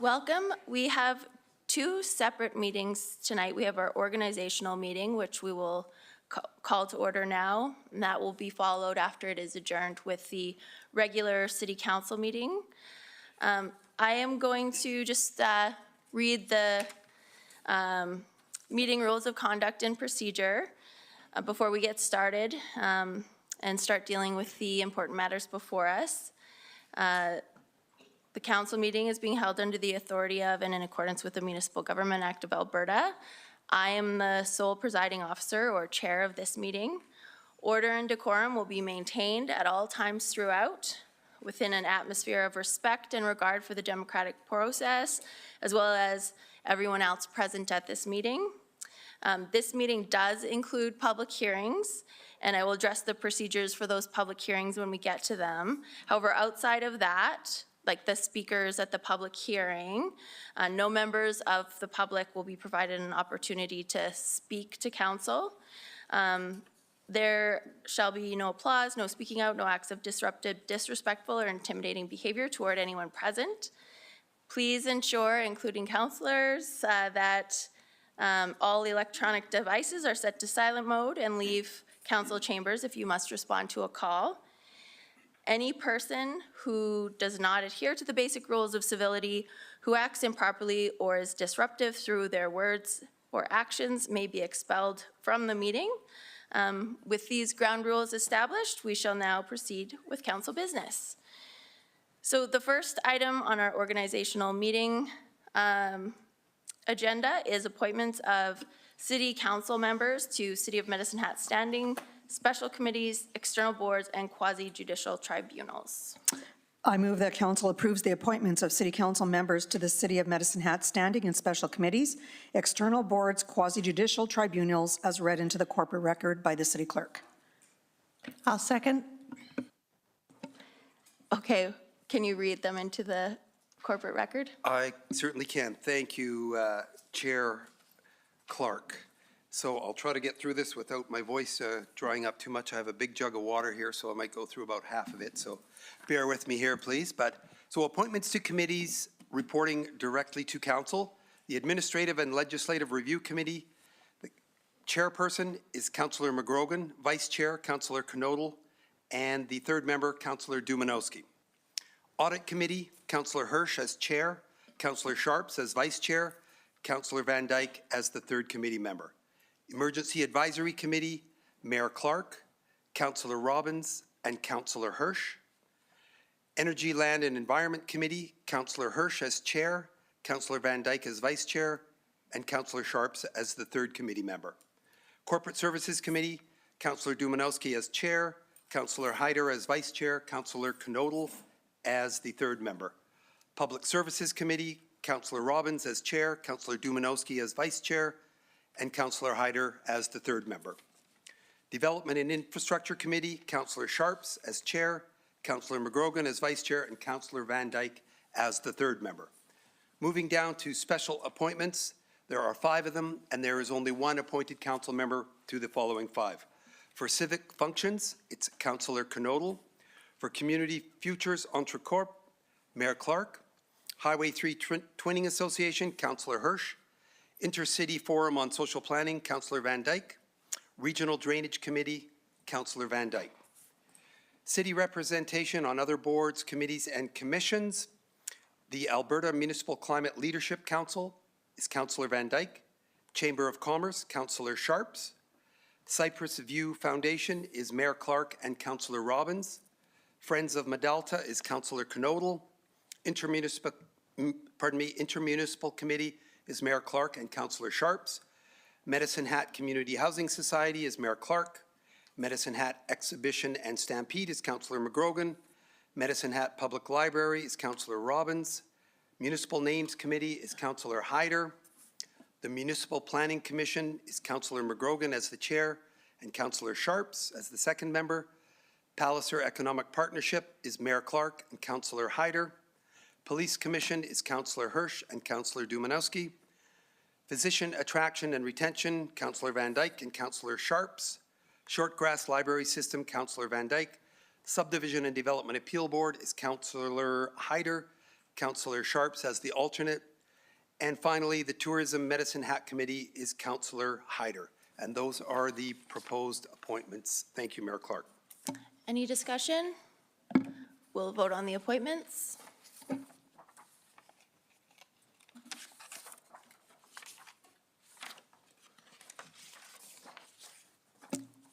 Welcome. We have two separate meetings tonight. We have our organizational meeting, which we will call to order now, and that will be followed after it is adjourned with the regular city council meeting. I am going to just read the meeting rules of conduct and procedure before we get started and start dealing with the important matters before us. The council meeting is being held under the authority of and in accordance with the Municipal Government Act of Alberta. I am the sole presiding officer or chair of this meeting. Order and decorum will be maintained at all times throughout within an atmosphere of respect and regard for the democratic process, as well as everyone else present at this meeting. This meeting does include public hearings, and I will address the procedures for those public hearings when we get to them. However, outside of that, like the speakers at the public hearing, no members of the public will be provided an opportunity to speak to council. There shall be no applause, no speaking out, no acts of disruptive, disrespectful, or intimidating behavior toward anyone present. Please ensure, including councilors, that all electronic devices are set to silent mode and leave council chambers if you must respond to a call. Any person who does not adhere to the basic rules of civility, who acts improperly or is disruptive through their words or actions may be expelled from the meeting. With these ground rules established, we shall now proceed with council business. So the first item on our organizational meeting agenda is appointments of city council members to City of Medicine Hat standing special committees, external boards, and quasi-judicial tribunals. I move that council approves the appointments of city council members to the City of Medicine Hat standing and special committees, external boards, quasi-judicial tribunals as read into the corporate record by the city clerk. I'll second. Okay, can you read them into the corporate record? I certainly can. Thank you, Chair Clark. So I'll try to get through this without my voice drying up too much. I have a big jug of water here, so I might go through about half of it. So bear with me here, please. So appointments to committees reporting directly to council. The Administrative and Legislative Review Committee. The chairperson is Councillor McGrogan, Vice Chair, Councillor Knodel, and the third member, Councillor Dumanowski. Audit Committee, Councillor Hirsch as Chair, Councillor Sharps as Vice Chair, Councillor Van Dyke as the third committee member. Emergency Advisory Committee, Mayor Clark, Councillor Robbins, and Councillor Hirsch. Energy, Land and Environment Committee, Councillor Hirsch as Chair, Councillor Van Dyke as Vice Chair, and Councillor Sharps as the third committee member. Corporate Services Committee, Councillor Dumanowski as Chair, Councillor Hyder as Vice Chair, Councillor Knodel as the third member. Public Services Committee, Councillor Robbins as Chair, Councillor Dumanowski as Vice Chair, and Councillor Hyder as the third member. Development and Infrastructure Committee, Councillor Sharps as Chair, Councillor McGrogan as Vice Chair, and Councillor Van Dyke as the third member. Moving down to special appointments, there are 5 of them, and there is only one appointed council member to the following 5. For civic functions, it's Councillor Knodel. For Community Futures Entrecorp, Mayor Clark. Highway 3 Twinning Association, Councillor Hirsch. Intercity Forum on Social Planning, Councillor Van Dyke. Regional Drainage Committee, Councillor Van Dyke. City representation on other boards, committees, and commissions. The Alberta Municipal Climate Leadership Council is Councillor Van Dyke. Chamber of Commerce, Councillor Sharps. Cypress View Foundation is Mayor Clark and Councillor Robbins. Friends of Medalta is Councillor Knodel. Intermunicipal Committee is Mayor Clark and Councillor Sharps. Medicine Hat Community Housing Society is Mayor Clark. Medicine Hat Exhibition and Stampede is Councillor McGrogan. Medicine Hat Public Library is Councillor Robbins. Municipal Names Committee is Councillor Hyder. The Municipal Planning Commission is Councillor McGrogan as the chair and Councillor Sharps as the second member. Palliser Economic Partnership is Mayor Clark and Councillor Hyder. Police Commission is Councillor Hirsch and Councillor Dumanowski. Physician Attraction and Retention, Councillor Van Dyke and Councillor Sharps. Shortgrass Library System, Councillor Van Dyke. Subdivision and Development Appeal Board is Councillor Hyder. Councillor Sharps as the alternate. And finally, the Tourism Medicine Hat Committee is Councillor Hyder. And those are the proposed appointments. Thank you, Mayor Clark. Any discussion? We'll vote on the appointments.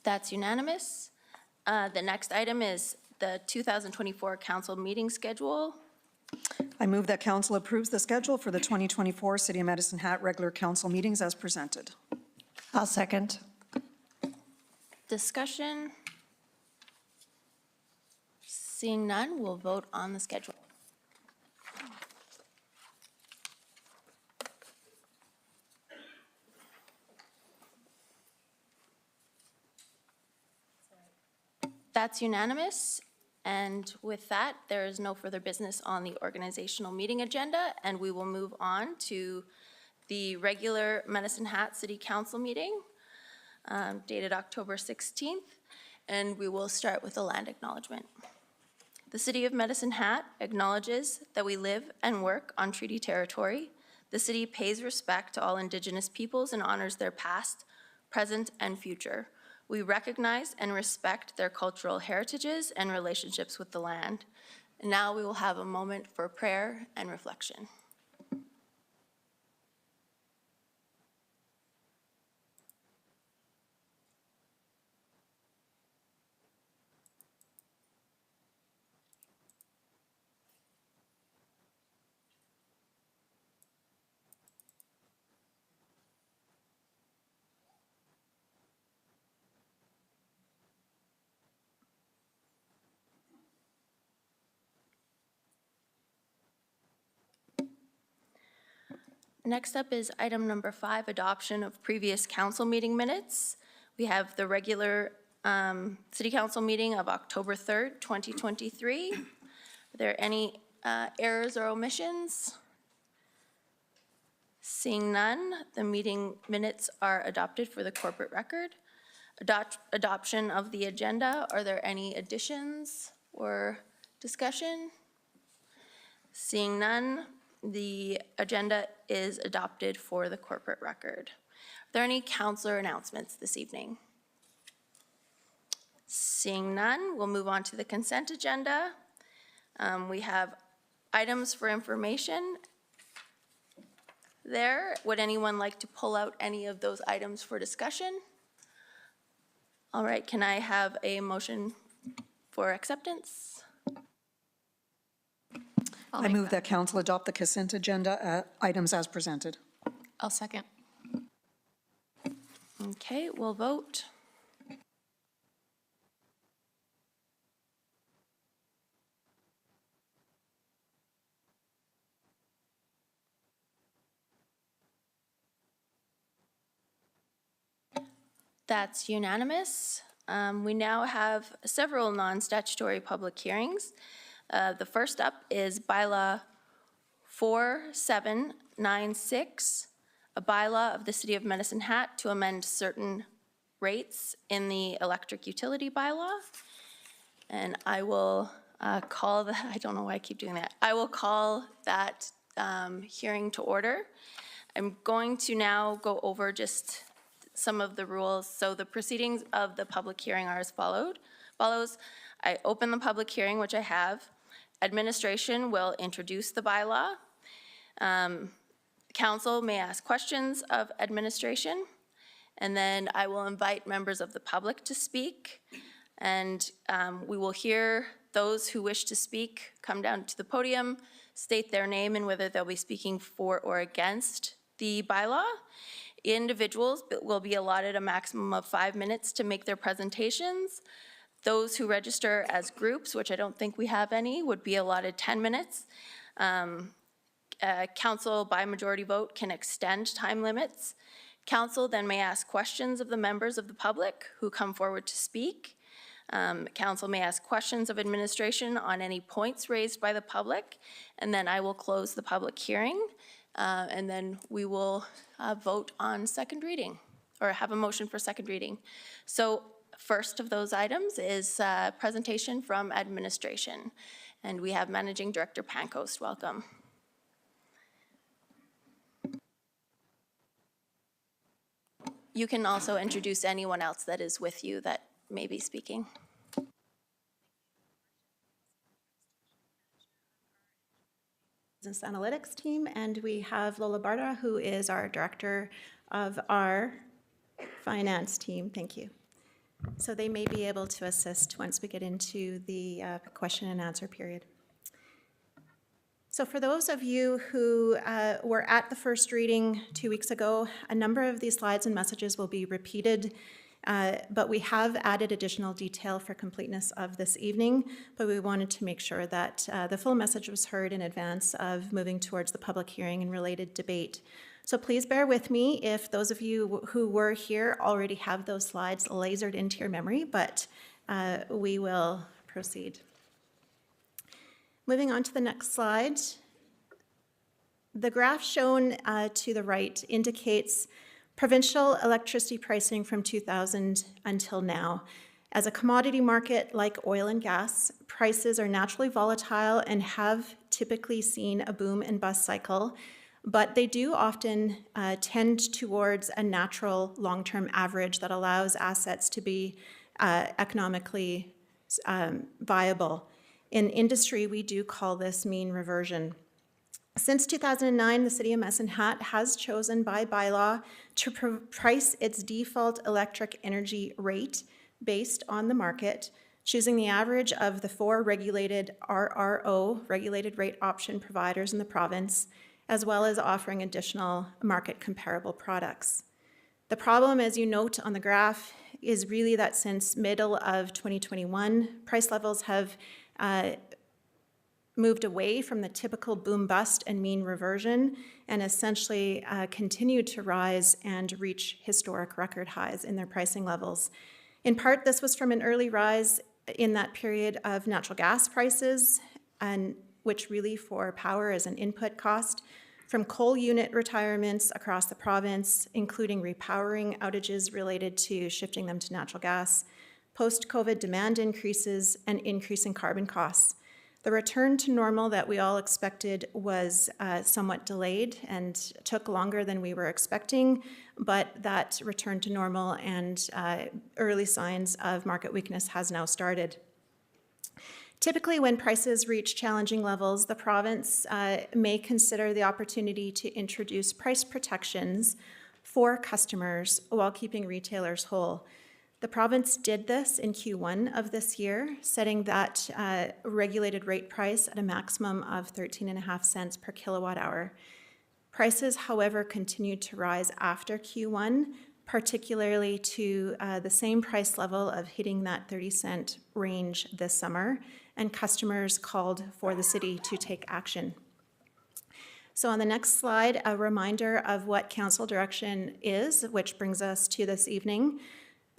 That's unanimous. The next item is the 2024 council meeting schedule. I move that council approves the schedule for the 2024 City of Medicine Hat regular council meetings as presented. I'll second. Discussion? Seeing none, we'll vote on the schedule. That's unanimous. And with that, there is no further business on the organizational meeting agenda, and we will move on to the regular Medicine Hat City Council meeting dated October 16th, and we will start with a land acknowledgement. The City of Medicine Hat acknowledges that we live and work on treaty territory. The city pays respect to all Indigenous peoples and honors their past, present, and future. We recognize and respect their cultural heritages and relationships with the land. And now we will have a moment for prayer and reflection. Next up is item number 5, adoption of previous council meeting minutes. We have the regular city council meeting of October 3rd, 2023. Are there any errors or omissions? Seeing none, the meeting minutes are adopted for the corporate record. Adoption of the agenda, are there any additions or discussion? Seeing none, the agenda is adopted for the corporate record. Are there any councillor announcements this evening? Seeing none, we'll move on to the consent agenda. We have items for information there. Would anyone like to pull out any of those items for discussion? All right, can I have a motion for acceptance? I move that council adopt the consent agenda items as presented. I'll second. Okay, we'll vote. That's unanimous. We now have several non-statutory public hearings. The first up is bylaw 4796, a bylaw of the City of Medicine Hat to amend certain rates in the electric utility bylaw. And I will call the, I don't know why I keep doing that. I will call that hearing to order. I'm going to now go over just some of the rules. So the proceedings of the public hearing are as follows. I open the public hearing, which I have. Administration will introduce the bylaw. Council may ask questions of administration, and then I will invite members of the public to speak, and we will hear those who wish to speak come down to the podium, state their name and whether they'll be speaking for or against the bylaw. Individuals will be allotted a maximum of 5 minutes to make their presentations. Those who register as groups, which I don't think we have any, would be allotted 10 minutes. Council by majority vote can extend time limits. Council then may ask questions of the members of the public who come forward to speak. Council may ask questions of administration on any points raised by the public, and then I will close the public hearing, and then we will vote on second reading, or have a motion for second reading. So first of those items is presentation from administration, and we have Managing Director Pancoast. Welcome. you can also introduce anyone else that is with you that may be speaking. Business analytics team, and we have Lola Barda, who is our director of our finance team. Thank you. So they may be able to assist once we get into the question and answer period. So for those of you who were at the first reading 2 weeks ago, a number of these slides and messages will be repeated, but we have added additional detail for completeness of this evening, but we wanted to make sure that the full message was heard in advance of moving towards the public hearing and related debate. So please bear with me if those of you who were here already have those slides lasered into your memory, but we will proceed. Moving on to the next slide. The graph shown to the right indicates provincial electricity pricing from 2000 until now. As a commodity market like oil and gas, prices are naturally volatile and have typically seen a boom and bust cycle, but they do often tend towards a natural long-term average that allows assets to be economically viable. In industry, we do call this mean reversion. Since 2009, the City of Medicine Hat has chosen by bylaw to price its default electric energy rate based on the market, choosing the average of the 4 regulated RRO, regulated rate option providers in the province, as well as offering additional market comparable products. The problem, as you note on the graph, is really that since middle of 2021, price levels have moved away from the typical boom-bust and mean reversion and essentially continued to rise and reach historic record highs in their pricing levels. In part, this was from an early rise in that period of natural gas prices, and which really for power is an input cost, from coal unit retirements across the province, including repowering outages related to shifting them to natural gas, post-COVID demand increases, and increasing carbon costs. The return to normal that we all expected was somewhat delayed and took longer than we were expecting, but that return to normal and early signs of market weakness has now started. Typically, when prices reach challenging levels, the province may consider the opportunity to introduce price protections for customers while keeping retailers whole. The province did this in Q1 of this year, setting that regulated rate price at a maximum of 13.5 cents per kilowatt hour. Prices, however, continued to rise after Q1, particularly to the same price level of hitting that 30-cent range this summer, and customers called for the city to take action. So on the next slide, a reminder of what council direction is, which brings us to this evening.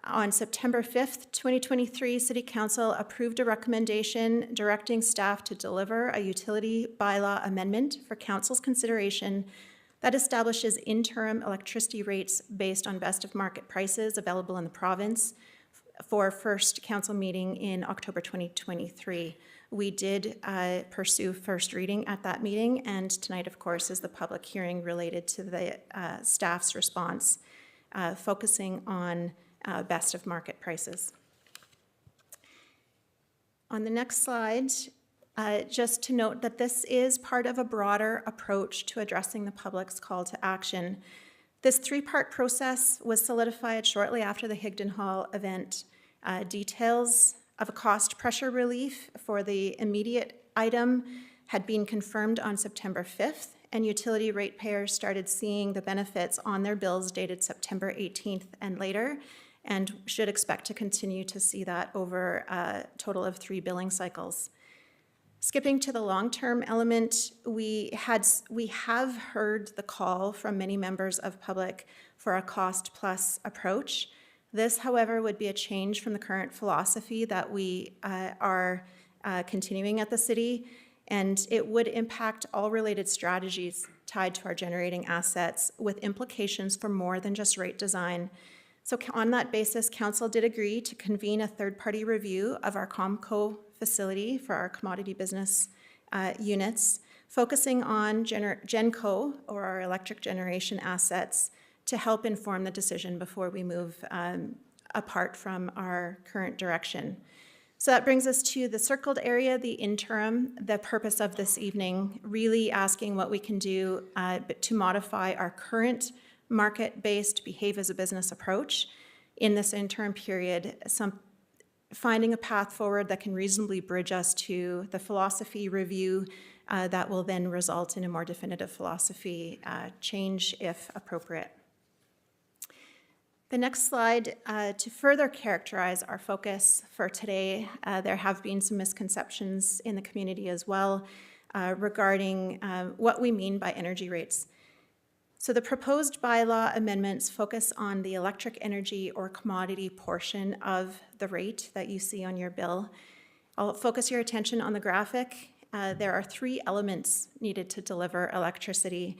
On September 5th, 2023, City Council approved a recommendation directing staff to deliver a utility bylaw amendment for Council's consideration that establishes interim electricity rates based on best of market prices available in the province for first council meeting in October 2023. We did pursue first reading at that meeting, and tonight, of course, is the public hearing related to the staff's response, focusing on best of market prices. On the next slide, just to note that this is part of a broader approach to addressing the public's call to action. This 3-part process was solidified shortly after the Higdon Hall event. Details of a cost pressure relief for the immediate item had been confirmed on September 5th, and utility ratepayers started seeing the benefits on their bills dated September 18th and later, and should expect to continue to see that over a total of 3 billing cycles. Skipping to the long-term element, we have heard the call from many members of public for a cost-plus approach. This, however, would be a change from the current philosophy that we are continuing at the city, and it would impact all related strategies tied to our generating assets with implications for more than just rate design. So on that basis, Council did agree to convene a third-party review of our Comco facility for our commodity business units, focusing on GenCo, or our electric generation assets, to help inform the decision before we move apart from our current direction. So that brings us to the circled area, the interim, the purpose of this evening, really asking what we can do to modify our current market-based behave as a business approach in this interim period, finding a path forward that can reasonably bridge us to the philosophy review that will then result in a more definitive philosophy change if appropriate. The next slide, to further characterize our focus for today, there have been some misconceptions in the community as well regarding what we mean by energy rates. So the proposed bylaw amendments focus on the electric energy or commodity portion of the rate that you see on your bill. I'll focus your attention on the graphic. There are 3 elements needed to deliver electricity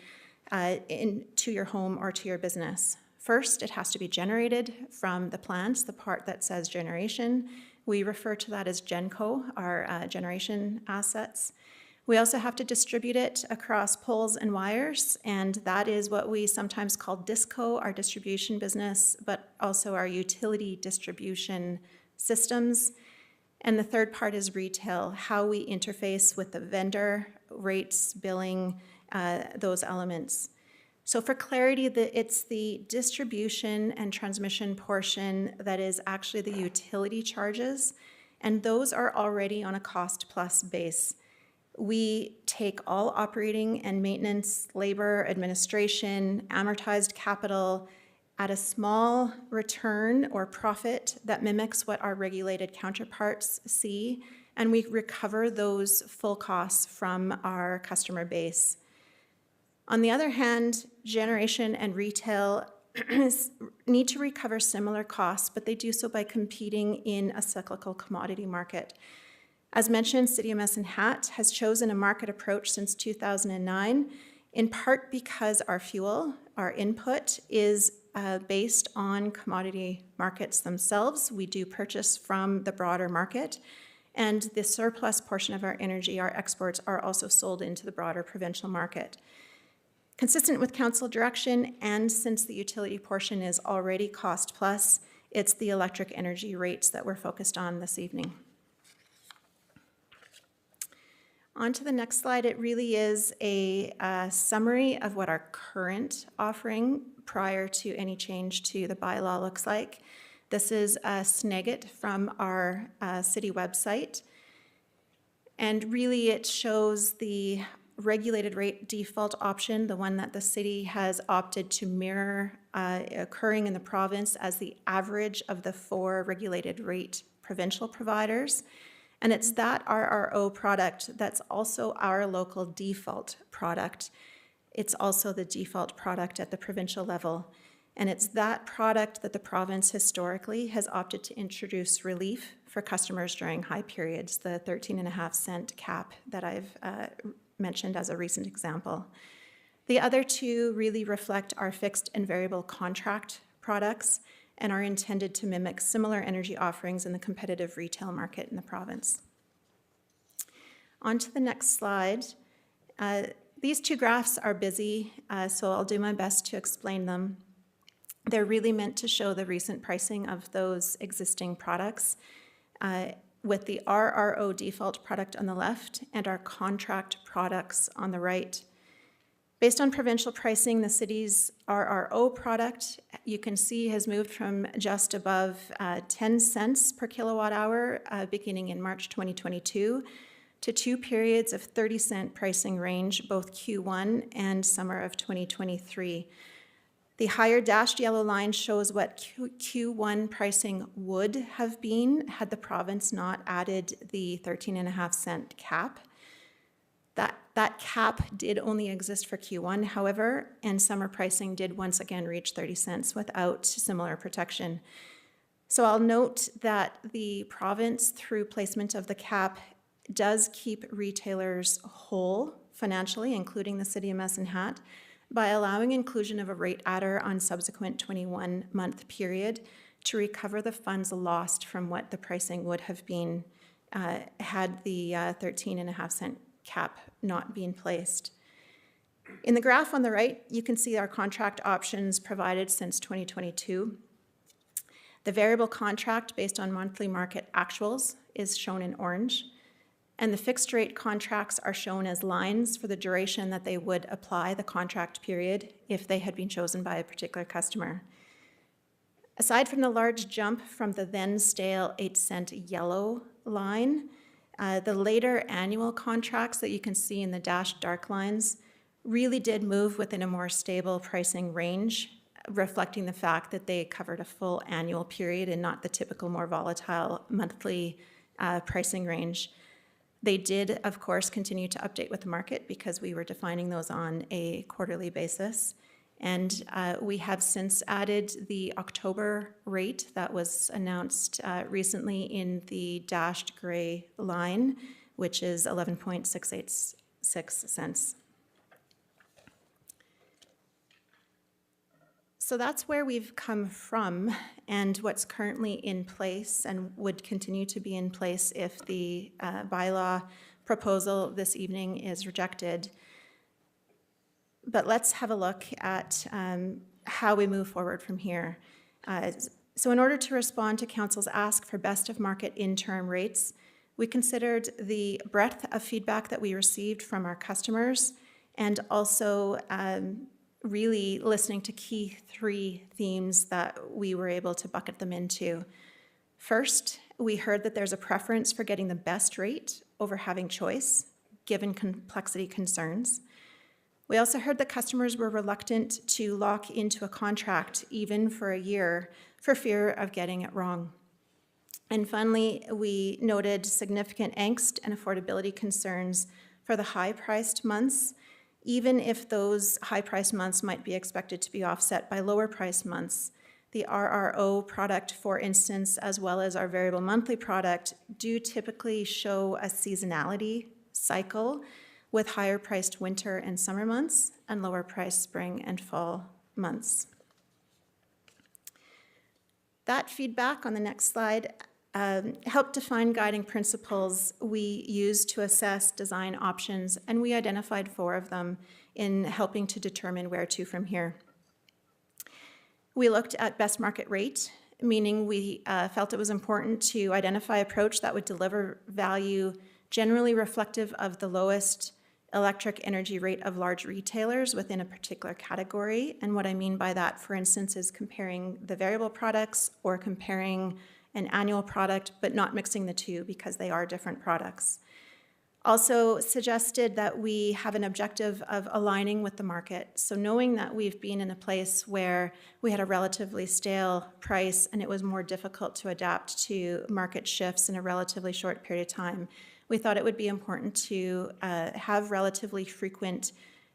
to your home or to your business. First, it has to be generated from the plants, the part that says generation. We refer to that as GenCo, our generation assets. We also have to distribute it across poles and wires, and that is what we sometimes call DISCO, our distribution business, but also our utility distribution systems. And the third part is retail, how we interface with the vendor, rates, billing, those elements. So for clarity, it's the distribution and transmission portion that is actually the utility charges, and those are already on a cost-plus base. We take all operating and maintenance, labor, administration, amortized capital at a small return or profit that mimics what our regulated counterparts see, and we recover those full costs from our customer base. On the other hand, generation and retail need to recover similar costs, but they do so by competing in a cyclical commodity market. As mentioned, City of Medicine Hat has chosen a market approach since 2009, in part because our fuel, our input, is based on commodity markets themselves. We do purchase from the broader market, and the surplus portion of our energy, our exports, are also sold into the broader provincial market. Consistent with council direction, and since the utility portion is already cost plus, it's the electric energy rates that we're focused on this evening. On to the next slide, it really is a summary of what our current offering prior to any change to the bylaw looks like. This is a Snagit from our city website. And really it shows the regulated rate default option, the one that the city has opted to mirror occurring in the province as the average of the 4 regulated rate provincial providers. And it's that RRO product that's also our local default product. It's also the default product at the provincial level. And it's that product that the province historically has opted to introduce relief for customers during high periods, the 13.5 cent cap that I've mentioned as a recent example. The other 2 really reflect our fixed and variable contract products and are intended to mimic similar energy offerings in the competitive retail market in the province. On to the next slide. These 2 graphs are busy, so I'll do my best to explain them. They're really meant to show the recent pricing of those existing products with the RRO default product on the left and our contract products on the right. Based on provincial pricing, the city's RRO product, you can see, has moved from just above 10 cents per kilowatt hour beginning in March 2022 to 2 periods of 30-cent pricing range, both Q1 and summer of 2023. The higher dashed yellow line shows what Q1 pricing would have been had the province not added the 13.5 cent cap. That cap did only exist for Q1, however, and summer pricing did once again reach 30 cents without similar protection. So I'll note that the province, through placement of the cap, does keep retailers whole financially, including the City of Medicine Hat, by allowing inclusion of a rate adder on subsequent 21-month period to recover the funds lost from what the pricing would have been had the 13.5 cent cap not been placed. In the graph on the right, you can see our contract options provided since 2022. The variable contract based on monthly market actuals is shown in orange, and the fixed rate contracts are shown as lines for the duration that they would apply the contract period if they had been chosen by a particular customer. Aside from the large jump from the then stale 8-cent yellow line, the later annual contracts that you can see in the dashed dark lines really did move within a more stable pricing range, reflecting the fact that they covered a full annual period and not the typical more volatile monthly pricing range. They did, of course, continue to update with the market because we were defining those on a quarterly basis. And we have since added the October rate that was announced recently in the dashed gray line, which is 11.686 cents. So that's where we've come from and what's currently in place and would continue to be in place if the bylaw proposal this evening is rejected. But let's have a look at how we move forward from here. So in order to respond to Council's ask for best of market interim rates, we considered the breadth of feedback that we received from our customers and also really listening to key three themes that we were able to bucket them into. First, we heard that there's a preference for getting the best rate over having choice, given complexity concerns. We also heard that customers were reluctant to lock into a contract even for a year for fear of getting it wrong. And finally, we noted significant angst and affordability concerns for the high-priced months, even if those high-priced months might be expected to be offset by lower-priced months. The RRO product, for instance, as well as our variable monthly product, do typically show a seasonality cycle with higher-priced winter and summer months and lower-priced spring and fall months. That feedback on the next slide helped define guiding principles we used to assess design options, and we identified 4 of them in helping to determine where to from here. We looked at best market rate, meaning we felt it was important to identify an approach that would deliver value generally reflective of the lowest electric energy rate of large retailers within a particular category. And what I mean by that, for instance, is comparing the variable products or comparing an annual product, but not mixing the two because they are different products. Also suggested that we have an objective of aligning with the market. So knowing that we've been in a place where we had a relatively stale price and it was more difficult to adapt to market shifts in a relatively short period of time, we thought it would be important to have relatively frequent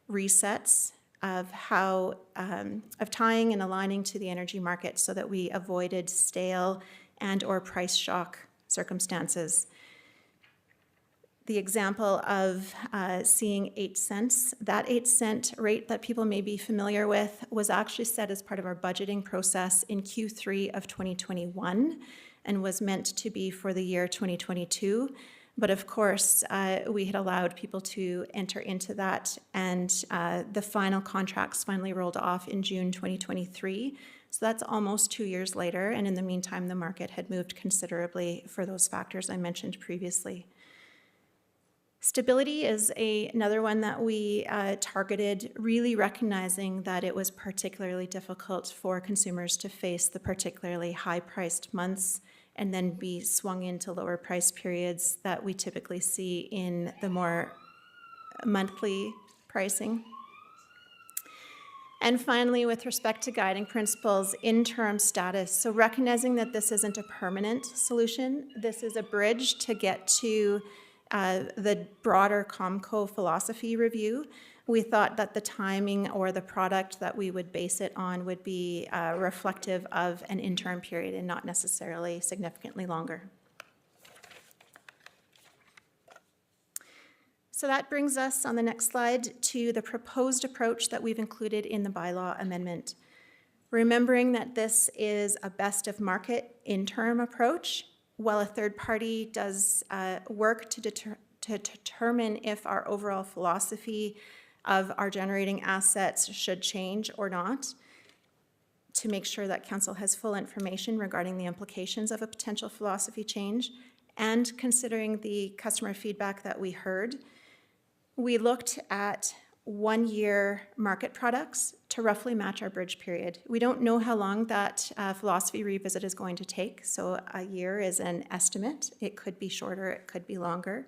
resets of how, of tying and aligning to the energy market so that we avoided stale and or price shock circumstances. The example of seeing 8 cents, that 8-cent rate that people may be familiar with was actually set as part of our budgeting process in Q3 of 2021 and was meant to be for the year 2022. But of course, we had allowed people to enter into that, and the final contracts finally rolled off in June 2023. So that's almost 2 years later, and in the meantime, the market had moved considerably for those factors I mentioned previously. Stability is another one that we targeted, really recognizing that it was particularly difficult for consumers to face the particularly high-priced months and then be swung into lower price periods that we typically see in the more monthly pricing. And finally, with respect to guiding principles, interim status. So recognizing that this isn't a permanent solution, this is a bridge to get to the broader COMCO philosophy review. We thought that the timing or the product that we would base it on would be reflective of an interim period and not necessarily significantly longer. So that brings us on the next slide to the proposed approach that we've included in the bylaw amendment. Remembering that this is a best of market interim approach, while a third party does work to determine if our overall philosophy of our generating assets should change or not, to make sure that council has full information regarding the implications of a potential philosophy change, and considering the customer feedback that we heard, we looked at 1-year market products to roughly match our bridge period. We don't know how long that philosophy revisit is going to take, so a year is an estimate. It could be shorter, it could be longer.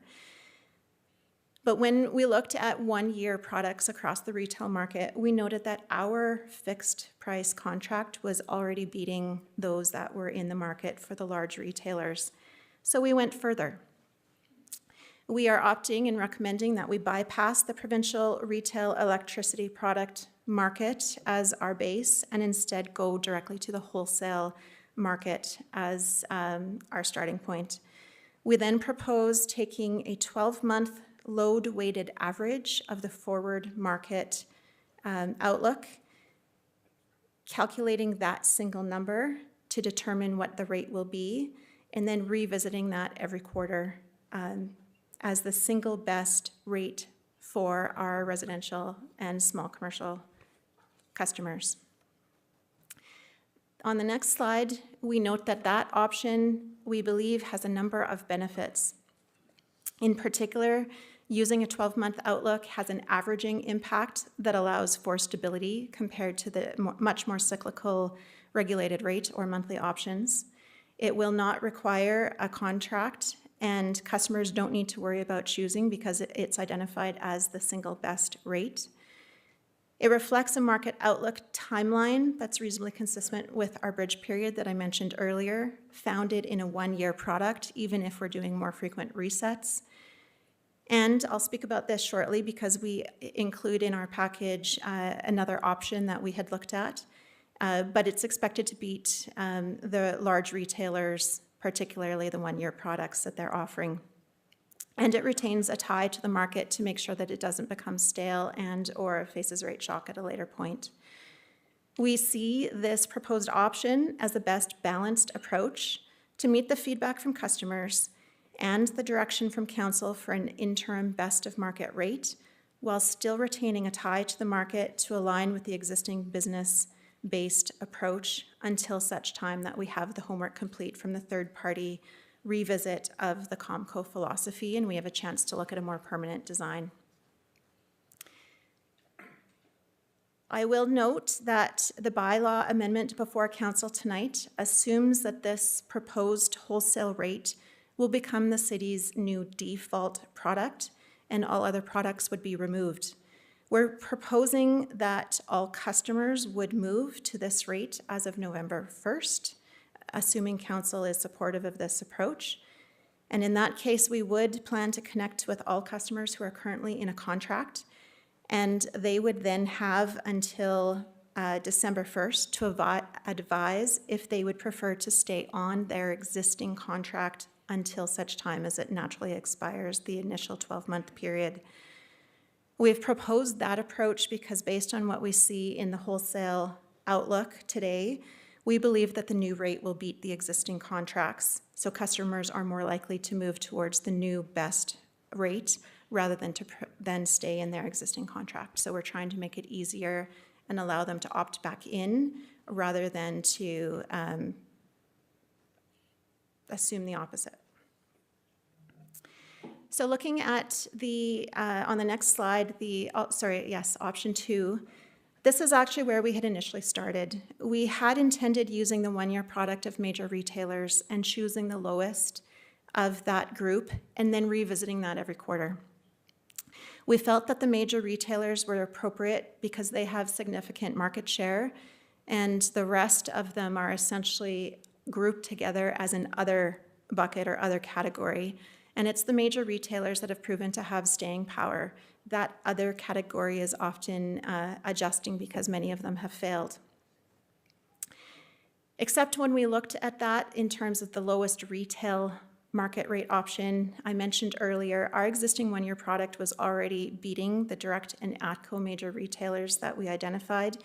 But when we looked at 1-year products across the retail market, we noted that our fixed price contract was already beating those that were in the market for the large retailers. So we went further. We are opting and recommending that we bypass the provincial retail electricity product market as our base and instead go directly to the wholesale market as our starting point. We then propose taking a 12-month load-weighted average of the forward market outlook, calculating that single number to determine what the rate will be, and then revisiting that every quarter as the single best rate for our residential and small commercial customers. On the next slide, we note that that option, we believe, has a number of benefits. In particular, using a 12-month outlook has an averaging impact that allows for stability compared to the much more cyclical regulated rate or monthly options. It will not require a contract, and customers don't need to worry about choosing because it's identified as the single best rate. It reflects a market outlook timeline that's reasonably consistent with our bridge period that I mentioned earlier, founded in a 1-year product, even if we're doing more frequent resets. And I'll speak about this shortly because we include in our package another option that we had looked at, but it's expected to beat the large retailers, particularly the 1-year products that they're offering. And it retains a tie to the market to make sure that it doesn't become stale and or faces rate shock at a later point. We see this proposed option as the best balanced approach to meet the feedback from customers and the direction from council for an interim best of market rate, while still retaining a tie to the market to align with the existing business-based approach until such time that we have the homework complete from the third-party revisit of the COMCO philosophy and we have a chance to look at a more permanent design. I will note that the bylaw amendment before council tonight assumes that this proposed wholesale rate will become the city's new default product and all other products would be removed. We're proposing that all customers would move to this rate as of November 1st, assuming council is supportive of this approach. And in that case, we would plan to connect with all customers who are currently in a contract, and they would then have until December 1st to advise if they would prefer to stay on their existing contract until such time as it naturally expires, the initial 12-month period. We've proposed that approach because based on what we see in the wholesale outlook today, we believe that the new rate will beat the existing contracts, so customers are more likely to move towards the new best rate rather than stay in their existing contract. So we're trying to make it easier and allow them to opt back in rather than to assume the opposite. So looking at the, on the next slide, option 2, this is actually where we had initially started. We had intended using the 1-year product of major retailers and choosing the lowest of that group and then revisiting that every quarter. We felt that the major retailers were appropriate because they have significant market share and the rest of them are essentially grouped together as an other bucket or other category. And it's the major retailers that have proven to have staying power. That other category is often adjusting because many of them have failed. Except when we looked at that in terms of the lowest retail market rate option, I mentioned earlier, our existing 1-year product was already beating the direct and ATCO major retailers that we identified.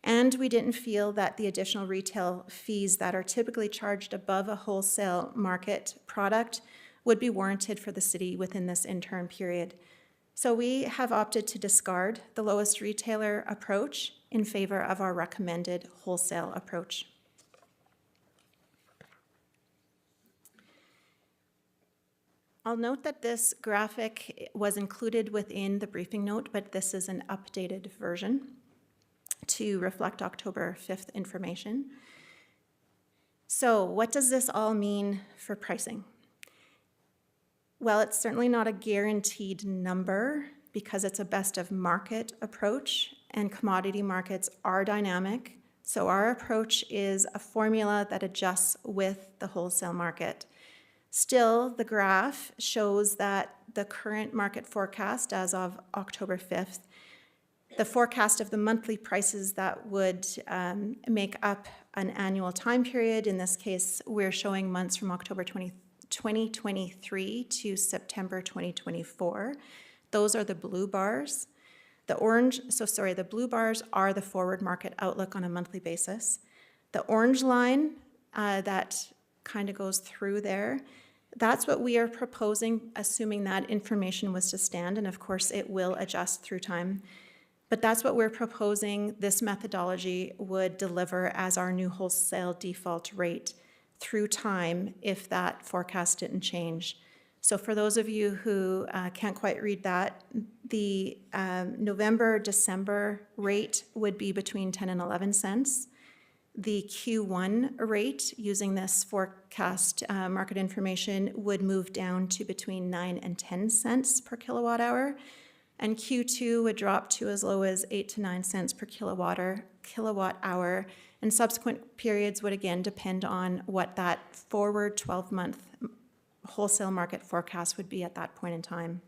And we didn't feel that the additional retail fees that are typically charged above a wholesale market product would be warranted for the city within this interim period. So we have opted to discard the lowest retailer approach in favor of our recommended wholesale approach. I'll note that this graphic was included within the briefing note, but this is an updated version to reflect October 5th information. So what does this all mean for pricing? Well, it's certainly not a guaranteed number because it's a best of market approach and commodity markets are dynamic. So our approach is a formula that adjusts with the wholesale market. Still, the graph shows that the current market forecast as of October 5th, the forecast of the monthly prices that would make up an annual time period, in this case, we're showing months from October 2023 to September 2024. Those are the blue bars. The blue bars are the forward market outlook on a monthly basis. The orange line that kind of goes through there, that's what we are proposing, assuming that information was to stand, and of course it will adjust through time. But that's what we're proposing this methodology would deliver as our new wholesale default rate through time if that forecast didn't change. So for those of you who can't quite read that, the November-December rate would be between 10 and 11 cents. The Q1 rate, using this forecast market information, would move down to between 9 and 10 cents per kilowatt hour. And Q2 would drop to as low as 8 to 9 cents per kilowatt hour. And subsequent periods would again depend on what that forward 12-month wholesale market forecast would be at that point in time.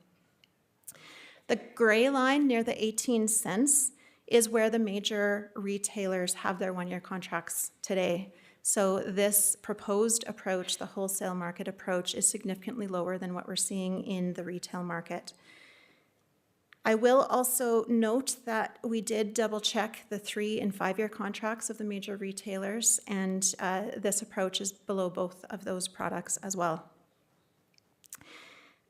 The gray line near the 18 cents is where the major retailers have their one-year contracts today. So this proposed approach, the wholesale market approach, is significantly lower than what we're seeing in the retail market. I will also note that we did double-check the 3- and 5-year contracts of the major retailers, and this approach is below both of those products as well.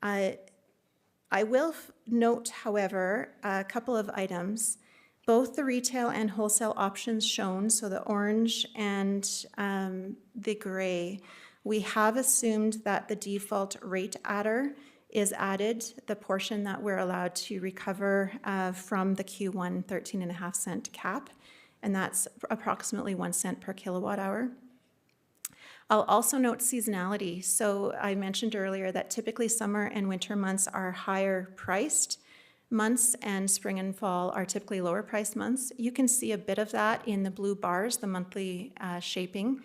I will note, however, a couple of items. Both the retail and wholesale options shown, so the orange and the gray, we have assumed that the default rate adder is added, the portion that we're allowed to recover from the Q1 13.5 cent cap, and that's approximately 1 cent per kilowatt hour. I'll also note seasonality. So I mentioned earlier that typically summer and winter months are higher priced months, and spring and fall are typically lower priced months. You can see a bit of that in the blue bars, the monthly shaping.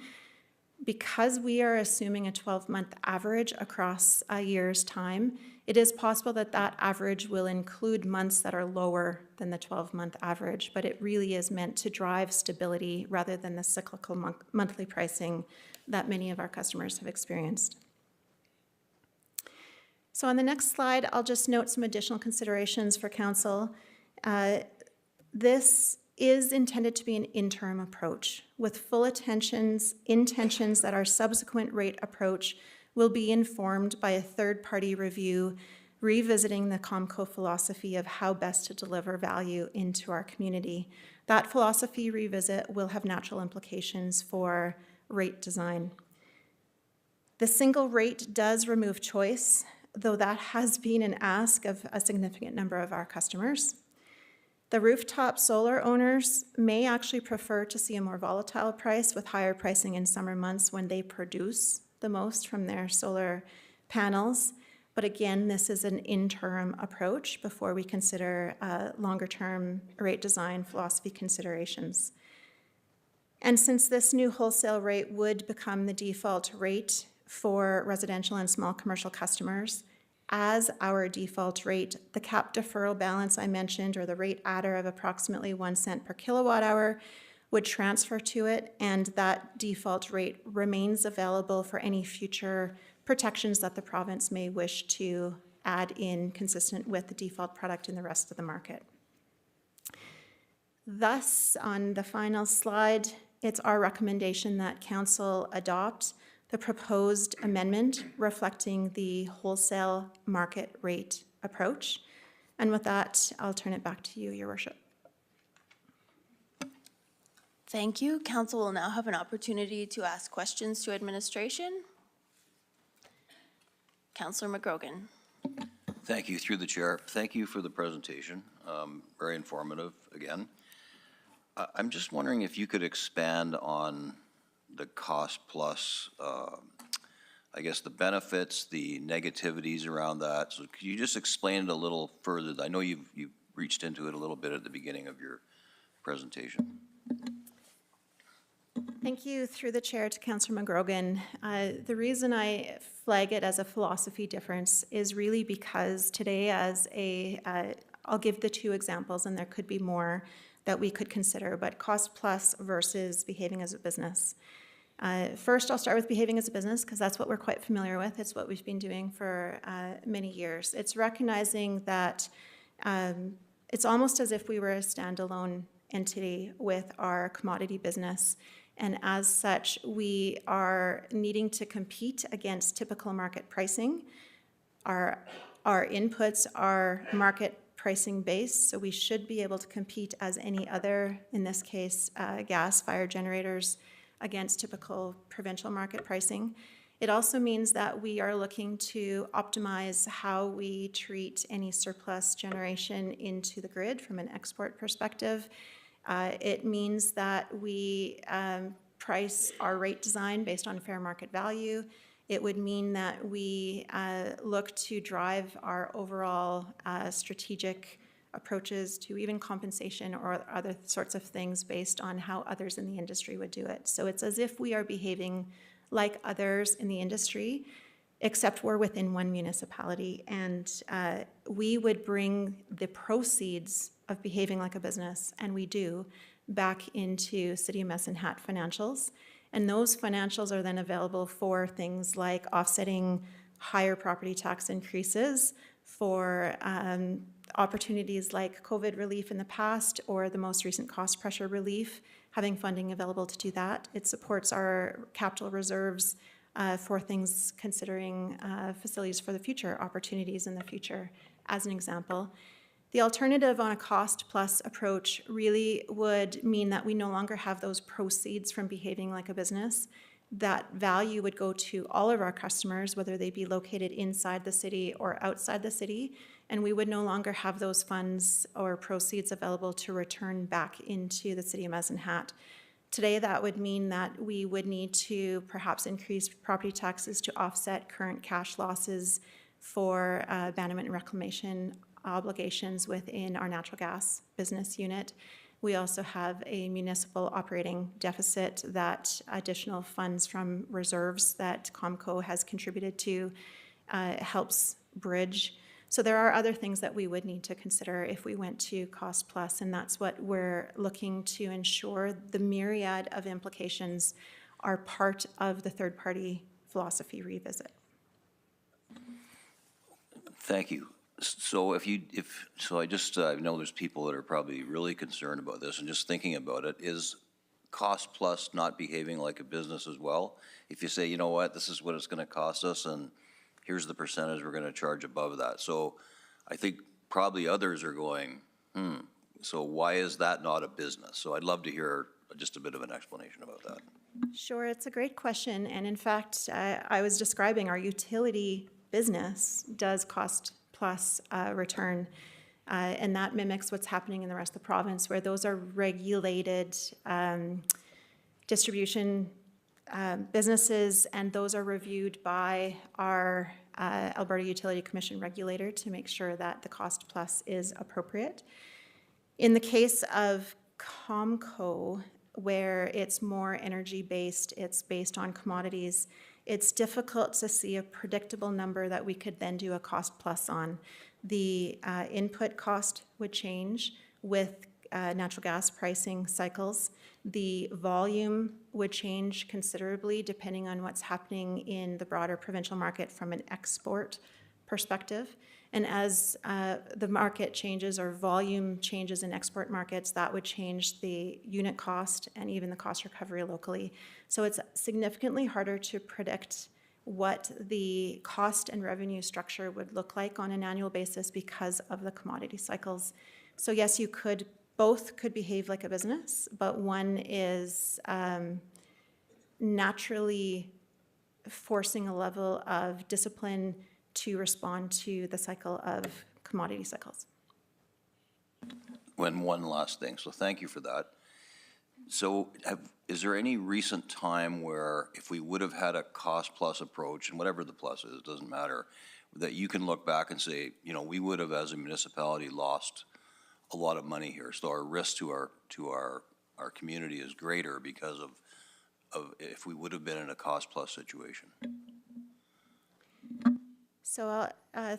Because we are assuming a 12-month average across a year's time, it is possible that that average will include months that are lower than the 12-month average, but it really is meant to drive stability rather than the cyclical monthly pricing that many of our customers have experienced. So on the next slide, I'll just note some additional considerations for council. This is intended to be an interim approach with full intentions that our subsequent rate approach will be informed by a third-party review revisiting the COMCO philosophy of how best to deliver value into our community. That philosophy revisit will have natural implications for rate design. The single rate does remove choice, though that has been an ask of a significant number of our customers. The rooftop solar owners may actually prefer to see a more volatile price with higher pricing in summer months when they produce the most from their solar panels. But again, this is an interim approach before we consider longer-term rate design philosophy considerations. And since this new wholesale rate would become the default rate for residential and small commercial customers, as our default rate, the cap deferral balance I mentioned, or the rate adder of approximately 1 cent per kilowatt hour, would transfer to it, and that default rate remains available for any future protections that the province may wish to add in consistent with the default product in the rest of the market. Thus, on the final slide, it's our recommendation that council adopt the proposed amendment reflecting the wholesale market rate approach. And with that, I'll turn it back to you, Your Worship. Thank you. Council will now have an opportunity to ask questions to administration. Councillor McGrogan. Thank you, through the chair. Thank you for the presentation. Very informative, again. I'm just wondering if you could expand on the cost plus, I guess, the benefits, the negativities around that. So could you just explain it a little further? I know you've reached into it a little bit at the beginning of your presentation. Thank you, through the chair, to Councillor McGrogan. The reason I flag it as a philosophy difference is really because today I'll give the two examples, and there could be more that we could consider, but cost plus versus behaving as a business. First, I'll start with behaving as a business because that's what we're quite familiar with. It's what we've been doing for many years. It's recognizing that it's almost as if we were a standalone entity with our commodity business. And as such, we are needing to compete against typical market pricing. Our inputs are market pricing based, so we should be able to compete as any other, in this case, gas-fired generators, against typical provincial market pricing. It also means that we are looking to optimize how we treat any surplus generation into the grid from an export perspective. It means that we price our rate design based on fair market value. It would mean that we look to drive our overall strategic approaches to even compensation or other sorts of things based on how others in the industry would do it. So it's as if we are behaving like others in the industry, except we're within one municipality. And we would bring the proceeds of behaving like a business, and we do, back into City of Medicine Hat financials. And those financials are then available for things like offsetting higher property tax increases, for opportunities like COVID relief in the past or the most recent cost pressure relief, having funding available to do that. It supports our capital reserves for things considering facilities for the future, opportunities in the future, as an example. The alternative on a cost-plus approach really would mean that we no longer have those proceeds from behaving like a business. That value would go to all of our customers, whether they be located inside the city or outside the city, and we would no longer have those funds or proceeds available to return back into the City of Medicine Hat. Today, that would mean that we would need to perhaps increase property taxes to offset current cash losses for abandonment and reclamation obligations within our natural gas business unit. We also have a municipal operating deficit that additional funds from reserves that Comco has contributed to helps bridge. So there are other things that we would need to consider if we went to cost plus, and that's what we're looking to ensure. The myriad of implications are part of the third-party philosophy revisit. Thank you. So I know there's people that are probably really concerned about this, and just thinking about it, is cost plus not behaving like a business as well? If you say, you know what, this is what it's going to cost us, and here's the percentage we're going to charge above that. So I think probably others are going, so why is that not a business? So I'd love to hear just a bit of an explanation about that. Sure, it's a great question. And in fact, I was describing our utility business does cost plus return. And that mimics what's happening in the rest of the province, where those are regulated distribution businesses, and those are reviewed by our Alberta Utility Commission regulator to make sure that the cost plus is appropriate. In the case of Comco, where it's more energy-based, it's based on commodities, it's difficult to see a predictable number that we could then do a cost plus on. The input cost would change with natural gas pricing cycles. The volume would change considerably depending on what's happening in the broader provincial market from an export perspective. And as the market changes or volume changes in export markets, that would change the unit cost and even the cost recovery locally. So it's significantly harder to predict what the cost and revenue structure would look like on an annual basis because of the commodity cycles. So yes, both could behave like a business, but one is naturally forcing a level of discipline to respond to the cycle of commodity cycles. One last thing, so thank you for that. So is there any recent time where if we would have had a cost-plus approach, and whatever the plus is, it doesn't matter, that you can look back and say, you know, we would have, as a municipality, lost a lot of money here, so our risk to our community is greater because of if we would have been in a cost-plus situation? So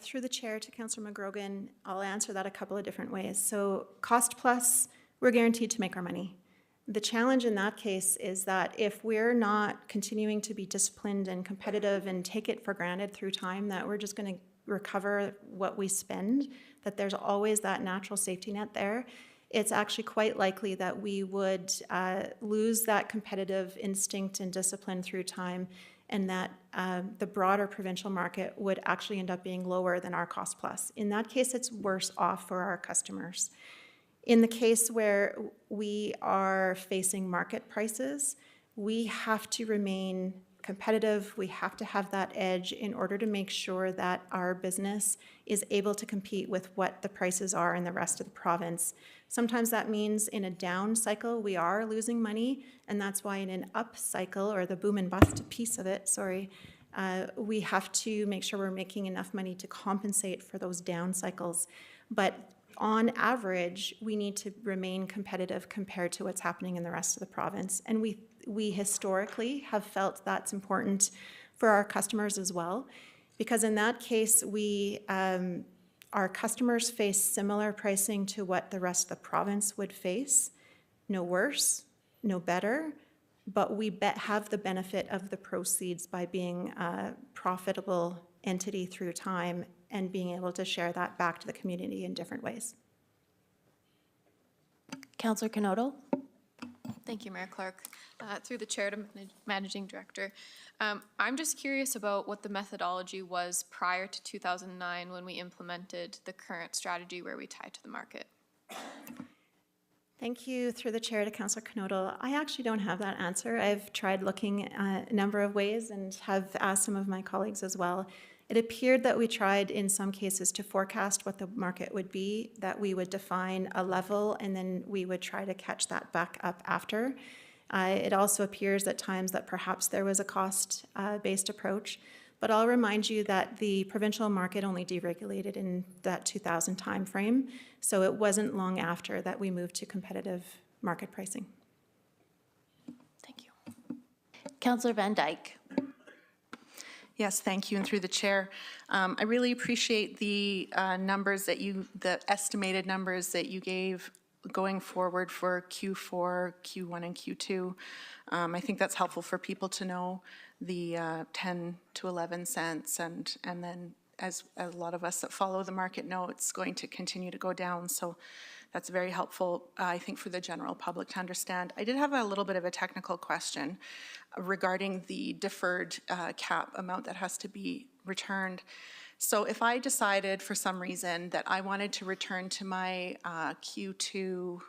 through the chair to Councillor McGrogan, I'll answer that a couple of different ways. So cost plus, we're guaranteed to make our money. The challenge in that case is that if we're not continuing to be disciplined and competitive and take it for granted through time that we're just going to recover what we spend, that there's always that natural safety net there, it's actually quite likely that we would lose that competitive instinct and discipline through time, and that the broader provincial market would actually end up being lower than our cost plus. In that case, it's worse off for our customers. In the case where we are facing market prices, we have to remain competitive. We have to have that edge in order to make sure that our business is able to compete with what the prices are in the rest of the province. Sometimes that means in a down cycle, we are losing money, and that's why in an up cycle, or the boom and bust piece of it, we have to make sure we're making enough money to compensate for those down cycles. But on average, we need to remain competitive compared to what's happening in the rest of the province. And we historically have felt that's important for our customers as well, because in that case, our customers face similar pricing to what the rest of the province would face. No worse, no better, but we have the benefit of the proceeds by being a profitable entity through time and being able to share that back to the community in different ways. Councillor Canoto? Thank you, Mayor Clark. Through the chair to Managing Director, I'm just curious about what the methodology was prior to 2009 when we implemented the current strategy where we tie to the market. Thank you. Through the chair to Councillor Canoto. I actually don't have that answer. I've tried looking a number of ways and have asked some of my colleagues as well. It appeared that we tried in some cases to forecast what the market would be, that we would define a level and then we would try to catch that back up after. It also appears at times that perhaps there was a cost-based approach, but I'll remind you that the provincial market only deregulated in that 2000 timeframe, so it wasn't long after that we moved to competitive market pricing. Thank you. Councillor Van Dyke? Yes, thank you, and through the chair. I really appreciate the numbers that the estimated numbers that you gave going forward for Q4, Q1, and Q2. I think that's helpful for people to know the 10 to 11 cents, and then as a lot of us that follow the market know, it's going to continue to go down. So that's very helpful, I think, for the general public to understand. I did have a little bit of a technical question regarding the deferred cap amount that has to be returned. So if I decided for some reason that I wanted to return to my Q2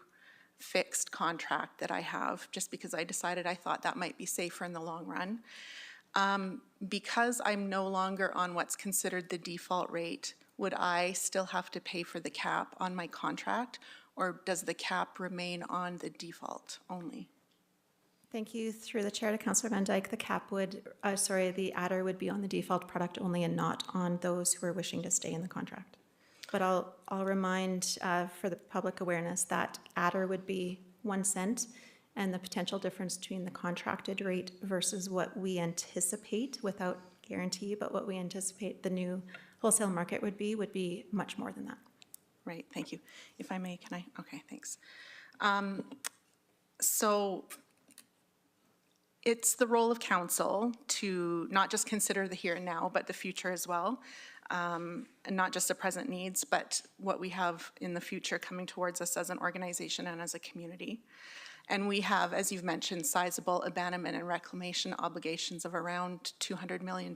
fixed contract that I have, just because I decided I thought that might be safer in the long run, because I'm no longer on what's considered the default rate, would I still have to pay for the cap on my contract, or does the cap remain on the default only? Thank you. Through the chair to Councillor Van Dyke, the adder would be on the default product only and not on those who are wishing to stay in the contract. But I'll remind for the public awareness that adder would be 1 cent, and the potential difference between the contracted rate versus what we anticipate, without guarantee, but what we anticipate the new wholesale market would be much more than that. Right, thank you. If I may, can I? Okay, thanks. So it's the role of council to not just consider the here and now, but the future as well. And not just the present needs, but what we have in the future coming towards us as an organization and as a community. And we have, as you've mentioned, sizable abandonment and reclamation obligations of around $200 million.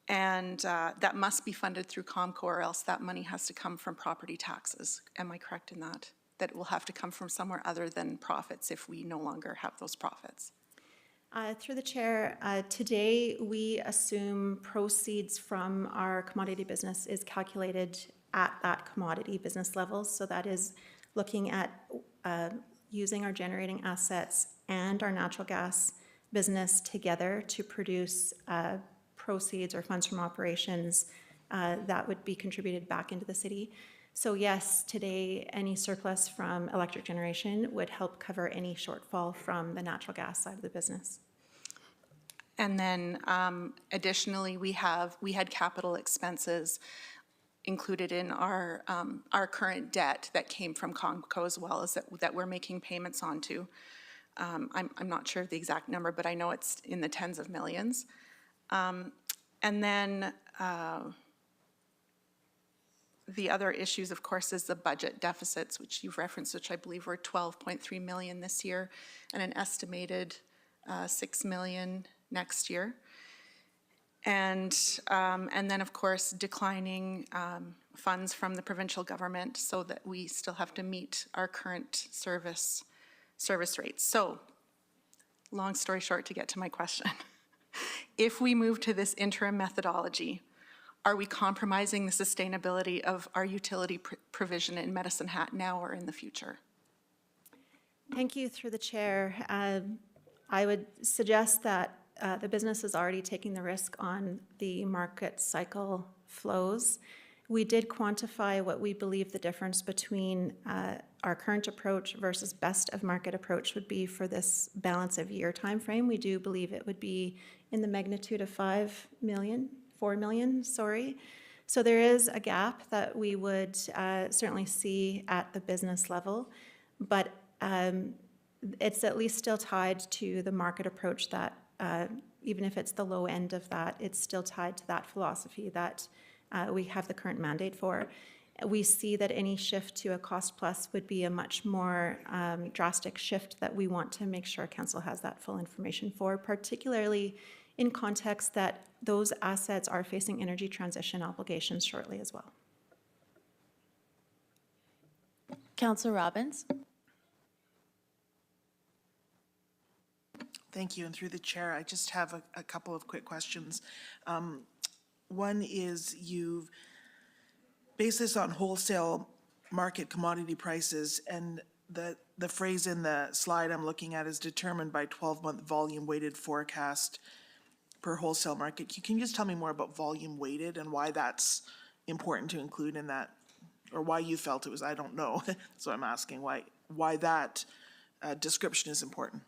And that must be funded through COMCO, or else that money has to come from property taxes. Am I correct in that? That it will have to come from somewhere other than profits if we no longer have those profits? Through the chair, today we assume proceeds from our commodity business is calculated at that commodity business level. So that is looking at using our generating assets and our natural gas business together to produce proceeds or funds from operations that would be contributed back into the city. So yes, today, any surplus from electric generation would help cover any shortfall from the natural gas side of the business. And then additionally, we had capital expenses included in our current debt that came from COMCO as well, as that we're making payments onto. I'm not sure of the exact number, but I know it's in the tens of millions. And then the other issues, of course, is the budget deficits, which you've referenced, which I believe were 12.3 million this year and an estimated 6 million next year. And then, of course, declining funds from the provincial government so that we still have to meet our current service rates. So, long story short, to get to my question, if we move to this interim methodology, are we compromising the sustainability of our utility provision in Medicine Hat now or in the future? Thank you, through the chair. I would suggest that the business is already taking the risk on the market cycle flows. We did quantify what we believe the difference between our current approach versus best of market approach would be for this balance of year timeframe. We do believe it would be in the magnitude of 4 million, sorry. So there is a gap that we would certainly see at the business level, but it's at least still tied to the market approach that even if it's the low end of that, it's still tied to that philosophy that we have the current mandate for. We see that any shift to a cost plus would be a much more drastic shift that we want to make sure council has that full information for, particularly in context that those assets are facing energy transition obligations shortly as well. Councillor Robbins? Thank you, and through the chair, I just have a couple of quick questions. One is you've based this on wholesale market commodity prices, and the phrase in the slide I'm looking at is determined by 12-month volume weighted forecast per wholesale market. Can you just tell me more about volume weighted and why that's important to include in that, or why you felt it was? I don't know, so I'm asking why that description is important.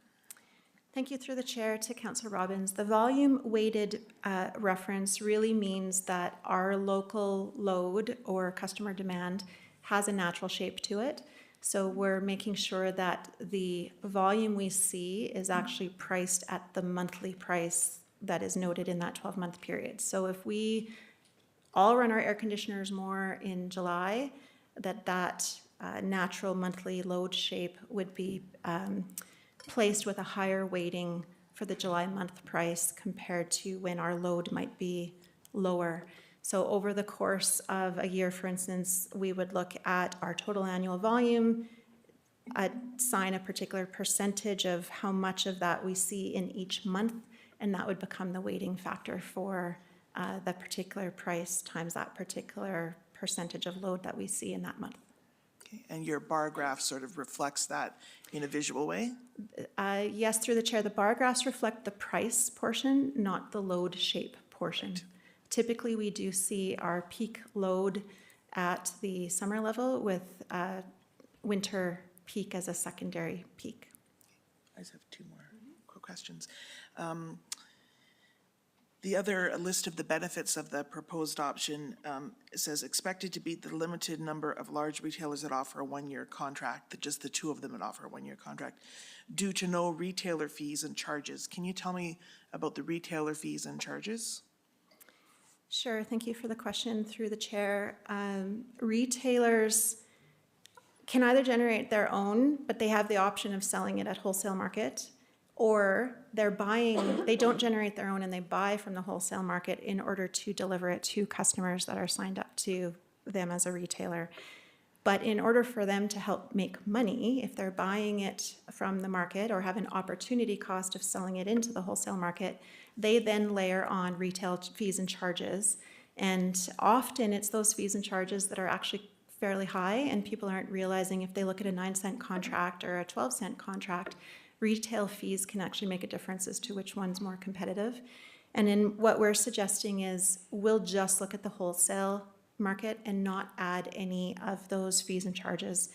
Thank you, through the chair, to Councillor Robbins. The volume-weighted reference really means that our local load or customer demand has a natural shape to it. So we're making sure that the volume we see is actually priced at the monthly price that is noted in that 12-month period. So if we all run our air conditioners more in July, that natural monthly load shape would be placed with a higher weighting for the July month price compared to when our load might be lower. So over the course of a year, for instance, we would look at our total annual volume, assign a particular percentage of how much of that we see in each month, and that would become the weighting factor for the particular price times that particular percentage of load that we see in that month. Okay. And your bar graph sort of reflects that in a visual way? Yes, through the chair, the bar graphs reflect the price portion, not the load shape portion. Right. Typically, we do see our peak load at the summer level with winter peak as a secondary peak. I just have two more quick questions. The other list of the benefits of the proposed option says expected to beat the limited number of large retailers that offer a one-year contract, just the two of them that offer a one-year contract, due to no retailer fees and charges. Can you tell me about the retailer fees and charges? Sure, thank you for the question, through the chair. Retailers can either generate their own, but they have the option of selling it at wholesale market, or they don't generate their own and they buy from the wholesale market in order to deliver it to customers that are signed up to them as a retailer. But in order for them to help make money, if they're buying it from the market or have an opportunity cost of selling it into the wholesale market, they then layer on retail fees and charges. And often it's those fees and charges that are actually fairly high, and people aren't realizing if they look at a 9-cent contract or a 12-cent contract, retail fees can actually make a difference as to which one's more competitive. And in what we're suggesting is we'll just look at the wholesale market and not add any of those fees and charges.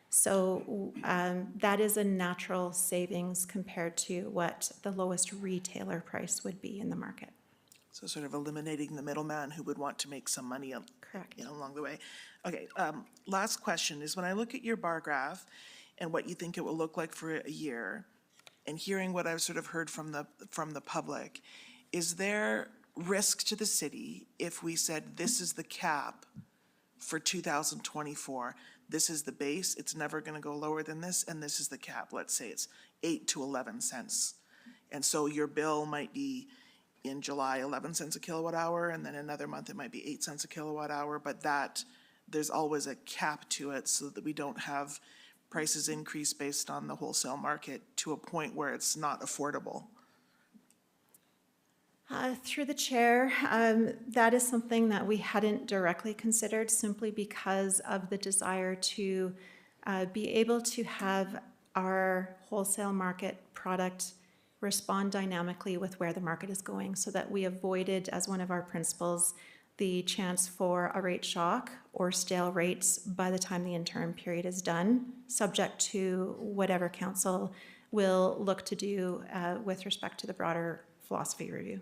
So that is a natural savings compared to what the lowest retailer price would be in the market. So sort of eliminating the middleman who would want to make some money Correct. along the way. Okay, last question is when I look at your bar graph and what you think it will look like for a year, and hearing what I've sort of heard from the public, is there risk to the city if we said this is the cap for 2024, this is the base, it's never going to go lower than this, and this is the cap, let's say it's 8 to 11 cents. And so your bill might be in July 11 cents a kilowatt hour, and then another month it might be 8 cents a kilowatt hour, but that there's always a cap to it so that we don't have prices increase based on the wholesale market to a point where it's not affordable. Through the chair, that is something that we hadn't directly considered simply because of the desire to be able to have our wholesale market product respond dynamically with where the market is going, so that we avoided, as one of our principles, the chance for a rate shock or stale rates by the time the interim period is done, subject to whatever council will look to do with respect to the broader philosophy review.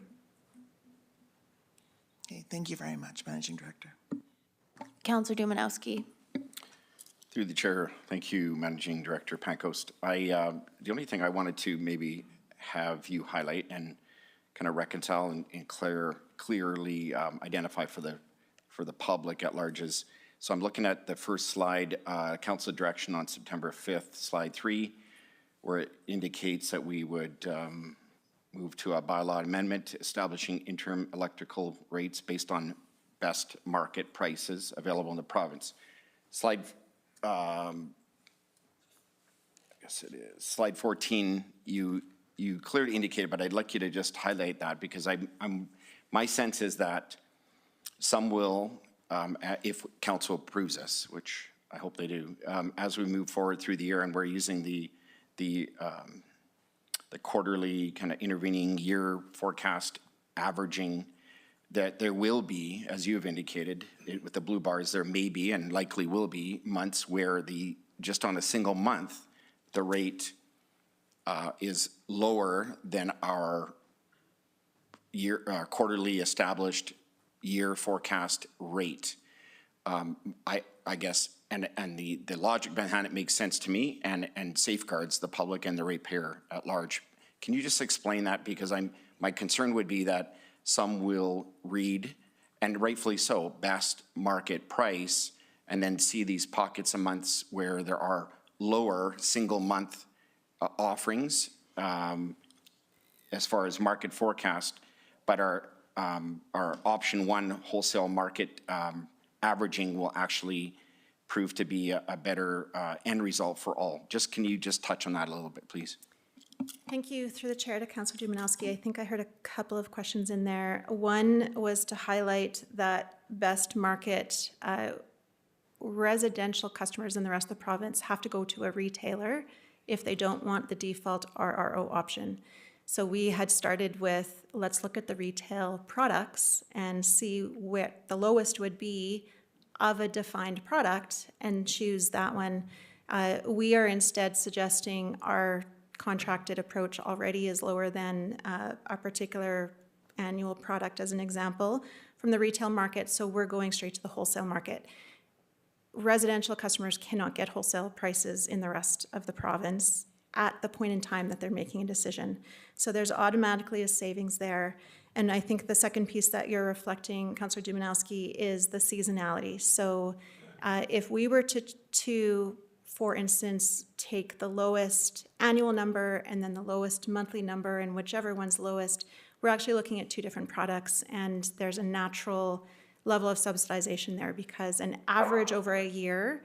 Okay, thank you very much, Managing Director. Councillor Dumanowski. Through the chair, thank you, Managing Director Pancoast. The only thing I wanted to maybe have you highlight and kind of reconcile and clearly identify for the public at large is, so I'm looking at the first slide, council direction on September 5th, slide 3, where it indicates that we would move to a bylaw amendment establishing interim electrical rates based on best market prices available in the province. Slide, I guess it is, slide 14, you clearly indicated, but I'd like you to just highlight that because my sense is that some will, if council approves this, which I hope they do, as we move forward through the year and we're using the quarterly kind of intervening year forecast averaging, that there will be, as you have indicated, with the blue bars, there may be and likely will be months where just on a single month, the rate is lower than our quarterly established year forecast rate. I guess, and the logic behind it makes sense to me and safeguards the public and the ratepayer at large. Can you just explain that? Because my concern would be that some will read, and rightfully so, best market price, and then see these pockets of months where there are lower single month offerings as far as market forecast, but our option one wholesale market averaging will actually prove to be a better end result for all. Can you just touch on that a little bit, please? Thank you. Through the chair to Councillor Dumanowski, I think I heard a couple of questions in there. One was to highlight that best market residential customers in the rest of the province have to go to a retailer if they don't want the default RRO option. So we had started with, let's look at the retail products and see where the lowest would be of a defined product and choose that one. We are instead suggesting our contracted approach already is lower than a particular annual product, as an example, from the retail market, so we're going straight to the wholesale market. Residential customers cannot get wholesale prices in the rest of the province at the point in time that they're making a decision. So there's automatically a savings there. And I think the second piece that you're reflecting, Councillor Dumanowski, is the seasonality. So if we were to for instance, take the lowest annual number and then the lowest monthly number, and whichever one's lowest, we're actually looking at two different products, and there's a natural level of subsidization there because an average over a year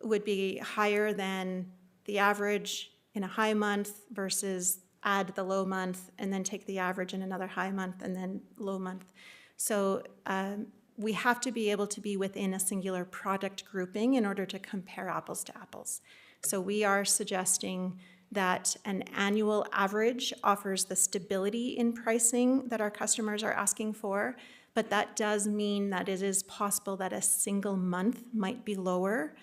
would be higher than the average in a high month versus add the low month and then take the average in another high month and then low month. So we have to be able to be within a singular product grouping in order to compare apples to apples. So we are suggesting that an annual average offers the stability in pricing that our customers are asking for, but that does mean that it is possible that a single month might be lower,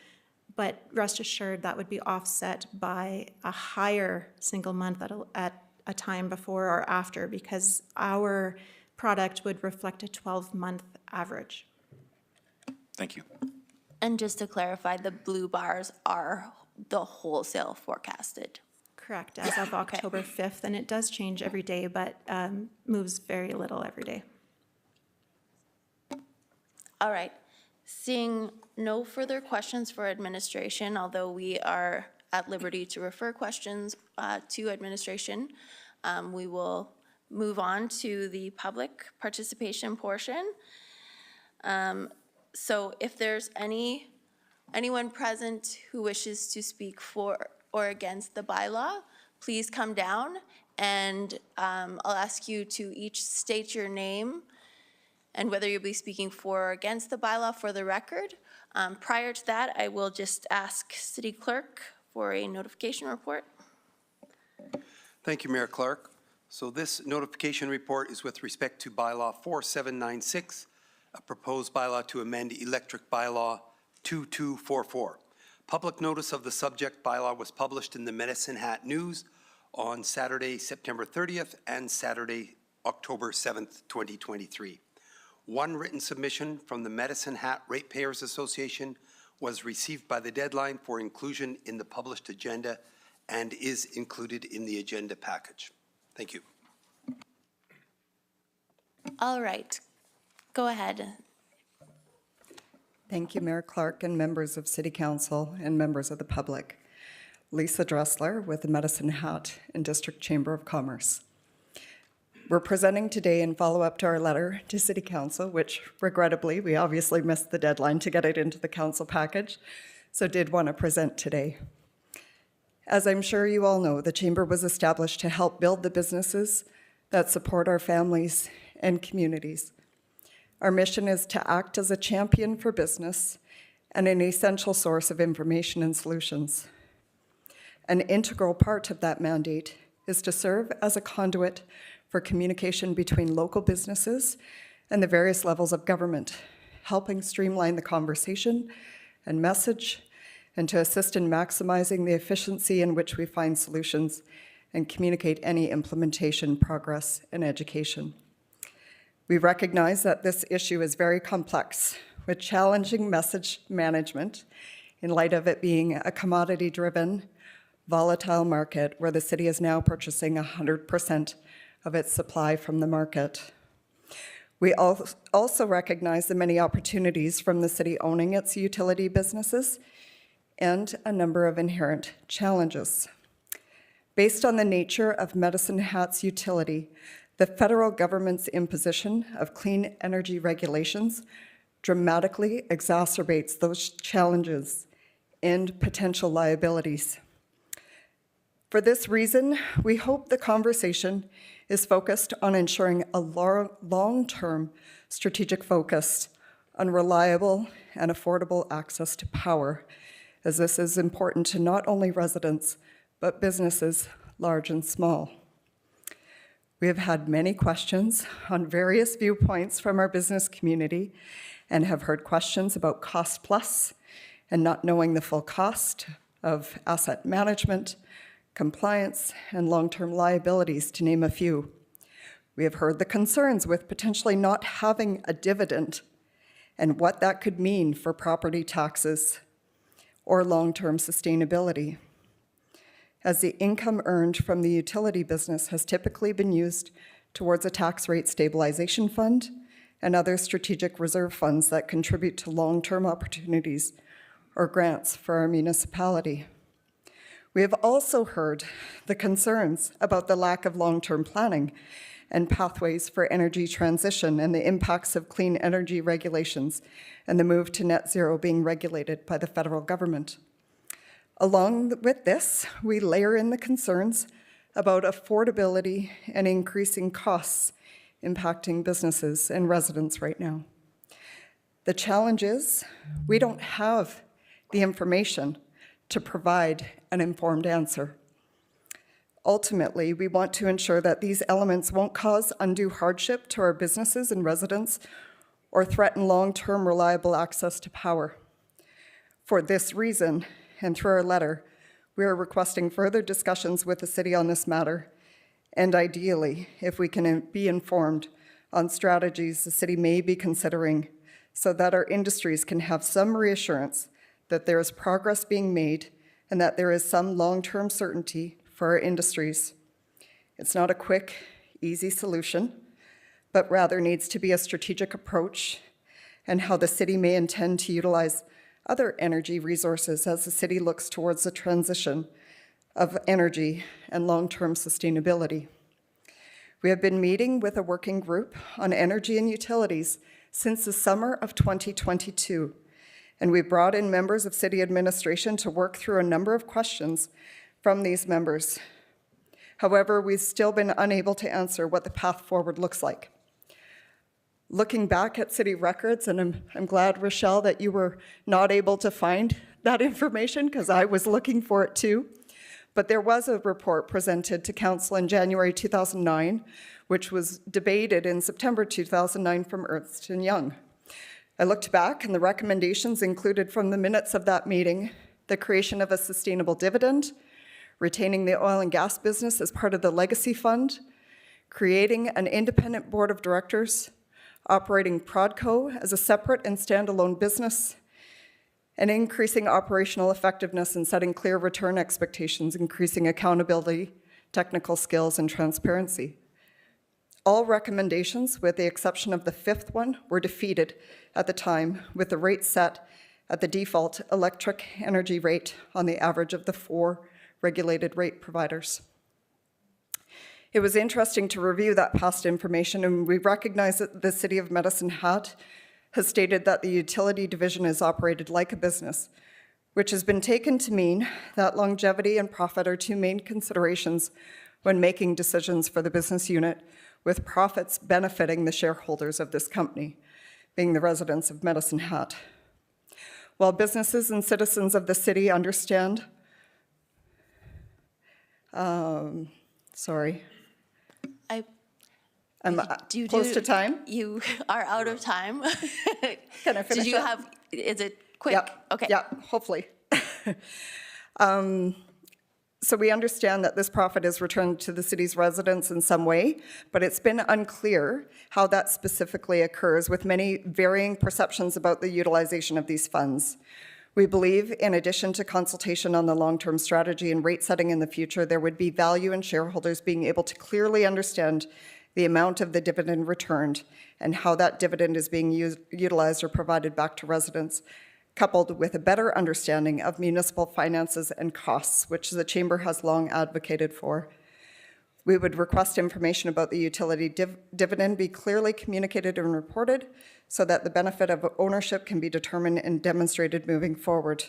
but rest assured that would be offset by a higher single month at a time before or after, because our product would reflect a 12-month average. Thank you. And just to clarify, the blue bars are the wholesale forecasted. Correct, as of October 5th, and it does change every day, but moves very little every day. All right. Seeing no further questions for administration, although we are at liberty to refer questions to administration, we will move on to the public participation portion. So if there's anyone present who wishes to speak for or against the bylaw, please come down, and I'll ask you to each state your name and whether you'll be speaking for or against the bylaw for the record. Prior to that, I will just ask City Clerk for a notification report. Thank you, Mayor Clark. So this notification report is with respect to bylaw 4796, a proposed bylaw to amend electric bylaw 2244. Public notice of the subject bylaw was published in the Medicine Hat News on Saturday, September 30th and Saturday, October 7th, 2023. One written submission from the Medicine Hat Ratepayers Association was received by the deadline for inclusion in the published agenda and is included in the agenda package. Thank you. All right, go ahead. Thank you, Mayor Clark and members of City Council and members of the public. Lisa Dressler with the Medicine Hat and District Chamber of Commerce. We're presenting today in follow-up to our letter to City Council, which regrettably, we obviously missed the deadline to get it into the council package, so did want to present today. As I'm sure you all know, the Chamber was established to help build the businesses that support our families and communities. Our mission is to act as a champion for business and an essential source of information and solutions. An integral part of that mandate is to serve as a conduit for communication between local businesses and the various levels of government, helping streamline the conversation and message, and to assist in maximizing the efficiency in which we find solutions and communicate any implementation, progress, and education. We recognize that this issue is very complex, with challenging message management in light of it being a commodity-driven, volatile market where the city is now purchasing 100% of its supply from the market. We also recognize the many opportunities from the city owning its utility businesses and a number of inherent challenges. Based on the nature of Medicine Hat's utility, the federal government's imposition of clean energy regulations dramatically exacerbates those challenges and potential liabilities. For this reason, we hope the conversation is focused on ensuring a long-term strategic focus on reliable and affordable access to power, as this is important to not only residents, but businesses large and small. We have had many questions on various viewpoints from our business community and have heard questions about cost plus and not knowing the full cost of asset management, compliance, and long-term liabilities, to name a few. We have heard the concerns with potentially not having a dividend and what that could mean for property taxes or long-term sustainability, as the income earned from the utility business has typically been used towards a tax rate stabilization fund and other strategic reserve funds that contribute to long-term opportunities or grants for our municipality. We have also heard the concerns about the lack of long-term planning and pathways for energy transition and the impacts of clean energy regulations and the move to net zero being regulated by the federal government. Along with this, we layer in the concerns about affordability and increasing costs impacting businesses and residents right now. The challenge is we don't have the information to provide an informed answer. Ultimately, we want to ensure that these elements won't cause undue hardship to our businesses and residents or threaten long-term reliable access to power. For this reason, and through our letter, we are requesting further discussions with the city on this matter, and ideally, if we can be informed on strategies the city may be considering so that our industries can have some reassurance that there is progress being made and that there is some long-term certainty for our industries. It's not a quick, easy solution, but rather needs to be a strategic approach and how the city may intend to utilize other energy resources as the city looks towards the transition of energy and long-term sustainability. We have been meeting with a working group on energy and utilities since the summer of 2022, and we brought in members of city administration to work through a number of questions from these members. However, we've still been unable to answer what the path forward looks like. Looking back at city records, and I'm glad, Rochelle, that you were not able to find that information because I was looking for it too. But there was a report presented to council in January 2009, which was debated in September 2009 from Ernst & Young. I looked back and the recommendations included from the minutes of that meeting the creation of a sustainable dividend, retaining the oil and gas business as part of the legacy fund, creating an independent board of directors, operating Prodco as a separate and standalone business, and increasing operational effectiveness and setting clear return expectations, increasing accountability, technical skills, and transparency. All recommendations, with the exception of the fifth one, were defeated at the time, with the rate set at the default electric energy rate on the average of the 4 regulated rate providers. It was interesting to review that past information, and we recognize that the City of Medicine Hat has stated that the utility division is operated like a business, which has been taken to mean that longevity and profit are 2 main considerations when making decisions for the business unit, with profits benefiting the shareholders of this company, being the residents of Medicine Hat. While businesses and citizens of the city understand, sorry. I'm close to time. You are out of time. Can I finish Did you up? have, is it quick? Yeah. Okay. Yeah, hopefully. So we understand that this profit is returned to the city's residents in some way, but it's been unclear how that specifically occurs, with many varying perceptions about the utilization of these funds. We believe, in addition to consultation on the long-term strategy and rate setting in the future, there would be value in shareholders being able to clearly understand the amount of the dividend returned and how that dividend is being utilized or provided back to residents, coupled with a better understanding of municipal finances and costs, which the Chamber has long advocated for. We would request information about the utility dividend be clearly communicated and reported so that the benefit of ownership can be determined and demonstrated moving forward.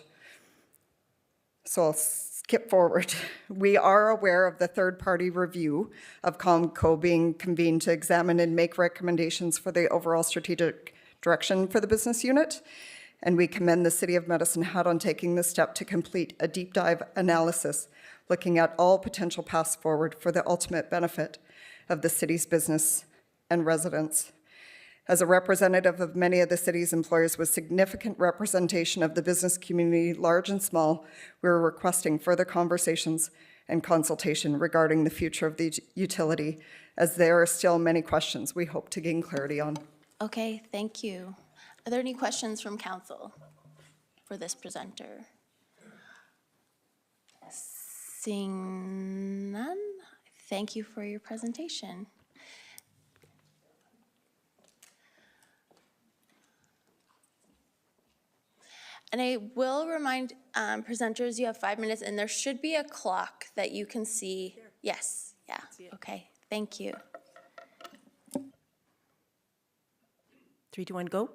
So I'll skip forward. We are aware of the third-party review of COMCO being convened to examine and make recommendations for the overall strategic direction for the business unit, and we commend the City of Medicine Hat on taking the step to complete a deep dive analysis looking at all potential paths forward for the ultimate benefit of the city's business and residents. As a representative of many of the city's employers with significant representation of the business community, large and small, we are requesting further conversations and consultation regarding the future of the utility, as there are still many questions we hope to gain clarity on. Okay, thank you. Are there any questions from council for this presenter? Seeing none, thank you for your presentation. And I will remind presenters, you have 5 minutes, and there should be a clock that you can see. Yes, yeah, okay, thank you. 3, 2, 1, go.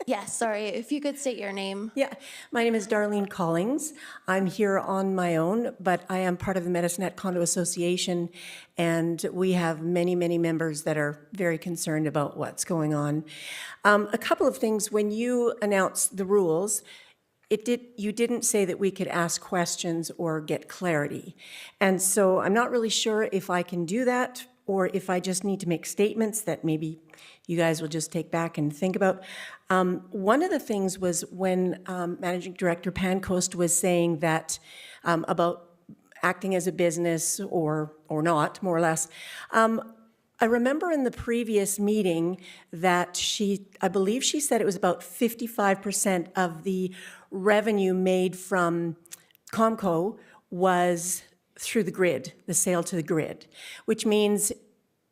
Yes, sorry, if you could state your name. Yeah, my name is Darlene Collings. I'm here on my own, but I am part of the Medicine Hat Condo Association, and we have many, many members that are very concerned about what's going on. A couple of things, when you announced the rules, you didn't say that we could ask questions or get clarity. And so I'm not really sure if I can do that or if I just need to make statements that maybe you guys will just take back and think about. One of the things was when Managing Director Pancoast was saying that about acting as a business or not, more or less. I remember in the previous meeting that I believe she said it was about 55% of the revenue made from Comco was through the grid, the sale to the grid, which means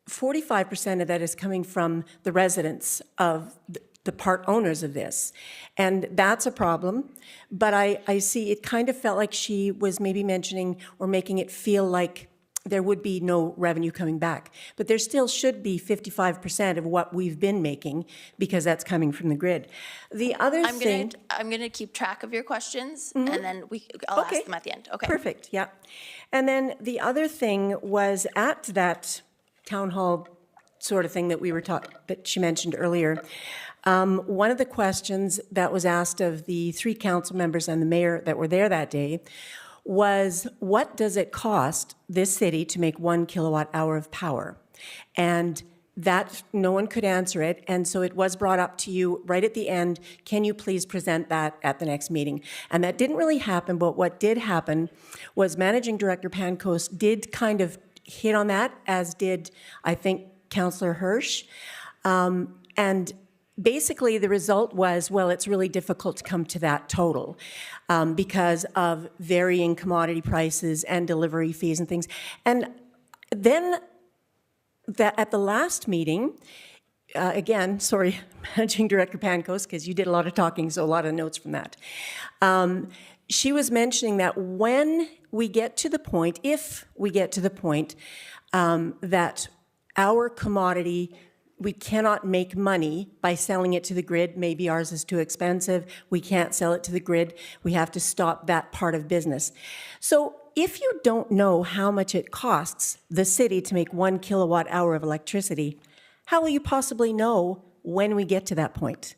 45% of that is coming from the residents of the part owners of this. And that's a problem. But I see it kind of felt like she was maybe mentioning or making it feel like there would be no revenue coming back. But there still should be 55% of what we've been making because that's coming from the grid. The other thing... I'm gonna keep track of your questions, and then I'll ask them at the end, okay? Perfect, yeah. And then the other thing was at that town hall sort of thing that that she mentioned earlier, one of the questions that was asked of the 3 council members and the mayor that were there that day was, what does it cost this city to make 1 kilowatt hour of power? And that, no one could answer it, and so it was brought up to you right at the end, can you please present that at the next meeting? And that didn't really happen, but what did happen was Managing Director Pancoast did kind of hit on that, as did, I think, Councillor Hirsch. And basically the result was, well, it's really difficult to come to that total because of varying commodity prices and delivery fees and things. And then at the last meeting, again, sorry, Managing Director Pancoast, because you did a lot of talking, so a lot of notes from that. She was mentioning that when we get to the point, if we get to the point that our commodity, we cannot make money by selling it to the grid. Maybe ours is too expensive. We can't sell it to the grid. We have to stop that part of business. So if you don't know how much it costs the city to make 1 kilowatt hour of electricity, how will you possibly know when we get to that point?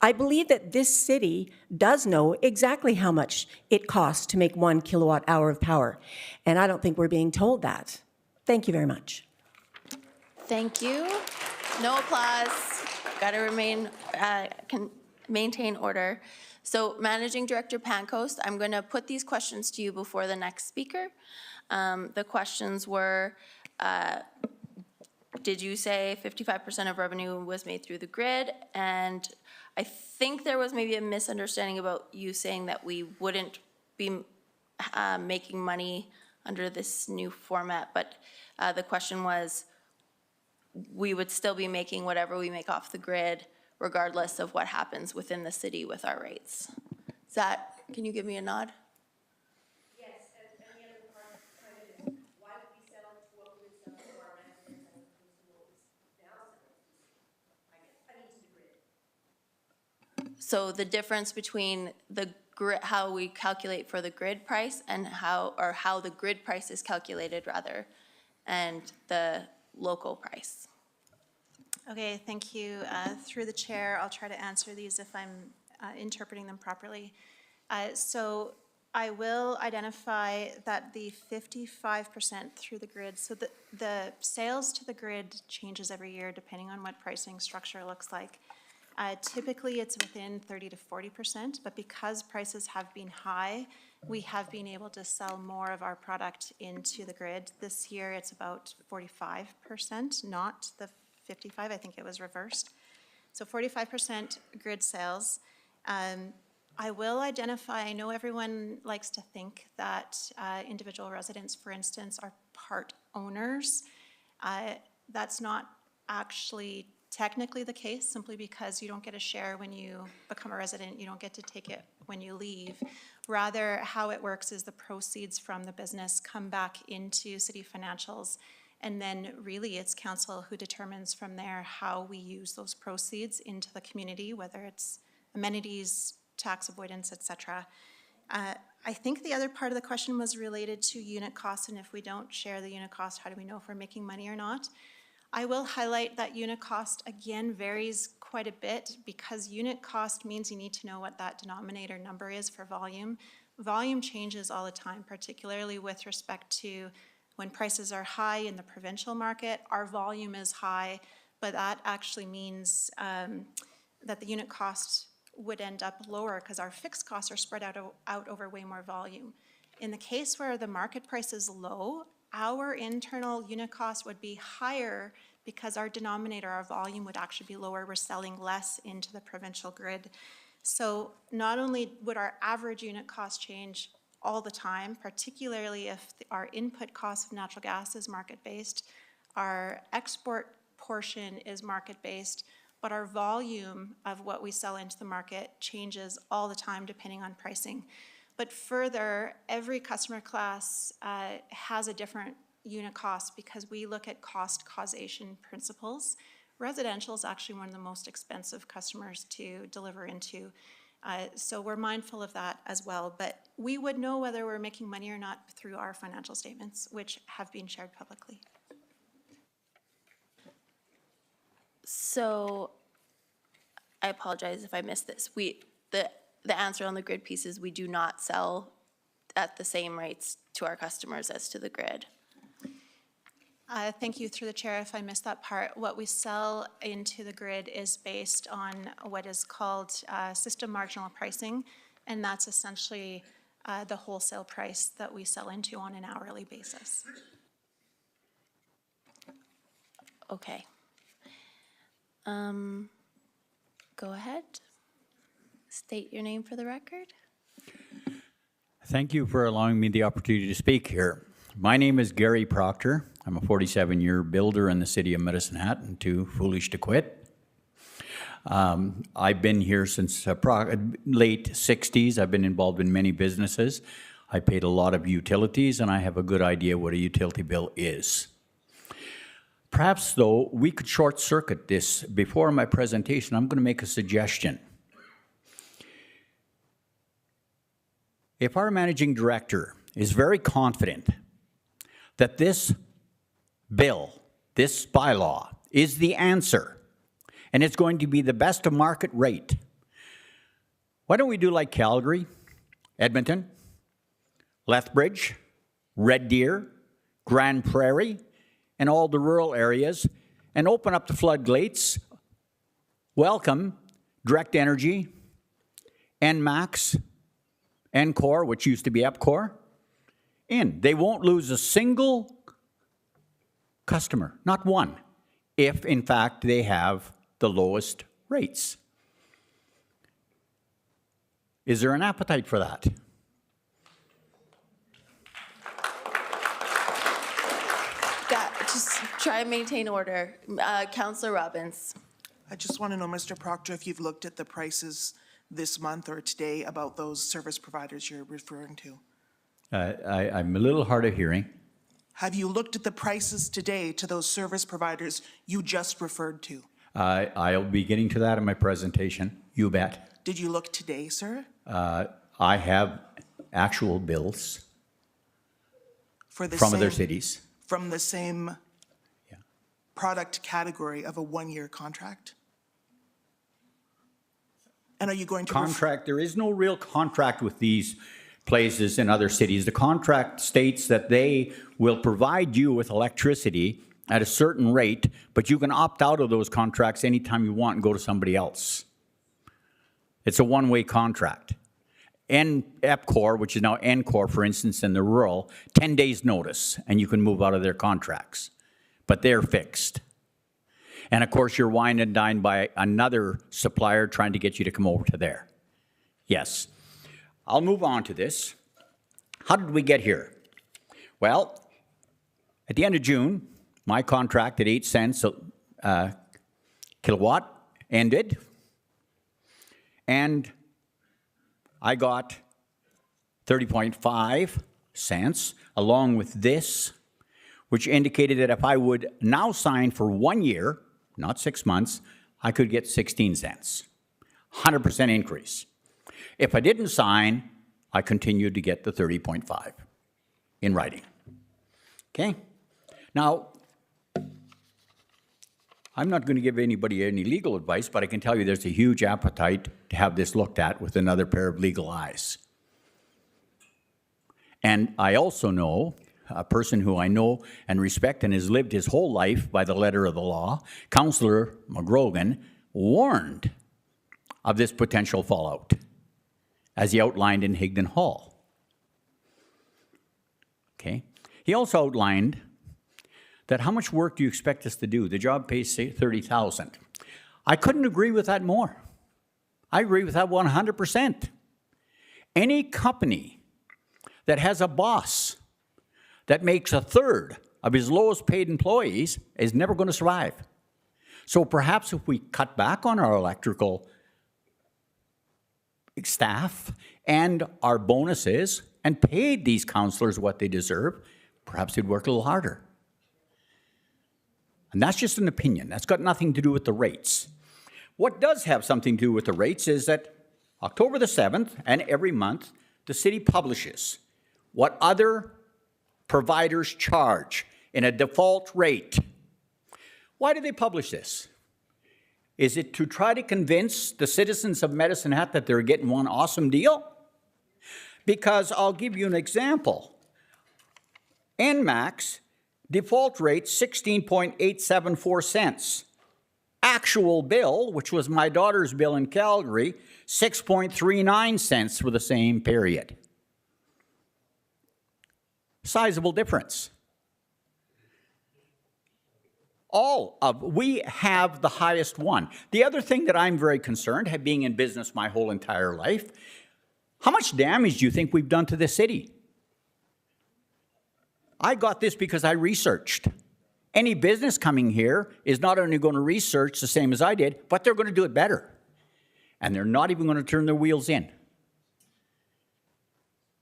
I believe that this city does know exactly how much it costs to make 1 kilowatt hour of power. And I don't think we're being told that. Thank you very much. Thank you. No applause. Got to maintain order. So Managing Director Pancoast, I'm going to put these questions to you before the next speaker. The questions were, did you say 55% of revenue was made through the grid? And I think there was maybe a misunderstanding about you saying that we wouldn't be making money under this new format, but the question was, we would still be making whatever we make off the grid, regardless of what happens within the city with our rates. Is that, can you give me a nod? Yes, and the other part is, why would we sell it to what we would sell to our residents as opposed to what we now sell it to the grid? So the difference between the grid, how we calculate for the grid price and how the grid price is calculated rather, and the local price. Okay, thank you. Through the chair, I'll try to answer these if I'm interpreting them properly. So I will identify that the 55% through the grid, so the sales to the grid changes every year depending on what pricing structure looks like. Typically, it's within 30 to 40%, but because prices have been high, we have been able to sell more of our product into the grid. This year, it's about 45%, not the 55, I think it was reversed. So 45% grid sales. I will identify, I know everyone likes to think that individual residents, for instance, are part owners. That's not actually technically the case, simply because you don't get a share when you become a resident, you don't get to take it when you leave. Rather, how it works is the proceeds from the business come back into city financials, and then really it's council who determines from there how we use those proceeds into the community, whether it's amenities, tax avoidance, et cetera. I think the other part of the question was related to unit costs, and if we don't share the unit cost, how do we know if we're making money or not? I will highlight that unit cost, again, varies quite a bit, because unit cost means you need to know what that denominator number is for volume. Volume changes all the time, particularly with respect to when prices are high in the provincial market, our volume is high, but that actually means that the unit cost would end up lower because our fixed costs are spread out over way more volume. In the case where the market price is low, our internal unit cost would be higher because our denominator, our volume, would actually be lower. We're selling less into the provincial grid. So not only would our average unit cost change all the time, particularly if our input cost of natural gas is market-based, our export portion is market-based, but our volume of what we sell into the market changes all the time depending on pricing. But further, every customer class has a different unit cost because we look at cost causation principles. Residential is actually one of the most expensive customers to deliver into. So we're mindful of that as well. But we would know whether we're making money or not through our financial statements, which have been shared publicly. So I apologize if I missed this. The answer on the grid piece is we do not sell at the same rates to our customers as to the grid. Thank you, through the chair, if I missed that part. What we sell into the grid is based on what is called system marginal pricing, and that's essentially the wholesale price that we sell into on an hourly basis. Okay. Go ahead. State your name for the record. Thank you for allowing me the opportunity to speak here. My name is Gary Proctor. I'm a 47-year builder in the city of Medicine Hat and too foolish to quit. I've been here since late 60s. I've been involved in many businesses. I paid a lot of utilities, and I have a good idea what a utility bill is. Perhaps, though, we could short-circuit this. Before my presentation, I'm going to make a suggestion. If our managing director is very confident that this bill, this bylaw, is the answer, and it's going to be the best of market rate, why don't we do like Calgary, Edmonton, Lethbridge, Red Deer, Grand Prairie, and all the rural areas, and open up the floodgates, welcome Direct Energy, NMAX, Encore, which used to be EPCOR, in. They won't lose a single customer, not one, if in fact they have the lowest rates. Is there an appetite for that? Yeah, just try and maintain order. Councillor Robbins. I just want to know, Mr. Proctor, if you've looked at the prices this month or today about those service providers you're referring to. I'm a little hard of hearing. Have you looked at the prices today to those service providers you just referred to? I'll be getting to that in my presentation, you bet. Did you look today, sir? I have actual bills For the from same, other cities. From the same product category of a one-year contract? And are you going to Contract, there is no real contract with these places in other cities. The contract states that they will provide you with electricity at a certain rate, but you can opt out of those contracts anytime you want and go to somebody else. It's a one-way contract. EPCOR, which is now Encore, for instance, in the rural, 10 days notice, and you can move out of their contracts. But they're fixed. And of course, you're wined and dined by another supplier trying to get you to come over to there. Yes. I'll move on to this. How did we get here? Well, at the end of June, my contract at 8 cents kilowatt ended, and I got 30.5 cents along with this, which indicated that if I would now sign for 1 year, not 6 months, I could get 16 cents. 100% increase. If I didn't sign, I continued to get the 30.5 in writing. Okay? Now, I'm not going to give anybody any legal advice, but I can tell you there's a huge appetite to have this looked at with another pair of legal eyes. And I also know a person who I know and respect and has lived his whole life by the letter of the law, Councillor McGrogan, warned of this potential fallout, as he outlined in Higdon Hall. Okay? He also outlined that how much work do you expect us to do? The job pays $30,000. I couldn't agree with that more. I agree with that 100%. Any company that has a boss that makes a third of his lowest paid employees is never going to survive. So perhaps if we cut back on our electrical staff and our bonuses and paid these councillors what they deserve, perhaps they'd work a little harder. And that's just an opinion. That's got nothing to do with the rates. What does have something to do with the rates is that October the 7th and every month, the city publishes what other providers charge in a default rate. Why do they publish this? Is it to try to convince the citizens of Medicine Hat that they're getting one awesome deal? Because I'll give you an example. NMAX default rate 16.874 cents. Actual bill, which was my daughter's bill in Calgary, 6.39 cents for the same period. Sizable difference. We have the highest one. The other thing that I'm very concerned, being in business my whole entire life, how much damage do you think we've done to this city? I got this because I researched. Any business coming here is not only going to research the same as I did, but they're going to do it better. And they're not even going to turn their wheels in.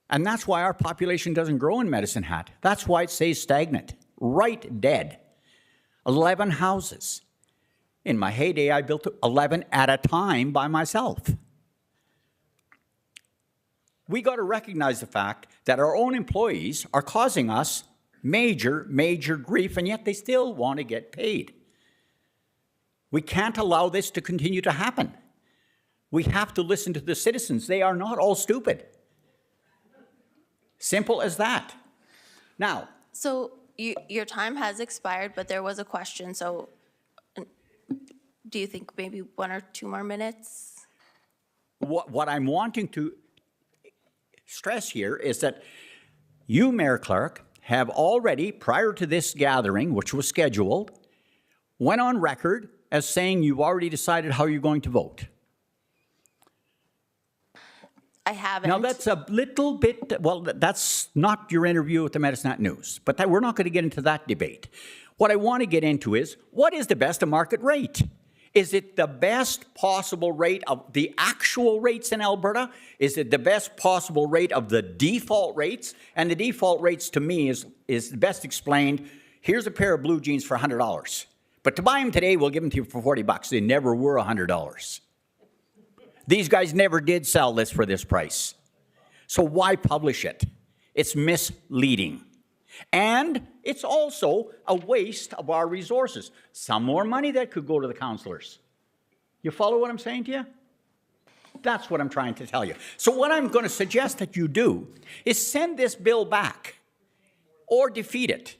And that's why our population doesn't grow in Medicine Hat. That's why it stays stagnant, right dead. 11 houses. In my heyday, I built 11 at a time by myself. We got to recognize the fact that our own employees are causing us major, major grief, and yet they still want to get paid. We can't allow this to continue to happen. We have to listen to the citizens. They are not all stupid. Simple as that. Now, So your time has expired, but there was a question, so do you think maybe 1 or 2 more minutes? what I'm wanting to stress here is that you, Mayor Clark, have already, prior to this gathering, which was scheduled, went on record as saying you've already decided how you're going to vote. I haven't. Now, that's a little bit, well, that's not your interview with the Medicine Hat News, but we're not going to get into that debate. What I want to get into is, what is the best of market rate? Is it the best possible rate of the actual rates in Alberta? Is it the best possible rate of the default rates? And the default rates, to me, is best explained. Here's a pair of blue jeans for $100. But to buy them today, we'll give them to you for $40. They never were $100. These guys never did sell this for this price. So why publish it? It's misleading. And it's also a waste of our resources. Some more money that could go to the councillors. You follow what I'm saying to you? That's what I'm trying to tell you. So what I'm going to suggest that you do is send this bill back or defeat it.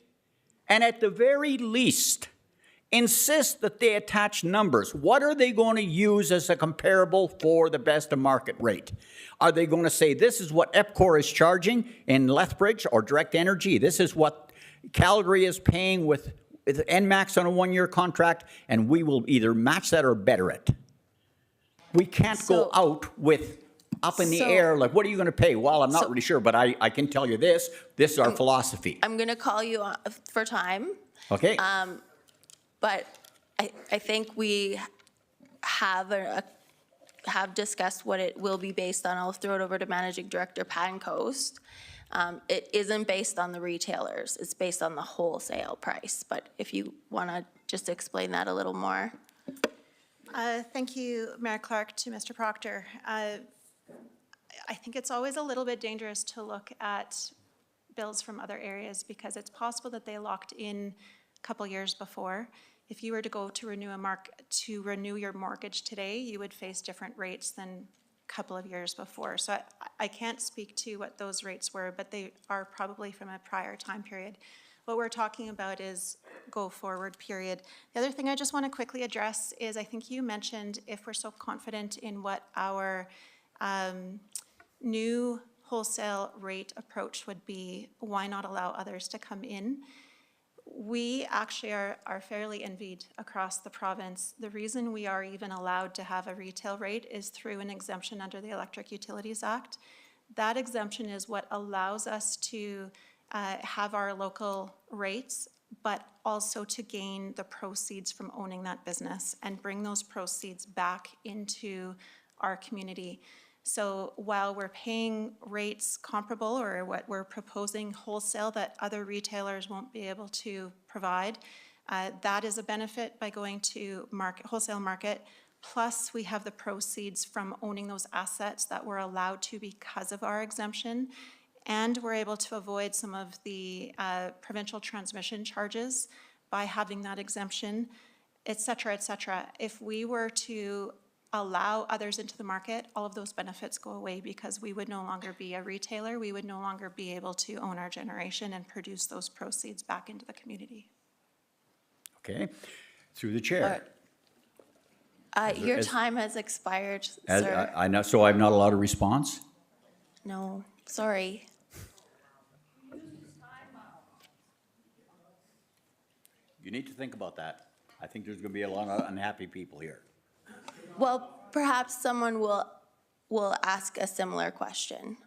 And at the very least, insist that they attach numbers. What are they going to use as a comparable for the best of market rate? Are they going to say this is what EPCOR is charging in Lethbridge or Direct Energy? This is what Calgary is paying with NMAX on a 1-year contract, and we will either match that or better it. We can't go out with up in the air, like, what are you going to pay? Well, I'm not really sure, but I can tell you this. This is our philosophy. I'm going to call you for time. Okay? But I think we have discussed what it will be based on. I'll throw it over to Managing Director Pancoast. It isn't based on the retailers, it's based on the wholesale price. But if you want to just explain that a little more. Thank you, Mayor Clark, to Mr. Proctor. I think it's always a little bit dangerous to look at bills from other areas because it's possible that they locked in a couple years before. If you were to go to renew your mortgage today, you would face different rates than a couple of years before. So I can't speak to what those rates were, but they are probably from a prior time period. What we're talking about is go forward period. The other thing I just want to quickly address is I think you mentioned if we're so confident in what our new wholesale rate approach would be, why not allow others to come in? We actually are fairly envied across the province. The reason we are even allowed to have a retail rate is through an exemption under the Electric Utilities Act. That exemption is what allows us to have our local rates, but also to gain the proceeds from owning that business and bring those proceeds back into our community. So while we're paying rates comparable or what we're proposing wholesale that other retailers won't be able to provide, that is a benefit by going to wholesale market. Plus, we have the proceeds from owning those assets that we're allowed to because of our exemption. And we're able to avoid some of the provincial transmission charges by having that exemption, et cetera, et cetera. If we were to allow others into the market, all of those benefits go away because we would no longer be a retailer. We would no longer be able to own our generation and produce those proceeds back into the community. Okay, through the chair. Your time has expired, As- sir. I know, so I'm not allowed a response? No, sorry. You need to think about that. I think there's going to be a lot of unhappy people here. Well, perhaps someone will ask a similar question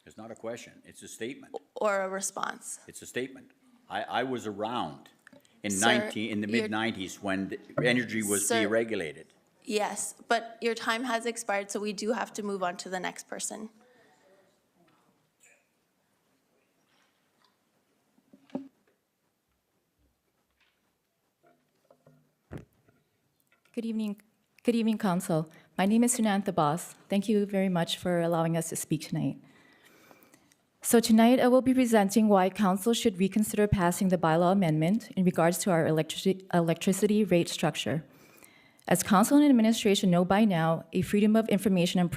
It's not a question, it's a statement. or a response. It's a statement. I was around in Sir, in the you're- mid-90s when the energy was Sir- deregulated. Yes, but your time has expired, so we do have to move on to the next person. Good evening, Council. My name is Sunantha Bose. Thank you very much for allowing us to speak tonight. So tonight, I will be presenting why Council should reconsider passing the bylaw amendment in regards to our electricity rate structure. As Council and Administration know by now, a Freedom of Information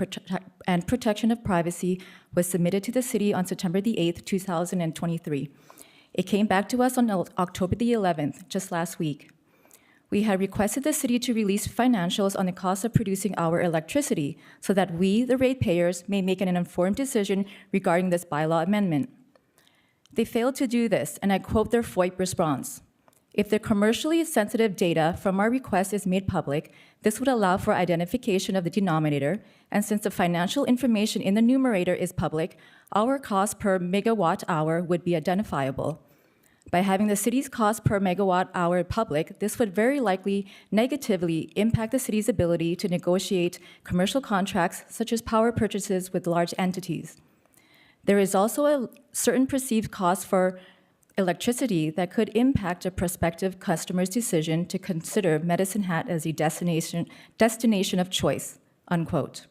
and Protection of Privacy was submitted to the City on September the 8th, 2023. It came back to us on October the 11th, just last week. We had requested the City to release financials on the cost of producing our electricity so that we, the ratepayers, may make an informed decision regarding this bylaw amendment. They failed to do this, and I quote their FOIP response. If the commercially sensitive data from our request is made public, this would allow for identification of the denominator, and since the financial information in the numerator is public, our cost per megawatt hour would be identifiable. By having the city's cost per megawatt hour public, this would very likely negatively impact the city's ability to negotiate commercial contracts such as power purchases with large entities. There is also a certain perceived cost for electricity that could impact a prospective customer's decision to consider Medicine Hat as a destination of choice, unquote.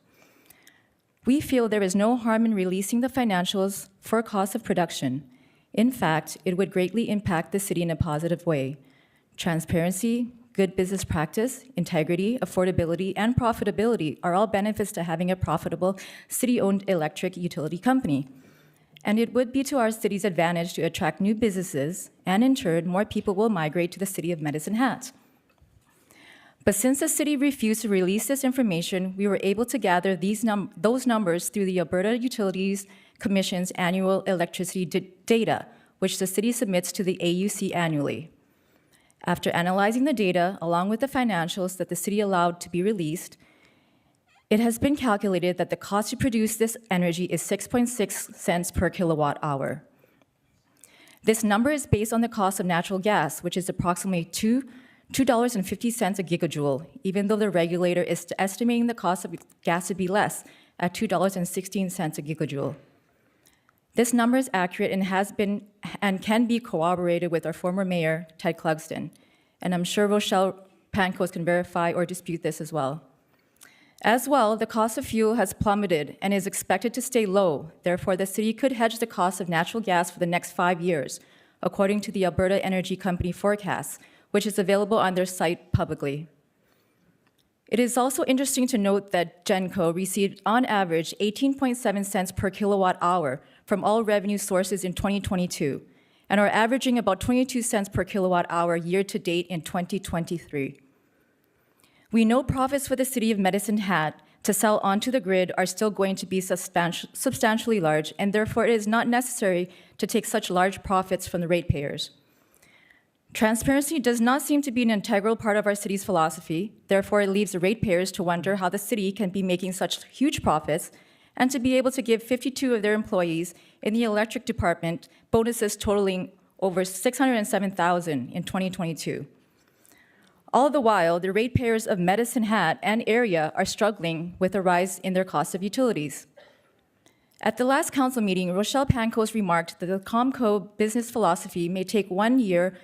We feel there is no harm in releasing the financials for cost of production. In fact, it would greatly impact the city in a positive way. Transparency, good business practice, integrity, affordability, and profitability are all benefits to having a profitable city-owned electric utility company. And it would be to our city's advantage to attract new businesses, and in turn, more people will migrate to the city of Medicine Hat. But since the city refused to release this information, we were able to gather those numbers through the Alberta Utilities Commission's annual electricity data, which the city submits to the AUC annually. After analyzing the data, along with the financials that the city allowed to be released, it has been calculated that the cost to produce this energy is 6.6 cents per kilowatt hour. This number is based on the cost of natural gas, which is approximately $2 $2.50 a gigajoule, even though the regulator is estimating the cost of gas to be less at $2.16 a gigajoule. This number is accurate and has been and can be corroborated with our former mayor, Ted Clugston, and I'm sure Rochelle Pankos can verify or dispute this as well. As well, the cost of fuel has plummeted and is expected to stay low. Therefore, the city could hedge the cost of natural gas for the next 5 years, according to the Alberta Energy Company forecast, which is available on their site publicly. It is also interesting to note that GenCo received, on average, 18.7 cents per kilowatt hour from all revenue sources in 2022, and are averaging about 22 cents per kilowatt hour year-to-date in 2023. We know profits for the city of Medicine Hat to sell onto the grid are still going to be substantially large, and therefore it is not necessary to take such large profits from the ratepayers. Transparency does not seem to be an integral part of our city's philosophy. Therefore, it leaves the ratepayers to wonder how the city can be making such huge profits and to be able to give 52 of their employees in the electric department bonuses totaling over $607,000 in 2022. All the while, the ratepayers of Medicine Hat and area are struggling with a rise in their cost of utilities. At the last council meeting, Rochelle Pankos remarked that the Comco business philosophy may take 1 year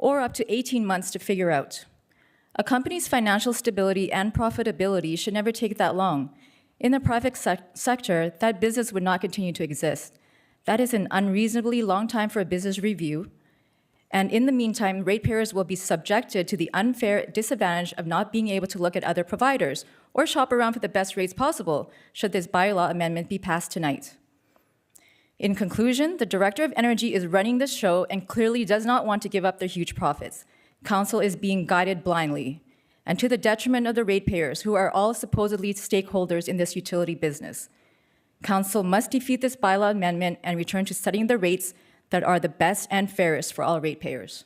or up to 18 months to figure out. A company's financial stability and profitability should never take that long. In the private sector, that business would not continue to exist. That is an unreasonably long time for a business review. And in the meantime, ratepayers will be subjected to the unfair disadvantage of not being able to look at other providers or shop around for the best rates possible should this bylaw amendment be passed tonight. In conclusion, the Director of Energy is running this show and clearly does not want to give up their huge profits. Council is being guided blindly, and to the detriment of the ratepayers, who are all supposedly stakeholders in this utility business. Council must defeat this bylaw amendment and return to setting the rates that are the best and fairest for all ratepayers.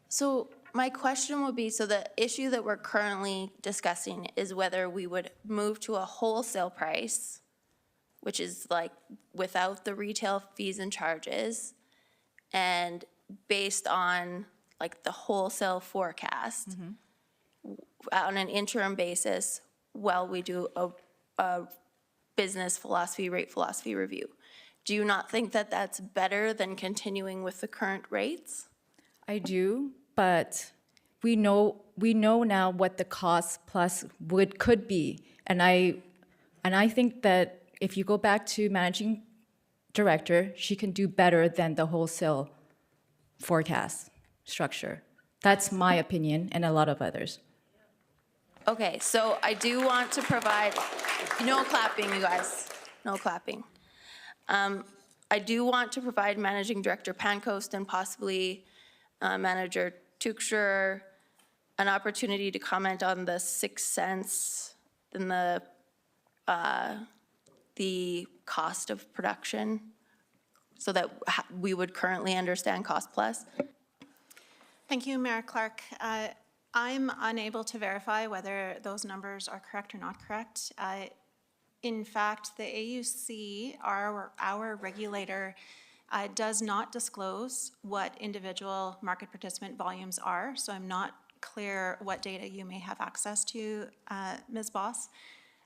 So my question would be, so the issue that we're currently discussing is whether we would move to a wholesale price, which is like without the retail fees and charges, and based on like the wholesale forecast on an interim basis while we do a business philosophy, rate philosophy review. Do you not think that that's better than continuing with the current rates? I do, but we know now what the cost plus could be, and I think that if you go back to managing director, she can do better than the wholesale forecast structure. That's my opinion and a lot of others. Okay, so I do want to provide, no clapping, you guys, no clapping. I do want to provide Managing Director Pancoast and possibly Manager Tuchscherer an opportunity to comment on the 6 cents in the cost of production so that we would currently understand cost plus. Thank you, Mayor Clark. I'm unable to verify whether those numbers are correct or not correct. In fact, the AUC, our regulator, does not disclose what individual market participant volumes are, so I'm not clear what data you may have access to, Ms. Boss.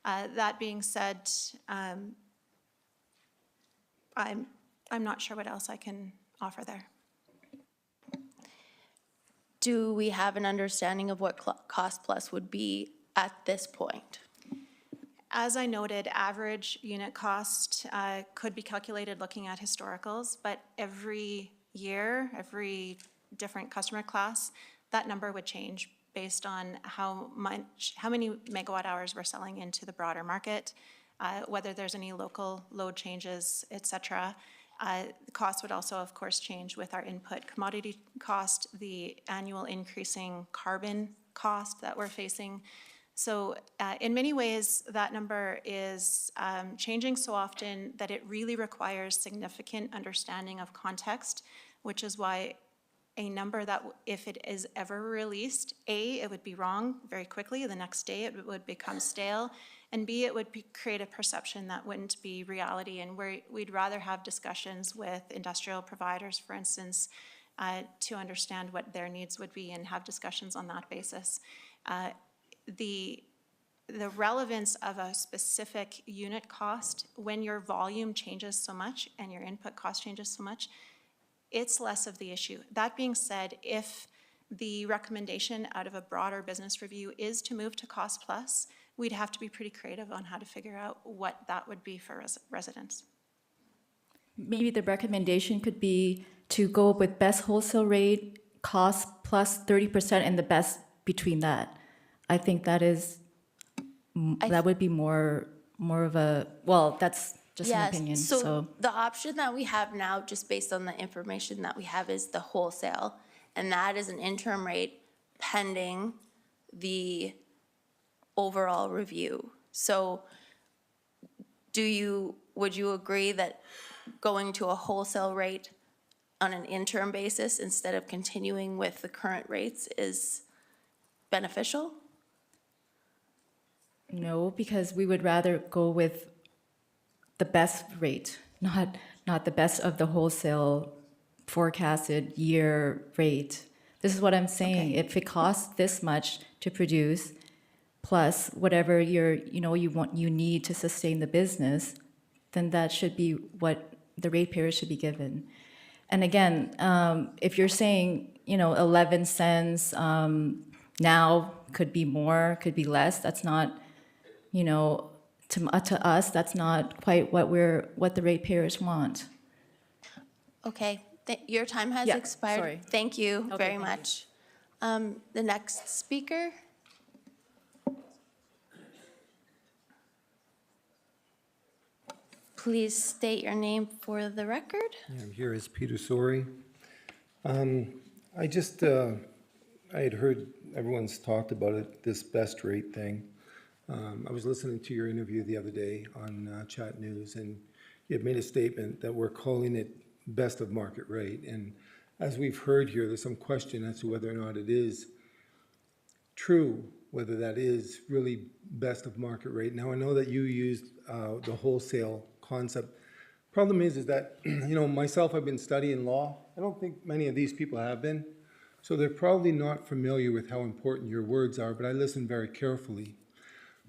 That being said, I'm not sure what else I can offer there. Do we have an understanding of what cost plus would be at this point? As I noted, average unit cost could be calculated looking at historicals, but every year, every different customer class, that number would change based on how many megawatt hours we're selling into the broader market, whether there's any local load changes, et cetera. The cost would also, of course, change with our input commodity cost, the annual increasing carbon cost that we're facing. So in many ways, that number is changing so often that it really requires significant understanding of context, which is why a number that, if it is ever released, A, it would be wrong very quickly. The next day, it would become stale. And B, it would create a perception that wouldn't be reality. And we'd rather have discussions with industrial providers, for instance, to understand what their needs would be and have discussions on that basis. The relevance of a specific unit cost, when your volume changes so much and your input cost changes so much, it's less of the issue. That being said, if the recommendation out of a broader business review is to move to cost plus, we'd have to be pretty creative on how to figure out what that would be for residents. Maybe the recommendation could be to go with best wholesale rate, cost plus 30%, and the best between that. I think that is, that would be more of a, well, that's just an opinion, Yes, so so. the option that we have now, just based on the information that we have, is the wholesale, and that is an interim rate pending the overall review. So would you agree that going to a wholesale rate on an interim basis instead of continuing with the current rates is beneficial? No, because we would rather go with the best rate, not the best of the wholesale forecasted year rate. This is what I'm saying. If it costs this much to produce, plus whatever you need to sustain the business, then that should be what the ratepayer should be given. And again, if you're saying 11 cents now could be more, could be less, that's not, to us, that's not quite what the ratepayers want. Okay, your time has Yeah, expired. sorry. Thank you Okay, very thank you. much. The next speaker. Please state your name for the record. Yeah, I'm here as Peter Sori. I had heard everyone's talked about it, this best rate thing. I was listening to your interview the other day on Chat News, and you had made a statement that we're calling it best of market rate. And as we've heard here, there's some question as to whether or not it is true, whether that is really best of market rate. Now, I know that you used the wholesale concept. Problem is that, myself, I've been studying law. I don't think many of these people have been. So they're probably not familiar with how important your words are, but I listen very carefully.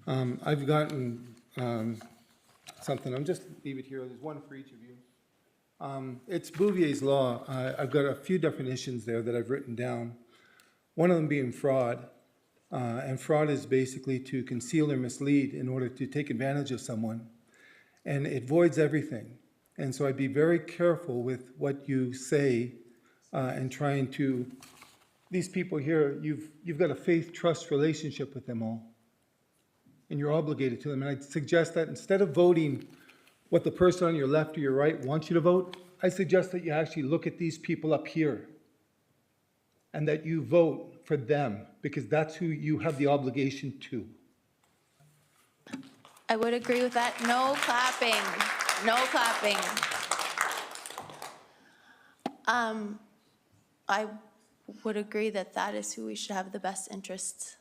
I've gotten something, I'm just leave it here, there's one for each of you. It's Bouvier's law. I've got a few definitions there that I've written down. One of them being fraud. And fraud is basically to conceal or mislead in order to take advantage of someone. And it voids everything. And so I'd be very careful with what you say and trying to, these people here, you've got a faith-trust relationship with them all. And you're obligated to them. And I'd suggest that instead of voting what the person on your left or your right wants you to vote, I suggest that you actually look at these people up here and that you vote for them, because that's who you have the obligation to. I would agree with that. No clapping. No clapping. I would agree that that is who we should have the best interests.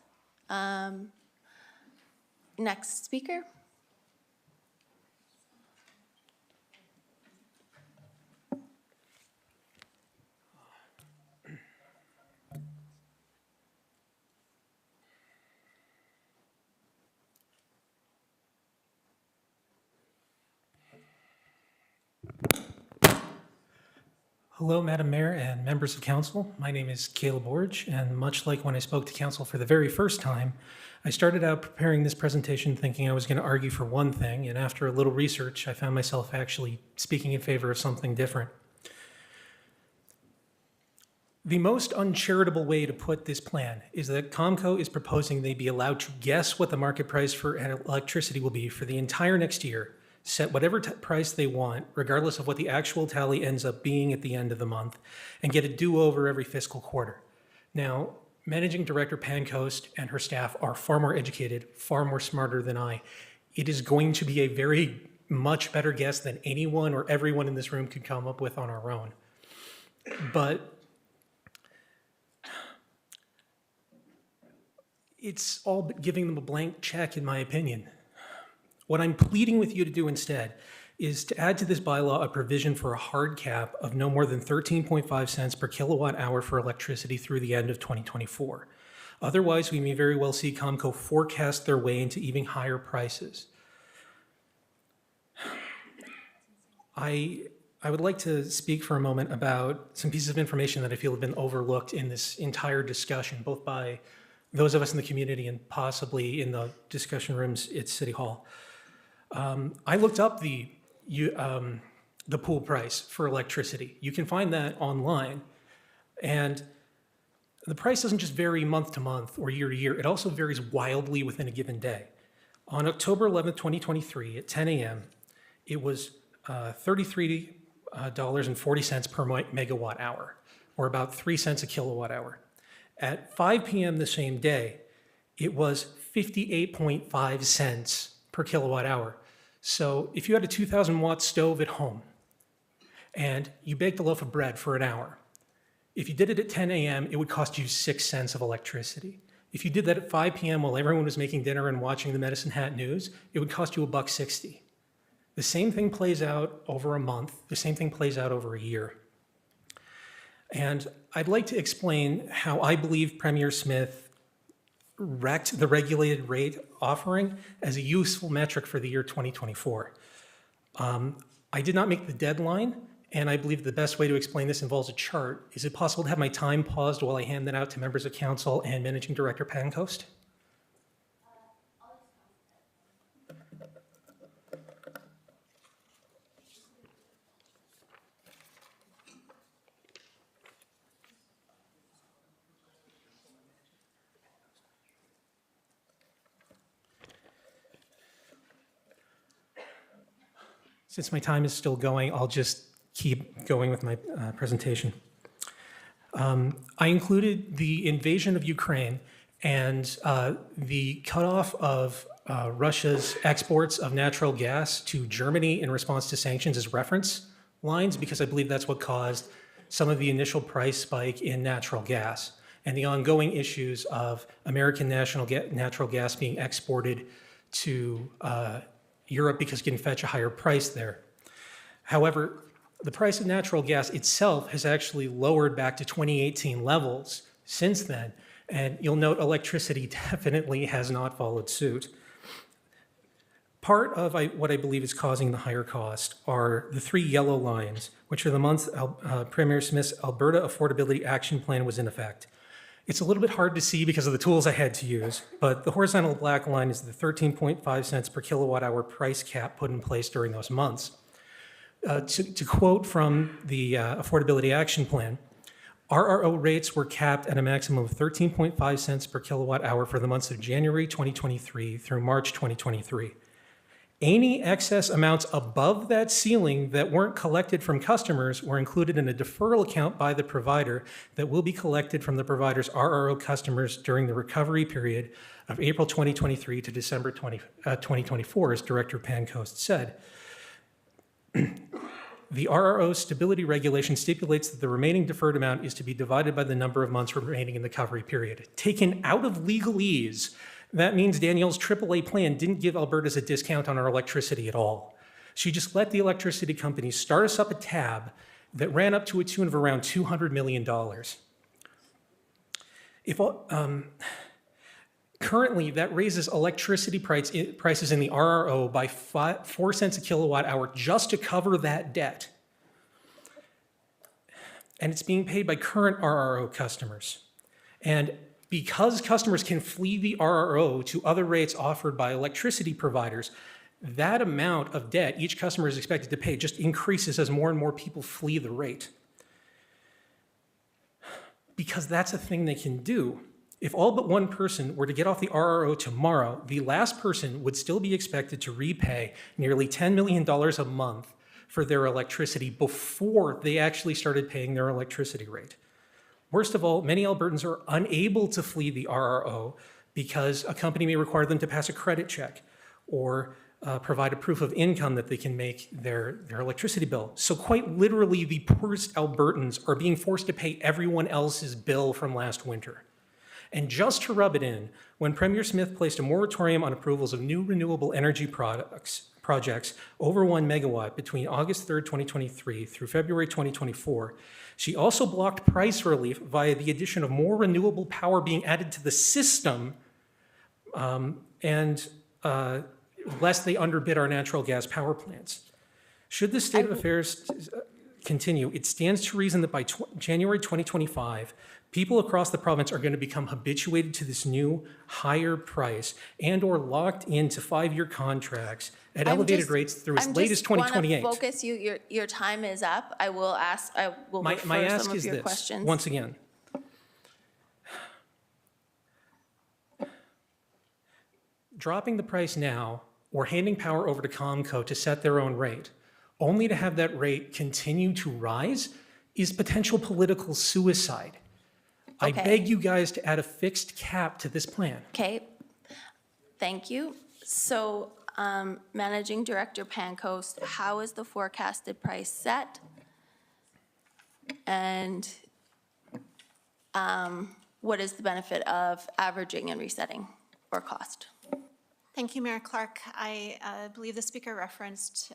Next speaker. Hello, Madam Mayor and members of council. My name is Caleb Borge, and much like when I spoke to council for the very first time, I started out preparing this presentation thinking I was going to argue for one thing, and after a little research, I found myself actually speaking in favor of something different. The most uncharitable way to put this plan is that COMCO is proposing they be allowed to guess what the market price for electricity will be for the entire next year, set whatever price they want, regardless of what the actual tally ends up being at the end of the month, and get a do-over every fiscal quarter. Now, Managing Director Pancoast and her staff are far more educated, far more smarter than I. It is going to be a very much better guess than anyone or everyone in this room could come up with on our own. But it's all giving them a blank check, in my opinion. What I'm pleading with you to do instead is to add to this bylaw a provision for a hard cap of no more than 13.5 cents per kilowatt hour for electricity through the end of 2024. Otherwise, we may very well see Comco forecast their way into even higher prices. I would like to speak for a moment about some pieces of information that I feel have been overlooked in this entire discussion, both by those of us in the community and possibly in the discussion rooms at City Hall. I looked up the pool price for electricity. You can find that online. And the price doesn't just vary month to month or year to year. It also varies wildly within a given day. On October 11th, 2023, at 10 a.m., it was $33.40 per megawatt hour, or about 3 cents a kilowatt hour. At 5 p.m. the same day, it was 58.5 cents per kilowatt hour. So if you had a 2,000 watt stove at home and you baked a loaf of bread for an hour, if you did it at 10 a.m., it would cost you 6 cents of electricity. If you did that at 5 p.m. while everyone was making dinner and watching the Medicine Hat News, it would cost you $1.60. The same thing plays out over a month. The same thing plays out over a year. And I'd like to explain how I believe Premier Smith wrecked the regulated rate offering as a useful metric for the year 2024. I did not make the deadline, and I believe the best way to explain this involves a chart. Is it possible to have my time paused while I hand that out to members of council and Managing Director Pancoast? Since my time is still going, I'll just keep going with my presentation. I included the invasion of Ukraine and the cutoff of Russia's exports of natural gas to Germany in response to sanctions as reference lines, because I believe that's what caused some of the initial price spike in natural gas and the ongoing issues of American natural gas being exported to Europe because it can fetch a higher price there. However, the price of natural gas itself has actually lowered back to 2018 levels since then, and you'll note electricity definitely has not followed suit. Part of what I believe is causing the higher cost are the 3 yellow lines, which are the months Premier Smith's Alberta Affordability Action Plan was in effect. It's a little bit hard to see because of the tools I had to use, but the horizontal black line is the 13.5 cents per kilowatt hour price cap put in place during those months. To quote from the Affordability Action Plan, RRO rates were capped at a maximum of 13.5 cents per kilowatt hour for the months of January 2023 through March 2023. Any excess amounts above that ceiling that weren't collected from customers were included in a deferral account by the provider that will be collected from the provider's RRO customers during the recovery period of April 2023 to December 2024, as Director Pancoast said. The RRO stability regulation stipulates that the remaining deferred amount is to be divided by the number of months remaining in the recovery period. Taken out of legalese, that means Danielle's AAA plan didn't give Albertas a discount on our electricity at all. She just let the electricity companies start us up a tab that ran up to a tune of around $200 million. Currently, that raises electricity prices in the RRO by 4 cents a kilowatt hour just to cover that debt. And it's being paid by current RRO customers. And because customers can flee the RRO to other rates offered by electricity providers, that amount of debt each customer is expected to pay just increases as more and more people flee the rate. Because that's a thing they can do. If all but one person were to get off the RRO tomorrow, the last person would still be expected to repay nearly $10 million a month for their electricity before they actually started paying their electricity rate. Worst of all, many Albertans are unable to flee the RRO because a company may require them to pass a credit check or provide a proof of income that they can make their electricity bill. So quite literally, the poorest Albertans are being forced to pay everyone else's bill from last winter. And just to rub it in, when Premier Smith placed a moratorium on approvals of new renewable energy projects projects over 1 megawatt between August 3rd, 2023 through February 2024. She also blocked price relief via the addition of more renewable power being added to the system, lest they underbid our natural gas power plants. Should this state of affairs continue, it stands to reason that by January 2025, people across the province are going to become habituated to this new higher price and/or locked into 5-year contracts at elevated rates through as late as 2028. I just want to focus, your time is up. I will My refer ask some of is your this, questions. once again. Dropping the price now or handing power over to Comco to set their own rate, only to have that rate continue to rise, is potential political suicide. I Okay. beg you guys to add a fixed cap to this plan. Okay, thank you. So, Managing Director Pancoast, how is the forecasted price set? And what is the benefit of averaging and resetting or cost? Thank you, Mayor Clark. I believe the speaker referenced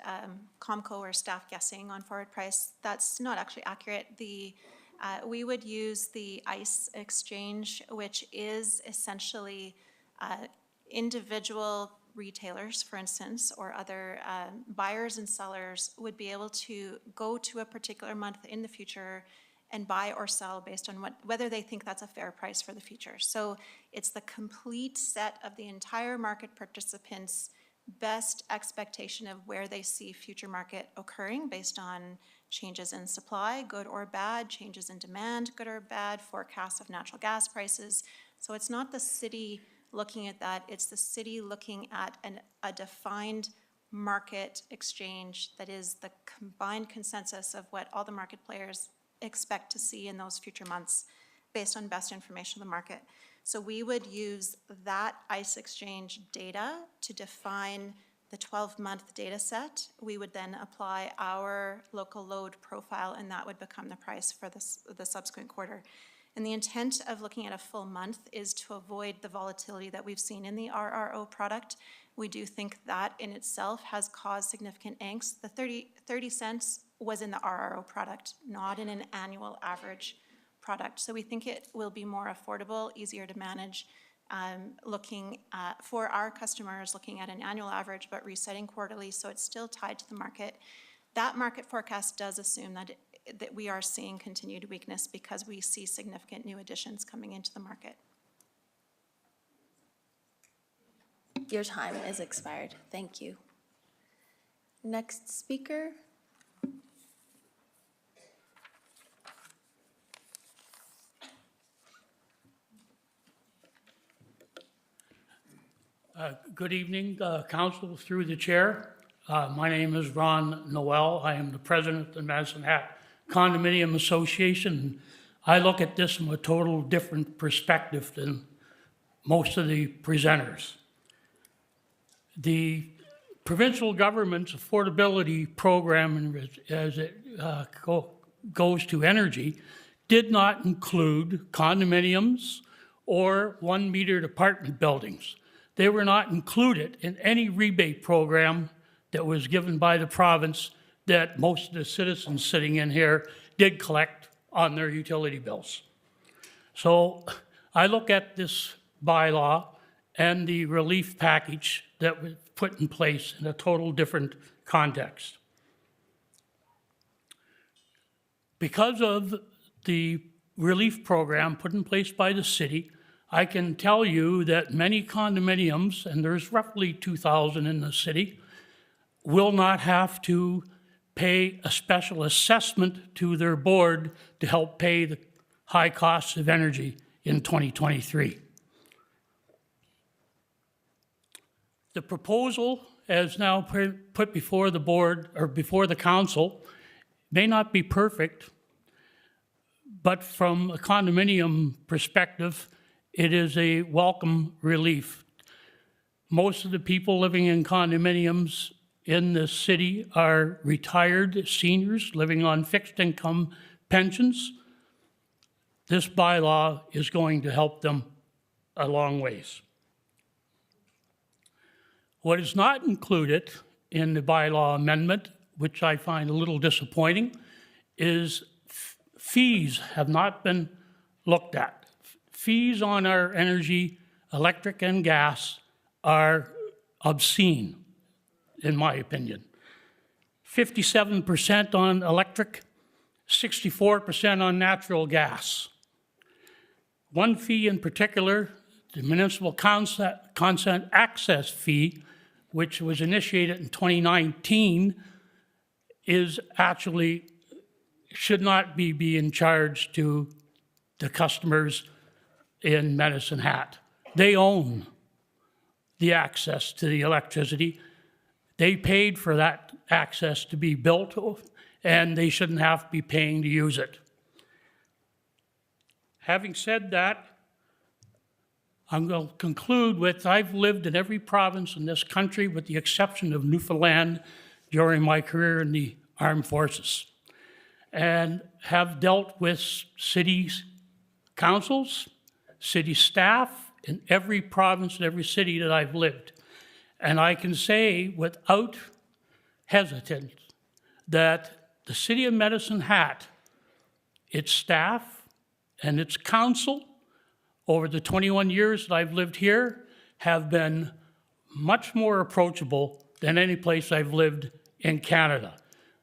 Comco or staff guessing on forward price. That's not actually accurate. We would use the ICE exchange, which is essentially individual retailers, for instance, or other buyers and sellers would be able to go to a particular month in the future and buy or sell based on whether they think that's a fair price for the future. So it's the complete set of the entire market participants' best expectation of where they see future market occurring based on changes in supply, good or bad, changes in demand, good or bad, forecasts of natural gas prices. So it's not the city looking at that, it's the city looking at a defined market exchange that is the combined consensus of what all the market players expect to see in those future months based on best information of the market. So we would use that ICE exchange data to define the 12-month data set. We would then apply our local load profile, and that would become the price for the subsequent quarter. And the intent of looking at a full month is to avoid the volatility that we've seen in the RRO product. We do think that in itself has caused significant angst. The 30 cents was in the RRO product, not in an annual average product. So we think it will be more affordable, easier to manage, looking for our customers, looking at an annual average, but resetting quarterly, so it's still tied to the market. That market forecast does assume that we are seeing continued weakness because we see significant new additions coming into the market. Your time is expired. Thank you. Next speaker. Good evening, Council, through the chair. My name is Ron Noel. I am the president of the Medicine Hat Condominium Association. I look at this from a total different perspective than most of the presenters. The provincial government's affordability program, as it goes to energy, did not include condominiums or one-metered apartment buildings. They were not included in any rebate program that was given by the province that most of the citizens sitting in here did collect on their utility bills. So I look at this bylaw and the relief package that was put in place in a total different context. Because of the relief program put in place by the city, I can tell you that many condominiums, and there's roughly 2,000 in the city, will not have to pay a special assessment to their board to help pay the high costs of energy in 2023. The proposal, as now put before the board or before the council, may not be perfect, but from a condominium perspective, it is a welcome relief. Most of the people living in condominiums in the city are retired seniors living on fixed income pensions. This bylaw is going to help them a long ways. What is not included in the bylaw amendment, which I find a little disappointing, is fees have not been looked at. Fees on our energy, electric and gas, are obscene, in my opinion. 57% on electric, 64% on natural gas. One fee in particular, the municipal consent access fee, which was initiated in 2019, is actually, should not be being charged to the customers in Medicine Hat. They own the access to the electricity. They paid for that access to be built, and they shouldn't have to be paying to use it. Having said that, I'm going to conclude with, I've lived in every province in this country with the exception of Newfoundland during my career in the armed forces, and have dealt with city councils, city staff in every province and every city that I've lived. And I can say without hesitance that the city of Medicine Hat, its staff and its council, over the 21 years that I've lived here, have been much more approachable than any place I've lived in Canada.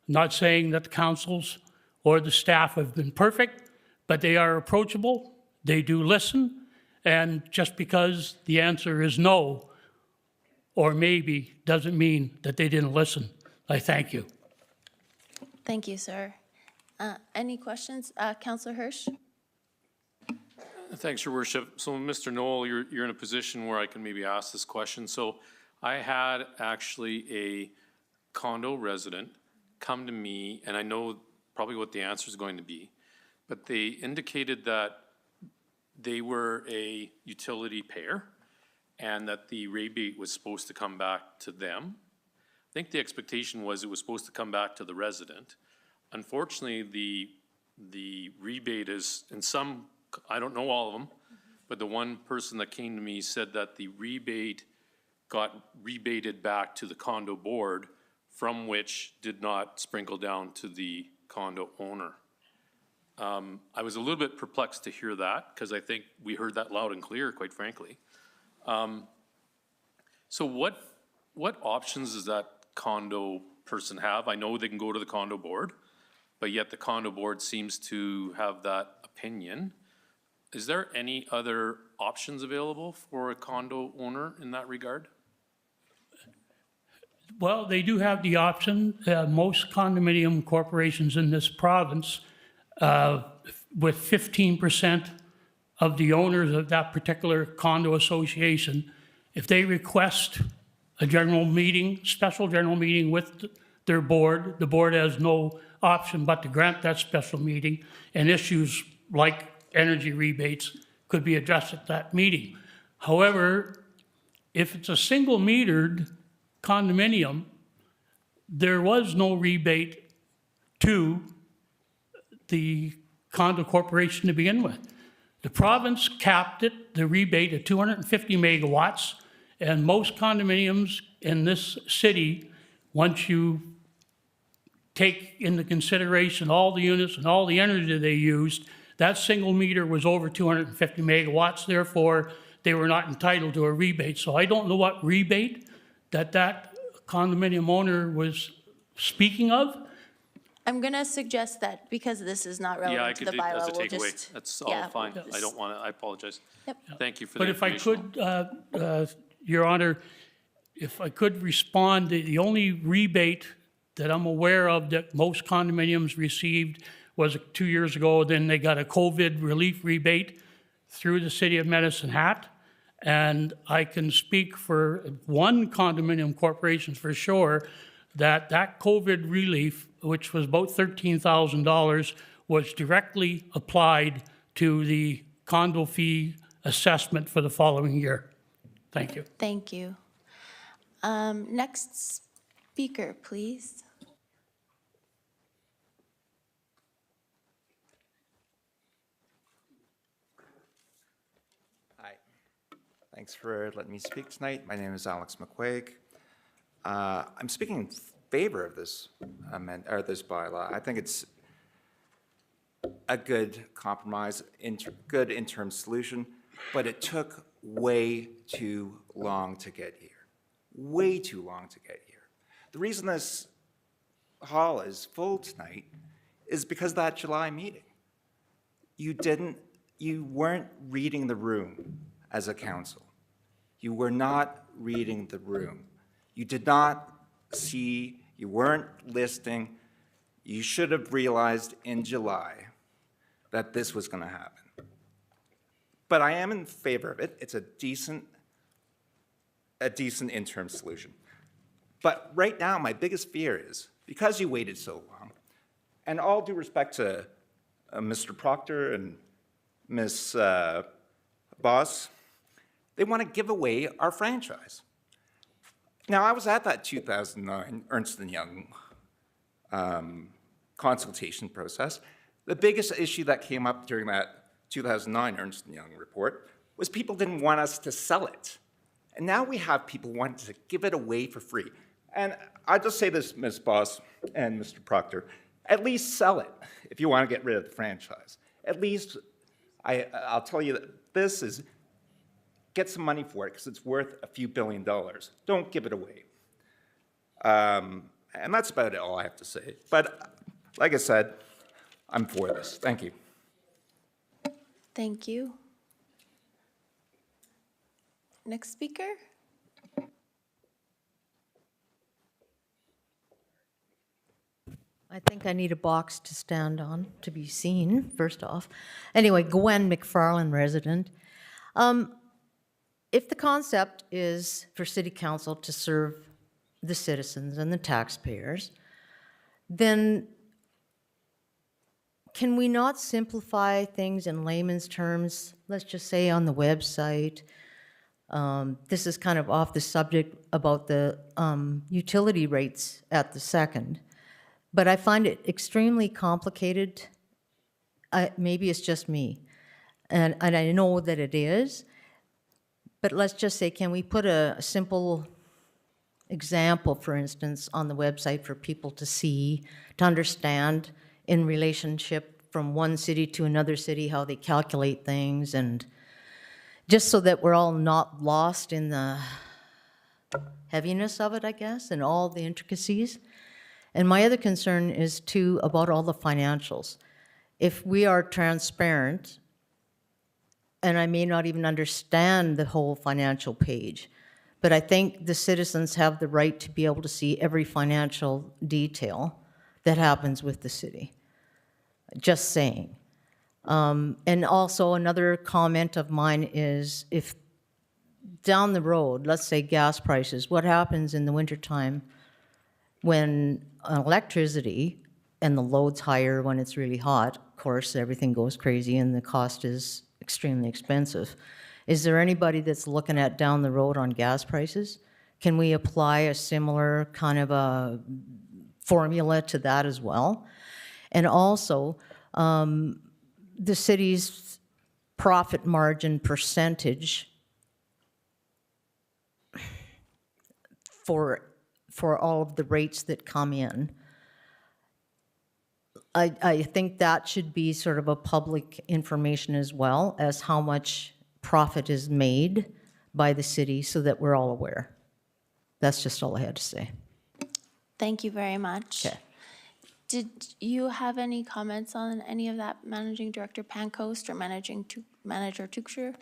I'm not saying that the councils or the staff have been perfect, but they are approachable, they do listen, and just because the answer is no or maybe doesn't mean that they didn't listen. I thank you. Thank you, sir. Any questions? Councillor Hirsch? Thanks, Your Worship. So, Mr. Knoll, you're in a position where I can maybe ask this question. So, I had actually a condo resident come to me, and I know probably what the answer is going to be, but they indicated that they were a utility payer and that the rebate was supposed to come back to them. I think the expectation was it was supposed to come back to the resident. Unfortunately, the rebate is, in some, I don't know all of them, but the one person that came to me said that the rebate got rebated back to the condo board, from which did not sprinkle down to the condo owner. I was a little bit perplexed to hear that, because I think we heard that loud and clear, quite frankly. So what options does that condo person have? I know they can go to the condo board, but yet the condo board seems to have that opinion. Is there any other options available for a condo owner in that regard? Well, they do have the option. Most condominium corporations in this province, with 15% of the owners of that particular condo association, if they request a general meeting, special general meeting with their board, the board has no option but to grant that special meeting, and issues like energy rebates could be addressed at that meeting. However, if it's a single metered condominium, there was no rebate to the condo corporation to begin with. The province capped it, the rebate, at 250 megawatts, and most condominiums in this city, once you take into consideration all the units and all the energy they used, that single meter was over 250 megawatts, therefore they were not entitled to a rebate. So I don't know what rebate that condominium owner was speaking of. I'm going to suggest that because this is not Yeah, relevant to the bylaw, that's a we'll takeaway. just. That's all yeah, fine. we'll I just- don't want to, I apologize. Yep. Thank you for the But if I information. could, Your Honor, if I could respond, the only rebate that I'm aware of that most condominiums received was 2 years ago. Then they got a COVID relief rebate through the city of Medicine Hat. And I can speak for one condominium corporation for sure that that COVID relief, which was about $13,000, was directly applied to the condo fee assessment for the following year. Thank you. Thank you. Next speaker, please. Hi. Thanks for letting me speak tonight. My name is Alex McQuaig. I'm speaking in favor of this or this bylaw. I think it's a good compromise, good interim solution, but it took way too long to get here. Way too long to get here. The reason this hall is full tonight is because of that July meeting. You weren't reading the room as a council. You were not reading the room. You did not see, you weren't listening. You should have realized in July that this was going to happen. But I am in favor of it. It's a decent interim solution. But right now, my biggest fear is, because you waited so long, and all due respect to Mr. Proctor and Ms. Boss, they want to give away our franchise. Now, I was at that 2009 Ernst & Young consultation process. The biggest issue that came up during that 2009 Ernst & Young report was people didn't want us to sell it. And now we have people wanting to give it away for free. And I'll just say this, Ms. Boss and Mr. Proctor, at least sell it if you want to get rid of the franchise. At least, I'll tell you that this is, get some money for it because it's worth a few $1 billion. Don't give it away. And that's about all I have to say. But like I said, I'm for this. Thank you. Thank you. Next speaker. I think I need a box to stand on to be seen, first off. Anyway, Gwen McFarland, resident. If the concept is for City Council to serve the citizens and the taxpayers, then can we not simplify things in layman's terms? Let's just say on the website. This is kind of off the subject about the utility rates at the second. But I find it extremely complicated. Maybe it's just me. And I know that it is. But let's just say, can we put a simple example, for instance, on the website for people to see, to understand in relationship from one city to another city, how they calculate things, and just so that we're all not lost in the heaviness of it, I guess, and all the intricacies. And my other concern is, too, about all the financials. If we are transparent, and I may not even understand the whole financial page, but I think the citizens have the right to be able to see every financial detail that happens with the city. Just saying. And also another comment of mine is, if down the road, let's say gas prices, what happens in the wintertime when electricity and the load's higher when it's really hot? Of course, everything goes crazy and the cost is extremely expensive. Is there anybody that's looking at down the road on gas prices? Can we apply a similar kind of a formula to that as well? And also, the city's profit margin percentage for all of the rates that come in. I think that should be sort of a public information as well as how much profit is made by the city so that we're all aware. That's just all I had to say. Thank you very much. Okay. Did you have any comments on any of that, Managing Director Pancoast or Manager Tuchscherer?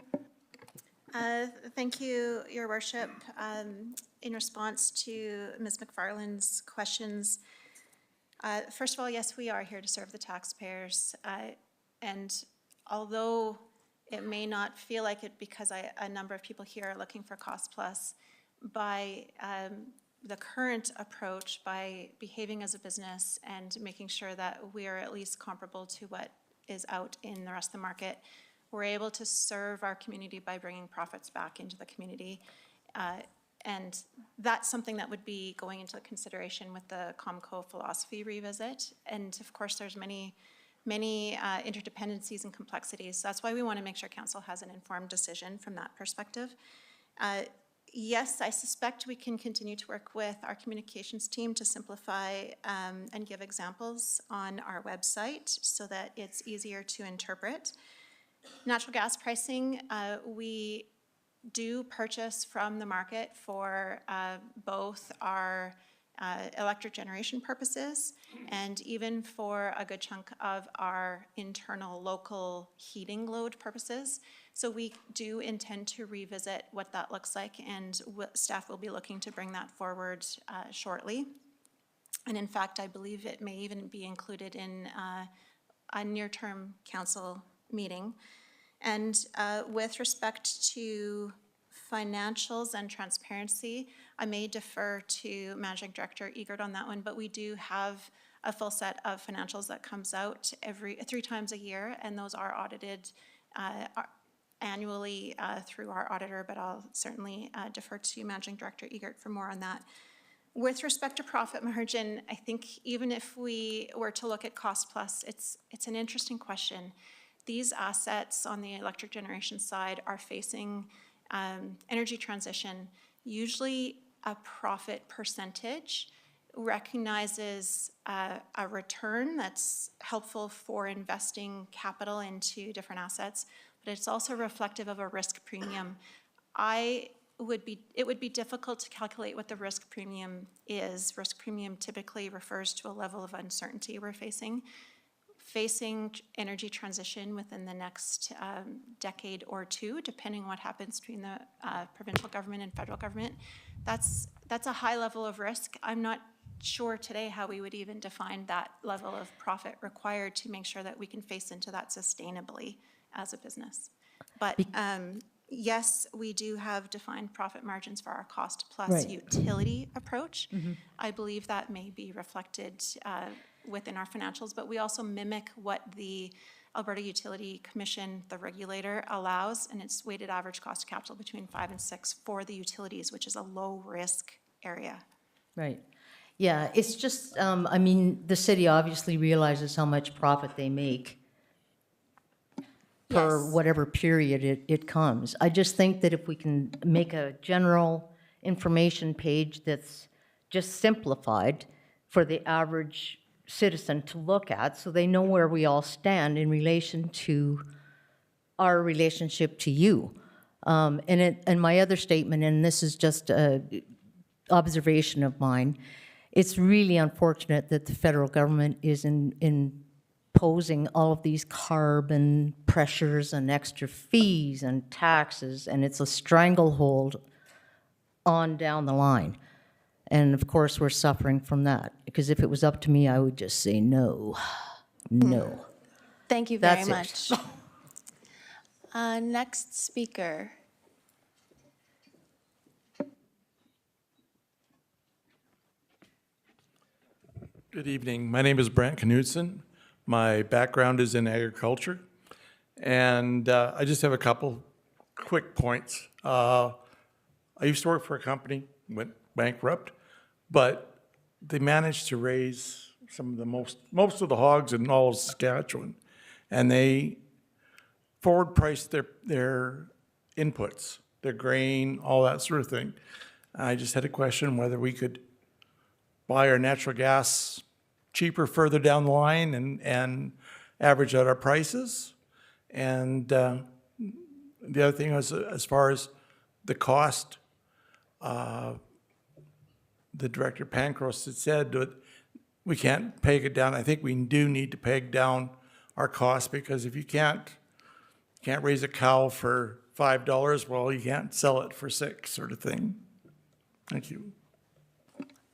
Thank you, Your Worship. In response to Ms. McFarland's questions, first of all, yes, we are here to serve the taxpayers. And although it may not feel like it because a number of people here are looking for cost plus, by the current approach, by behaving as a business and making sure that we are at least comparable to what is out in the rest of the market, we're able to serve our community by bringing profits back into the community. And that's something that would be going into consideration with the Comco philosophy revisit. And of course, there's many interdependencies and complexities. So that's why we want to make sure council has an informed decision from that perspective. Yes, I suspect we can continue to work with our communications team to simplify and give examples on our website so that it's easier to interpret. Natural gas pricing, we do purchase from the market for both our electric generation purposes and even for a good chunk of our internal local heating load purposes. So we do intend to revisit what that looks like, and staff will be looking to bring that forward shortly. And in fact, I believe it may even be included in a near-term council meeting. And with respect to financials and transparency, I may defer to Managing Director Egert on that one, but we do have a full set of financials that comes out 3 times a year, and those are audited annually through our auditor, but I'll certainly defer to Managing Director Egert for more on that. With respect to profit margin, I think even if we were to look at cost plus, it's an interesting question. These assets on the electric generation side are facing energy transition. Usually a profit percentage recognizes a return that's helpful for investing capital into different assets, but it's also reflective of a risk premium. It would be difficult to calculate what the risk premium is. Risk premium typically refers to a level of uncertainty we're facing. Facing energy transition within the next decade or two, depending on what happens between the provincial government and federal government, that's a high level of risk. I'm not sure today how we would even define that level of profit required to make sure that we can face into that sustainably as a business. But yes, we do have defined profit margins for our cost plus utility approach. I believe that may be reflected within our financials, but we also mimic what the Alberta Utility Commission, the regulator, allows, and it's weighted average cost of capital between 5 and 6 for the utilities, which is a low risk area. Right. Yeah, it's just, I mean, the city obviously realizes how much profit they make per whatever period it comes. I just think that if we can make a general information page that's just simplified for the average citizen to look at, so they know where we all stand in relation to our relationship to you. And my other statement, and this is just an observation of mine, it's really unfortunate that the federal government is imposing all of these carbon pressures and extra fees and taxes, and it's a stranglehold on down the line. And of course, we're suffering from that, because if it was up to me, I would just say no, no. Thank you very That's much. Next speaker. Good evening. My name is Brent Knudsen. My background is in agriculture. And I just have a couple quick points. I used to work for a company, went bankrupt, but they managed to raise some of the most of the hogs in all of Saskatchewan. And they forward priced their inputs, their grain, all that sort of thing. I just had a question whether we could buy our natural gas cheaper further down the line and average out our prices. And the other thing was, as far as the cost, the Director Pancros had said that we can't peg it down. I think we do need to peg down our costs, because if you can't raise a cow for $5, well, you can't sell it for $6, sort of thing. Thank you.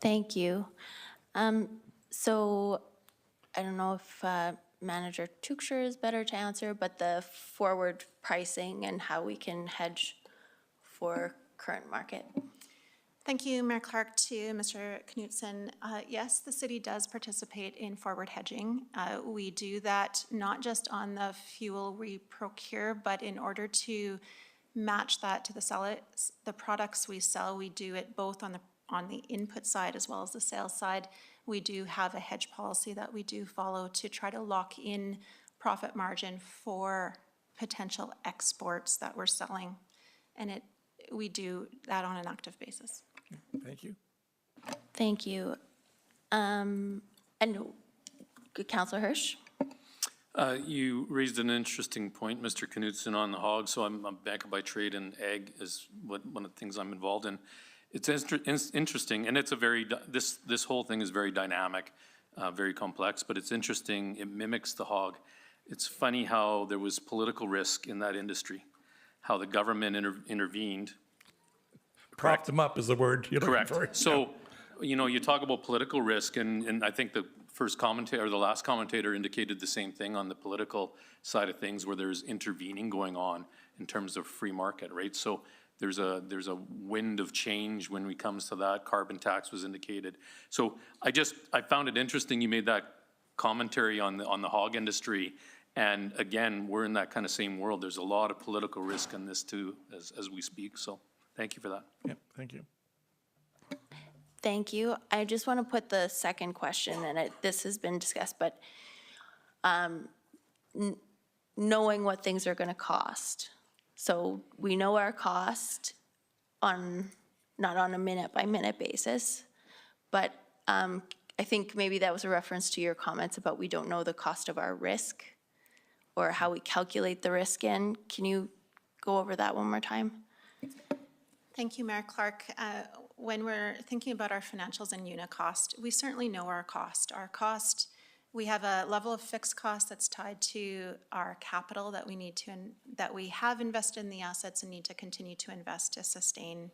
Thank you. So I don't know if Manager Teukscher is better to answer, but the forward pricing and how we can hedge for current market. Thank you, Mayor Clark, to Mr. Knudsen. Yes, the city does participate in forward hedging. We do that not just on the fuel we procure, but in order to match that to the products we sell, we do it both on the input side as well as the sales side. We do have a hedge policy that we do follow to try to lock in profit margin for potential exports that we're selling. And we do that on an active basis. Thank you. Thank you. And Councillor Hirsch? You raised an interesting point, Mr. Knudsen, on the hog. So I'm a banker by trade, and ag is one of the things I'm involved in. It's interesting, and it's a very, this whole thing is very dynamic, very complex, but it's interesting. It mimics the hog. It's funny how there was political risk in that industry, how the government intervened. Prop them up is the word you're looking for. Correct. So, you know, you talk about political risk, and I think the first commentator, or the last commentator, indicated the same thing on the political side of things, where there's intervening going on in terms of free market, right? So there's a wind of change when it comes to that. Carbon tax was indicated. So I found it interesting you made that commentary on the hog industry. And again, we're in that kind of same world. There's a lot of political risk in this too, as we speak. So thank you for that. Yeah, thank you. Thank you. I just want to put the second question, and this has been discussed, but knowing what things are going to cost. So we know our cost not on a minute-by-minute basis, but I think maybe that was a reference to your comments about we don't know the cost of our risk or how we calculate the risk in. Can you go over that one more time? Thank you, Mayor Clark. When we're thinking about our financials and unit cost, we certainly know our cost. Our cost, we have a level of fixed cost that's tied to our capital that we need to, that we have invested in the assets and need to continue to invest to sustain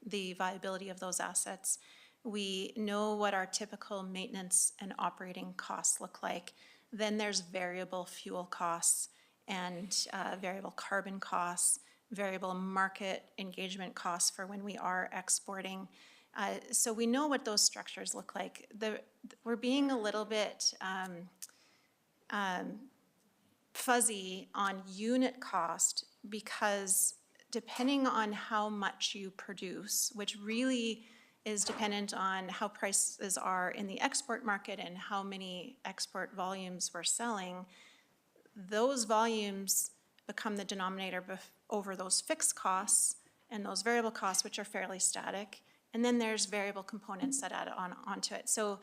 the viability of those assets. We know what our typical maintenance and operating costs look like. Then there's variable fuel costs and variable carbon costs, variable market engagement costs for when we are exporting. So we know what those structures look like. We're being a little bit fuzzy on unit cost because depending on how much you produce, which really is dependent on how prices are in the export market and how many export volumes we're selling, those volumes become the denominator over those fixed costs and those variable costs, which are fairly static. And then there's variable components that add onto it. So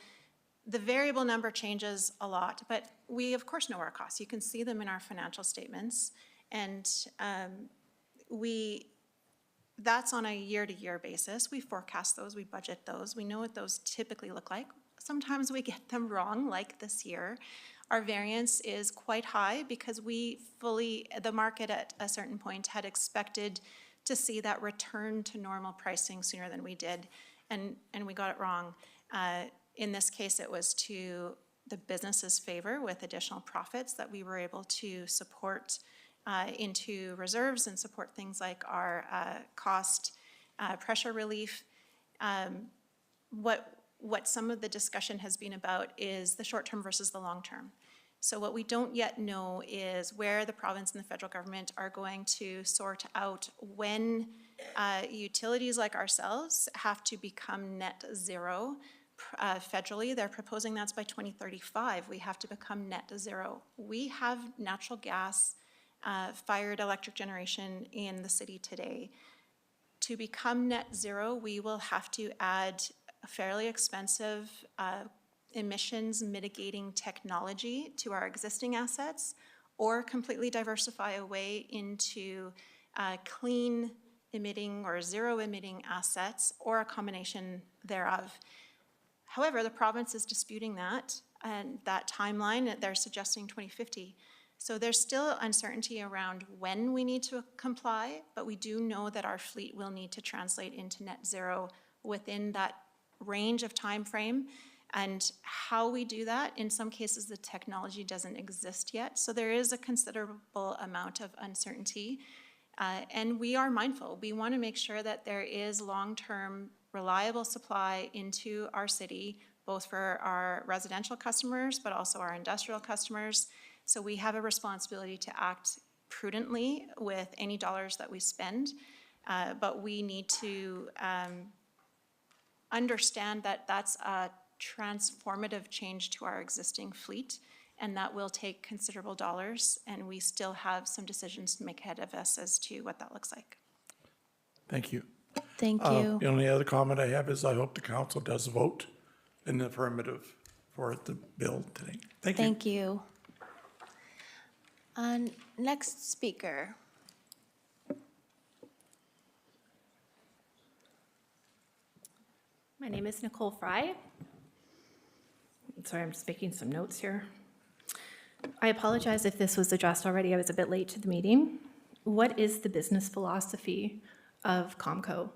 the variable number changes a lot, but we of course know our costs. You can see them in our financial statements. And that's on a year-to-year basis. We forecast those, we budget those. We know what those typically look like. Sometimes we get them wrong, like this year. Our variance is quite high because the market at a certain point had expected to see that return to normal pricing sooner than we did, and we got it wrong. In this case, it was to the business's favor with additional profits that we were able to support into reserves and support things like our cost pressure relief. What some of the discussion has been about is the short term versus the long term. So what we don't yet know is where the province and the federal government are going to sort out when utilities like ourselves have to become net zero. Federally, they're proposing that's by 2035. We have to become net zero. We have natural gas fired electric generation in the city today. To become net zero, we will have to add a fairly expensive emissions mitigating technology to our existing assets or completely diversify away into clean emitting or zero emitting assets or a combination thereof. However, the province is disputing that and that timeline. They're suggesting 2050. So there's still uncertainty around when we need to comply, but we do know that our fleet will need to translate into net zero within that range of time frame. And how we do that, in some cases the technology doesn't exist yet. So there is a considerable amount of uncertainty. And we are mindful. We want to make sure that there is long-term reliable supply into our city, both for our residential customers, but also our industrial customers. So we have a responsibility to act prudently with any dollars that we spend, but we need to understand that that's a transformative change to our existing fleet, and that will take considerable dollars, and we still have some decisions to make ahead of us as to what that looks like. Thank you. Thank you. The only other comment I have is I hope the council does vote in the affirmative for the bill today. Thank you. Thank you. Next speaker. My name is Nicole Fry. Sorry, I'm just making some notes here. I apologize if this was addressed already. I was a bit late to the meeting. What is the business philosophy of Comco?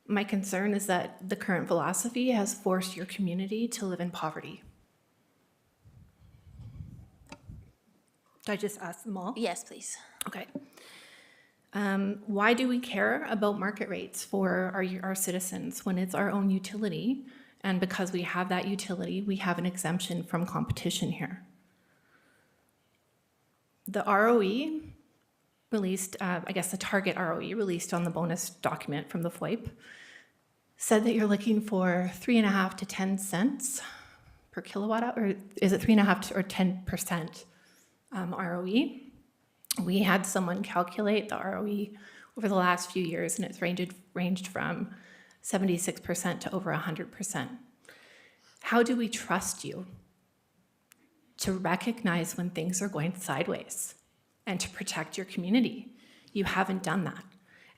My concern is that the current philosophy has forced your community to live in poverty. Did I just ask them all? Yes, please. Okay. Why do we care about market rates for our citizens when it's our own utility? And because we have that utility, we have an exemption from competition here. The ROE released, I guess the target ROE released on the bonus document from the FOIP said that you're looking for 3.5 to 10 cents per kilowatt hour, or is it 3.5 or 10% ROE? We had someone calculate the ROE over the last few years, and it's ranged from 76% to over 100%. How do we trust you to recognize when things are going sideways and to protect your community? You haven't done that.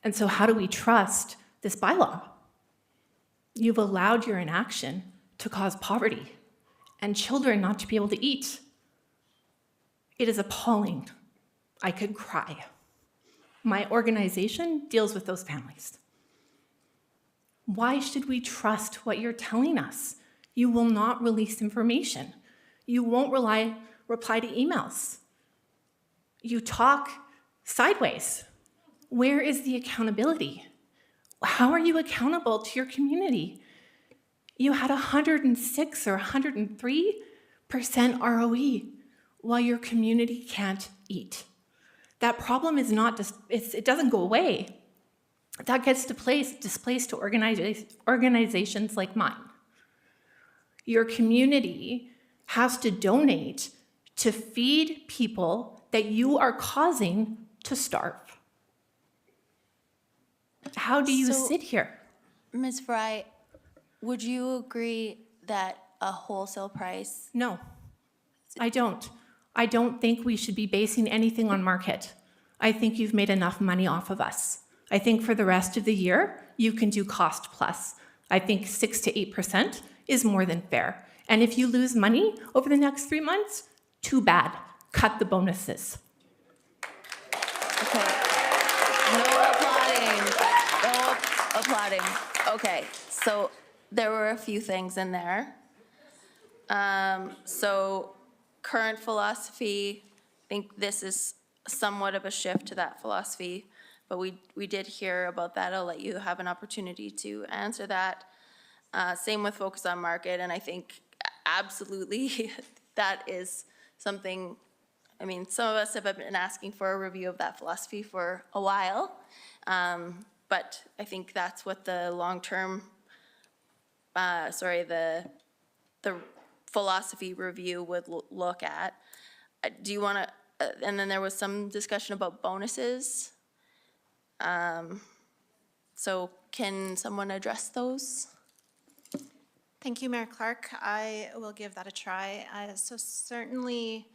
And so how do we trust this bylaw? You've allowed your inaction to cause poverty and children not to be able to eat. It is appalling. I could cry. My organization deals with those families. Why should we trust what you're telling us? You will not release information. You won't reply to emails. You talk sideways. Where is the accountability? How are you accountable to your community? You had 106 or 103% ROE while your community can't eat. That problem is not just, it doesn't go away. That gets displaced to organizations like mine. Your community has to donate to feed people that you are causing to starve. How do you sit here? Ms. Fry, would you agree that a wholesale price? No, I don't. I don't think we should be basing anything on market. I think you've made enough money off of us. I think for the rest of the year, you can do cost plus. I think 6 to 8% is more than fair. And if you lose money over the next 3 months, too bad. Cut the bonuses. Okay. No applauding. No applauding. Okay, so there were a few things in there. So current philosophy, I think this is somewhat of a shift to that philosophy, but we did hear about that. I'll let you have an opportunity to answer that. Same with focus on market, and I think absolutely that is something, I mean, some of us have been asking for a review of that philosophy for a while, but I think that's what the long-term, the philosophy review would look at. Do you want to, and then there was some discussion about bonuses. So can someone address those? Thank you, Mayor Clark. I will give that a try. So certainly,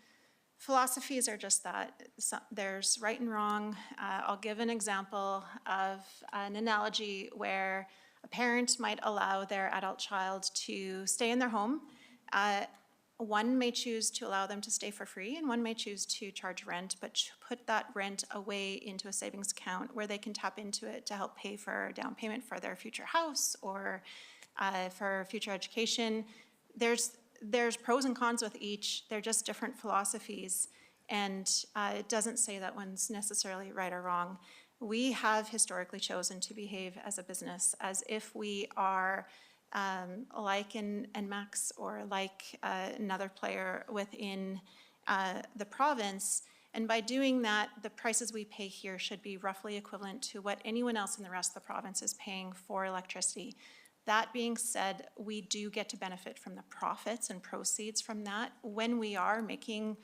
philosophies are just that. There's right and wrong. I'll give an example of an analogy where a parent might allow their adult child to stay in their home. One may choose to allow them to stay for free, and one may choose to charge rent, but put that rent away into a savings account where they can tap into it to help pay for a down payment for their future house or for future education. There's pros and cons with each. They're just different philosophies, and it doesn't say that one's necessarily right or wrong. We have historically chosen to behave as a business as if we are like NMAX or like another player within the province. And by doing that, the prices we pay here should be roughly equivalent to what anyone else in the rest of the province is paying for electricity. That being said, we do get to benefit from the profits and proceeds from that when we are making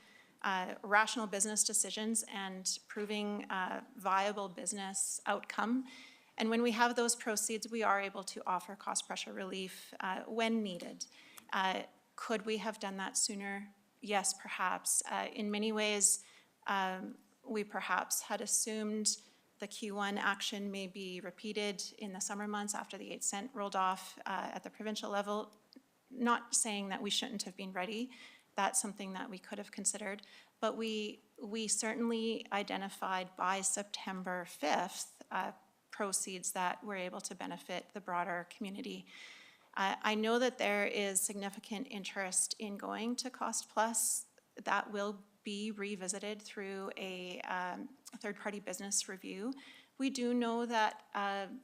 rational business decisions and proving a viable business outcome. And when we have those proceeds, we are able to offer cost pressure relief when needed. Could we have done that sooner? Yes, perhaps. In many ways, we perhaps had assumed the Q1 action may be repeated in the summer months after the 8 cent rolled off at the provincial level. Not saying that we shouldn't have been ready. That's something that we could have considered. But we certainly identified by September 5th proceeds that were able to benefit the broader community. I know that there is significant interest in going to cost plus. That will be revisited through a third-party business review. We do know that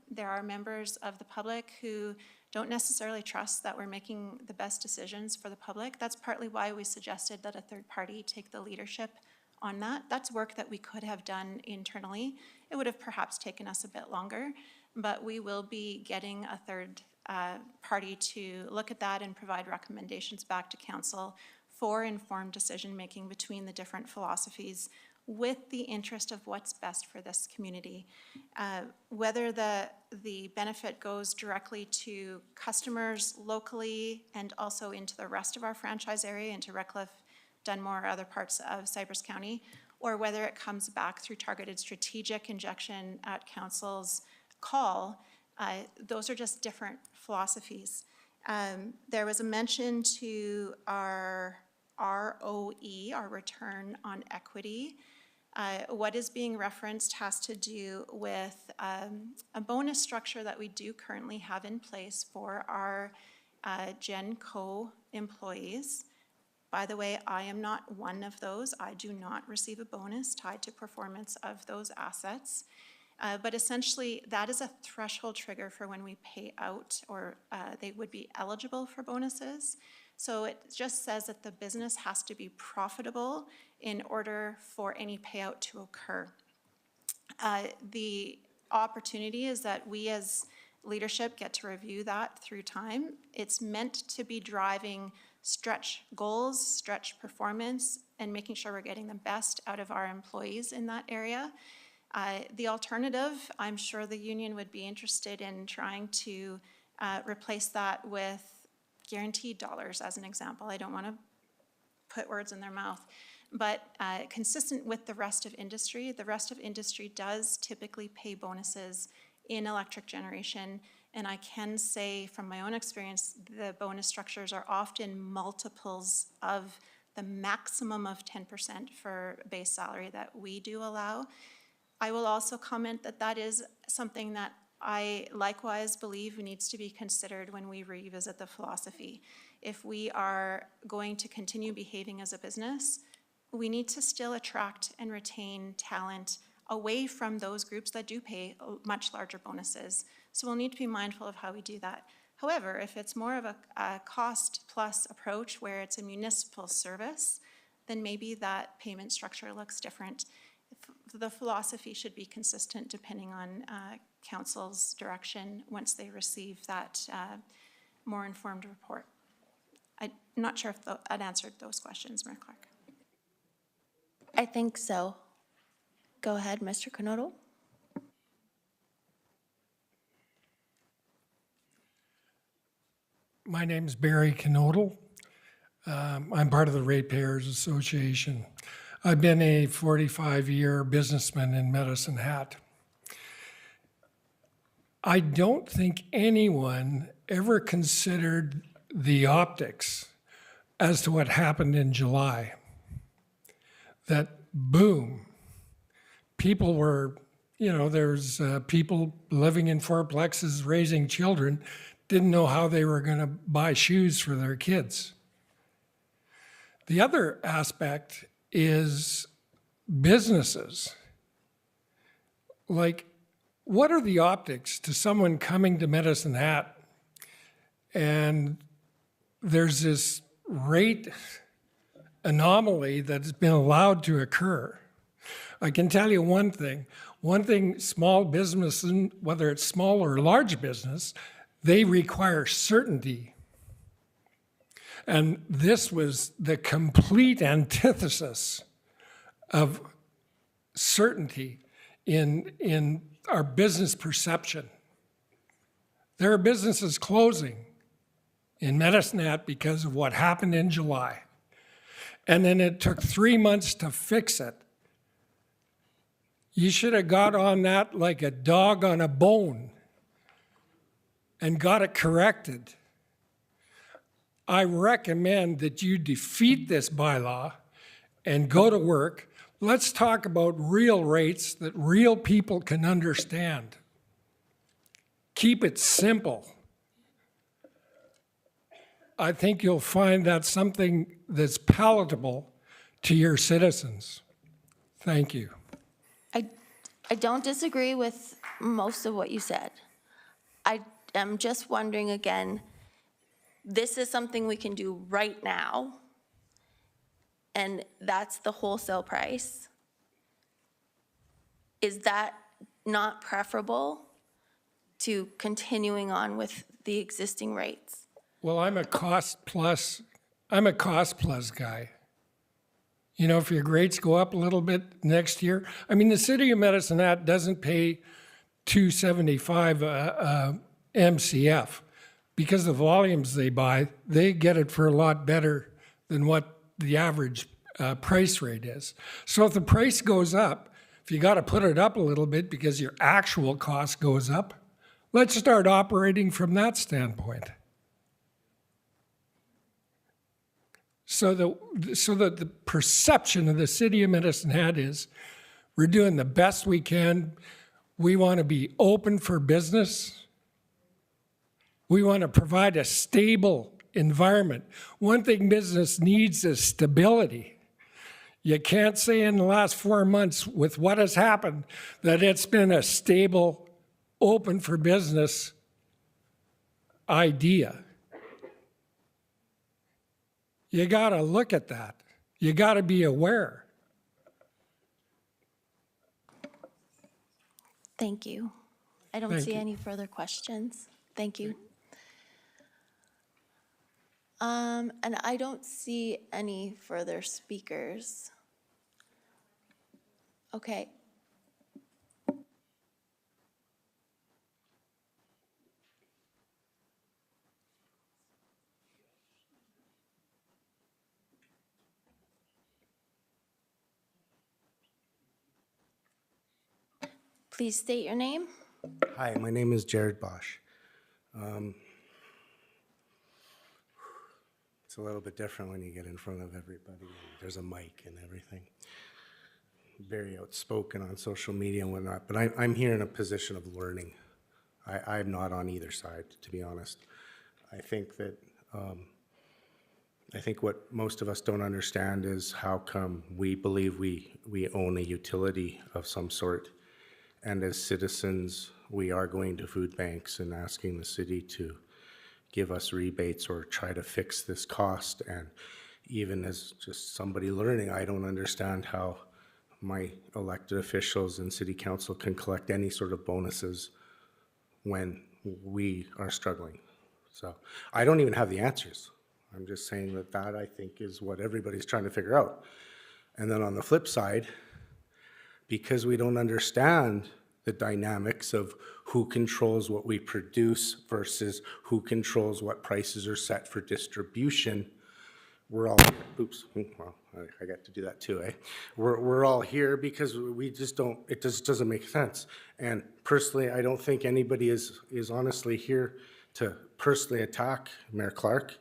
there are members of the public who don't necessarily trust that we're making the best decisions for the public. That's partly why we suggested that a third party take the leadership on that. That's work that we could have done internally. It would have perhaps taken us a bit longer, but we will be getting a third party to look at that and provide recommendations back to council for informed decision-making between the different philosophies with the interest of what's best for this community. Whether the benefit goes directly to customers locally and also into the rest of our franchise area, into Redcliffe, Dunmore, or other parts of Cypress County, or whether it comes back through targeted strategic injection at council's call, those are just different philosophies. There was a mention to our ROE, our return on equity. What is being referenced has to do with a bonus structure that we do currently have in place for our GenCo employees. By the way, I am not one of those. I do not receive a bonus tied to performance of those assets. But essentially, that is a threshold trigger for when we pay out, or they would be eligible for bonuses. So it just says that the business has to be profitable in order for any payout to occur. The opportunity is that we as leadership get to review that through time. It's meant to be driving stretch goals, stretch performance, and making sure we're getting the best out of our employees in that area. The alternative, I'm sure the union would be interested in trying to replace that with guaranteed dollars, as an example. I don't want to put words in their mouth, but consistent with the rest of industry does typically pay bonuses in electric generation. And I can say from my own experience, the bonus structures are often multiples of the maximum of 10% for base salary that we do allow. I will also comment that that is something that I likewise believe needs to be considered when we revisit the philosophy. If we are going to continue behaving as a business, we need to still attract and retain talent away from those groups that do pay much larger bonuses. So we'll need to be mindful of how we do that. However, if it's more of a cost-plus approach where it's a municipal service, then maybe that payment structure looks different. The philosophy should be consistent depending on council's direction once they receive that more informed report. I'm not sure if that answered those questions, Mayor Clark. I think so. Go ahead, Mr. Knodel. My name is Barry Knodel. I'm part of the Ratepayers Association. I've been a 45-year businessman in Medicine Hat. I don't think anyone ever considered the optics as to what happened in July. That boom, people were, there's people living in fourplexes raising children, didn't know how they were going to buy shoes for their kids. The other aspect is businesses. Like, what are the optics to someone coming to Medicine Hat and there's this rate anomaly that's been allowed to occur? I can tell you one thing, small businesses, whether it's small or large business, they require certainty. And this was the complete antithesis of certainty. in our business perception. There are businesses closing in Medicine Hat because of what happened in July. And then it took 3 months to fix it. You should have got on that like a dog on a bone and got it corrected. I recommend that you defeat this bylaw and go to work. Let's talk about real rates that real people can understand. Keep it simple. I think you'll find that's something that's palatable to your citizens. Thank you. I don't disagree with most of what you said. I am just wondering again, this is something we can do right now, and that's the wholesale price. Is that not preferable to continuing on with the existing rates? Well, I'm a cost plus guy. You know, if your rates go up a little bit next year, I mean, the city of Medicine Hat doesn't pay $2.75 MCF because the volumes they buy, they get it for a lot better than what the average price rate is. So if the price goes up, if you got to put it up a little bit because your actual cost goes up, let's start operating from that standpoint. So that the perception of the city of Medicine Hat is we're doing the best we can. We want to be open for business. We want to provide a stable environment. One thing business needs is stability. You can't say in the last 4 months with what has happened that it's been a stable, open for business idea. You got to look at that. You got to be aware. Thank you. I don't Thank see you. any further questions. Thank you. And I don't see any further speakers. Okay. Please state your name. Hi, my name is Jared Bosch. It's a little bit different when you get in front of everybody. And there's a mic and everything. Very outspoken on social media and whatnot, but I'm here in a position of learning. I'm not on either side, to be honest. I think that I think what most of us don't understand is how come we believe we own a utility of some sort, and as citizens, we are going to food banks and asking the city to give us rebates or try to fix this cost. And even as just somebody learning, I don't understand how my elected officials and city council can collect any sort of bonuses when we are struggling. So I don't even have the answers. I'm just saying that I think is what everybody's trying to figure out. And then on the flip side, because we don't understand the dynamics of who controls what we produce versus who controls what prices are set for distribution, we're all, oops, well, I got to do that too, eh? We're all here because we just don't, it just doesn't make sense. And personally, I don't think anybody is honestly here to personally attack Mayor Clark.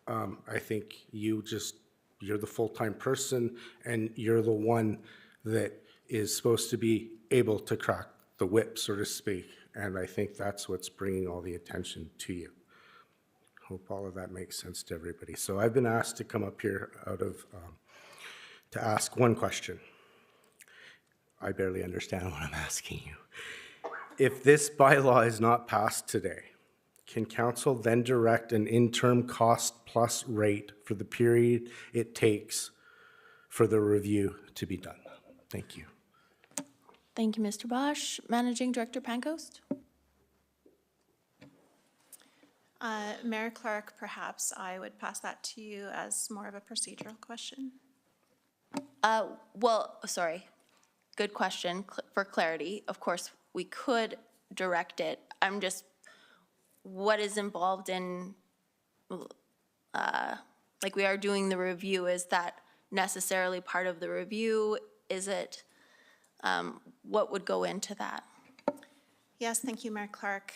I think you're the full-time person and you're the one that is supposed to be able to crack the whip, so to speak. And I think that's what's bringing all the attention to you. Hope all of that makes sense to everybody. So I've been asked to come up here to ask one question. I barely understand what I'm asking you. If this bylaw is not passed today, can council then direct an interim cost plus rate for the period it takes for the review to be done? Thank you. Thank you, Mr. Bosch. Managing Director Pancoast? Mayor Clark, perhaps I would pass that to you as more of a procedural question. Well, sorry. good question for clarity. Of course, we could direct it. I'm just, what is involved in, like we are doing the review, is that necessarily part of the review? Is it, what would go into that? Yes, thank you, Mayor Clark.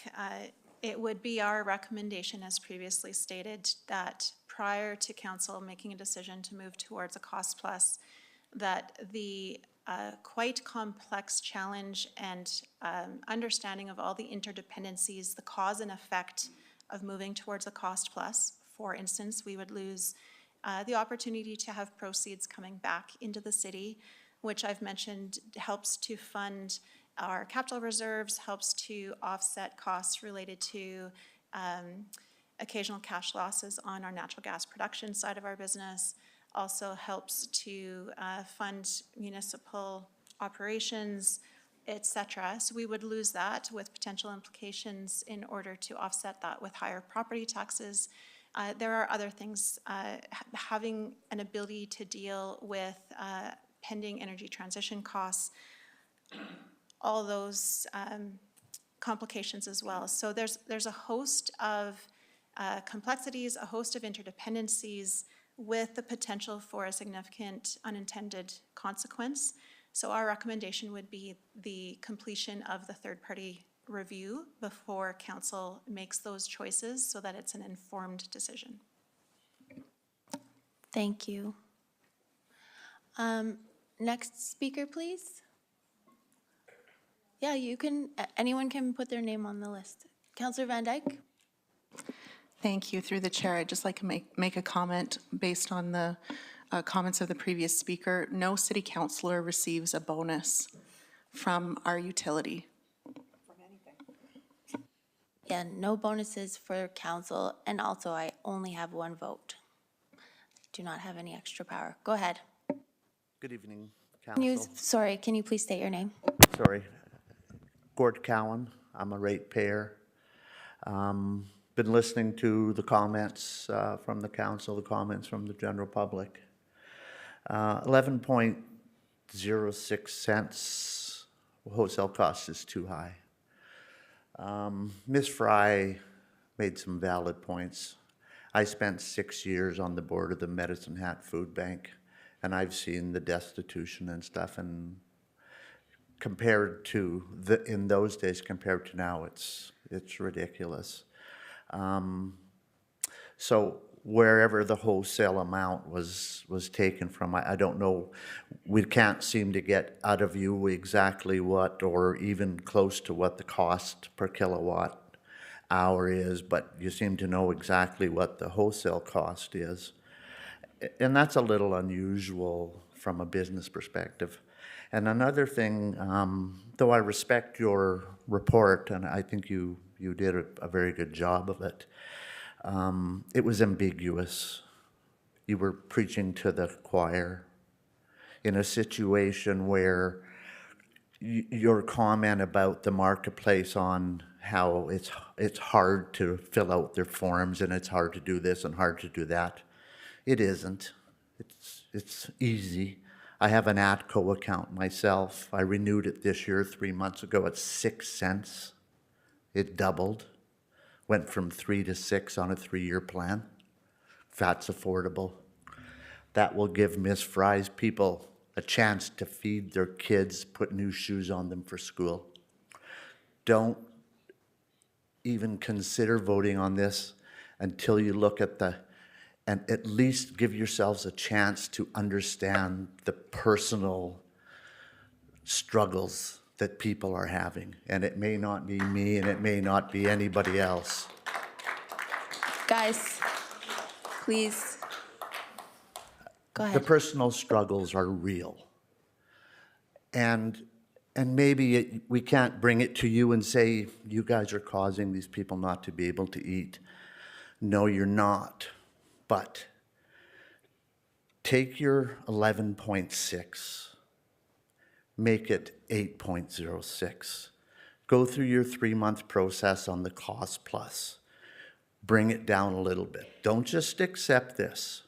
It would be our recommendation, as previously stated, that prior to council making a decision to move towards a cost plus, that the quite complex challenge and understanding of all the interdependencies, the cause and effect of moving towards a cost plus. For instance, we would lose the opportunity to have proceeds coming back into the city, which I've mentioned helps to fund our capital reserves, helps to offset costs related to occasional cash losses on our natural gas production side of our business, also helps to fund municipal operations, et cetera. So we would lose that with potential implications in order to offset that with higher property taxes. There are other things, having an ability to deal with pending energy transition costs, all those complications as well. So there's a host of complexities, a host of interdependencies with the potential for a significant unintended consequence. So our recommendation would be the completion of the third-party review before council makes those choices so that it's an informed decision. Thank you. Next speaker, please. Yeah, you can, anyone can put their name on the list. Councillor Van Dyke? Thank you. Through the chair, I'd just like to make a comment based on the comments of the previous speaker. No city councillor receives a bonus from our utility. Yeah, no bonuses for council, and also I only have one vote. Do not have any extra power. Go ahead. Good evening, Can you, Council. sorry, can you please state your name? Sorry. Gord Cowan. I'm a ratepayer. Been listening to the comments from the council, the comments from the general public. 11.06 cents wholesale cost is too high. Ms. Fry made some valid points. I spent 6 years on the board of the Medicine Hat Food Bank, and I've seen the destitution and stuff, and compared to in those days compared to now, it's ridiculous. So wherever the wholesale amount was taken from, I don't know, we can't seem to get out of you exactly what, or even close to what the cost per kilowatt hour is, but you seem to know exactly what the wholesale cost is. And that's a little unusual from a business perspective. And another thing, though I respect your report, and I think you did a very good job of it, it was ambiguous. You were preaching to the choir in a situation where your comment about the marketplace on how it's hard to fill out their forms and it's hard to do this and hard to do that. It isn't. It's easy. I have an ATCO account myself. I renewed it this year 3 months ago at 6 cents. It doubled, went from 3 to 6 on a 3-year plan. That's affordable. That will give Ms. Fry's people a chance to feed their kids, put new shoes on them for school. Don't even consider voting on this until you look at and at least give yourselves a chance to understand the personal struggles that people are having. And it may not be me, and it may not be anybody else. Guys, please, go ahead. The personal struggles are real. And maybe we can't bring it to you and say, you guys are causing these people not to be able to eat. No, you're not. But take your 11.6, make it 8.06. Go through your 3-month process on the cost plus. Bring it down a little bit. Don't just accept this.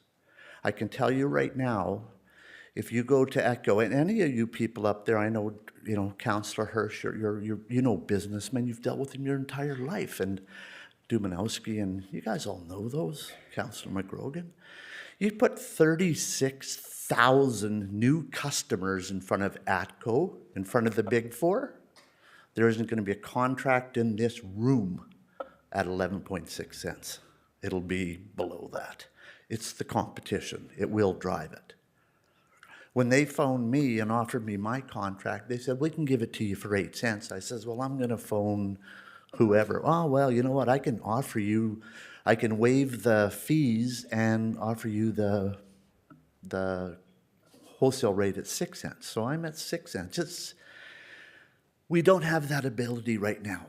I can tell you right now, If you go to Echo, and any of you people up there, I know, Councillor Hirsch, you know businessmen, you've dealt with them your entire life, and Dumanowski, and you guys all know those, Councillor McGrogan. You put 36,000 new customers in front of ATCO, in front of the Big Four. There isn't going to be a contract in this room at 11.6 cents. It'll be below that. It's the competition. It will drive it. When they phoned me and offered me my contract, they said, we can give it to you for 8 cents. I says, well, I'm going to phone whoever. Oh, well, you know what? I can waive the fees and offer you the wholesale rate at 6 cents. So I'm at 6 cents. We don't have that ability right now.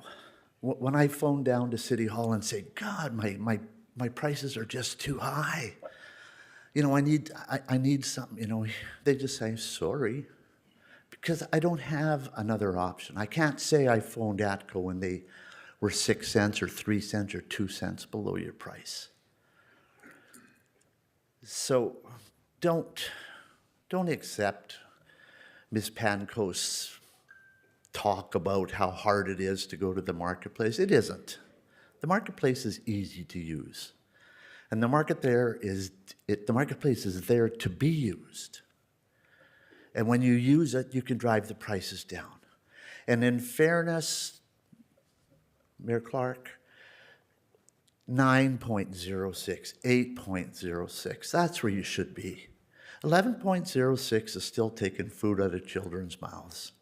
When I phone down to City Hall and say, God, my prices are just too high. I need something, they just say, sorry, because I don't have another option. I can't say I phoned ATCO when they were 6 cents or 3 cents or 2 cents below your price. So don't accept Ms. Pancoast's talk about how hard it is to go to the marketplace. It isn't. The marketplace is easy to use. And the marketplace is there to be used. And when you use it, you can drive the prices down. And in fairness, Mayor Clark, 9.06, 8.06, that's where you should be. 11.06 is still taking food out of children's mouths.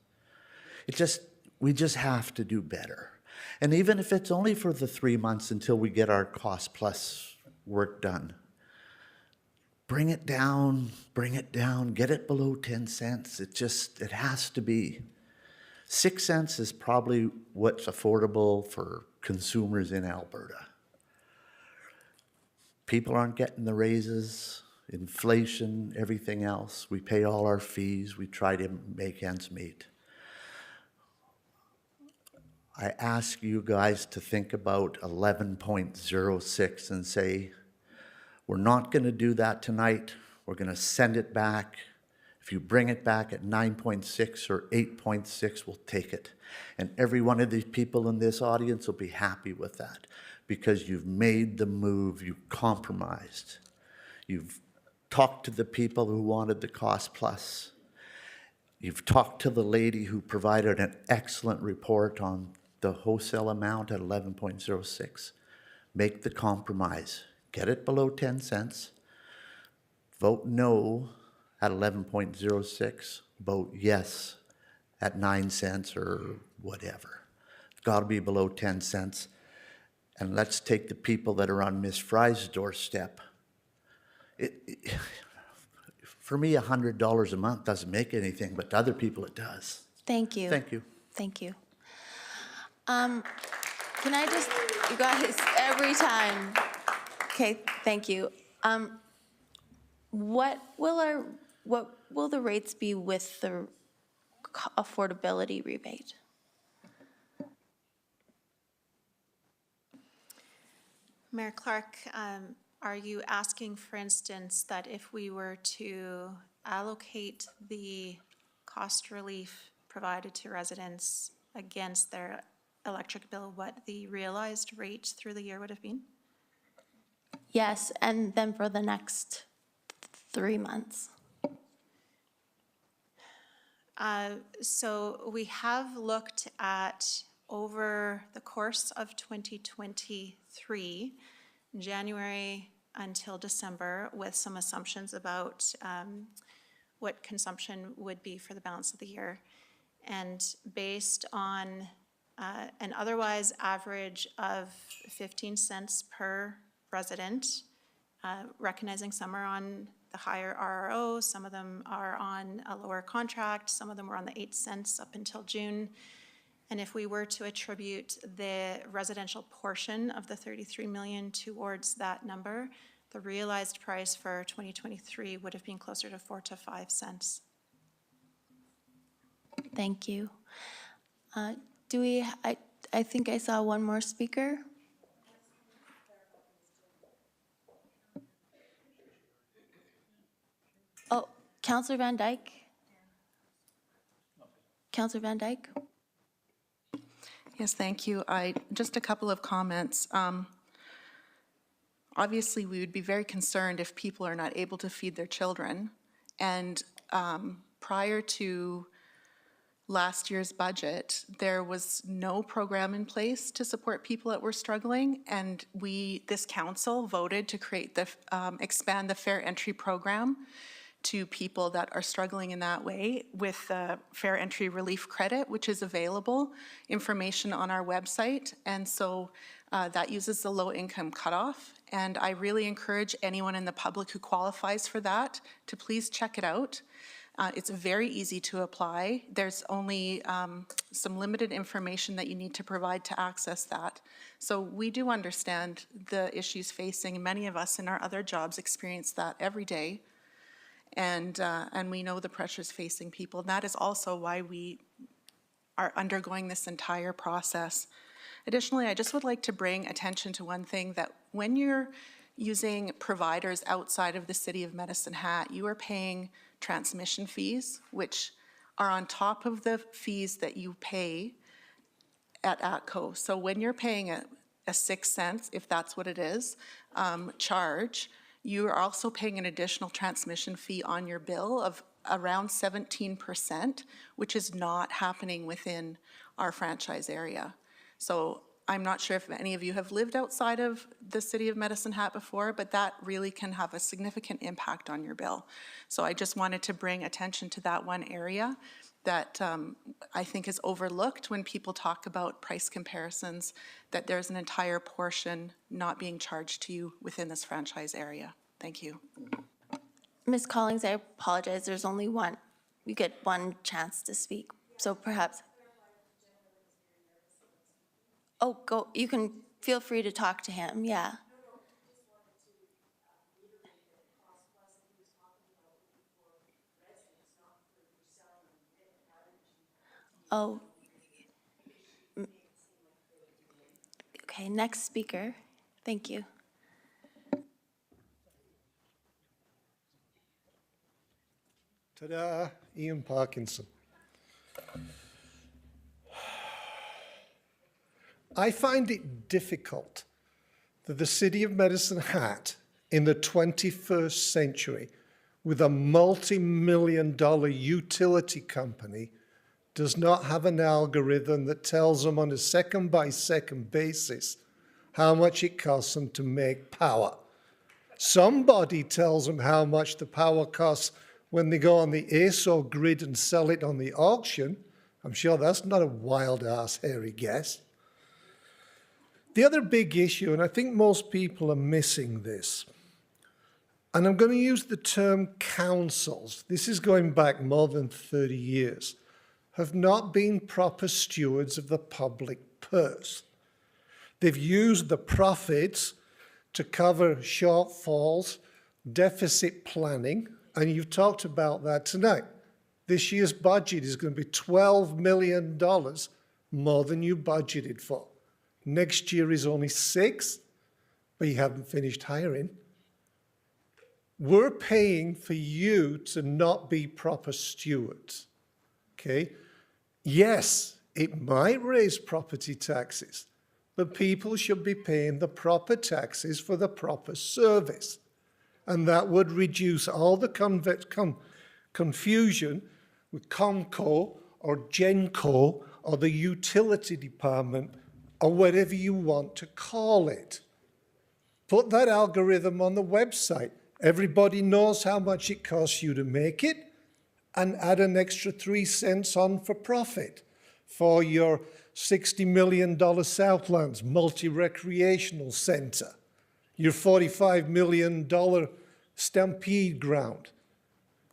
We just have to do better. And even if it's only for the 3 months until we get our cost plus work done, bring it down, get it below 10 cents. It has to be. 6 cents is probably what's affordable for consumers in Alberta. People aren't getting the raises, inflation, everything else. We pay all our fees. We try to make ends meet. I ask you guys to think about 11.06 and say, we're not going to do that tonight. We're going to send it back. If you bring it back at 9.6 or 8.6, we'll take it. And every one of these people in this audience will be happy with that because you've made the move, you've compromised. You've talked to the people who wanted the cost plus. You've talked to the lady who provided an excellent report on the wholesale amount at 11.06. Make the compromise. Get it below 10 cents. Vote no at 11.06. Vote yes at 9 cents or whatever. It's got to be below 10 cents. And let's take the people that are on Ms. Fry's doorstep. For me, $100 a month doesn't make anything, but to other people it does. Thank you. Thank you. Thank you. Can I just, you guys, every time. Okay, thank you. What will the rates be with the affordability rebate? Mayor Clark, are you asking, for instance, that if we were to allocate the cost relief provided to residents against their electric bill, what the realized rate through the year would have been? Yes, and then for the next 3 months. So we have looked at over the course of 2023, January until December, with some assumptions about what consumption would be for the balance of the year. And based on an otherwise average of 15 cents per resident, recognizing some are on the higher RRO, some of them are on a lower contract, some of them were on the 8 cents up until June. And if we were to attribute the residential portion of the 33 million towards that number, the realized price for 2023 would have been closer to 4 to 5 cents. Thank you. I think I saw one more speaker. Oh, Councillor Van Dyke? Councillor Van Dyke? Yes, thank you. Just a couple of comments. Obviously, we would be very concerned if people are not able to feed their children. And prior to last year's budget, there was no program in place to support people that were struggling. And this council voted to create expand the fair entry program to people that are struggling in that way with the fair entry relief credit, which is available information on our website. And so that uses the low income cutoff. And I really encourage anyone in the public who qualifies for that to please check it out. It's very easy to apply. There's only some limited information that you need to provide to access that. So we do understand the issues facing. Many of us in our other jobs experience that every day. And we know the pressures facing people. And that is also why we are undergoing this entire process. Additionally, I just would like to bring attention to one thing, that when you're using providers outside of the City of Medicine Hat, you are paying transmission fees, which are on top of the fees that you pay at ATCO. So when you're paying a 6 cents, if that's what it is, charge, you are also paying an additional transmission fee on your bill of around 17%, which is not happening within our franchise area. So I'm not sure if any of you have lived outside of the City of Medicine Hat before, but that really can have a significant impact on your bill. So I just wanted to bring attention to that one area that I think is overlooked when people talk about price comparisons, that there's an entire portion not being charged to you within this franchise area. Thank you. Ms. Collings, I apologize. There's only one. You get one chance to speak. So perhaps. Oh, go. You can feel free to talk to him. Yeah. Oh. Okay, next speaker. Thank you. Ta-da, Ian Parkinson. I find it difficult that the City of Medicine Hat in the 21st century, with a multi-million-dollar utility company, does not have an algorithm that tells them on a second-by-second basis how much it costs them to make power. Somebody tells them how much the power costs when they go on the ASO grid and sell it on the auction. I'm sure that's not a wild-ass hairy guess. The other big issue, and I think most people are missing this, and I'm going to use the term councils, this is going back more than 30 years, have not been proper stewards of the public purse. They've used the profits to cover shortfalls, deficit planning, and you've talked about that tonight. This year's budget is going to be $12 million more than you budgeted for. Next year is only 6, but you haven't finished hiring. We're paying for you to not be proper stewards, okay? Yes, it might raise property taxes, but people should be paying the proper taxes for the proper service. And that would reduce all the confusion with Comco or Genco or the utility department or whatever you want to call it. Put that algorithm on the website. Everybody knows how much it costs you to make it, and add an extra 3 cents on for profit for your $60 million Southlands multi-recreational center, your $45 million Stampede ground,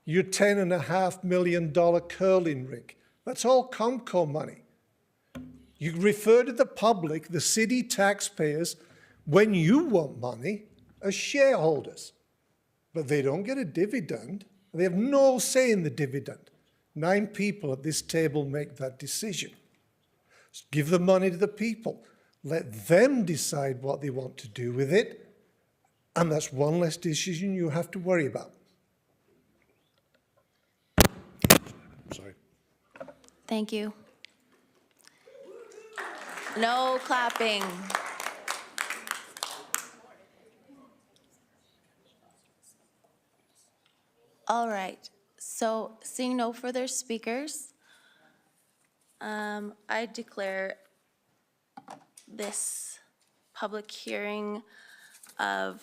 your $10.5 million curling rink. That's all Comco money. You refer to the public, the city taxpayers, when you want money, as shareholders. But they don't get a dividend. They have no say in the dividend. 9 people at this table make that decision. So give the money to the people. Let them decide what they want to do with it. And that's one less decision you have to worry about. sorry. Thank you. No clapping. All right, so seeing no further speakers, I declare this public hearing of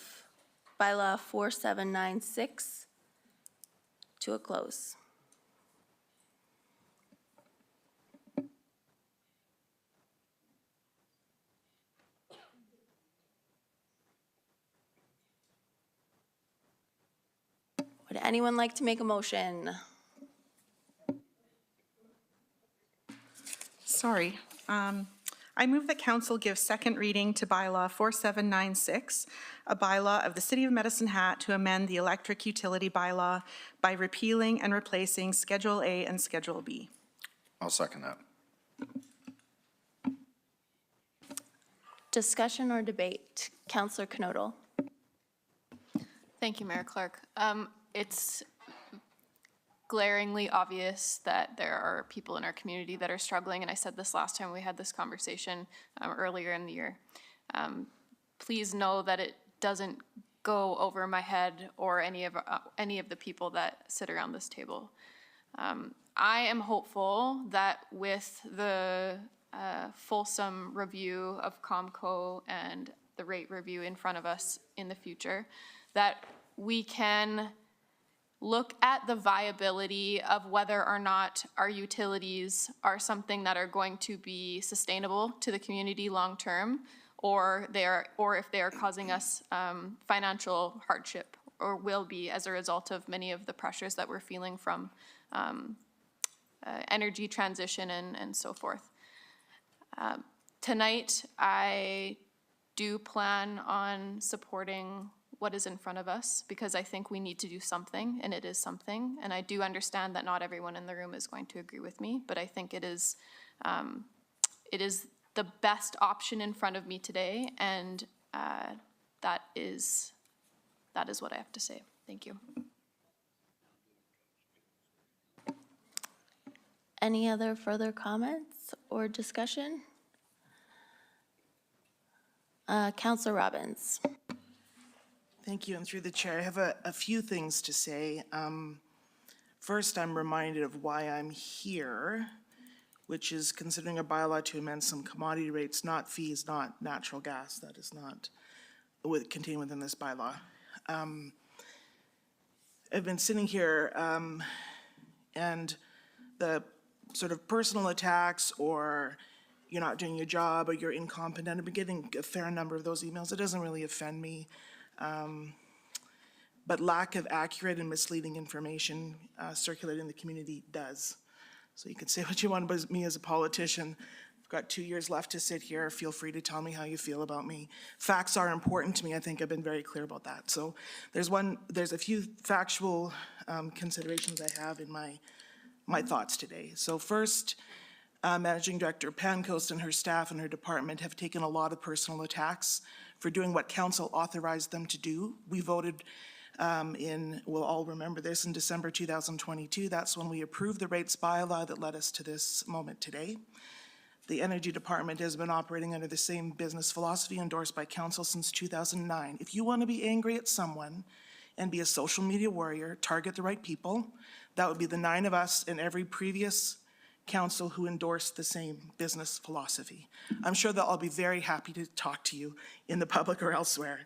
bylaw 4796 to a close. Would anyone like to make a motion? Sorry. I move that council give second reading to bylaw 4796, a bylaw of the City of Medicine Hat to amend the electric utility bylaw by repealing and replacing Schedule A and Schedule B. I'll second that. Discussion or debate? Councillor Knodel. Thank you, Mayor Clark. It's glaringly obvious that there are people in our community that are struggling, and I said this last time we had this conversation earlier in the year. Please know that it doesn't go over my head or any of the people that sit around this table. I am hopeful that with the fulsome review of COMCO and the rate review in front of us in the future, that we can look at the viability of whether or not our utilities are something that are going to be sustainable to the community long-term, or if they are causing us financial hardship, or will be as a result of many of the pressures that we're feeling from energy transition and so forth. Tonight, I do plan on supporting what is in front of us, because I think we need to do something, and it is something. And I do understand that not everyone in the room is going to agree with me, but I think it is the best option in front of me today, and that is what I have to say. Thank you. Any other further comments or discussion? Councillor Robbins. Thank you, and through the chair, I have a few things to say. First, I'm reminded of why I'm here, which is considering a bylaw to amend some commodity rates, not fees, not natural gas. That is not contained within this bylaw. I've been sitting here and the sort of personal attacks, or you're not doing your job, or you're incompetent, I've been getting a fair number of those emails. It doesn't really offend me. But lack of accurate and misleading information circulated in the community does. So you can say what you want about me as a politician. I've got 2 years left to sit here. Feel free to tell me how you feel about me. Facts are important to me. I think I've been very clear about that. So there's a few factual considerations I have in my thoughts today. So first, Managing Director Pancoast and her staff and her department have taken a lot of personal attacks for doing what council authorized them to do. We voted we'll all remember this, in December 2022. That's when we approved the rates bylaw that led us to this moment today. The Energy Department has been operating under the same business philosophy endorsed by council since 2009. If you want to be angry at someone and be a social media warrior, target the right people. That would be the 9 of us and every previous council who endorsed the same business philosophy. I'm sure they'll all be very happy to talk to you in the public or elsewhere.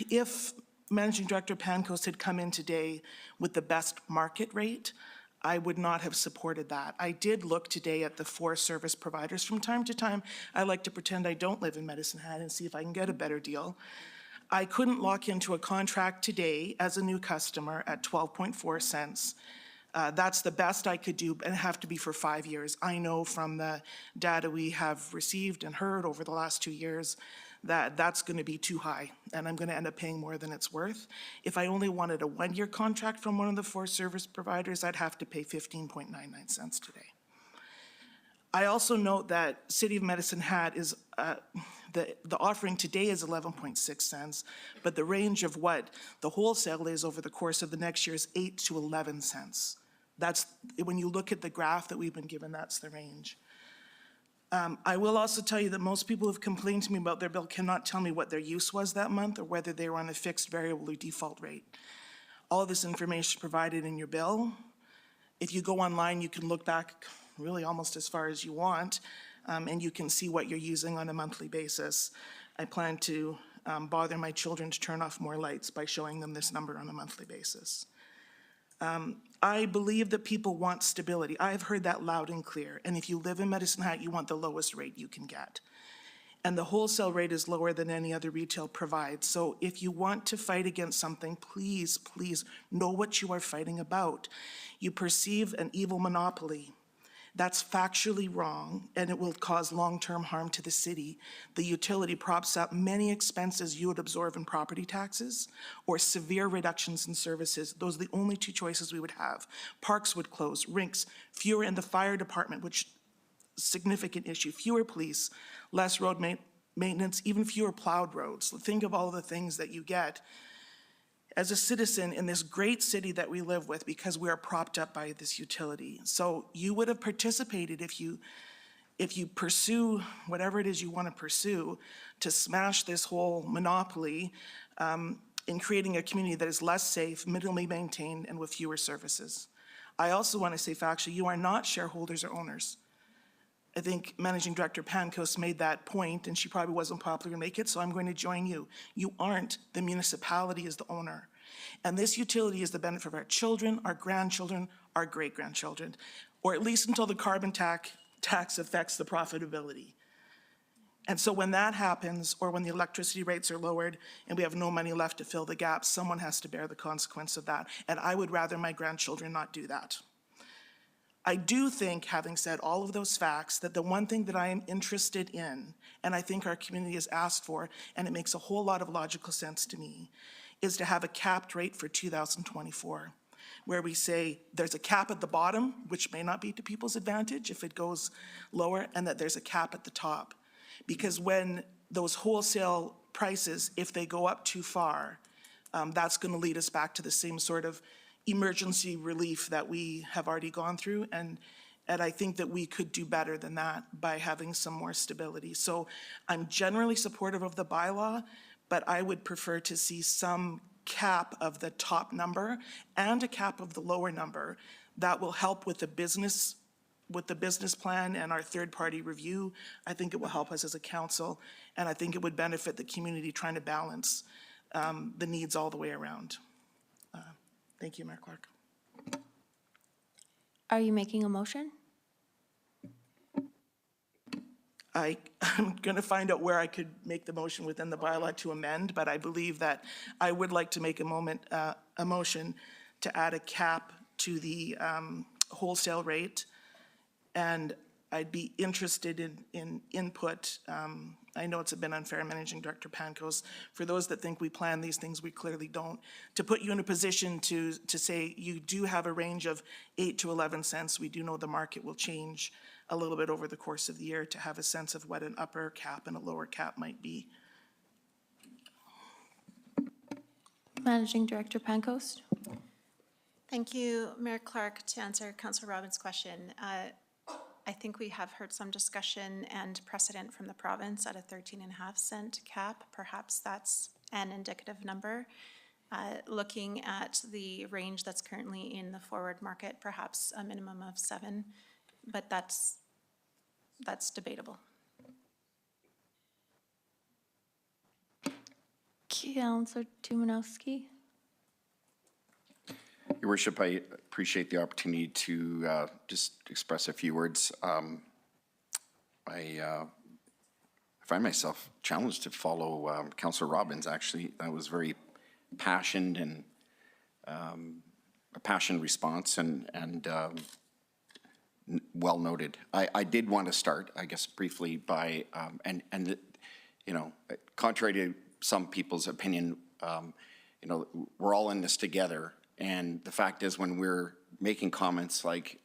If Managing Director Pancoast had come in today with the best market rate, I would not have supported that. I did look today at the 4 service providers. From time to time, I like to pretend I don't live in Medicine Hat and see if I can get a better deal. I couldn't lock into a contract today as a new customer at 12.4 cents. That's the best I could do, and have to be for 5 years. I know from the data we have received and heard over the last 2 years that that's going to be too high, and I'm going to end up paying more than it's worth. If I only wanted a 1-year contract from one of the 4 service providers, I'd have to pay 15.99 cents today. I also note that City of Medicine Hat is, the offering today is 11.6 cents, but the range of what the wholesale is over the course of the next year is 8 to 11 cents That's, when you look at the graph that we've been given, that's the range. I will also tell you that most people who've complained to me about their bill cannot tell me what their use was that month or whether they were on a fixed, variable, or default rate. All of this information is provided in your bill. If you go online, you can look back really almost as far as you want, and you can see what you're using on a monthly basis. I plan to bother my children to turn off more lights by showing them this number on a monthly basis. I believe that people want stability. I've heard that loud and clear. And if you live in Medicine Hat, you want the lowest rate you can get. And the wholesale rate is lower than any other retail provides. So if you want to fight against something, please, please know what you are fighting about. You perceive an evil monopoly. That's factually wrong, and it will cause long-term harm to the city. The utility props up many expenses you would absorb in property taxes or severe reductions in services. Those are the only two choices we would have. Parks would close, rinks, fewer in the fire department, which significant issue, fewer police, less road maintenance, even fewer plowed roads. Think of all the things that you get as a citizen in this great city that we live with because we are propped up by this utility. So you would have participated if you pursue whatever it is you want to pursue to smash this whole monopoly in creating a community that is less safe, minimally maintained, and with fewer services. I also want to say factually, you are not shareholders or owners. I think Managing Director Pankos made that point, and she probably wasn't popular to make it, so I'm going to join you. You aren't. The municipality is the owner. And this utility is the benefit of our children, our grandchildren, our great-grandchildren, or at least until the carbon tax affects the profitability. And so when that happens, or when the electricity rates are lowered and we have no money left to fill the gaps, someone has to bear the consequence of that. And I would rather my grandchildren not do that. I do think, having said all of those facts, that the one thing that I am interested in, and I think our community has asked for, and it makes a whole lot of logical sense to me, is to have a capped rate for 2024, where we say there's a cap at the bottom, which may not be to people's advantage if it goes lower, and that there's a cap at the top. Because when those wholesale prices, if they go up too far, that's going to lead us back to the same sort of emergency relief that we have already gone through, and I think that we could do better than that by having some more stability. So I'm generally supportive of the bylaw, but I would prefer to see some cap of the top number and a cap of the lower number. That will help with the business plan and our third-party review. I think it will help us as a council, and I think it would benefit the community trying to balance the needs all the way around. Thank you, Mayor Clark. Are you making a motion? I'm going to find out where I could make the motion within the bylaw to amend, but I believe that I would like to make a motion to add a cap to the wholesale rate, and I'd be interested in input. I know it's been unfair, Managing Director Pankos, for those that think we plan these things, we clearly don't, to put you in a position to say you do have a range of 8 to 11 cents. We do know the market will change a little bit over the course of the year to have a sense of what an upper cap and a lower cap might be. Managing Director Pankos. Thank you, Mayor Clark. To answer Councillor Robbins' question, I think we have heard some discussion and precedent from the province at a 13.5-cent cap. Perhaps that's an indicative number. Looking at the range that's currently in the forward market, perhaps a minimum of 7, but that's debatable. Councillor Tumanowski. Your Worship, I appreciate the opportunity to just express a few words. I find myself challenged to follow Councillor Robbins, actually. That was very passionate and a passionate response and well noted. I did want to start, I guess, briefly by, you know, contrary to some people's opinion, you know, we're all in this together. And the fact is, when we're making comments like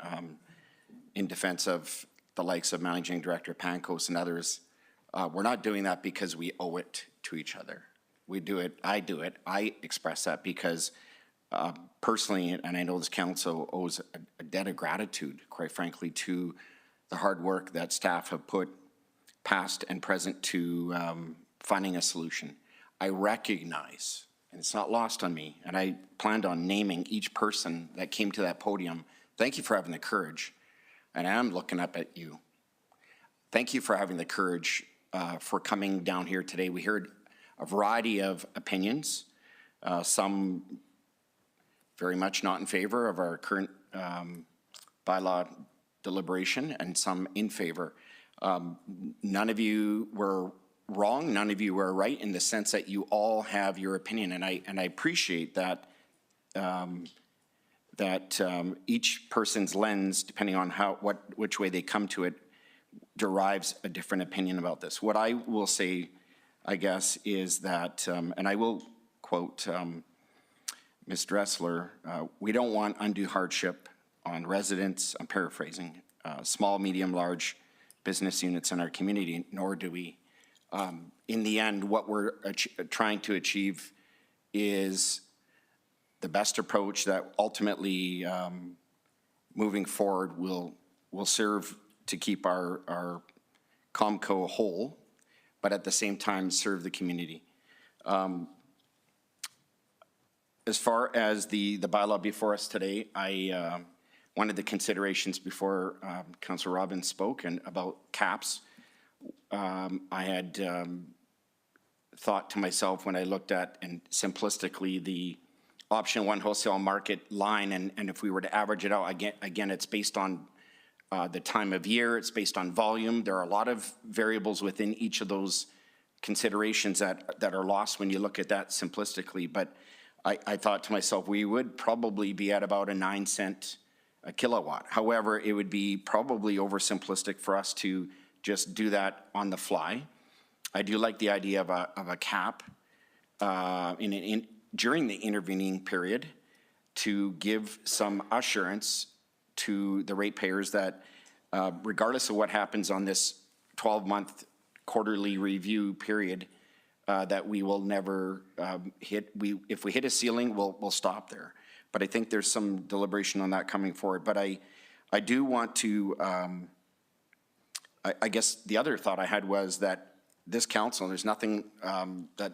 in defense of the likes of Managing Director Pankos and others, we're not doing that because we owe it to each other. We do it, I express that because personally, and I know this council owes a debt of gratitude, quite frankly, to the hard work that staff have put past and present to finding a solution. I recognize, and it's not lost on me, and I planned on naming each person that came to that podium. Thank you for having the courage, and I'm looking up at you. Thank you for having the courage for coming down here today. We heard a variety of opinions, some very much not in favor of our current bylaw deliberation, and some in favor. None of you were wrong, none of you were right, in the sense that you all have your opinion, and I appreciate that each person's lens, depending on which way they come to it, derives a different opinion about this. What I will say, I guess, is that, and I will quote Ms. Dressler, we don't want undue hardship on residents, I'm paraphrasing, small, medium, large business units in our community, nor do we. In the end, what we're trying to achieve is the best approach that ultimately, moving forward, will serve to keep our Comco whole, but at the same time serve the community. As far as the bylaw before us today, one of the considerations before Councillor Robbins spoke and about caps, I had thought to myself when I looked at, and simplistically, the option 1 wholesale market line, and if we were to average it out, again, it's based on the time of year, it's based on volume. There are a lot of variables within each of those considerations that are lost when you look at that simplistically. But I thought to myself, we would probably be at about a 9 cent a kilowatt. However, it would be probably oversimplistic for us to just do that on the fly. I do like the idea of a cap during the intervening period to give some assurance to the ratepayers that regardless of what happens on this 12-month quarterly review period, that we will never if we hit a ceiling, we'll stop there. But I think there's some deliberation on that coming forward. But I do want to, I guess the other thought I had was that this council, there's nothing that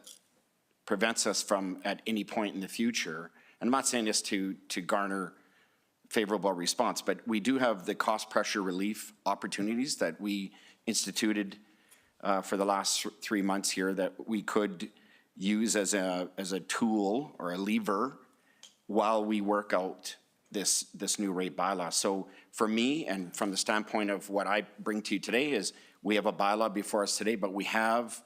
prevents us from at any point in the future, and I'm not saying this to garner favorable response, but we do have the cost pressure relief opportunities that we instituted for the last 3 months here that we could use as a tool or a lever while we work out this new rate bylaw. So for me, and from the standpoint of what I bring to you today, is we have a bylaw before us today, but we have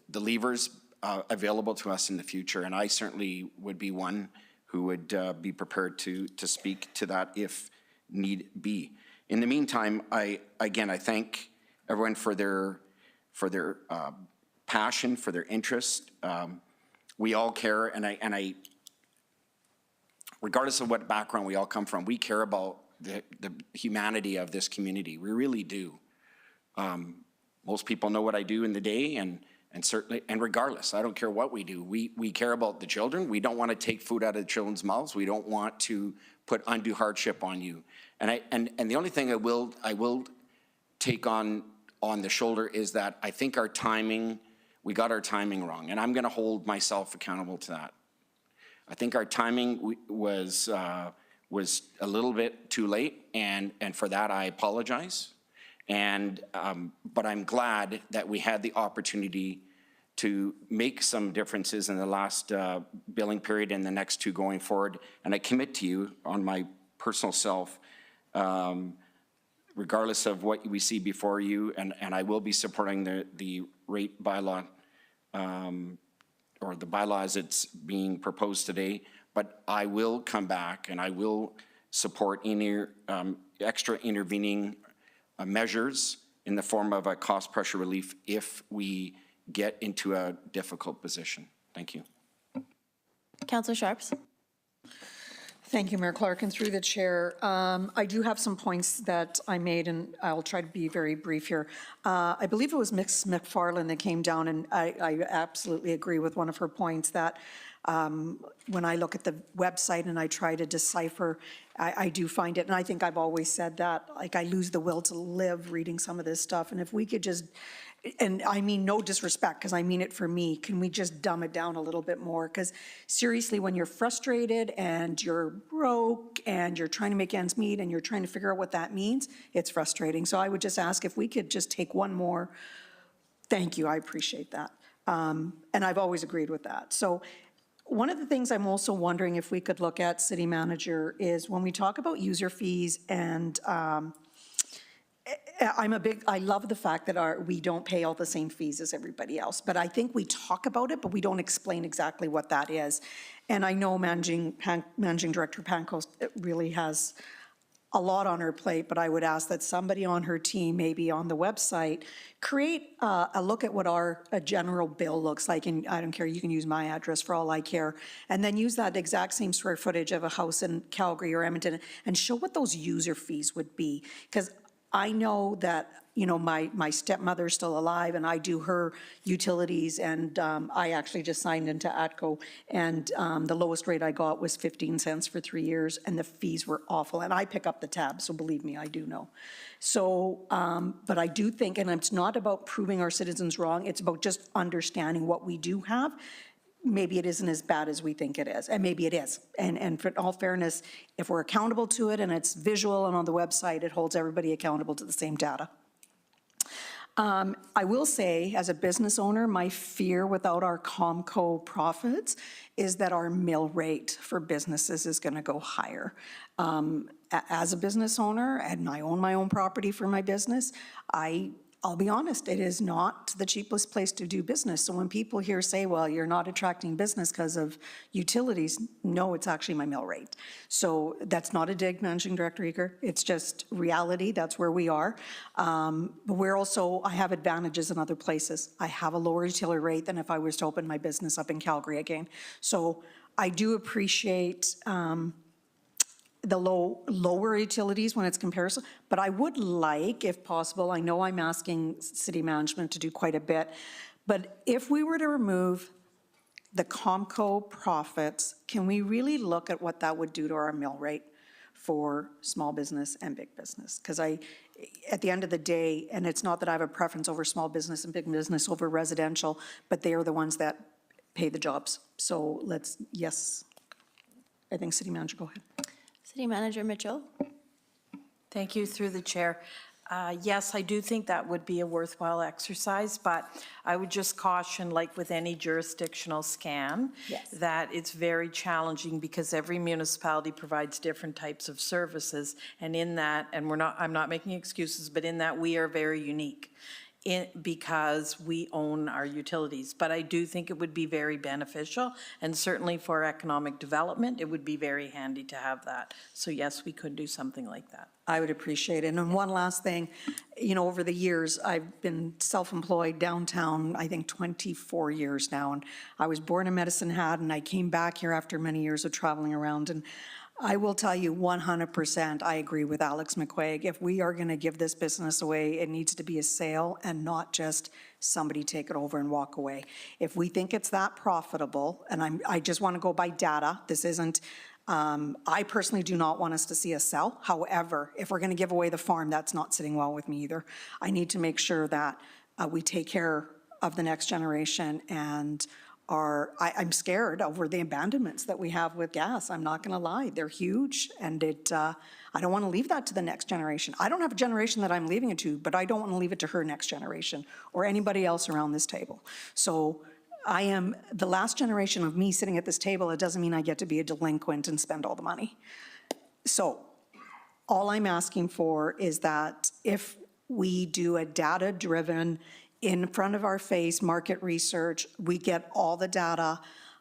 the levers available to us in the future, and I certainly would be one who would be prepared to speak to that if need be. In the meantime, I thank everyone for their passion, for their interest. We all care, and I, regardless of what background we all come from, we care about the humanity of this community. We really do. Most people know what I do in the day, and certainly, and regardless, I don't care what we do. We care about the children. We don't want to take food out of the children's mouths. We don't want to put undue hardship on you. And the only thing I will take on the shoulder is that I think we got our timing wrong, and I'm going to hold myself accountable to that. I think our timing was a little bit too late, and for that I apologize. But I'm glad that we had the opportunity to make some differences in the last billing period and the next two going forward. And I commit to you on my personal self, regardless of what we see before you, and I will be supporting the rate bylaw, or the bylaw as it's being proposed today, but I will come back and I will support any extra intervening measures in the form of a cost pressure relief if we get into a difficult position. Thank you. Councillor Sharps. Thank you, Mayor Clark, and through the chair. I do have some points that I made, and I'll try to be very brief here. I believe it was Ms. McFarland that came down, and I absolutely agree with one of her points that when I look at the website and I try to decipher I do find it, and I think I've always said that, like, I lose the will to live reading some of this stuff, and if we could just, and I mean no disrespect, because I mean it for me, can we just dumb it down a little bit more? Because seriously, when you're frustrated and you're broke and you're trying to make ends meet and you're trying to figure out what that means, it's frustrating. So I would just ask if we could just take one more. Thank you, I appreciate that. And I've always agreed with that. So one of the things I'm also wondering if we could look at, City Manager, is when we talk about user fees and I love the fact that we don't pay all the same fees as everybody else, but I think we talk about it, but we don't explain exactly what that is. And I know Managing Director Pancoast really has a lot on her plate, but I would ask that somebody on her team, maybe on the website, create a look at what a general bill looks like, and I don't care, you can use my address for all I care, and then use that exact same square footage of a house in Calgary or Edmonton and show what those user fees would be. Because I know that, you know, my stepmother's still alive and I do her utilities, and I actually just signed into ATCO, and the lowest rate I got was 15 cents for 3 years, and the fees were awful. And I pick up the tab, so believe me, I do know. So, but I do think, and it's not about proving our citizens wrong, it's about just understanding what we do have. Maybe it isn't as bad as we think it is, and maybe it is. And for all fairness, if we're accountable to it and it's visual and on the website, it holds everybody accountable to the same data. I will say, as a business owner, my fear without our Comco profits is that our mill rate for businesses is going to go higher. As a business owner, and I own my own property for my business, I'll be honest, it is not the cheapest place to do business. So when people here say, well, you're not attracting business because of utilities, no, it's actually my mill rate. So that's not a dig, Managing Director Eager. It's just reality. That's where we are. But we're also, I have advantages in other places. I have a lower utility rate than if I was to open my business up in Calgary again. So I do appreciate the lower utilities when it's comparison, but I would like, if possible, I know I'm asking city management to do quite a bit, but if we were to remove the Comco profits, can we really look at what that would do to our mill rate for small business and big business? Because at the end of the day, and it's not that I have a preference over small business and big business over residential, but they are the ones that pay the jobs. So yes, I think City Manager, go ahead. City Manager Mitchell. Thank you, through the chair. Yes, I do think that would be a worthwhile exercise, but I would just caution, like with any jurisdictional scam, that it's very challenging because every municipality provides different types of services, and in that, and I'm not making excuses, but in that we are very unique because we own our utilities. But I do think it would be very beneficial, and certainly for economic development, it would be very handy to have that. So yes, we could do something like that. I would appreciate it. And one last thing, you know, over the years, I've been self-employed downtown, I think 24 years now, and I was born in Medicine Hat, and I came back here after many years of traveling around, and I will tell you 100%, I agree with Alex McQuaig. If we are going to give this business away, it needs to be a sale and not just somebody take it over and walk away. If we think it's that profitable, and I just want to go by data, this isn't, I personally do not want us to see a sell. However, if we're going to give away the farm, that's not sitting well with me either. I need to make sure that we take care of the next generation, and I'm scared over the abandonments that we have with gas. I'm not going to lie. They're huge, and I don't want to leave that to the next generation. I don't have a generation that I'm leaving it to, but I don't want to leave it to her next generation or anybody else around this table. So I am the last generation of me sitting at this table. It doesn't mean I get to be a delinquent and spend all the money. So all I'm asking for is that if we do a data-driven, in front of our face market research, we get all the data,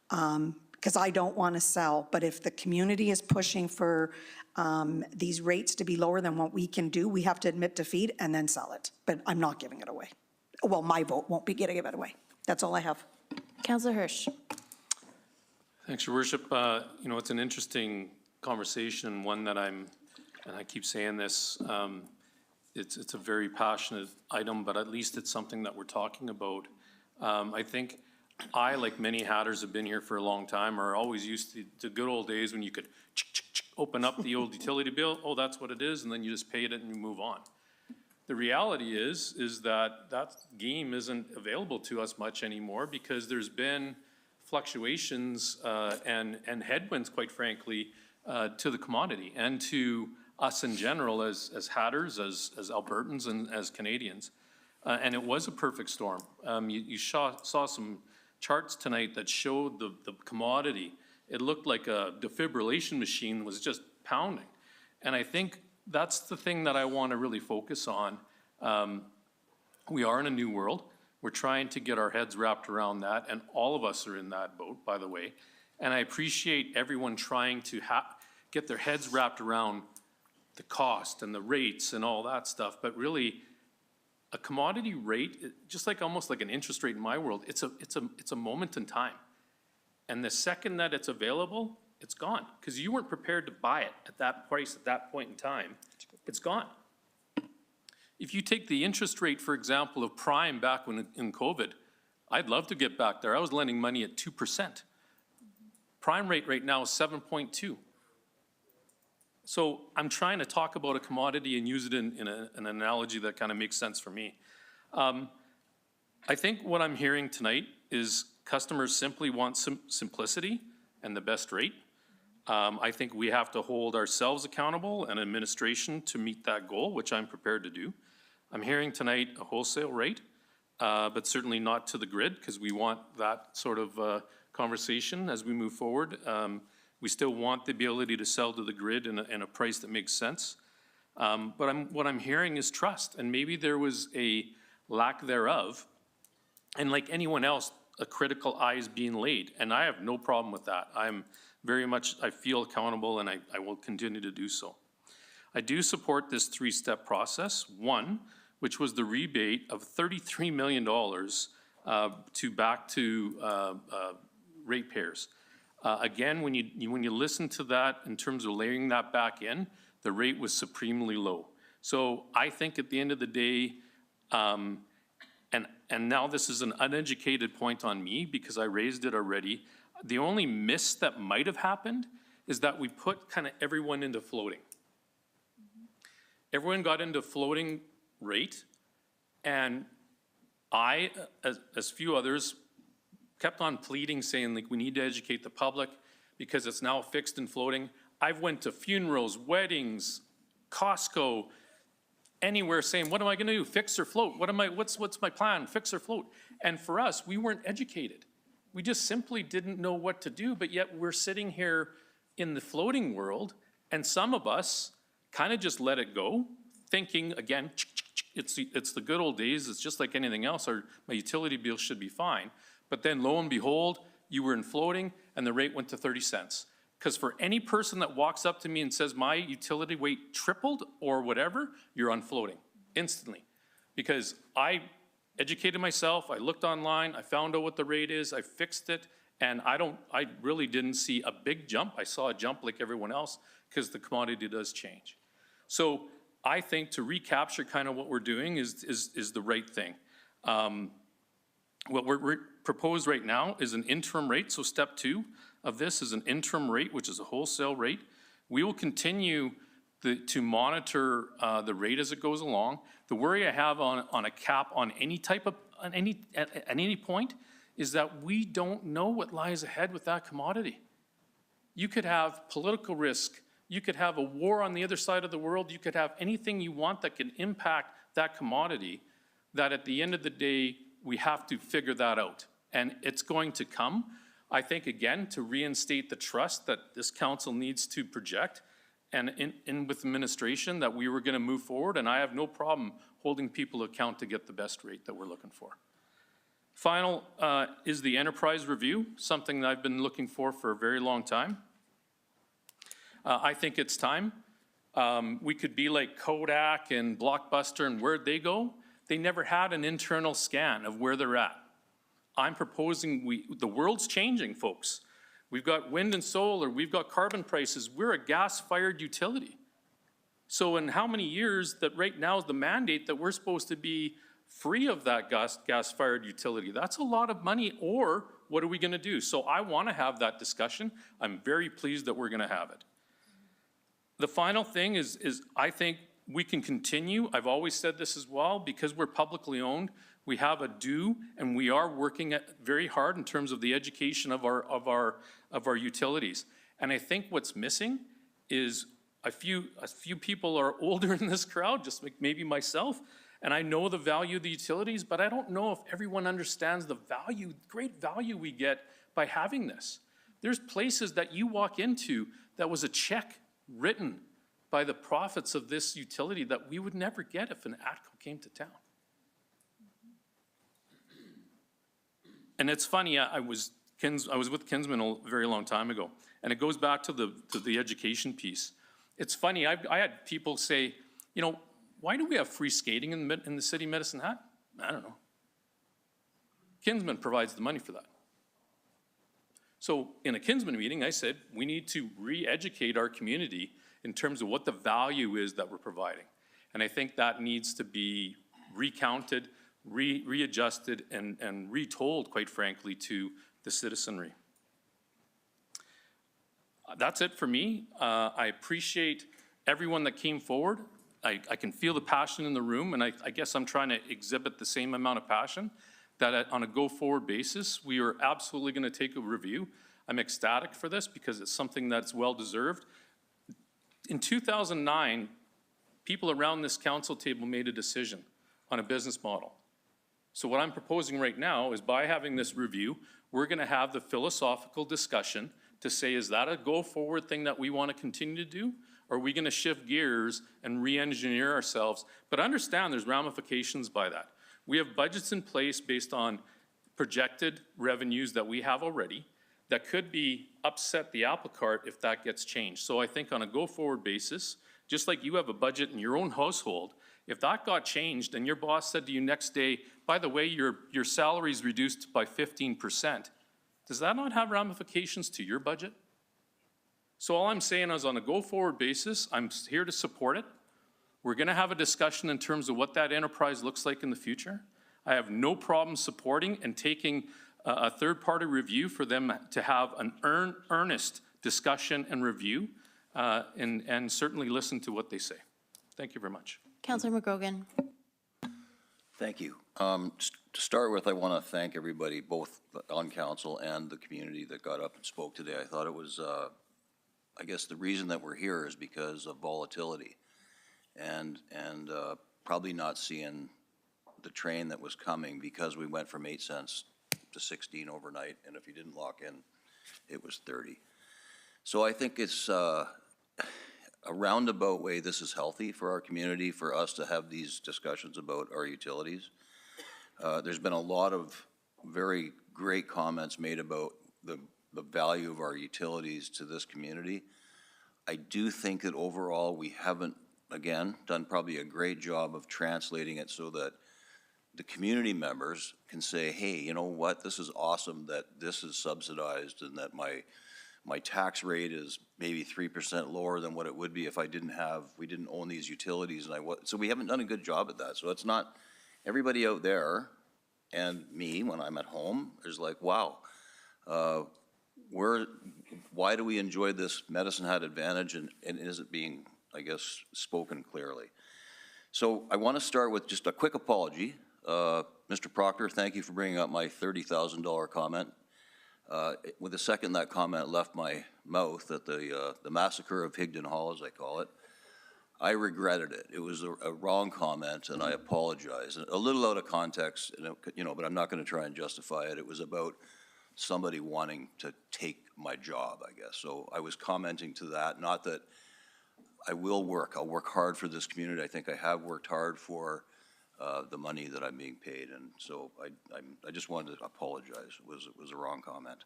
because I don't want to sell, but if the community is pushing for these rates to be lower than what we can do, we have to admit defeat and then sell it. But I'm not giving it away. Well, my vote won't be giving it away. That's all I have. Councillor Hirsch. Thanks, Your Worship. You know, it's an interesting conversation, one that and I keep saying this, it's a very passionate item, but at least it's something that we're talking about. I think like many hatters have been here for a long time, are always used to the good old days when you could open up the old utility bill, oh, that's what it is, and then you just pay it and you move on. The reality is that that game isn't available to us much anymore because there's been fluctuations and headwinds, quite frankly, to the commodity and to us in general as Hatters, as Albertans, and as Canadians. And it was a perfect storm. You saw some charts tonight that showed the commodity. It looked like a defibrillation machine was just pounding. And I think that's the thing that I want to really focus on. We are in a new world. We're trying to get our heads wrapped around that, and all of us are in that boat, by the way. And I appreciate everyone trying to get their heads wrapped around the cost and the rates and all that stuff, but really, a commodity rate, just like almost like an interest rate in my world, it's a moment in time. And the second that it's available, it's gone, because you weren't prepared to buy it at that price at that point in time. It's gone. If you take the interest rate, for example, of prime back when in COVID, I'd love to get back there. I was lending money at 2%. Prime rate right now is 7.2. So I'm trying to talk about a commodity and use it in an analogy that kind of makes sense for me. I think what I'm hearing tonight is customers simply want simplicity and the best rate. I think we have to hold ourselves accountable and administration to meet that goal, which I'm prepared to do. I'm hearing tonight a wholesale rate, but certainly not to the grid, because we want that sort of conversation as we move forward. We still want the ability to sell to the grid in a price that makes sense. But what I'm hearing is trust, and maybe there was a lack thereof. And like anyone else, a critical eye is being laid, and I have no problem with that. I'm very much, I feel accountable, and I will continue to do so. I do support this three-step process. One, which was the rebate of $33 million back to ratepayers. Again, when you listen to that in terms of layering that back in, the rate was supremely low. So I think at the end of the day, and now this is an uneducated point on me because I raised it already, the only miss that might have happened is that we put kind of everyone into floating. Everyone got into floating rate, and I, as few others, kept on pleading, saying like we need to educate the public because it's now fixed and floating. I've went to funerals, weddings, Costco, anywhere saying, what am I gonna do, fix or float? What's my plan, fix or float? And for us, we weren't educated. We just simply didn't know what to do, but yet we're sitting here in the floating world, and some of us kind of just let it go, thinking, again, it's the good old days, it's just like anything else, my utility bill should be fine. But then lo and behold, you were in floating and the rate went to 30 cents. Because for any person that walks up to me and says my utility rate tripled or whatever, you're on floating instantly. Because I educated myself, I looked online, I found out what the rate is, I fixed it, and I really didn't see a big jump. I saw a jump like everyone else because the commodity does change. So I think to recapture kind of what we're doing is the right thing. What we're proposed right now is an interim rate. So step 2 of this is an interim rate, which is a wholesale rate. We will continue to monitor the rate as it goes along. The worry I have on a cap on any type of, at any point, is that we don't know what lies ahead with that commodity. You could have political risk. You could have a war on the other side of the world. You could have anything you want that can impact that commodity, that at the end of the day, we have to figure that out. And it's going to come. I think, again, to reinstate the trust that this council needs to project and in with administration that we were going to move forward, and I have no problem holding people to account to get the best rate that we're looking for. Final is the enterprise review, something that I've been looking for a very long time. I think it's time. We could be like Kodak and Blockbuster, and where'd they go? They never had an internal scan of where they're at. I'm proposing the world's changing, folks. We've got wind and solar, we've got carbon prices, we're a gas-fired utility. So in how many years that right now is the mandate that we're supposed to be free of that gas-fired utility? That's a lot of money, or what are we gonna do? So I wanna have that discussion. I'm very pleased that we're gonna have it. The final thing is I think we can continue. I've always said this as well, because we're publicly owned, we have a due, and we are working very hard in terms of the education of our utilities. And I think what's missing is a few people are older in this crowd, just like maybe myself, and I know the value of the utilities, but I don't know if everyone understands the value, great value we get by having this. There's places that you walk into that was a check written by the profits of this utility that we would never get if an ATCO came to town. And it's funny, I was with Kinsman a very long time ago, and it goes back to the education piece. It's funny, I had people say, you know, why do we have free skating in the city of Medicine Hat? I don't know. Kinsman provides the money for that. So in a Kinsman meeting, I said, we need to re-educate our community in terms of what the value is that we're providing. And I think that needs to be recounted, readjusted, and retold, quite frankly, to the citizenry. That's it for me. I appreciate everyone that came forward. I can feel the passion in the room, and I guess I'm trying to exhibit the same amount of passion that on a go-forward basis, we are absolutely going to take a review. I'm ecstatic for this because it's something that's well-deserved. In 2009, people around this council table made a decision on a business model. So what I'm proposing right now is by having this review, we're going to have the philosophical discussion to say, is that a go-forward thing that we want to continue to do? Or are we going to shift gears and re-engineer ourselves? But understand there's ramifications by that. We have budgets in place based on projected revenues that we have already that could be upset the apple cart if that gets changed. So I think on a go-forward basis, just like you have a budget in your own household, if that got changed and your boss said to you next day, by the way, your salary's reduced by 15%, does that not have ramifications to your budget? So all I'm saying is on a go-forward basis, I'm here to support it. We're going to have a discussion in terms of what that enterprise looks like in the future. I have no problem supporting and taking a third-party review for them to have an earnest discussion and review and certainly listen to what they say. Thank you very much. Councillor McGrogan. Thank you. To start with, I want to thank everybody, both on council and the community that got up and spoke today. I thought it was, I guess the reason that we're here is because of volatility and probably not seeing the train that was coming because we went from 8 cents to 16 overnight, and if you didn't lock in, it was 30. So I think it's a roundabout way this is healthy for our community, for us to have these discussions about our utilities. There's been a lot of very great comments made about the value of our utilities to this community. I do think that overall we haven't, again, done probably a great job of translating it so that the community members can say, hey, you know what, this is awesome that this is subsidized and that my tax rate is maybe 3% lower than what it would be if we didn't own these utilities. So we haven't done a good job at that. So it's not, everybody out there and me when I'm at home is like, wow, why do we enjoy this Medicine Hat advantage and is it being, I guess, spoken clearly? So I want to start with just a quick apology. Mr. Proctor, thank you for bringing up my $30,000 comment. With the second that comment left my mouth at the massacre of Higdon Hall, as I call it, I regretted it. It was a wrong comment, and I apologize. A little out of context, but I'm not going to try and justify it. It was about somebody wanting to take my job, I guess. So I was commenting to that, not that I will work. I'll work hard for this community. I think I have worked hard for the money that I'm being paid, and so I just wanted to apologize. It was a wrong comment.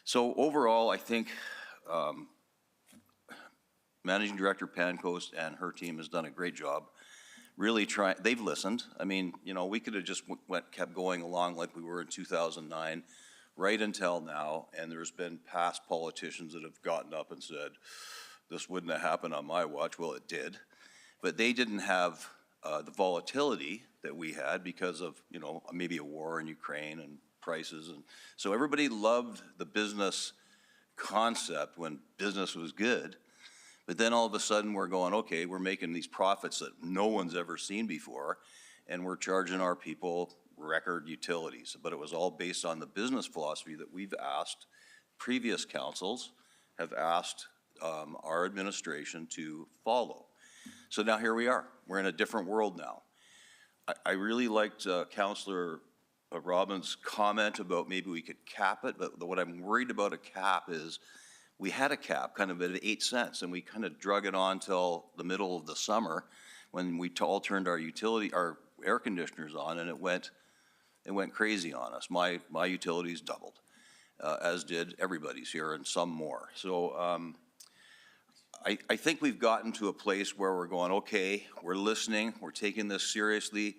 So overall, I think Managing Director Pancoast and her team has done a great job. Really trying. They've listened. I mean, we could have just kept going along like we were in 2009, right until now. And there's been past politicians that have gotten up and said, "This wouldn't have happened on my watch." Well, it did, but they didn't have the volatility that we had because of, maybe a war in Ukraine and prices. And so everybody loved the business concept when business was good. But then all of a sudden, we're going, okay, we're making these profits that no one's ever seen before, and we're charging our people record utilities. But it was all based on the business philosophy that we've asked, previous councils have asked our administration to follow. So now here we are. We're in a different world now. I really liked Councillor Robbins' comment about maybe we could cap it, but what I'm worried about a cap is we had a cap kind of at 8 cents, and we kind of drug it on till the middle of the summer when we all turned our air conditioners on, and it went crazy on us. My utilities doubled, as did everybody's here, and some more. So I think we've gotten to a place where we're going, okay, we're listening, we're taking this seriously.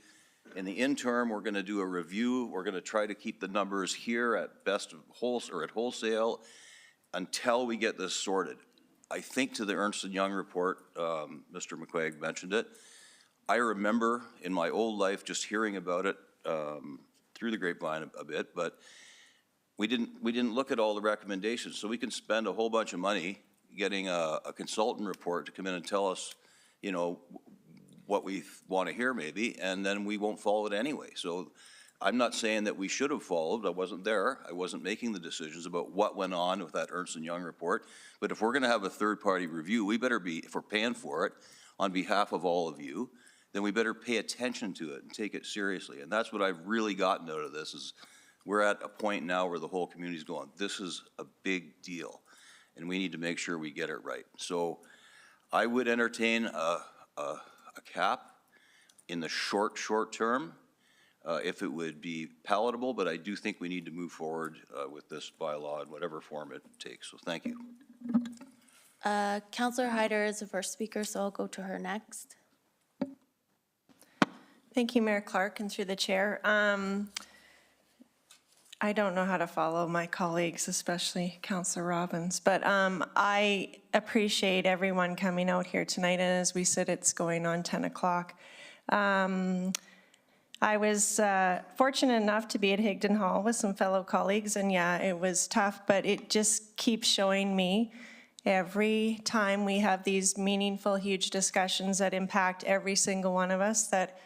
In the interim, we're going to do a review. We're going to try to keep the numbers here at best or at wholesale until we get this sorted. I think to the Ernst & Young report, Mr. McQuaig mentioned it. I remember in my old life just hearing about it through the grapevine a bit, but we didn't look at all the recommendations. So we can spend a whole bunch of money getting a consultant report to come in and tell us, you know, what we want to hear maybe, and then we won't follow it anyway. So I'm not saying that we should have followed. I wasn't there. I wasn't making the decisions about what went on with that Ernst & Young report. But if we're going to have a third-party review, we better be, if we're paying for it on behalf of all of you, then we better pay attention to it and take it seriously. And that's what I've really gotten out of this is we're at a point now where the whole community's going, this is a big deal, and we need to make sure we get it right. So I would entertain a cap in the short term, if it would be palatable, but I do think we need to move forward with this bylaw in whatever form it takes. So thank you. Councillor Hyder is the first speaker, so I'll go to her next. Thank you, Mayor Clark, and through the chair. I don't know how to follow my colleagues, especially Councillor Robbins, but I appreciate everyone coming out here tonight, and as we said, it's going on 10 o'clock. I was fortunate enough to be at Higdon Hall with some fellow colleagues, and yeah, it was tough, but it just keeps showing me every time we have these meaningful, huge discussions that impact every single one of us that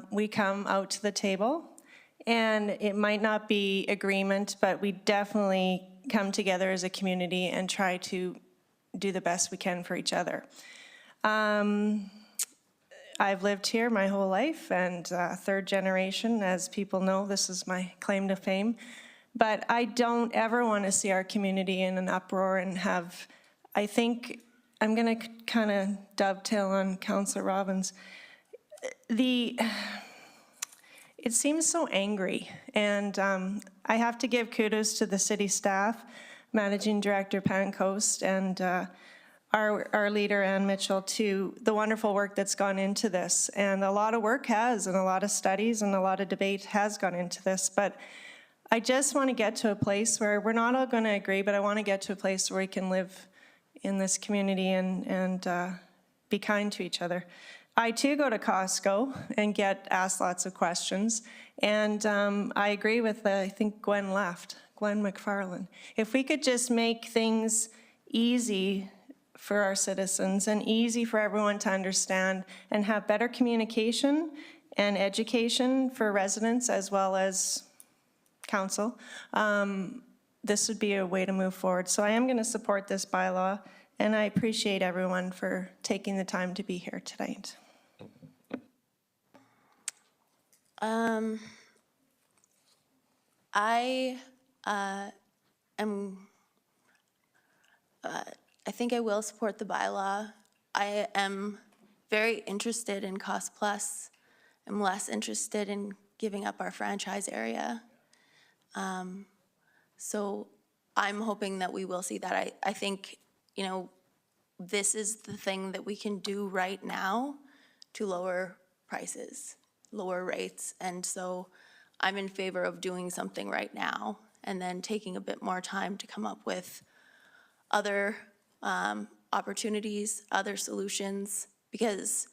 we come out to the table. And it might not be agreement, but we definitely come together as a community and try to do the best we can for each other. I've lived here my whole life, and third generation, as people know, this is my claim to fame. But I don't ever want to see our community in an uproar and have, I think, I'm going to kind of dovetail on Councillor Robbins. It seems so angry, and I have to give kudos to the city staff, Managing Director Pancoast, and our leader, Ann Mitchell, to the wonderful work that's gone into this. And a lot of work has, and a lot of studies and a lot of debate has gone into this, but I just want to get to a place where we're not all going to agree, but I want to get to a place where we can live in this community and be kind to each other. I too go to Costco and get asked lots of questions, and I agree with, I think Gwen McFarland. If we could just make things easy for our citizens and easy for everyone to understand and have better communication and education for residents as well as council, this would be a way to move forward. So I am going to support this bylaw, and I appreciate everyone for taking the time to be here tonight. I think I will support the bylaw. I am very interested in Cost Plus. I'm less interested in giving up our franchise area. So I'm hoping that we will see that. I think, you know, this is the thing that we can do right now to lower prices, lower rates. And so I'm in favor of doing something right now and then taking a bit more time to come up with other opportunities, other solutions, because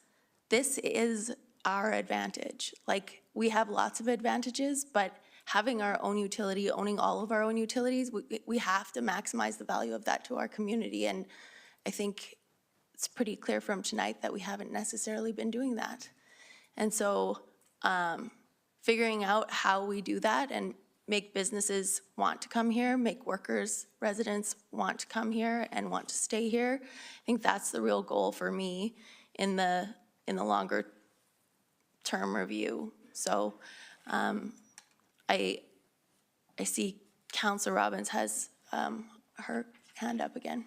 this is our advantage. Like, we have lots of advantages, but having our own utility, owning all of our own utilities, we have to maximize the value of that to our community. And I think it's pretty clear from tonight that we haven't necessarily been doing that. And so figuring out how we do that and make businesses want to come here, make workers, residents want to come here and want to stay here, I think that's the real goal for me in the longer term review. So I see Councillor Robbins has her hand up again.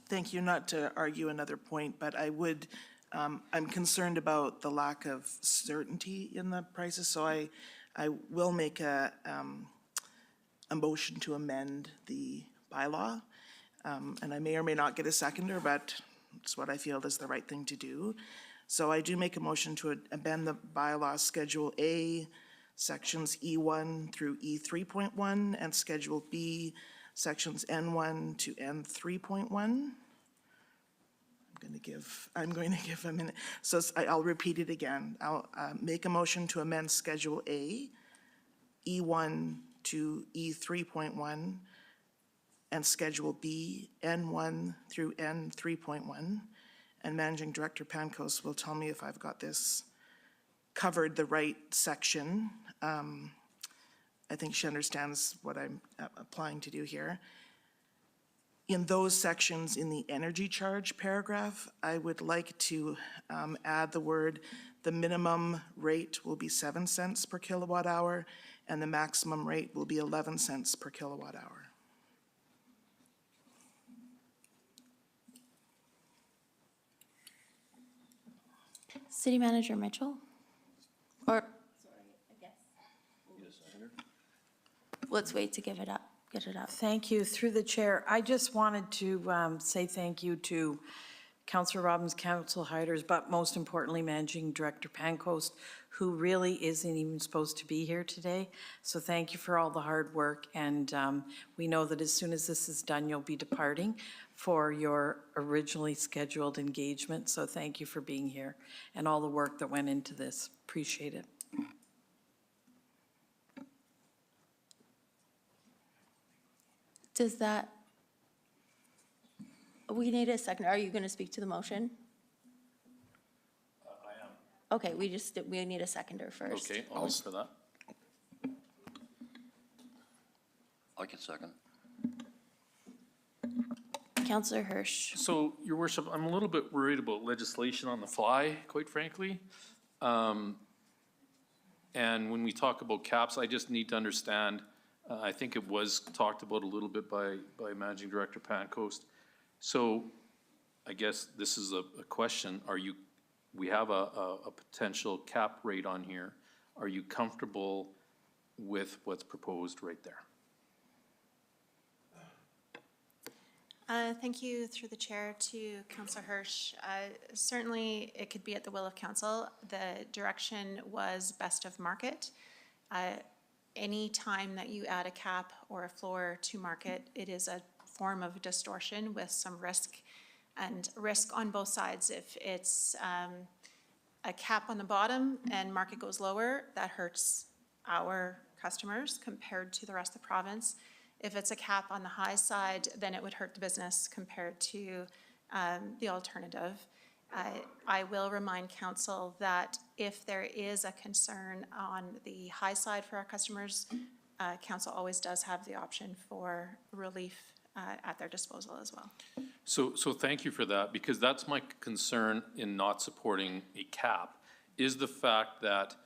Thank you. Not to argue another point, but I would, I'm concerned about the lack of certainty in the prices, so I will make a motion to amend the bylaw. And I may or may not get a seconder, but it's what I feel is the right thing to do. So I do make a motion to amend the bylaw Schedule A, Sections E1 through E3.1, and Schedule B, Sections N1 to N3.1. I'm going to give a minute. So I'll repeat it again. I'll make a motion to amend Schedule A, E1 to E3.1, and Schedule B, N1 through N3.1. And Managing Director Pankos will tell me if I've got this covered the right section. I think she understands what I'm applying to do here. In those sections in the energy charge paragraph, I would like to add the word, the minimum rate will be 7 cents per kilowatt hour and the maximum rate will be 11 cents per kilowatt hour. City Manager Mitchell? Or, let's wait to give it up, get it up. Thank you. Through the chair, I just wanted to say thank you to Councillor Robbins, Councillor Heiders, but most importantly, Managing Director Pancoast, who really isn't even supposed to be here today. So thank you for all the hard work, and we know that as soon as this is done, you'll be departing for your originally scheduled engagement. So thank you for being here and all the work that went into this. Appreciate it. Does that, we need a second. Are you going to speak to the motion? I am. Okay, we need a seconder first. Okay, I'll wait for that. I can second. Councillor Hirsch. So, Your Worship, I'm a little bit worried about legislation on the fly, quite frankly. And when we talk about caps, I just need to understand, I think it was talked about a little bit by Managing Director Pancoast. So I guess this is a question. We have a potential cap rate on here. Are you comfortable with what's proposed right there? Thank you through the chair to Councillor Hirsch. Certainly, it could be at the will of council. The direction was best of market. Any time that you add a cap or a floor to market, it is a form of distortion with some risk, and risk on both sides. If it's a cap on the bottom and market goes lower, that hurts our customers compared to the rest of the province. If it's a cap on the high side, then it would hurt the business compared to the alternative. I will remind council that if there is a concern on the high side for our customers, council always does have the option for relief at their disposal as well. So thank you for that, because that's my concern in not supporting a cap, is the fact that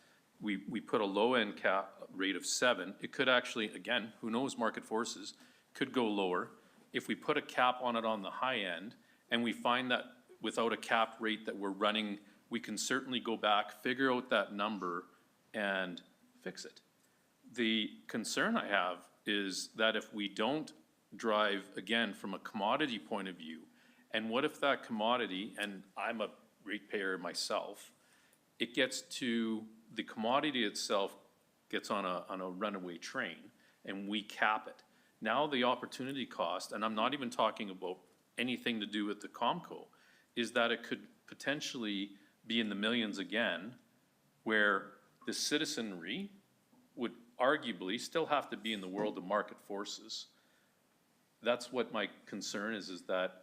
we put a low-end cap rate of 7. It could actually, again, who knows, market forces, could go lower. If we put a cap on it on the high end, and we find that without a cap rate that we're running, we can certainly go back, figure out that number, and fix it. The concern I have is that if we don't drive, again, from a commodity point of view, and what if that commodity, and I'm a ratepayer myself, it gets to, the commodity itself gets on a runaway train, and we cap it. Now the opportunity cost, and I'm not even talking about anything to do with the Comco, is that it could potentially be in the millions again, where the citizenry would arguably still have to be in the world of market forces. That's what my concern is that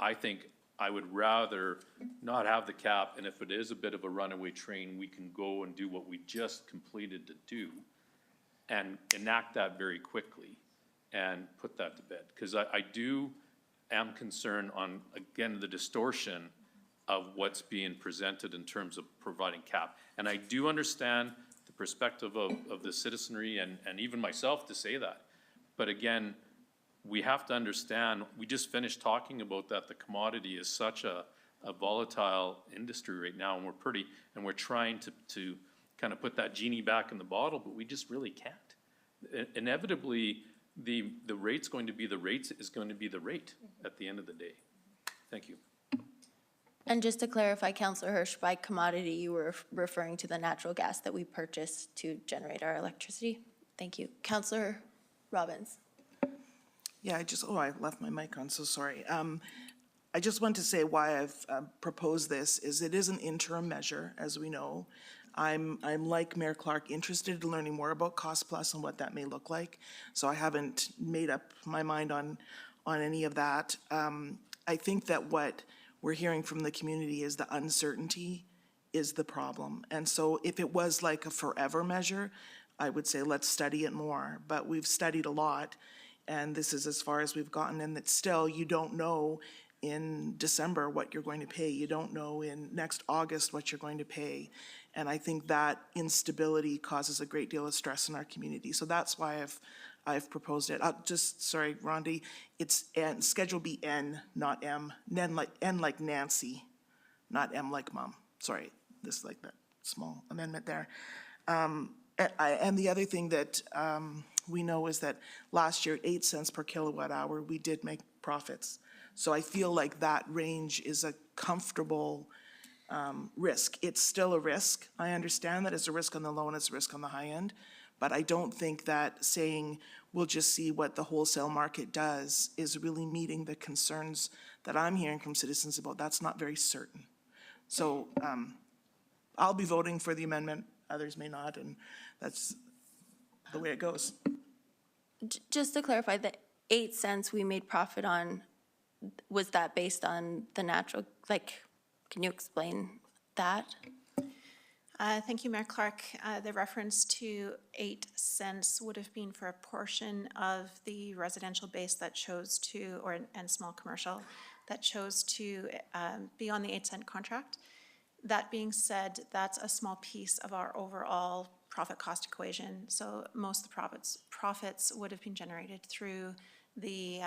I think I would rather not have the cap, and if it is a bit of a runaway train, we can go and do what we just completed to do and enact that very quickly and put that to bed. Because I am concerned on, again, the distortion of what's being presented in terms of providing cap. And I do understand the perspective of the citizenry and even myself to say that. But again, we have to understand, we just finished talking about that the commodity is such a volatile industry right now, and we're trying to kind of put that genie back in the bottle, but we just really can't. Inevitably, the rate's going to be the rate is going to be the rate at the end of the day. Thank you. And just to clarify, Councillor Hirsch, by commodity, you were referring to the natural gas that we purchase to generate our electricity? Thank you. Councillor Robbins. Yeah, I left my mic on, so sorry. I just want to say why I've proposed this is it is an interim measure, as we know. I'm like Mayor Clark, interested in learning more about cost plus and what that may look like. So I haven't made up my mind on any of that. I think that what we're hearing from the community is the uncertainty is the problem. And so if it was like a forever measure, I would say let's study it more. But we've studied a lot, and this is as far as we've gotten, and that still you don't know in December what you're going to pay. You don't know in next August what you're going to pay. And I think that instability causes a great deal of stress in our community. So that's why I've proposed it. Sorry, Rondi, it's N, Schedule B N, not M. N like Nancy, not M like mom. Sorry, this like that small amendment there. And the other thing that we know is that last year, 8 cents per kilowatt hour, we did make profits. So I feel like that range is a comfortable risk. It's still a risk. I understand that it's a risk on the low and it's a risk on the high end, but I don't think that saying we'll just see what the wholesale market does is really meeting the concerns that I'm hearing from citizens about. That's not very certain. So I'll be voting for the amendment. Others may not, and that's the way it goes. Just to clarify, the 8 cents we made profit on, was that based on the natural, can you explain that? Thank you, Mayor Clark. The reference to 8 cents would have been for a portion of the residential base that chose to, and small commercial, that chose to be on the 8 cent contract. That being said, that's a small piece of our overall profit cost equation. So most of the profits would have been generated through the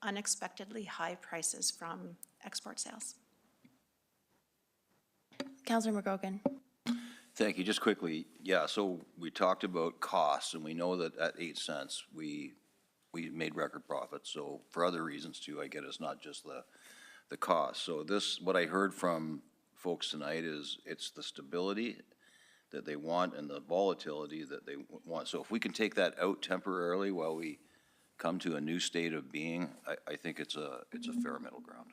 unexpectedly high prices from export sales. Councillor McGrogan. Thank you. Just quickly, yeah, so we talked about costs, and we know that at 8 cents, we made record profits. So for other reasons too, I get it's not just the cost. So what I heard from folks tonight is it's the stability that they want and the volatility that they want. So if we can take that out temporarily while we come to a new state of being, I think it's a fair middle ground.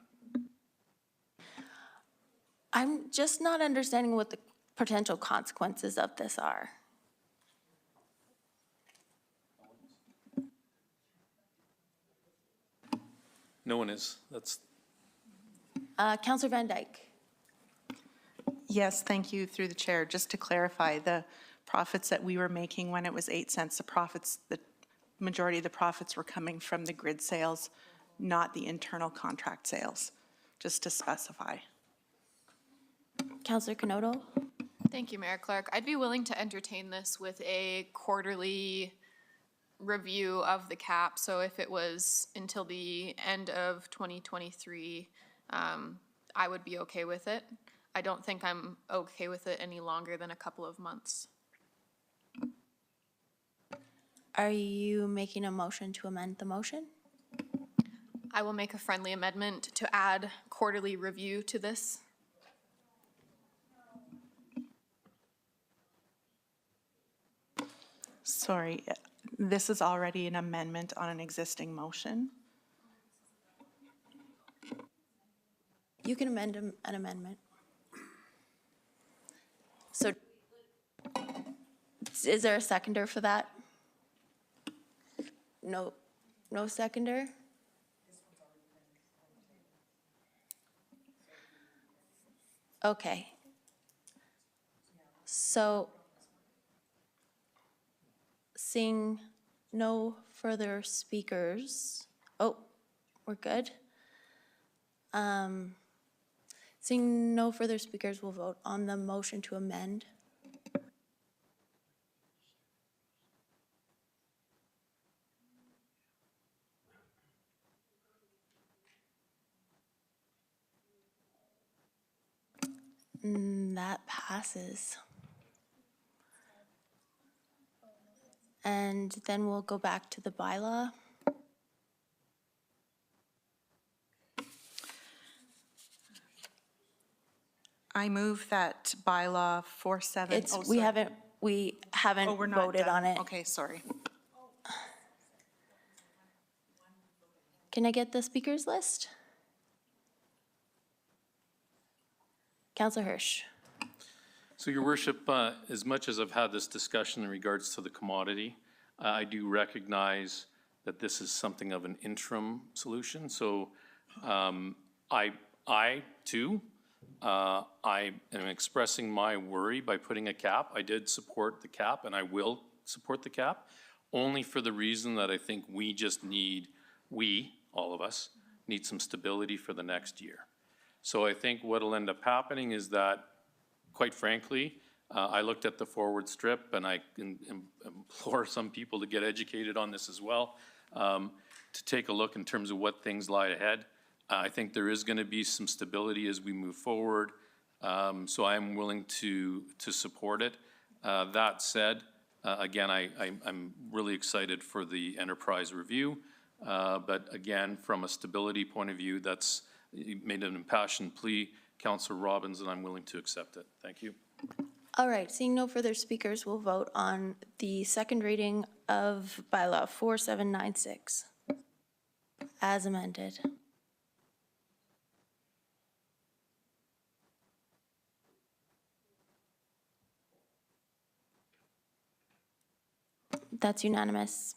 I'm just not understanding what the potential consequences of this are. No one is. That's. Councillor Van Dyke. Yes, thank you, through the chair. Just to clarify, the profits that we were making when it was 8 cents, the majority of the profits were coming from the grid sales, not the internal contract sales, just to specify. Councillor Canoto. Thank you, Mayor Clark. I'd be willing to entertain this with a quarterly review of the cap. So if it was until the end of 2023, I would be okay with it. I don't think I'm okay with it any longer than a couple of months. Are you making a motion to amend the motion? I will make a friendly amendment to add quarterly review to this. Sorry, this is already an amendment on an existing motion. You can amend an amendment. So is there a seconder for that? No seconder? Okay. So, seeing no further speakers, oh, we're good. Seeing no further speakers, we'll vote on the motion to amend. That passes. And then we'll go back to the bylaw. I move that bylaw 47. It's, oh, we sorry. haven't Oh, we're not voted done. on it. Okay, sorry. Can I get the speakers list? Councillor Hirsch. So, Your Worship, as much as I've had this discussion in regards to the commodity, I do recognize that this is something of an interim solution. So I too, I am expressing my worry by putting a cap. I did support the cap, and I will support the cap, only for the reason that I think we just need, all of us, need some stability for the next year. So I think what'll end up happening is that, quite frankly, I looked at the forward strip, and I implore some people to get educated on this as well, to take a look in terms of what things lie ahead. I think there is going to be some stability as we move forward, so I'm willing to support it. That said, again, I'm really excited for the enterprise review, but again, from a stability point of view, that's you made an impassioned plea, Councillor Robbins, and I'm willing to accept it. Thank you. All right, seeing no further speakers, we'll vote on the second reading of bylaw 4796 as amended. That's unanimous.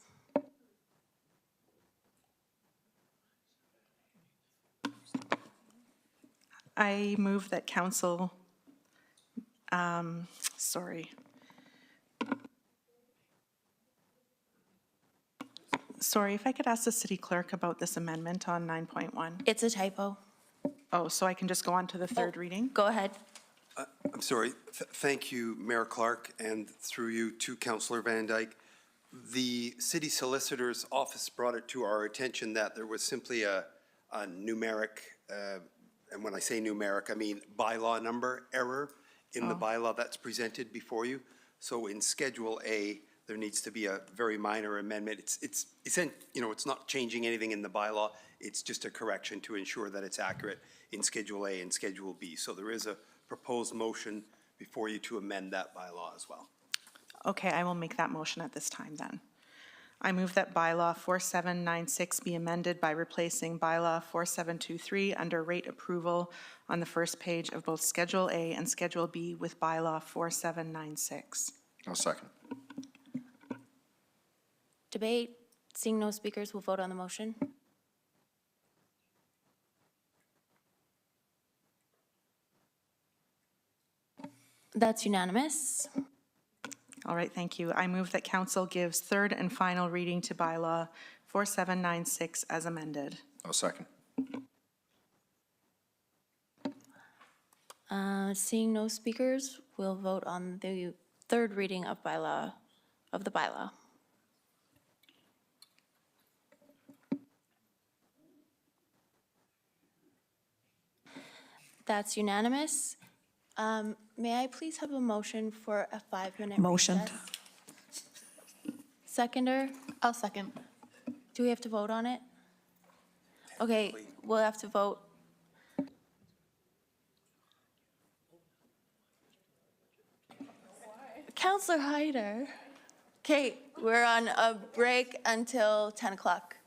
I move that council, sorry. Sorry, if I could ask the city clerk about this amendment on 9.1. It's a typo. Oh, so I can just go on to the third reading? Go ahead. I'm sorry. Thank you, Mayor Clark, and through you to Councillor Van Dyke. The city solicitor's office brought it to our attention that there was simply a numeric, and when I say numeric, I mean bylaw number error in the bylaw that's presented before you. So in Schedule A, there needs to be a very minor amendment. It's not changing anything in the bylaw. It's just a correction to ensure that it's accurate in Schedule A and Schedule B. So there is a proposed motion before you to amend that bylaw as well. Okay, I will make that motion at this time then. I move that bylaw 4796 be amended by replacing bylaw 4723 under rate approval on the first page of both Schedule A and Schedule B with bylaw 4796. I'll second. Debate. Seeing no speakers, we'll vote on the motion. That's unanimous. All right, thank you. I move that council gives third and final reading to bylaw 4796 as amended. I'll second. Seeing no speakers, we'll vote on the third reading of the bylaw. That's unanimous. May I please have a motion for a 5-minute Motion. recess? Seconder? I'll second. Do we have to vote on it? Okay, we'll have to vote. Councillor Hyder. Okay, we're on a break until 10 o'clock.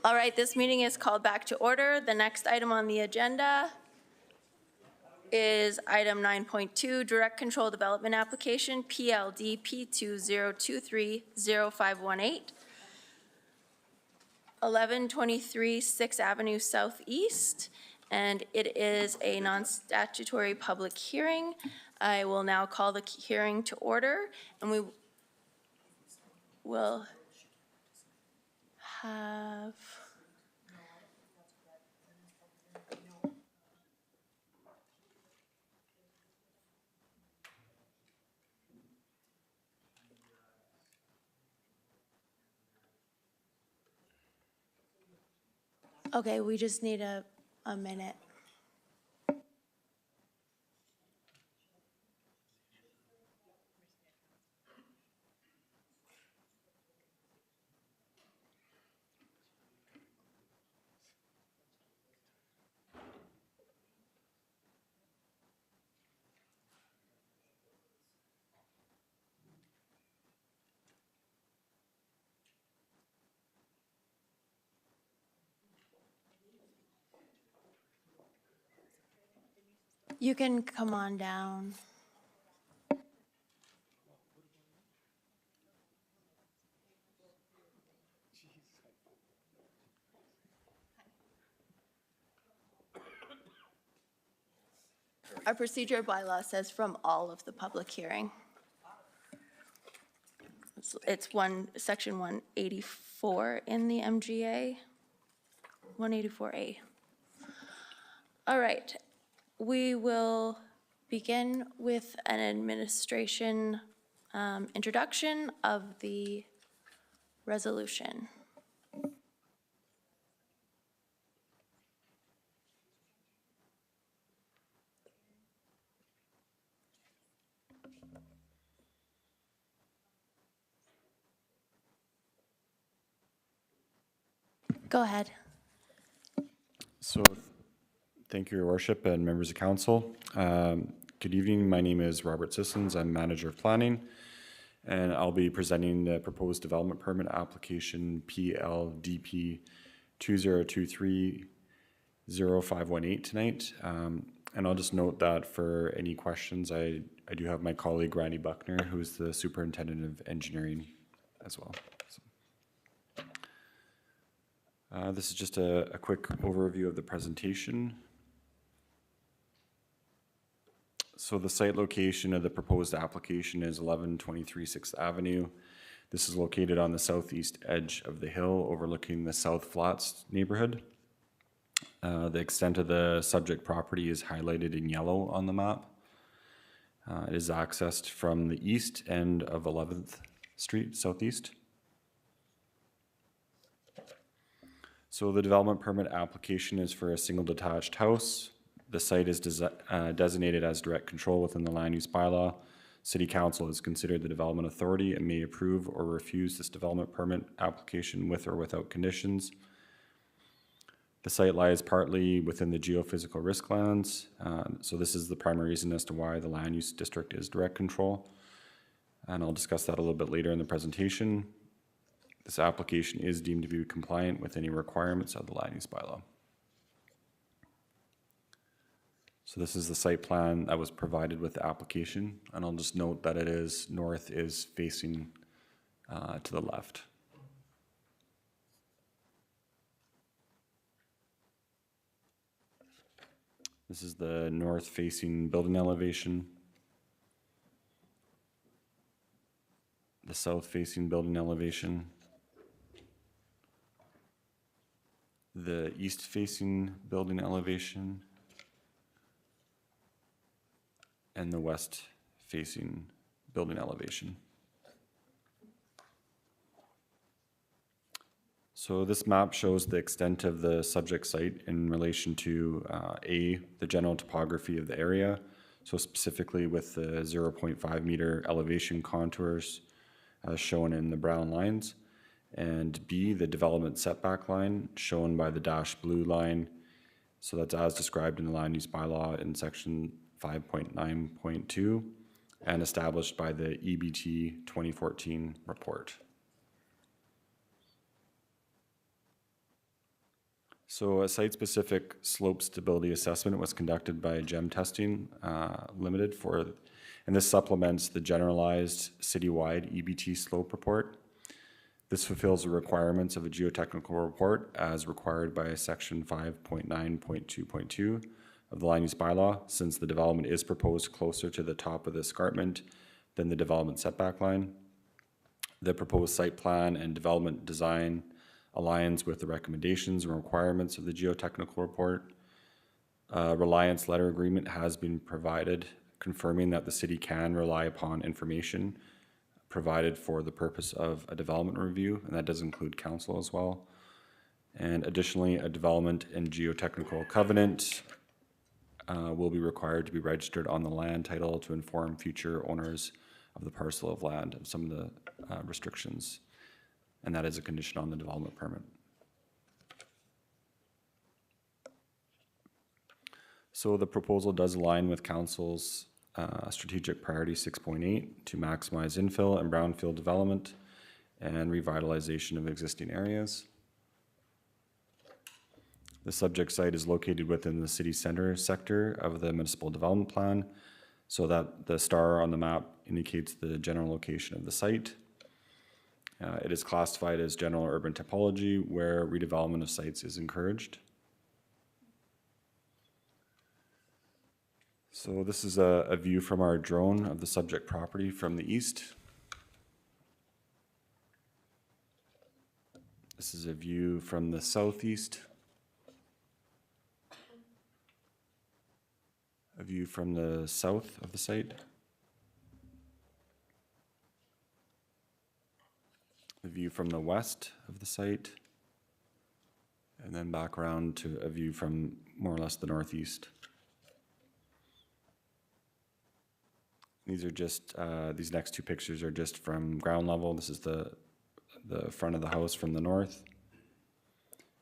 All right, this meeting is called back to order. The next item on the agenda is item 9.2, Direct Control Development Application, PLD P20230518, 1123 6th Avenue Southeast, and it is a non-statutory public hearing. I will now call the hearing to order, and we will have... Okay, we just need a minute. You can come on down. Our procedure bylaw says from all of the public hearing. It's section 184 in the MGA, 184A. All right. We will begin with an administration introduction of the resolution. Go ahead. So, thank you, Your Worship and members of council. Good evening. My name is Robert Sissons. I'm Manager of Planning, and I'll be presenting the proposed development permit application PLDP 20230518 tonight. And I'll just note that for any questions, I do have my colleague Randy Buckner, who's the Superintendent of Engineering as well. This is just a quick overview of the presentation. So the site location of the proposed application is 1123 6th Avenue. This is located on the southeast edge of the hill overlooking the South Flats neighborhood. The extent of the subject property is highlighted in yellow on the map. It is accessed from the east end of 11th Street Southeast. So the development permit application is for a single detached house. The site is designated as direct control within the land use bylaw. City Council is considered the development authority and may approve or refuse this development permit application with or without conditions. The site lies partly within the geophysical risk lands. So this is the primary reason as to why the land use district is direct control. And I'll discuss that a little bit later in the presentation. This application is deemed to be compliant with any requirements of the land use bylaw. So this is the site plan that was provided with the application, and I'll just note that it is north is facing to the left. This is the north facing building elevation, the south facing building elevation, the east facing building elevation, and the west facing building elevation. So this map shows the extent of the subject site in relation to the general topography of the area. So specifically with the 0.5 meter elevation contours shown in the brown lines, and B, the development setback line shown by the dashed blue line. So that's as described in the land use bylaw in section 5.9.2 and established by the EBT 2014 report. So a site-specific slope stability assessment was conducted by GEM Testing Limited and this supplements the generalized citywide EBT slope report. This fulfills the requirements of a geotechnical report as required by section 5.9.2.2 of the land use bylaw, since the development is proposed closer to the top of the escarpment than the development setback line. The proposed site plan and development design aligns with the recommendations and requirements of the geotechnical report. A reliance letter agreement has been provided confirming that the city can rely upon information provided for the purpose of a development review, and that does include council as well. And additionally, a development and geotechnical covenant will be required to be registered on the land title to inform future owners of the parcel of land of some of the restrictions, and that is a condition on the development permit. So the proposal does align with council's strategic priority 6.8 to maximize infill and brownfield development and revitalization of existing areas. The subject site is located within the city center sector of the municipal development plan, so that the star on the map indicates the general location of the site. It is classified as general urban topology where redevelopment of sites is encouraged. So this is a view from our drone of the subject property from the east. This is a view from the southeast. A view from the south of the site. A view from the west of the site. And then back around to a view from more or less the northeast. These are just, these next two pictures are just from ground level. This is the front of the house from the north.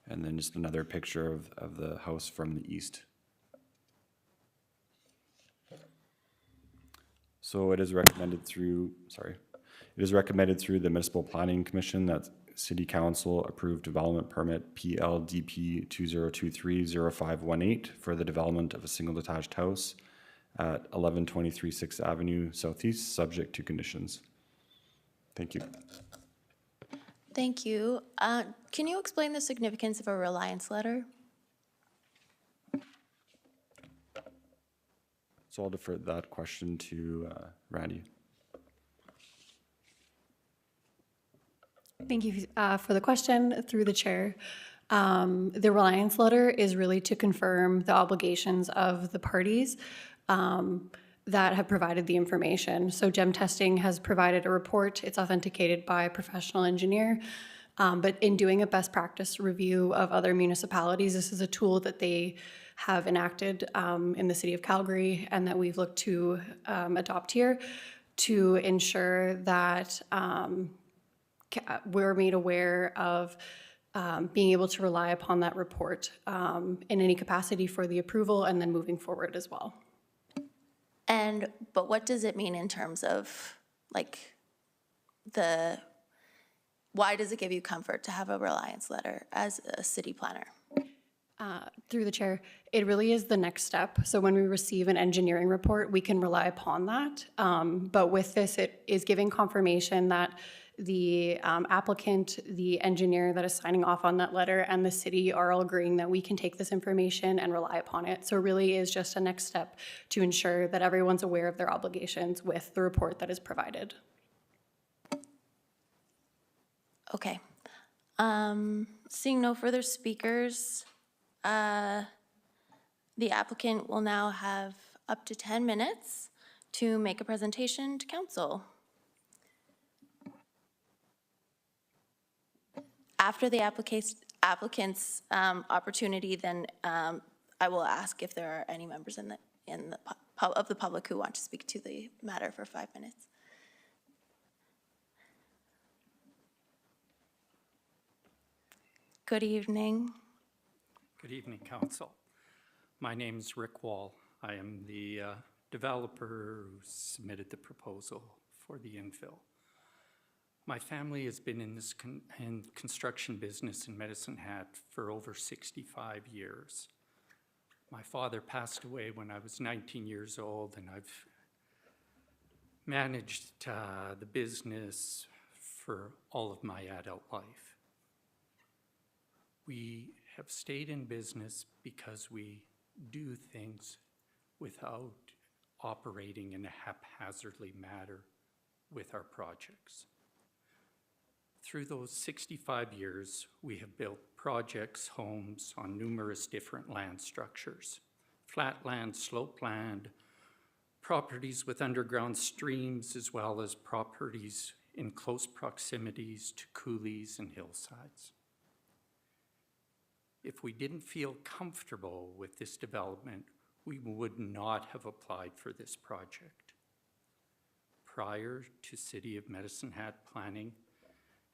And then just another picture of the house from the east. So it is recommended through, it is recommended through the Municipal Planning Commission that City Council approve development permit PLDP 2023-0518 for the development of a single detached house at 1123 6th Avenue Southeast, subject to conditions. Thank you. Thank you. Can you explain the significance of a reliance letter? So I'll defer that question to Randy. Thank you for the question through the chair. The reliance letter is really to confirm the obligations of the parties that have provided the information. So GEM Testing has provided a report. It's authenticated by a professional engineer. But in doing a best practice review of other municipalities, this is a tool that they have enacted in the city of Calgary and that we've looked to adopt here to ensure that we're made aware of being able to rely upon that report in any capacity for the approval and then moving forward as well. But what does it mean in terms of like why does it give you comfort to have a reliance letter as a city planner? Through the chair, it really is the next step. So when we receive an engineering report, we can rely upon that. But with this, it is giving confirmation that the applicant, the engineer that is signing off on that letter, and the city are all agreeing that we can take this information and rely upon it. So it really is just a next step to ensure that everyone's aware of their obligations with the report that is provided. Okay. Seeing no further speakers, the applicant will now have up to 10 minutes to make a presentation to council. After the applicant's opportunity, then I will ask if there are any members of the public who want to speak to the matter for 5 minutes. Good evening. Good evening, Council. My name is Rick Wall. I am the developer who submitted the proposal for the infill. My family has been in this construction business in Medicine Hat for over 65 years. My father passed away when I was 19 years old, and I've managed the business for all of my adult life. We have stayed in business because we do things without operating in a haphazardly manner with our projects. Through those 65 years, we have built projects, homes on numerous different land structures, flat land, slope land, properties with underground streams, as well as properties in close proximities to coulees and hillsides. If we didn't feel comfortable with this development, we would not have applied for this project. Prior to City of Medicine Hat planning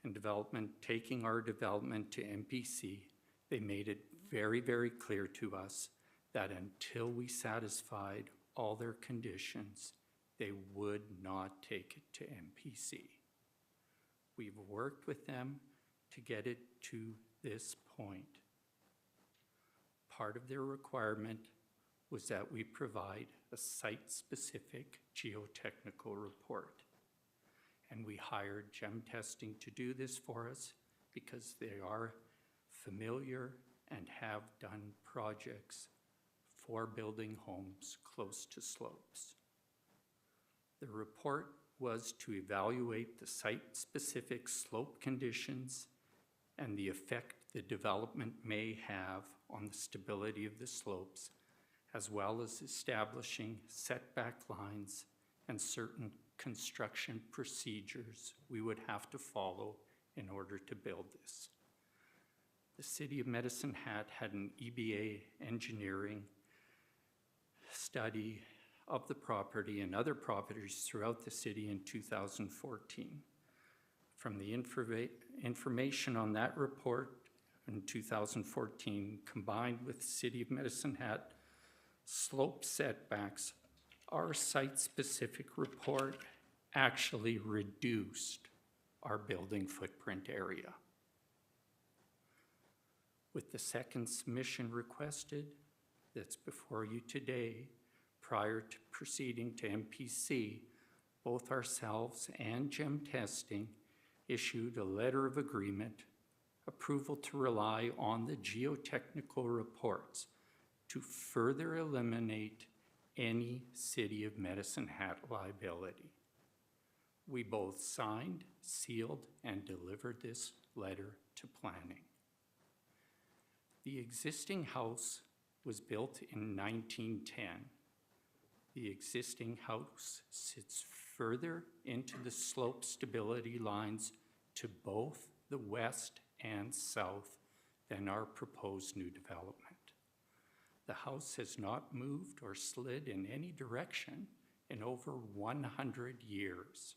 and development taking our development to MPC, they made it very, very clear to us that until we satisfied all their conditions, they would not take it to MPC. We've worked with them to get it to this point. Part of their requirement was that we provide a site-specific geotechnical report. And we hired Gem Testing to do this for us because they are familiar and have done projects for building homes close to slopes. The report was to evaluate the site-specific slope conditions and the effect the development may have on the stability of the slopes, as well as establishing setback lines and certain construction procedures we would have to follow in order to build this. The City of Medicine Hat had an EBA engineering study of the property and other properties throughout the city in 2014. From the information on that report in 2014, combined with City of Medicine Hat slope setbacks, our site-specific report actually reduced our building footprint area. With the second submission requested, that's before you today, prior to proceeding to MPC, both ourselves and Gem Testing issued a letter of agreement, approval to rely on the geotechnical reports to further eliminate any City of Medicine Hat liability. We both signed, sealed, and delivered this letter to planning. The existing house was built in 1910. The existing house sits further into the slope stability lines to both the west and south than our proposed new development. The house has not moved or slid in any direction in over 100 years.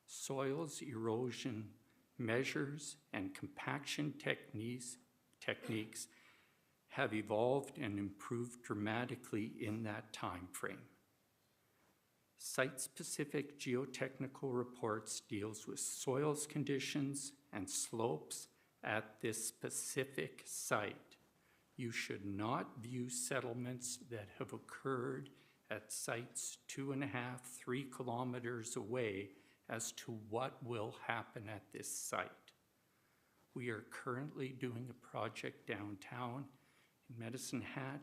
Soils erosion measures and compaction techniques have evolved and improved dramatically in that time frame. Site-specific geotechnical reports deals with soils conditions and slopes at this specific site. You should not view settlements that have occurred at sites 2.5, 3 kilometers away as to what will happen at this site. We are currently doing a project downtown in Medicine Hat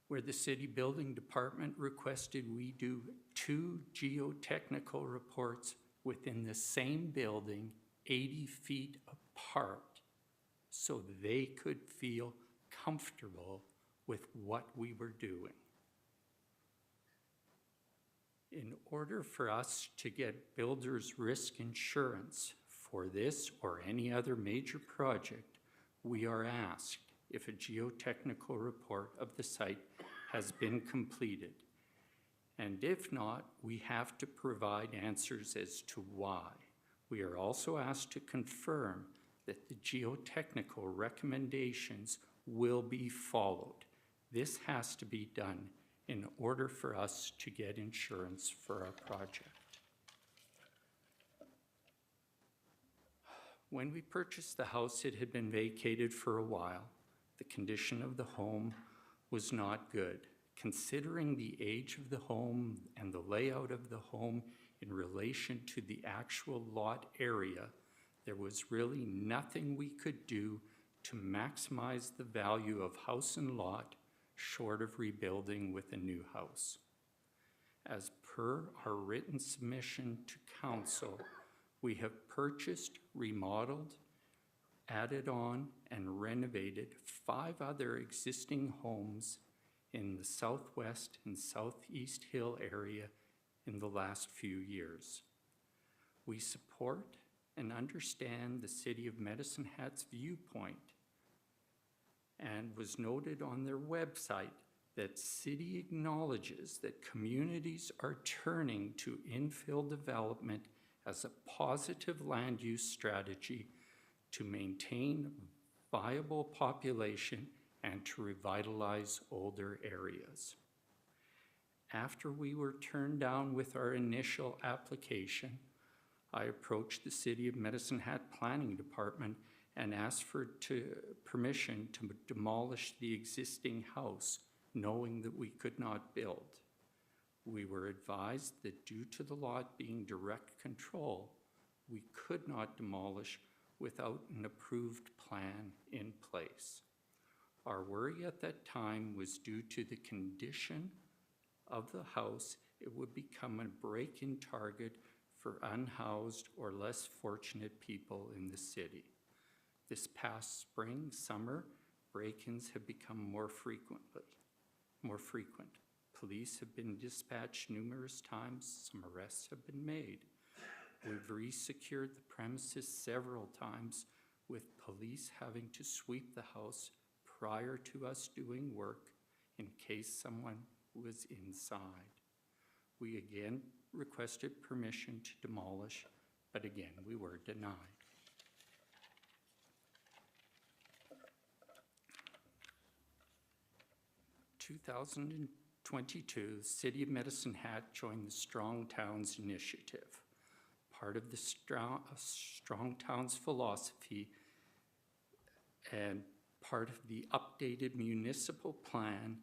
where the city building department requested we do 2 geotechnical reports within the same building 80 feet apart so they could feel comfortable with what we were doing. In order for us to get builder's risk insurance for this or any other major project, we are asked if a geotechnical report of the site has been completed. And if not, we have to provide answers as to why. We are also asked to confirm that the geotechnical recommendations will be followed. This has to be done in order for us to get insurance for our project. When we purchased the house, it had been vacated for a while. The condition of the home was not good. Considering the age of the home and the layout of the home in relation to the actual lot area, there was really nothing we could do to maximize the value of house and lot short of rebuilding with a new house. As per our written submission to council, we have purchased, remodeled, added on, and renovated 5 other existing homes in the southwest and southeast Hill area in the last few years. We support and understand the City of Medicine Hat's viewpoint, and was noted on their website that city acknowledges that communities are turning to infill development as a positive land use strategy to maintain viable population and to revitalize older areas. After we were turned down with our initial application, I approached the City of Medicine Hat Planning Department and asked for permission to demolish the existing house, knowing that we could not build. We were advised that due to the lot being direct control, we could not demolish without an approved plan in place. Our worry at that time was due to the condition of the house. It would become a break-in target for unhoused or less fortunate people in the city. This past spring, summer, break-ins have become more frequent. Police have been dispatched numerous times. Some arrests have been made. We've resecured the premises several times, with police having to sweep the house prior to us doing work in case someone was inside. We again requested permission to demolish, but again, we were denied. In 2022, the City of Medicine Hat joined the Strong Towns Initiative. Part of the Strong Towns philosophy and part of the updated municipal plan,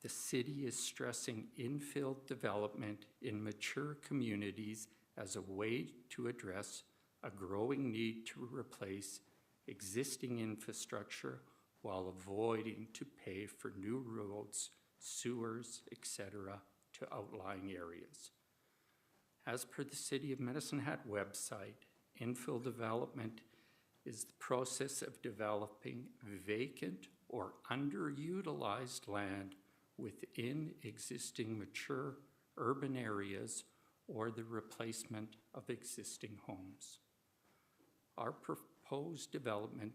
the city is stressing infill development in mature communities as a way to address a growing need to replace existing infrastructure while avoiding to pay for new roads, sewers, etc. to outlying areas. As per the City of Medicine Hat website, infill development is the process of developing vacant or underutilized land within existing mature urban areas or the replacement of existing homes. Our proposed development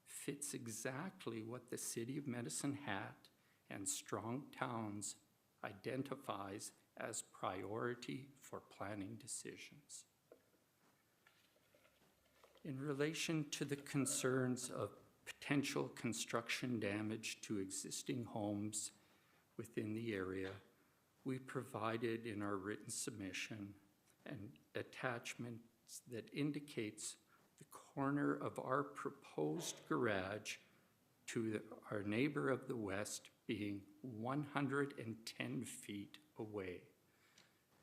fits exactly what the City of Medicine Hat and Strong Towns identifies as priority for planning decisions. In relation to the concerns of potential construction damage to existing homes within the area, we provided in our written submission an attachment that indicates the corner of our proposed garage to our neighbor of the west being 110 feet away.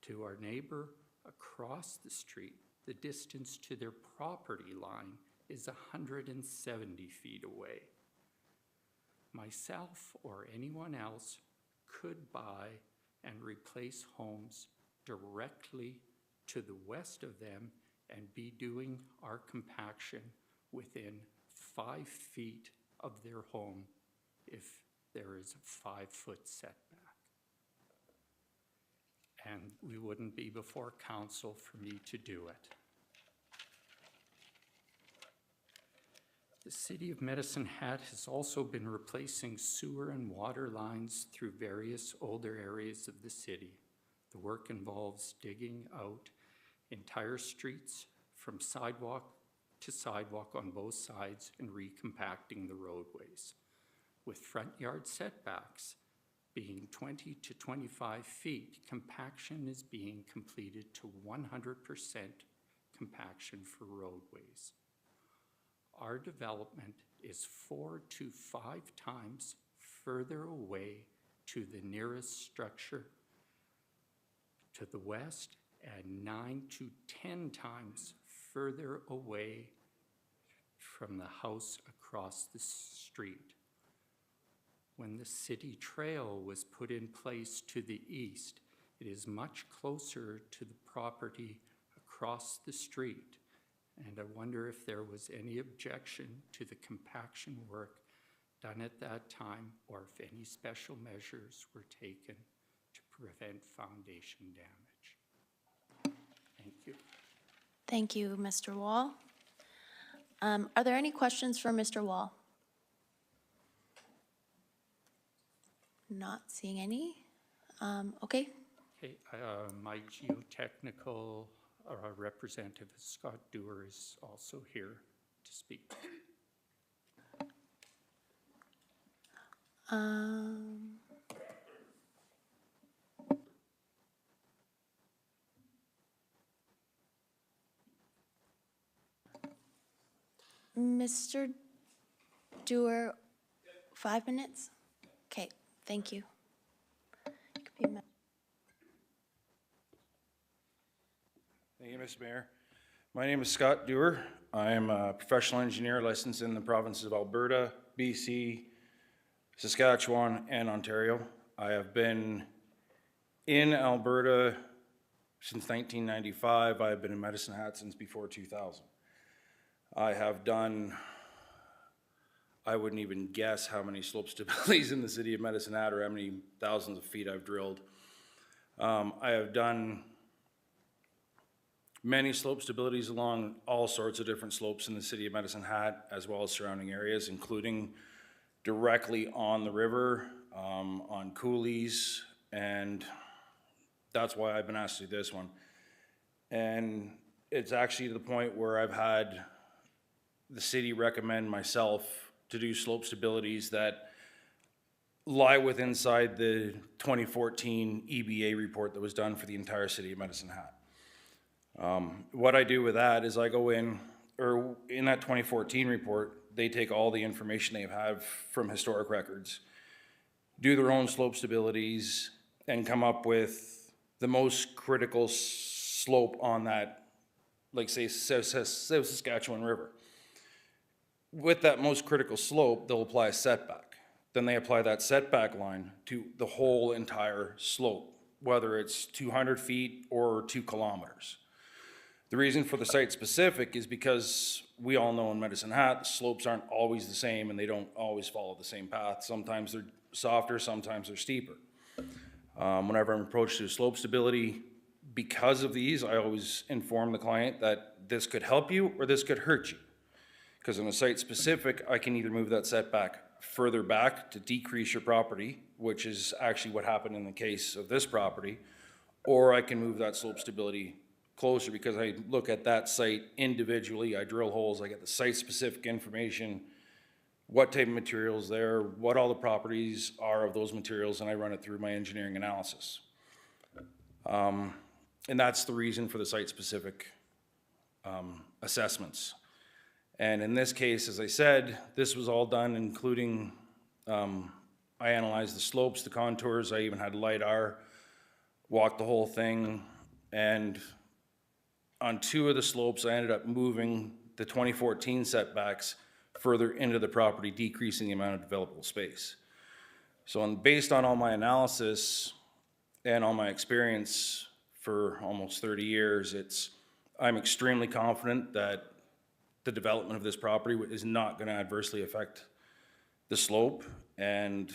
To our neighbor across the street, the distance to their property line is 170 feet away. Myself or anyone else could buy and replace homes directly to the west of them and be doing our compaction within 5 feet of their home if there is a 5-foot setback. And we wouldn't be before council for me to do it. The City of Medicine Hat has also been replacing sewer and water lines through various older areas of the city. The work involves digging out entire streets from sidewalk to sidewalk on both sides and recompacting the roadways. With front yard setbacks being 20 to 25 feet, compaction is being completed to 100% compaction for roadways. our development is 4 to 5 times further away to the nearest structure to the west and 9 to 10 times further away from the house across the street. When the city trail was put in place to the east, it is much closer to the property across the street, and I wonder if there was any objection to the compaction work done at that time, or if any special measures were taken to prevent foundation damage. Thank you. Thank you, Mr. Wall. Are there any questions for Mr. Wall? Not seeing any. Okay. Okay, my geotechnical representative, Scott Dewar, is also here to speak. Mr. Dewar, 5 minutes? Okay, thank you. Thank you, Mr. Mayor. My name is Scott Dewar. I am a professional engineer licensed in the provinces of Alberta, BC, Saskatchewan, and Ontario. I have been in Alberta since 1995. I have been in Medicine Hat since before 2000. I have done, I wouldn't even guess how many slope stabilities in the city of Medicine Hat or how many thousands of feet I've drilled. I have done many slope stabilities along all sorts of different slopes in the city of Medicine Hat, as well as surrounding areas, including directly on the river, on coulees, and that's why I've been asked to do this one. And it's actually to the point where I've had the city recommend myself to do slope stabilities that lie within inside the 2014 EBA report that was done for the entire city of Medicine Hat. What I do with that is I go in, or in that 2014 report, they take all the information they have from historic records, do their own slope stabilities, and come up with the most critical slope on that, like say, South Saskatchewan River. With that most critical slope, they'll apply a setback. Then they apply that setback line to the whole entire slope, whether it's 200 feet or 2 kilometers. The reason for the site specific is because we all know in Medicine Hat, the slopes aren't always the same and they don't always follow the same path. Sometimes they're softer, sometimes they're steeper. Whenever I'm approached to slope stability, because of these, I always inform the client that this could help you or this could hurt you. Because in a site specific, I can either move that setback further back to decrease your property, which is actually what happened in the case of this property, or I can move that slope stability closer because I look at that site individually, I drill holes, I get the site-specific information, what type of materials there, what all the properties are of those materials, and I run it through my engineering analysis. And that's the reason for the site-specific assessments. And in this case, as I said, this was all done including, I analyzed the slopes, the contours, I even had LiDAR, walked the whole thing, and on 2 of the slopes, I ended up moving the 2014 setbacks further into the property, decreasing the amount of developable space. So based on all my analysis and all my experience for almost 30 years, I'm extremely confident that the development of this property is not going to adversely affect the slope, and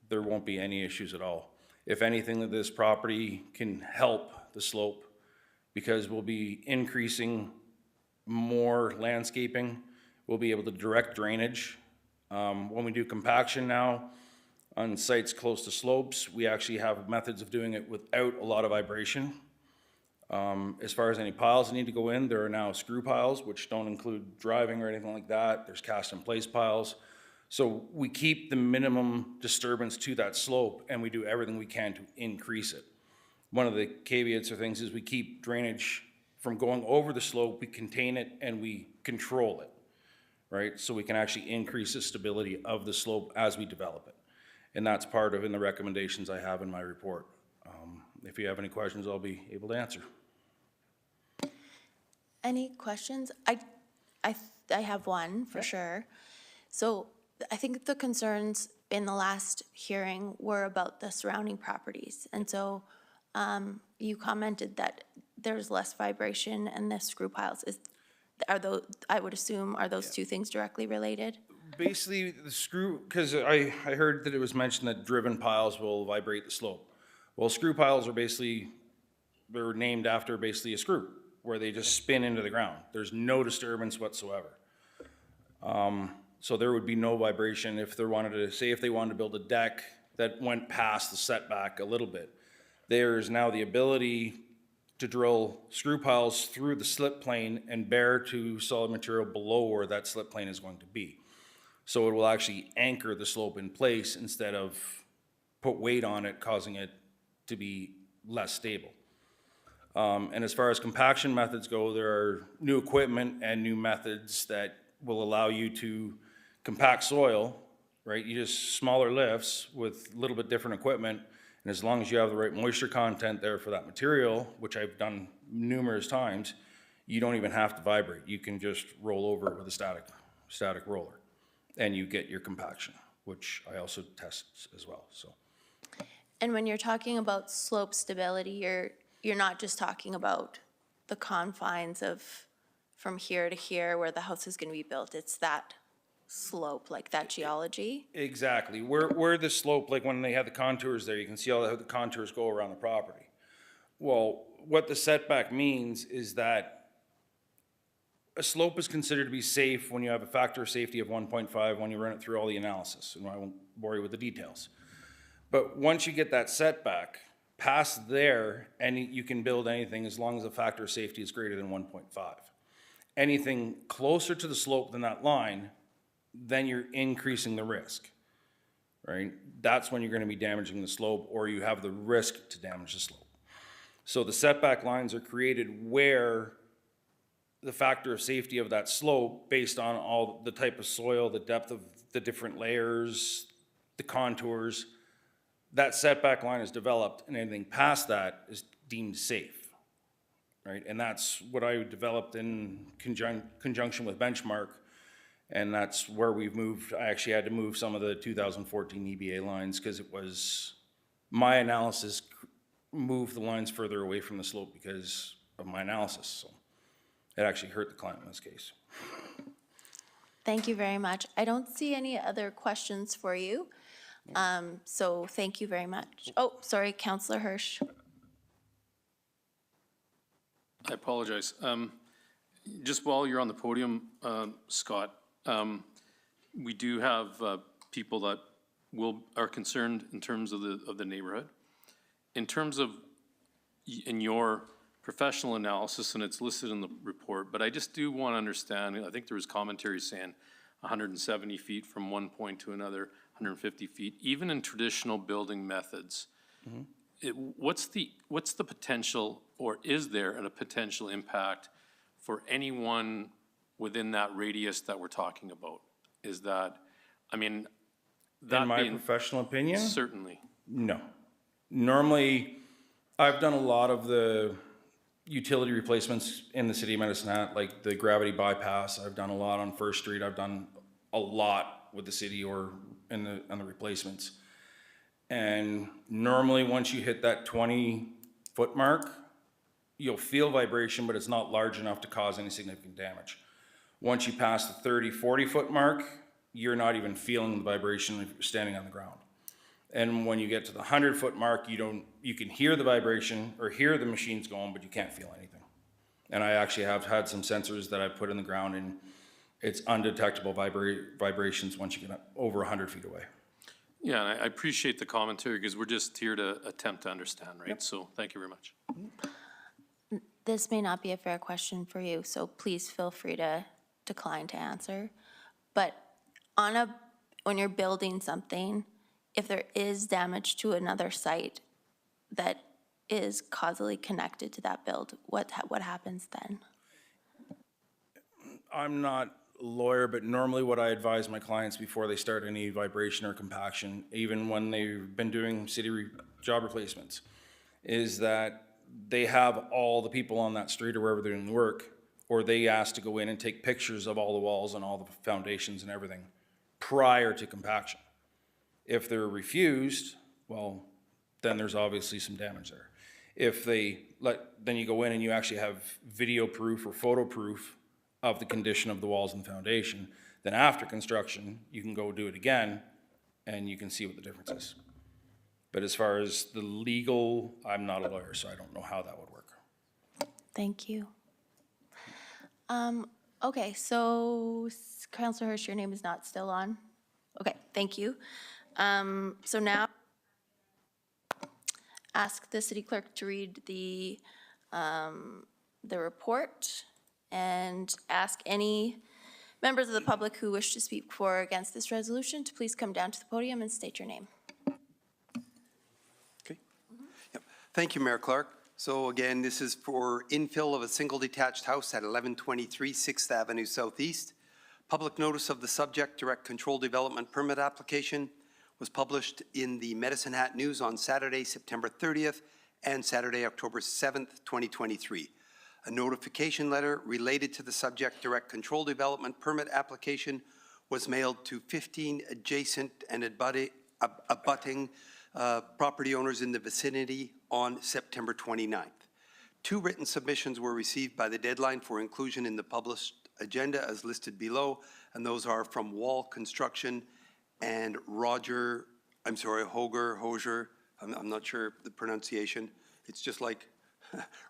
there won't be any issues at all. If anything, that this property can help the slope because we'll be increasing more landscaping. We'll be able to direct drainage. When we do compaction now on sites close to slopes, we actually have methods of doing it without a lot of vibration. As far as any piles that need to go in, there are now screw piles, which don't include driving or anything like that. There's cast-in-place piles. So we keep the minimum disturbance to that slope, and we do everything we can to increase it. One of the caveats or things is we keep drainage from going over the slope, we contain it, and we control it, right? So we can actually increase the stability of the slope as we develop it. And that's part of in the recommendations I have in my report. If you have any questions, I'll be able to answer. Any questions? I have one for sure. So I think the concerns in the last hearing were about the surrounding properties. And so you commented that there's less vibration and the screw piles. Are those, I would assume, are those two things directly related? Basically, the screw, because I heard that it was mentioned that driven piles will vibrate the slope. Well, screw piles are basically, they're named after basically a screw, where they just spin into the ground. There's no disturbance whatsoever. So there would be no vibration if they wanted to, say if they wanted to build a deck that went past the setback a little bit. There's now the ability to drill screw piles through the slip plane and bear to solid material below where that slip plane is going to be. So it will actually anchor the slope in place instead of put weight on it, causing it to be less stable. And as far as compaction methods go, there are new equipment and new methods that will allow you to compact soil, right? You just smaller lifts with a little bit different equipment. And as long as you have the right moisture content there for that material, which I've done numerous times, you don't even have to vibrate. You can just roll over it with a static roller, and you get your compaction, which I also test as well, so. And when you're talking about slope stability, you're not just talking about the confines of from here to here where the house is going to be built. It's that slope, like that geology. Exactly. Where the slope, like when they have the contours there, you can see how the contours go around the property. Well, what the setback means is that a slope is considered to be safe when you have a factor of safety of 1.5 when you run it through all the analysis, and I won't bore you with the details. But once you get that setback, past there, you can build anything as long as the factor of safety is greater than 1.5. Anything closer to the slope than that line, then you're increasing the risk, right? That's when you're going to be damaging the slope, or you have the risk to damage the slope. So the setback lines are created where the factor of safety of that slope, based on all the type of soil, the depth of the different layers, the contours, that setback line is developed, and anything past that is deemed safe, right? And that's what I developed in conjunction with Benchmark, and that's where we've moved. I actually had to move some of the 2014 EBA lines because it was, my analysis moved the lines further away from the slope because of my analysis, so it actually hurt the client in this case. Thank you very much. I don't see any other questions for you. So thank you very much. Oh, sorry, Councillor Hirsch. I apologize. Just while you're on the podium, Scott, we do have people that are concerned in terms of the neighborhood. In terms of, in your professional analysis, and it's listed in the report, but I just do want to understand, I think there was commentary saying 170 feet from one point to another, 150 feet, even in traditional building methods. What's the potential, or is there a potential impact for anyone within that radius that we're talking about? Is that, I mean, that in my being, professional opinion? Certainly. No. Normally, I've done a lot of the utility replacements in the city of Medicine Hat, like the gravity bypass. I've done a lot on First Street. I've done a lot with the city or on the replacements. And normally, once you hit that 20-foot mark, you'll feel vibration, but it's not large enough to cause any significant damage. Once you pass the 30, 40-foot mark, you're not even feeling the vibration if you're standing on the ground. And when you get to the 100-foot mark, you can hear the vibration or hear the machines going, but you can't feel anything. And I actually have had some sensors that I've put in the ground, and it's undetectable vibrations once you get over 100 feet away. Yeah, and I appreciate the commentary because we're just here to attempt to understand, right? Yep. So thank you very much. This may not be a fair question for you, so please feel free to decline to answer. But when you're building something, if there is damage to another site that is causally connected to that build, what happens then? I'm not lawyer, but normally what I advise my clients before they start any vibration or compaction, even when they've been doing job replacements, is that they have all the people on that street or wherever they're doing work, or they ask to go in and take pictures of all the walls and all the foundations and everything prior to compaction. If they're refused, well, then there's obviously some damage there. If then you go in and you actually have video proof or photo proof of the condition of the walls and foundation. Then after construction, you can go do it again and you can see what the difference is. But as far as the legal, I'm not a lawyer, so I don't know how that would work. Thank you. Okay, so Councillor Hirsch, your name is not still on? Okay, thank you. So now ask the city clerk to read the report and ask any members of the public who wish to speak for or against this resolution to please come down to the podium and state your name. Okay. Yep. Thank you, Mayor Clark. So again, this is for infill of a single detached house at 1123 6th Avenue Southeast. Public notice of the subject direct control development permit application was published in the Medicine Hat News on Saturday, September 30th and Saturday, October 7th, 2023. A notification letter related to the subject direct control development permit application was mailed to 15 adjacent and abutting property owners in the vicinity on September 29th. 2 written submissions were received by the deadline for inclusion in the published agenda as listed below, and those are from Wall Construction and Hoger, I'm not sure the pronunciation. It's just like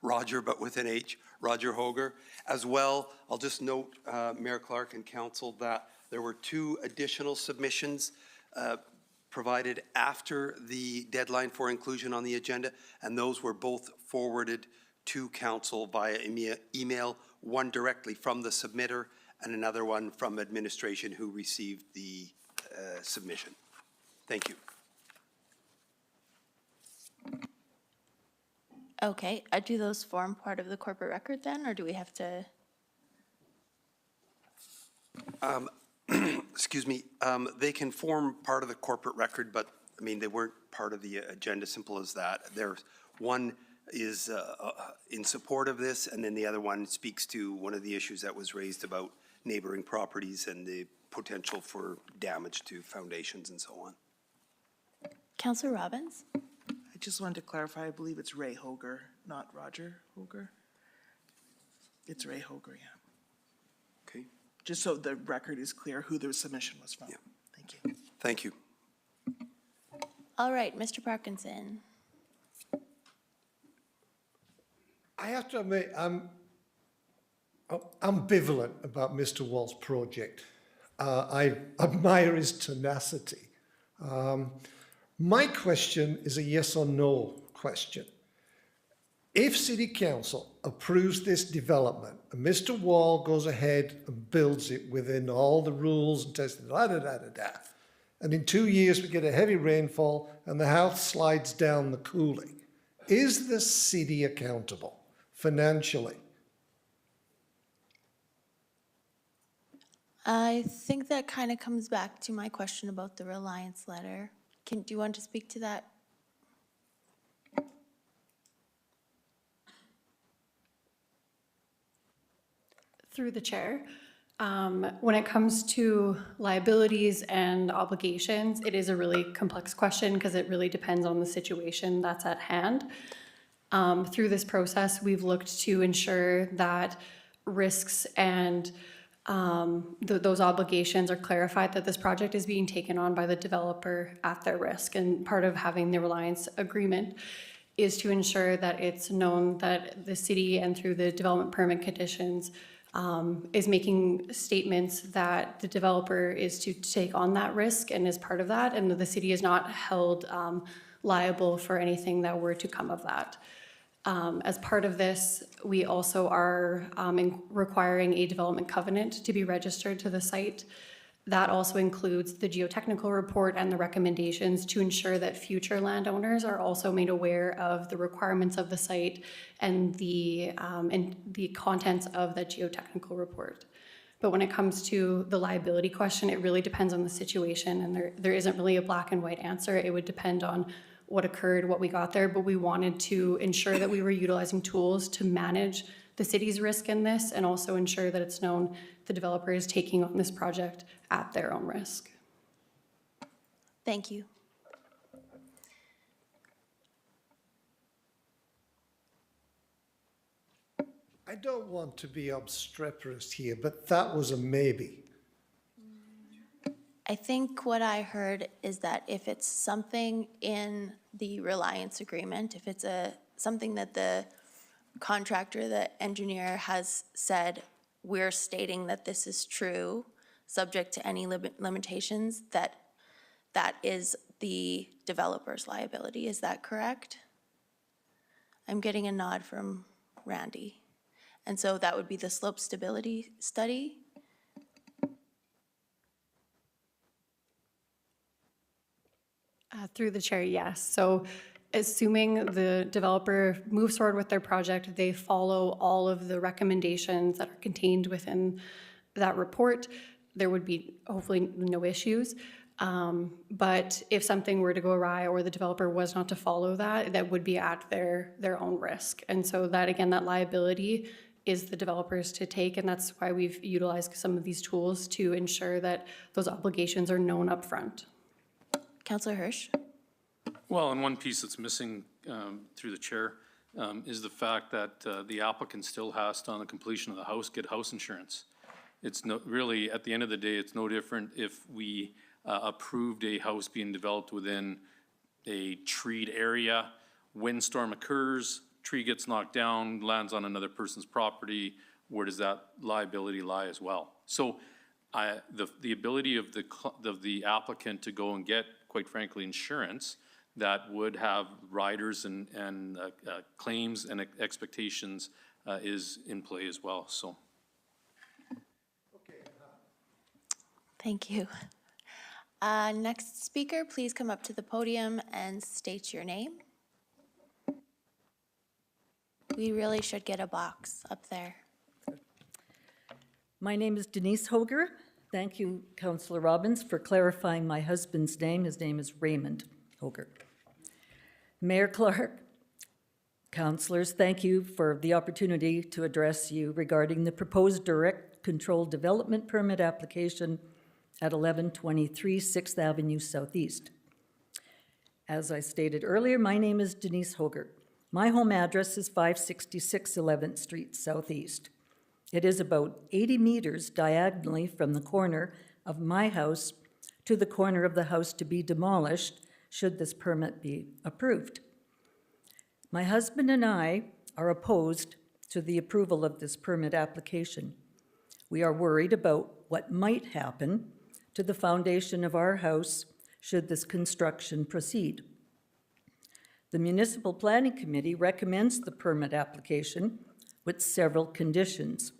Roger, but with an H, Roger Hoger. As well, I'll just note, Mayor Clark and Council, that there were 2 additional submissions provided after the deadline for inclusion on the agenda, and those were both forwarded to Council via email, one directly from the submitter and another one from administration who received the submission. Thank you. Okay, do those form part of the corporate record then, or do we have to? Excuse me, they can form part of the corporate record, but I mean, they weren't part of the agenda, simple as that. There's one is in support of this, and then the other one speaks to one of the issues that was raised about neighboring properties and the potential for damage to foundations and so on. Councillor Robbins? I just wanted to clarify, I believe it's Ray Hoger, not Roger Hoger. It's Ray Hoger, yeah. Okay. Just so the record is clear who the submission was from. Yeah. Thank you. Thank you. All right, Mr. Parkinson. I have to admit, I'm ambivalent about Mr. Wall's project. I admire his tenacity. My question is a yes or no question. If City Council approves this development and Mr. Wall goes ahead and builds it within all the rules and testing, and in 2 years we get a heavy rainfall and the house slides down the coulee, is the city accountable financially? I think that kind of comes back to my question about the Reliance letter. Do you want to speak to that? Through the chair. When it comes to liabilities and obligations, it is a really complex question because it really depends on the situation that's at hand. Through this process, we've looked to ensure that risks and those obligations are clarified, that this project is being taken on by the developer at their risk. And part of having the Reliance agreement is to ensure that it's known that the city and through the development permit conditions is making statements that the developer is to take on that risk and is part of that, and the city is not held liable for anything that were to come of that. As part of this, we also are requiring a development covenant to be registered to the site. That also includes the geotechnical report and the recommendations to ensure that future landowners are also made aware of the requirements of the site and the contents of the geotechnical report. But when it comes to the liability question, it really depends on the situation, and there isn't really a black and white answer. It would depend on what occurred, what we got there, but we wanted to ensure that we were utilizing tools to manage the city's risk in this and also ensure that it's known the developer is taking on this project at their own risk. Thank you. I don't want to be obstreperous here, but that was a maybe. I think what I heard is that if it's something in the reliance agreement, if it's something that the contractor, the engineer has said, we're stating that this is true, subject to any limitations, that is the developer's liability. Is that correct? I'm getting a nod from Randy. And so that would be the slope stability study? Through the chair, yes. So assuming the developer moves forward with their project, they follow all of the recommendations that are contained within that report, there would be hopefully no issues. But if something were to go awry or the developer was not to follow that, that would be at their own risk. And so that, again, that liability is the developers to take, and that's why we've utilized some of these tools to ensure that those obligations are known upfront. Councillor Hirsch? Well, and one piece that's missing through the chair is the fact that the applicant still has to, on the completion of the house, get house insurance. It's really, at the end of the day, it's no different if we approved a house being developed within a treed area, windstorm occurs, tree gets knocked down, lands on another person's property, where does that liability lie as well? So the ability of the applicant to go and get, quite frankly, insurance that would have riders and claims and expectations is in play as well, so. Thank you. Next speaker, please come up to the podium and state your name. We really should get a box up there. My name is Denise Hoger. Thank you, Councillor Robbins, for clarifying my husband's name. His name is Raymond Hoger. Mayor Clark, councillors, thank you for the opportunity to address you regarding the proposed direct control development permit application at 1123 6th Avenue Southeast. As I stated earlier, my name is Denise Hoger. My home address is 566 11th Street Southeast. It is about 80 meters diagonally from the corner of my house to the corner of the house to be demolished should this permit be approved. My husband and I are opposed to the approval of this permit application. We are worried about what might happen to the foundation of our house should this construction proceed. The Municipal Planning Committee recommends the permit application with several conditions.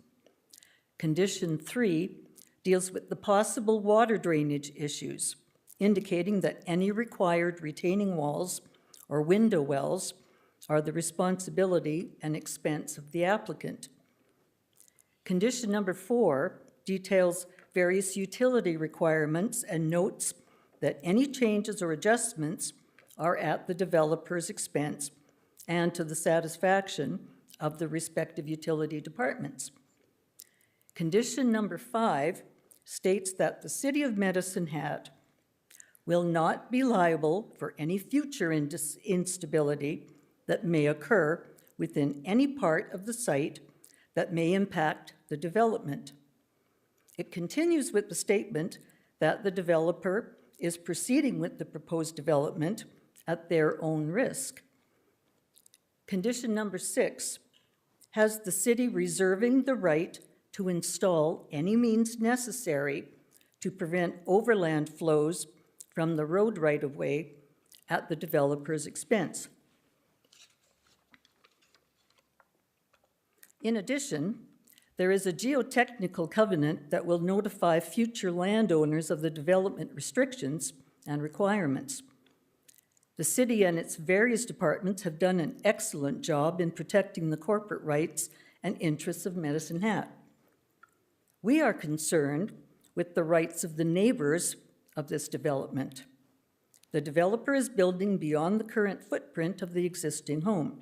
Condition 3 deals with the possible water drainage issues, indicating that any required retaining walls or window wells are the responsibility and expense of the applicant. Condition number 4 details various utility requirements and notes that any changes or adjustments are at the developer's expense and to the satisfaction of the respective utility departments. Condition number 5 states that the City of Medicine Hat will not be liable for any future instability that may occur within any part of the site that may impact the development. It continues with the statement that the developer is proceeding with the proposed development at their own risk. Condition number 6 has the city reserving the right to install any means necessary to prevent overland flows from the road right-of-way at the developer's expense. In addition, there is a geotechnical covenant that will notify future landowners of the development restrictions and requirements. The city and its various departments have done an excellent job in protecting the corporate rights and interests of Medicine Hat. We are concerned with the rights of the neighbors of this development. The developer is building beyond the current footprint of the existing home.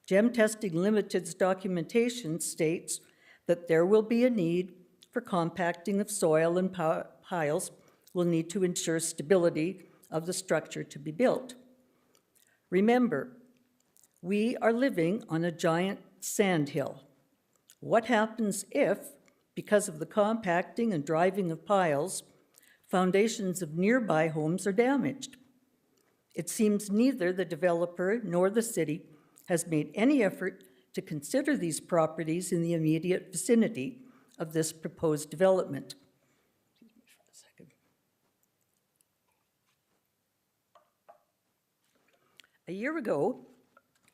Gem Testing Limited's documentation states that there will be a need for compacting of soil and piles will need to ensure stability of the structure to be built. Remember, we are living on a giant sandhill. What happens if, because of the compacting and driving of piles, foundations of nearby homes are damaged? It seems neither the developer nor the city has made any effort to consider these properties in the immediate vicinity of this proposed development. A year ago,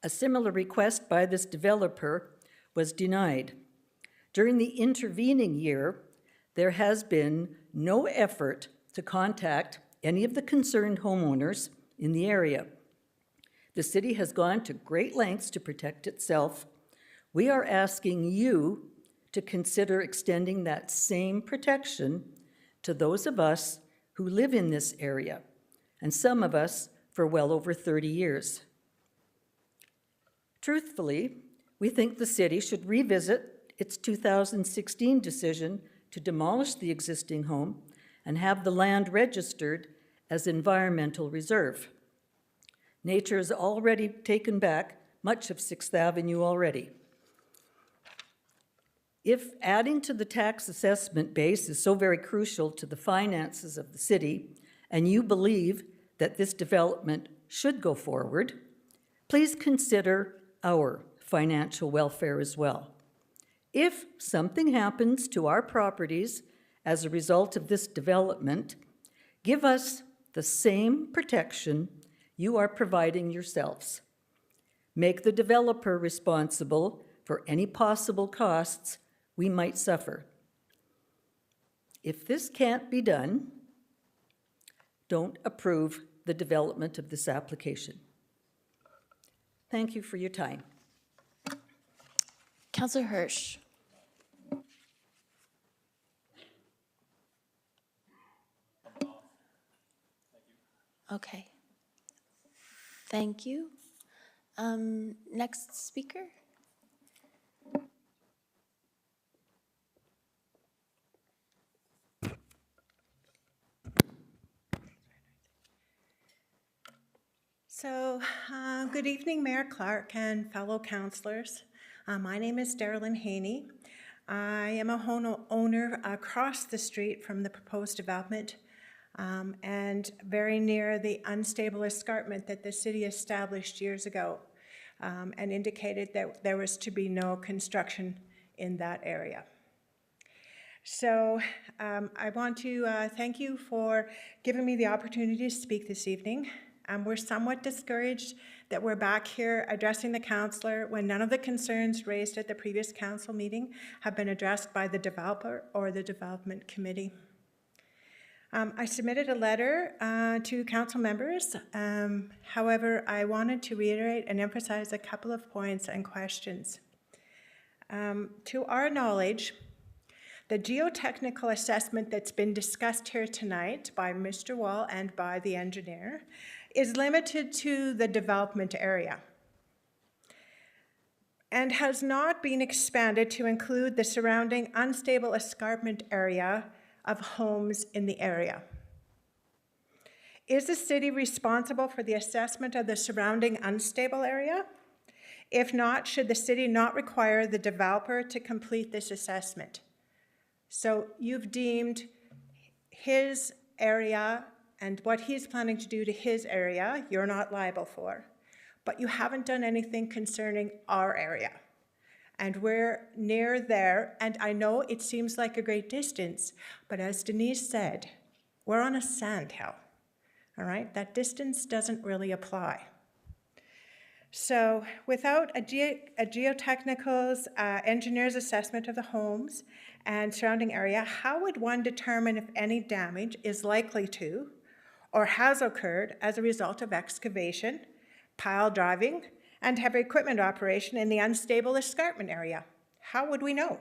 a similar request by this developer was denied. During the intervening year, there has been no effort to contact any of the concerned homeowners in the area. The city has gone to great lengths to protect itself. We are asking you to consider extending that same protection to those of us who live in this area, and some of us for well over 30 years. Truthfully, we think the city should revisit its 2016 decision to demolish the existing home and have the land registered as environmental reserve. Nature has already taken back much of 6th Avenue already. If adding to the tax assessment base is so very crucial to the finances of the city, and you believe that this development should go forward, please consider our financial welfare as well. If something happens to our properties as a result of this development, give us the same protection you are providing yourselves. Make the developer responsible for any possible costs we might suffer. If this can't be done, don't approve the development of this application. Thank you for your time. Councillor Hirsch. Okay. Thank you. Next speaker. So, good evening, Mayor Clark and fellow councillors. My name is Darylyn Haney. I am a home owner across the street from the proposed development and very near the unstable escarpment that the city established years ago and indicated that there was to be no construction in that area. So I want to thank you for giving me the opportunity to speak this evening. We're somewhat discouraged that we're back here addressing the councillor when none of the concerns raised at the previous council meeting have been addressed by the developer or the development committee. I submitted a letter to council members. However, I wanted to reiterate and emphasize a couple of points and questions. To our knowledge, the geotechnical assessment that's been discussed here tonight by Mr. Wall and by the engineer is limited to the development area and has not been expanded to include the surrounding unstable escarpment area of homes in the area. Is the city responsible for the assessment of the surrounding unstable area? If not, should the city not require the developer to complete this assessment? So you've deemed his area and what he's planning to do to his area, you're not liable for. But you haven't done anything concerning our area. And we're near there, and I know it seems like a great distance, but as Denise said, we're on a sandhill, all right? That distance doesn't really apply. So without a geotechnical's engineer's assessment of the homes and surrounding area, how would one determine if any damage is likely to or has occurred as a result of excavation, pile driving, and heavy equipment operation in the unstable escarpment area? How would we know?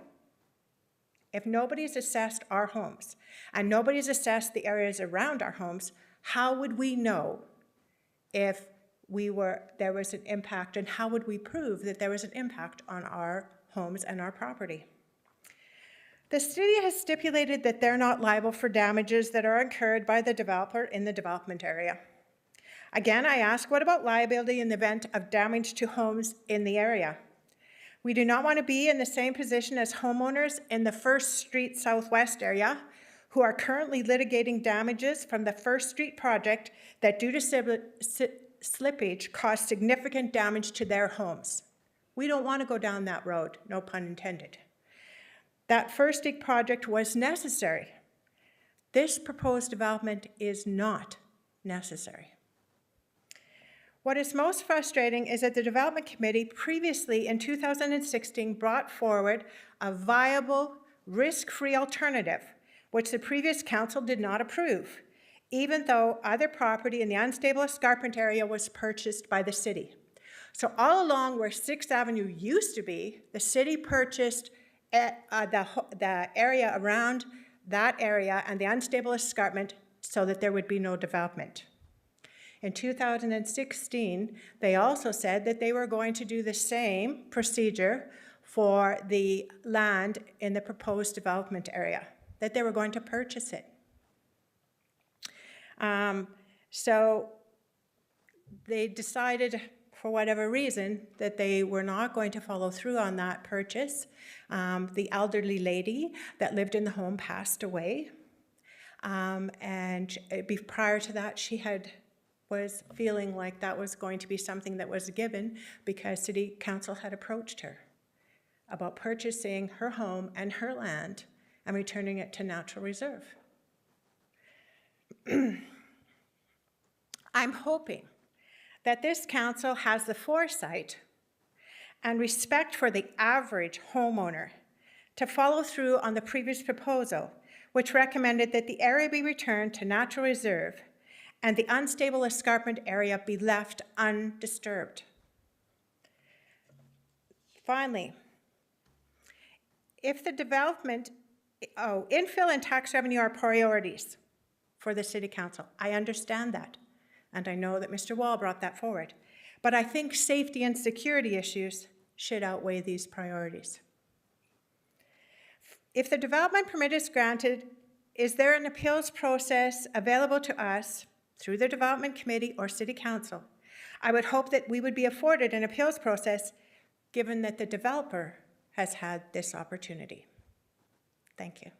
If nobody's assessed our homes and nobody's assessed the areas around our homes, how would we know if there was an impact, and how would we prove that there was an impact on our homes and our property? The city has stipulated that they're not liable for damages that are incurred by the developer in the development area. Again, I ask, what about liability in the event of damage to homes in the area? We do not want to be in the same position as homeowners in the First Street Southwest area who are currently litigating damages from the First Street project that, due to slippage, caused significant damage to their homes. We don't want to go down that road, no pun intended. That First Street project was necessary. This proposed development is not necessary. What is most frustrating is that the Development Committee previously in 2016 brought forward a viable, risk-free alternative, which the previous council did not approve, even though other property in the unstable escarpment area was purchased by the city. So all along where 6th Avenue used to be, the city purchased the area around that area and the unstable escarpment so that there would be no development. In 2016, they also said that they were going to do the same procedure for the land in the proposed development area, that they were going to purchase it. So they decided, for whatever reason, that they were not going to follow through on that purchase. The elderly lady that lived in the home passed away. And prior to that, she was feeling like that was going to be something that was given because City Council had approached her about purchasing her home and her land and returning it to natural reserve. I'm hoping that this council has the foresight and respect for the average homeowner to follow through on the previous proposal, which recommended that the area be returned to natural reserve and the unstable escarpment area be left undisturbed. Finally, if the development, infill and tax revenue are priorities for the City Council. I understand that, and I know that Mr. Wall brought that forward. But I think safety and security issues should outweigh these priorities. If the development permit is granted, is there an appeals process available to us through the Development Committee or City Council? I would hope that we would be afforded an appeals process given that the developer has had this opportunity. Thank you.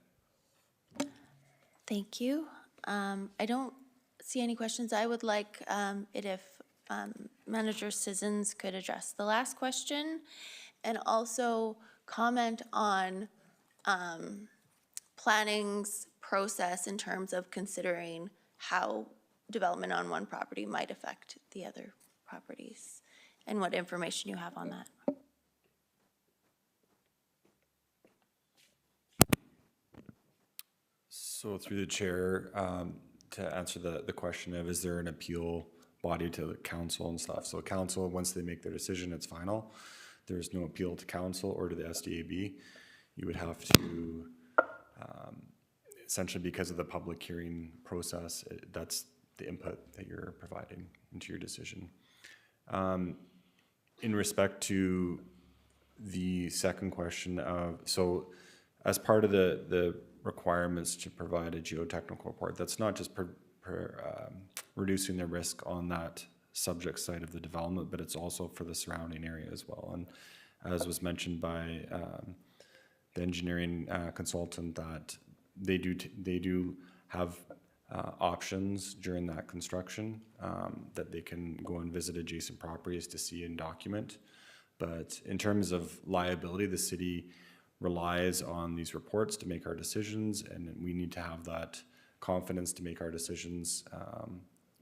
Thank you. I don't see any questions. I would like it if Manager Sissons could address the last question and also comment on planning's process in terms of considering how development on one property might affect the other properties and what information you have on that. So through the chair, to answer the question of, is there an appeal body to the council and stuff? So council, once they make their decision, it's final. There's no appeal to council or to the SDAB. You would have to, essentially because of the public hearing process, that's the input that you're providing into your decision. In respect to the second question of, so as part of the requirements to provide a geotechnical report, that's not just reducing the risk on that subject site of the development, but it's also for the surrounding area as well. And as was mentioned by the engineering consultant, that they do have options during that construction that they can go and visit adjacent properties to see and document. But in terms of liability, the city relies on these reports to make our decisions, and we need to have that confidence to make our decisions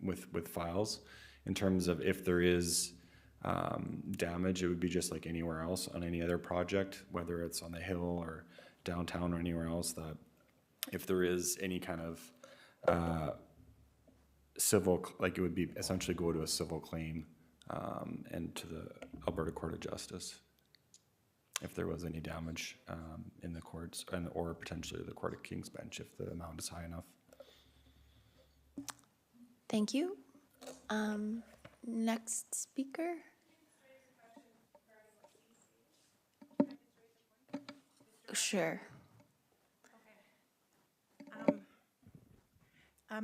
with files. In terms of if there is damage, it would be just like anywhere else on any other project, whether it's on the hill or downtown or anywhere else, that if there is any kind of civil, like it would be essentially go to a civil claim and to the Alberta Court of Justice. if there was any damage in the courts or potentially the Court of King's Bench if the amount is high enough. Thank you. Next speaker. Sure.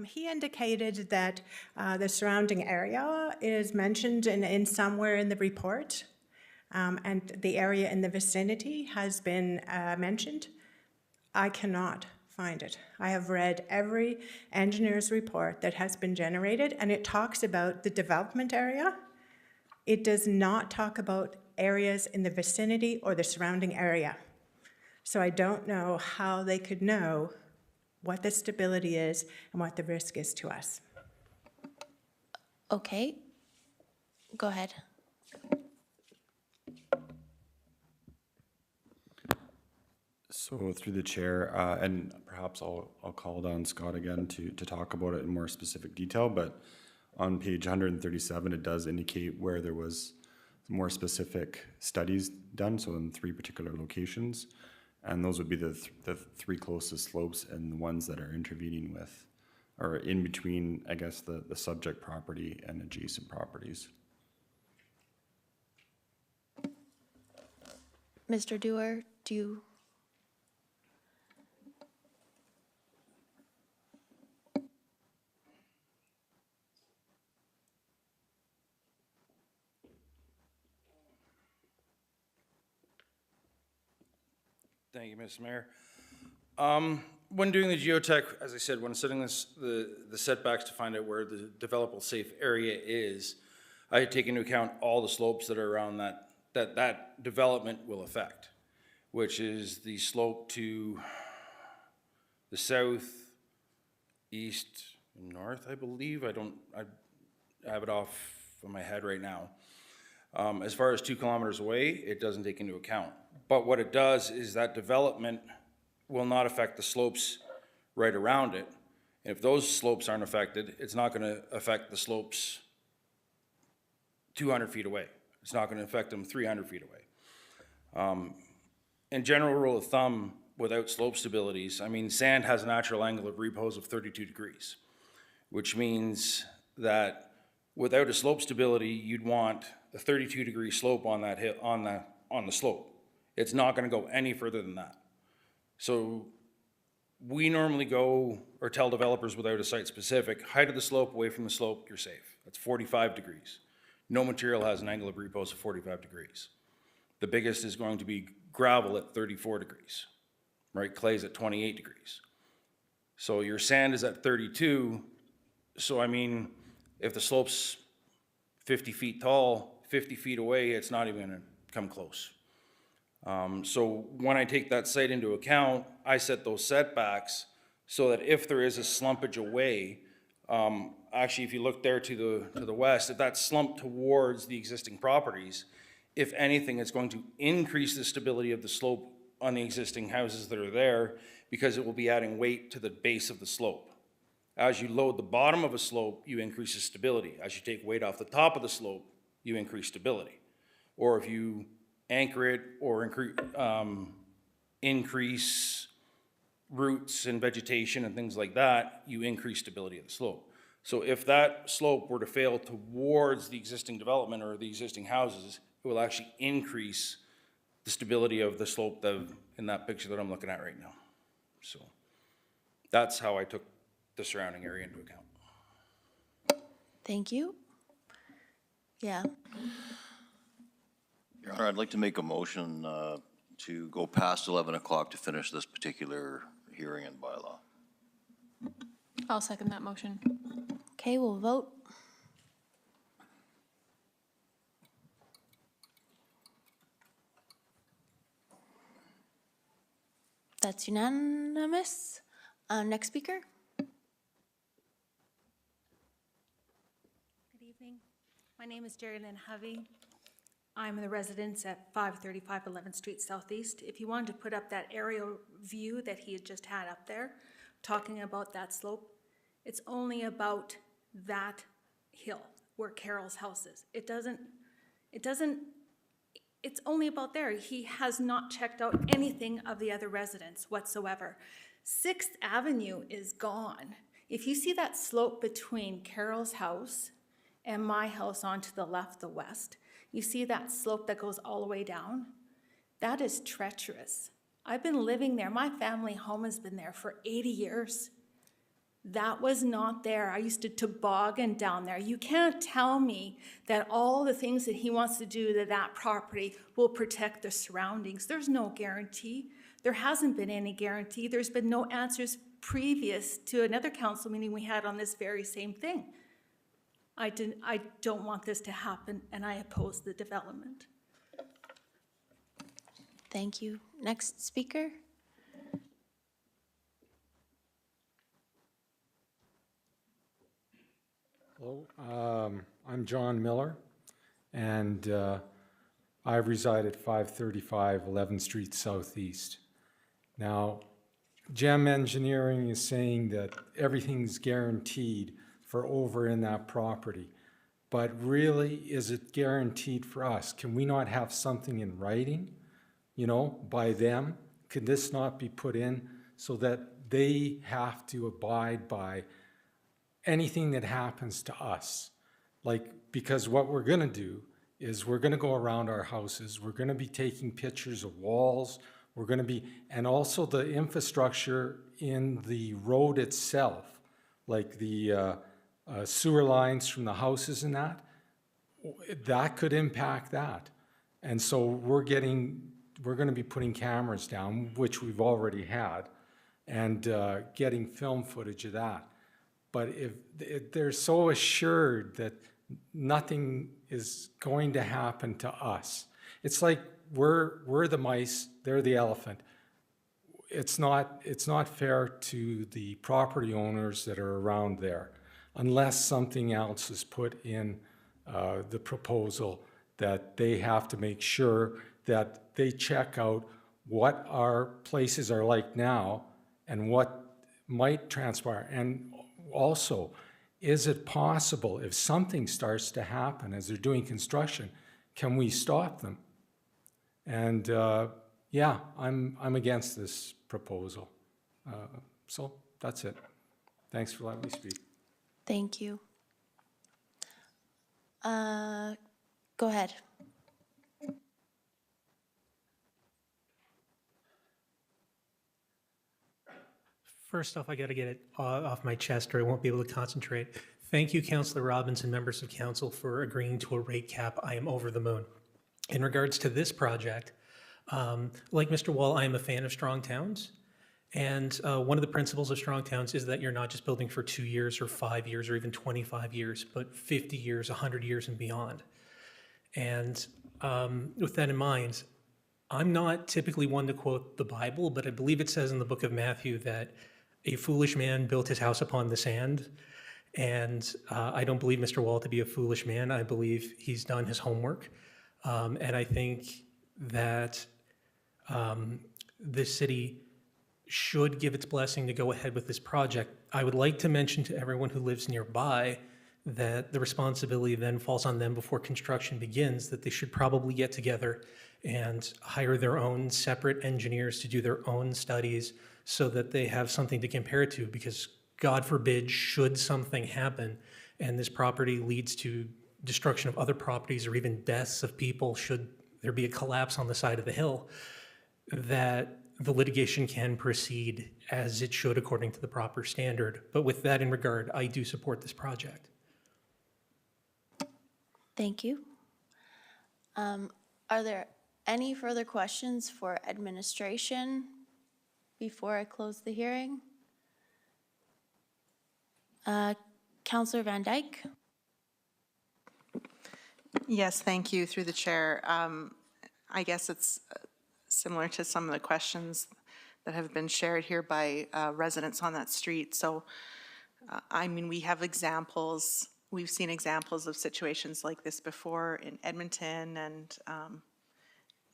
He indicated that the surrounding area is mentioned in somewhere in the report, and the area in the vicinity has been mentioned. I cannot find it. I have read every engineer's report that has been generated, and it talks about the development area. It does not talk about areas in the vicinity or the surrounding area. So I don't know how they could know what the stability is and what the risk is to us. Okay. Go ahead. So through the chair, and perhaps I'll call down Scott again to talk about it in more specific detail, but on page 137, it does indicate where there was more specific studies done, so in 3 particular locations. And those would be the 3 closest slopes and the ones that are intervening with, or in between, I guess, the subject property and adjacent properties. Mr. Dewar, do you? Thank you, Mr. Mayor. When doing the geotech, as I said, when setting the setbacks to find out where the developable safe area is, I take into account all the slopes that are around that development will affect, which is the slope to the south, east, and north, I believe. I have it off of my head right now. As far as 2 kilometers away, it doesn't take into account. But what it does is that development will not affect the slopes right around it. And if those slopes aren't affected, it's not going to affect the slopes 200 feet away. It's not going to affect them 300 feet away. In general rule of thumb, without slope stabilities, I mean, sand has a natural angle of repose of 32 degrees, which means that without a slope stability, you'd want a 32-degree slope on that hill, on the slope. It's not going to go any further than that. So we normally go or tell developers without a site-specific, height of the slope away from the slope, you're safe. That's 45 degrees. No material has an angle of repose of 45 degrees. The biggest is going to be gravel at 34 degrees, right? Clay's at 28 degrees. So your sand is at 32. So I mean, if the slope's 50 feet tall, 50 feet away, it's not even gonna come close. So when I take that site into account, I set those setbacks so that if there is a slumpage away, actually, if you look there to the west, if that's slumped towards the existing properties, if anything, it's going to increase the stability of the slope on the existing houses that are there because it will be adding weight to the base of the slope. As you load the bottom of a slope, you increase the stability. As you take weight off the top of the slope, you increase stability. Or if you anchor it or increase roots and vegetation and things like that, you increase stability of the slope. So if that slope were to fail towards the existing development or the existing houses, it will actually increase the stability of the slope in that picture that I'm looking at right now. So that's how I took the surrounding area into account. Thank you. Yeah. Your Honor, I'd like to make a motion to go past 11 o'clock to finish this particular hearing and bylaw. I'll second that motion. Okay, we'll vote. That's unanimous. Next speaker. Good evening. My name is Jerry Lynn Hovey. I'm the residence at 535 11th Street Southeast. If you wanted to put up that aerial view that he had just had up there, talking about that slope, it's only about that hill where Carol's house is. It's it's only about there. He has not checked out anything of the other residents whatsoever. 6th Avenue is gone. If you see that slope between Carol's house and my house onto the left, the west, you see that slope that goes all the way down? That is treacherous. I've been living there. My family home has been there for 80 years. That was not there. I used to toboggan down there. You can't tell me that all the things that he wants to do to that property will protect the surroundings. There's no guarantee. There hasn't been any guarantee. There's been no answers previous to another council meeting we had on this very same thing. I don't want this to happen, and I oppose the development. Thank you. Next speaker. Hello, I'm John Miller, and I reside at 535 11th Street Southeast. Now, GEM Engineering is saying that everything's guaranteed for over in that property, but really, is it guaranteed for us? Can we not have something in writing, you know, by them? Could this not be put in so that they have to abide by anything that happens to us? Like, because what we're gonna do is we're gonna go around our houses, we're gonna be taking pictures of walls, we're gonna be, and also the infrastructure in the road itself, like the sewer lines from the houses and that could impact that. And so we're gonna be putting cameras down, which we've already had, and getting film footage of that. But if they're so assured that nothing is going to happen to us, it's like we're the mice, they're the elephant. It's not fair to the property owners that are around there, unless something else is put in the proposal that they have to make sure that they check out what our places are like now and what might transpire. And also, is it possible if something starts to happen as they're doing construction, can we stop them? And yeah, I'm against this proposal. So that's it. Thanks for letting me speak. Thank you. Go ahead. First off, I got to get it off my chest or I won't be able to concentrate. Thank you, Councillor Robbins and members of council for agreeing to a rate cap. I am over the moon. In regards to this project, like Mr. Wall, I am a fan of strong towns. And one of the principles of strong towns is that you're not just building for 2 years or 5 years or even 25 years, but 50 years, 100 years and beyond. And with that in mind, I'm not typically one to quote the Bible, but I believe it says in the book of Matthew that a foolish man built his house upon the sand. And I don't believe Mr. Wall to be a foolish man. I believe he's done his homework. And I think that this city should give its blessing to go ahead with this project. I would like to mention to everyone who lives nearby that the responsibility then falls on them before construction begins, that they should probably get together and hire their own separate engineers to do their own studies so that they have something to compare it to, because God forbid, should something happen and this property leads to destruction of other properties or even deaths of people, should there be a collapse on the side of the hill, that the litigation can proceed as it should according to the proper standard. But with that in regard, I do support this project. Thank you. Are there any further questions for administration before I close the hearing? Councillor Van Dyke? Yes, thank you, through the chair. I guess it's similar to some of the questions that have been shared here by residents on that street. So, I mean, we have examples, we've seen examples of situations like this before in Edmonton and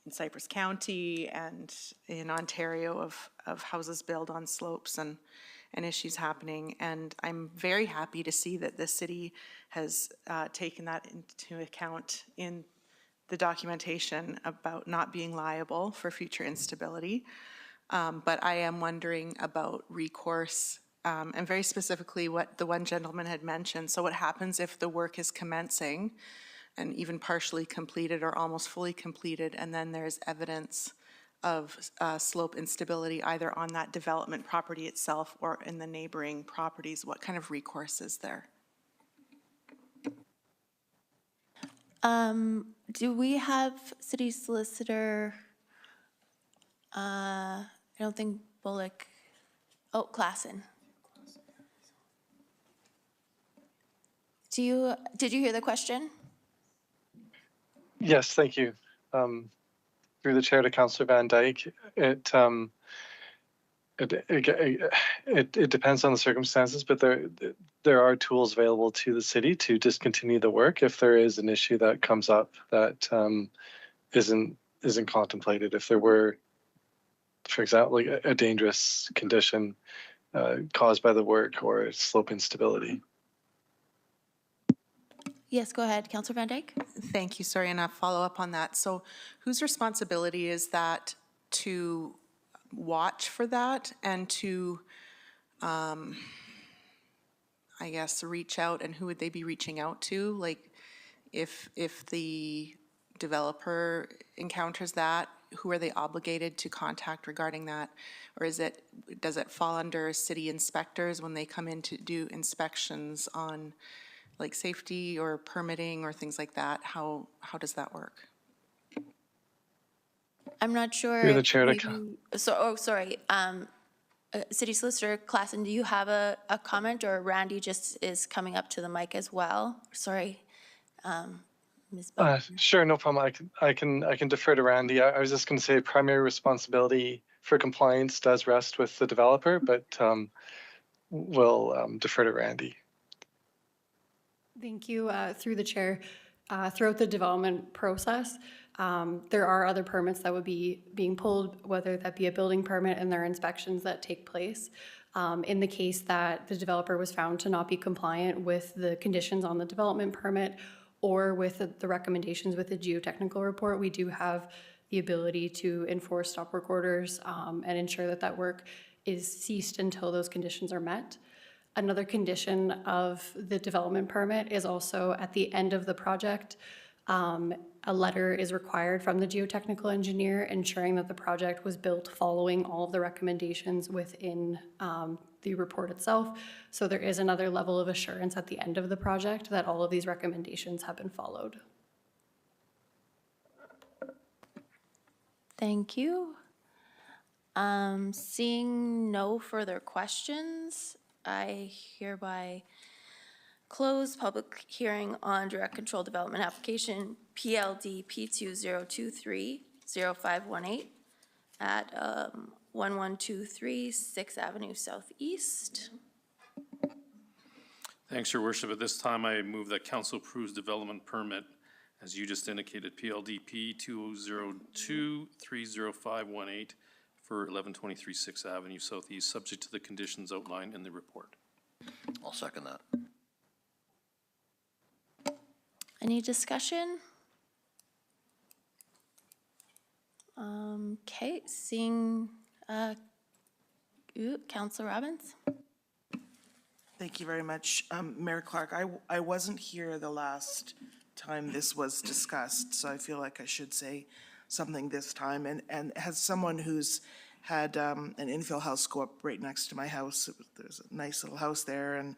in Cypress County and in Ontario of houses built on slopes and issues happening. And I'm very happy to see that this city has taken that into account in the documentation about not being liable for future instability. But I am wondering about recourse, and very specifically what the one gentleman had mentioned. So what happens if the work is commencing and even partially completed or almost fully completed, and then there's evidence of slope instability either on that development property itself or in the neighboring properties? What kind of recourse is there? Do we have city solicitor? I don't think Bullock, Klassen. Did you hear the question? Yes, thank you. Through the chair to Councillor Van Dyke, it depends on the circumstances, but there are tools available to the city to discontinue the work if there is an issue that comes up that isn't contemplated. If there were, for example, like a dangerous condition caused by the work or slope instability. Yes, go ahead, Councillor Van Dyke. Thank you, sorry, and I'll follow up on that. So whose responsibility is that to watch for that and to, I guess, reach out, and who would they be reaching out to? Like, if the developer encounters that, who are they obligated to contact regarding that? Or does it fall under city inspectors when they come in to do inspections on like safety or permitting or things like that? How does that work? I'm not sure. Through the chair to sorry. City Solicitor Klassen, do you have a comment, or Randy just is coming up to the mic as well? Sorry, Ms. Bell. Sure, no problem. I can defer to Randy. I was just going to say primary responsibility for compliance does rest with the developer, but we'll defer to Randy. Thank you. Through the chair, throughout the development process, there are other permits that would be being pulled, whether that be a building permit, and there are inspections that take place. In the case that the developer was found to not be compliant with the conditions on the development permit or with the recommendations with the geotechnical report, we do have the ability to enforce stop work orders and ensure that that work is ceased until those conditions are met. Another condition of the development permit is also at the end of the project, a letter is required from the geotechnical engineer ensuring that the project was built following all of the recommendations within the report itself. So there is another level of assurance at the end of the project that all of these recommendations have been followed. Thank you. Seeing no further questions, I hereby close public hearing on direct control development application PLD P20230518 at 1123 6th Avenue Southeast. Thanks, Your Worship. At this time, I move that council approves development permit, as you just indicated, PLDP 202-30518 for 1123 6th Avenue Southeast, subject to the conditions outlined in the report. I'll second that. Any discussion? Okay, seeing Councillor Robbins. Thank you very much. Mayor Clark, I wasn't here the last time this was discussed, so I feel like I should say something this time. And as someone who's had an infill house go up right next to my house, there's a nice little house there, and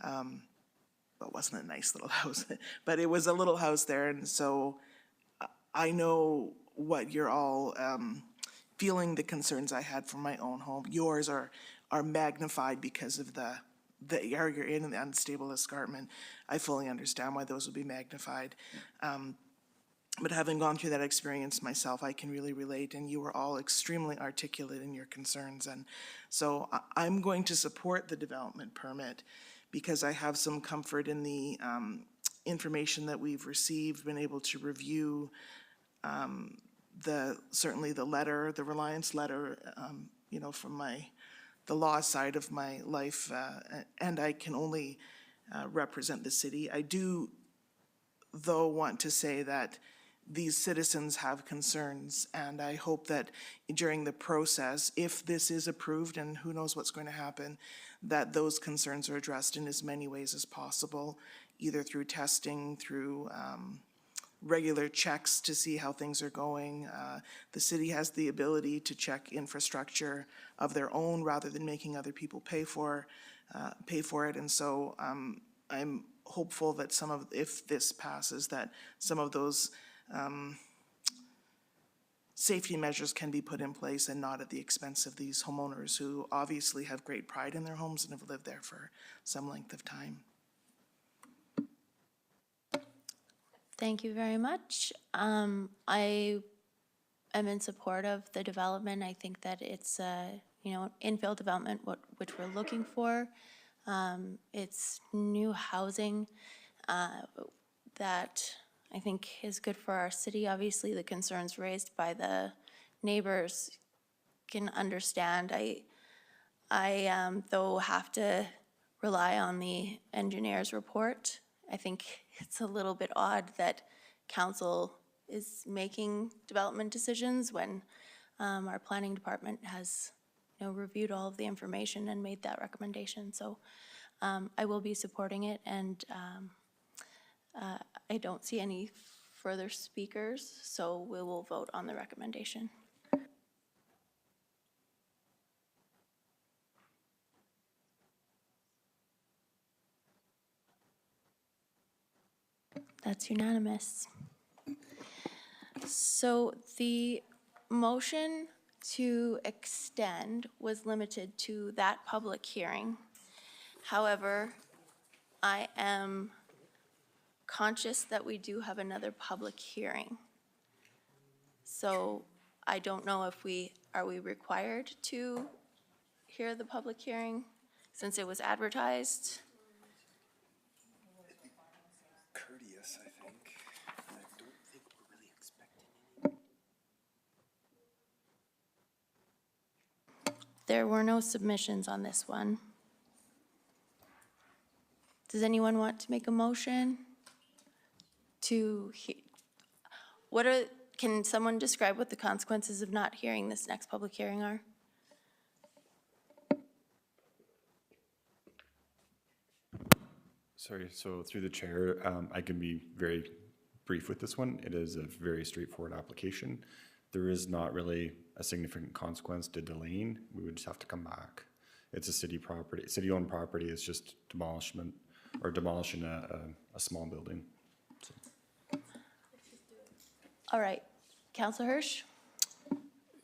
well, it wasn't a nice little house, but it was a little house there, and so I know what you're all feeling, the concerns I had for my own home. Yours are magnified because of the area you're in and the unstable escarpment. I fully understand why those would be magnified. But having gone through that experience myself, I can really relate, and you were all extremely articulate in your concerns. And so I'm going to support the development permit because I have some comfort in the information that we've received, been able to review certainly the letter, the Reliance letter, you know, from the law side of my life, and I can only represent the city. I do, though, want to say that these citizens have concerns. And I hope that during the process, if this is approved, and who knows what's going to happen, that those concerns are addressed in as many ways as possible, either through testing, through regular checks to see how things are going. The city has the ability to check infrastructure of their own rather than making other people pay for it. And so I'm hopeful that if this passes, that some of those safety measures can be put in place and not at the expense of these homeowners who obviously have great pride in their homes and have lived there for some length of time. Thank you very much. I am in support of the development. I think that it's infill development, which we're looking for. It's new housing that I think is good for our city. Obviously, the concerns raised by the neighbors can understand. I though have to rely on the engineer's report. I think it's a little bit odd that council is making development decisions when our planning department has reviewed all of the information and made that recommendation. So I will be supporting it, and I don't see any further speakers, so we will vote on the recommendation. That's unanimous. So the motion to extend was limited to that public hearing. However, I am conscious that we do have another public hearing. So I don't know if are we required to hear the public hearing since it was advertised? Courteous, I think. I don't think we're really expecting any. There were no submissions on this one. Does anyone want to make a motion to can someone describe what the consequences of not hearing this next public hearing are? Sorry, so through the chair, I can be very brief with this one. It is a very straightforward application. There is not really a significant consequence to delaying. We would just have to come back. It's a city property, city-owned property. It's just demolishing a small building. So. All right, Councilor Hirsch?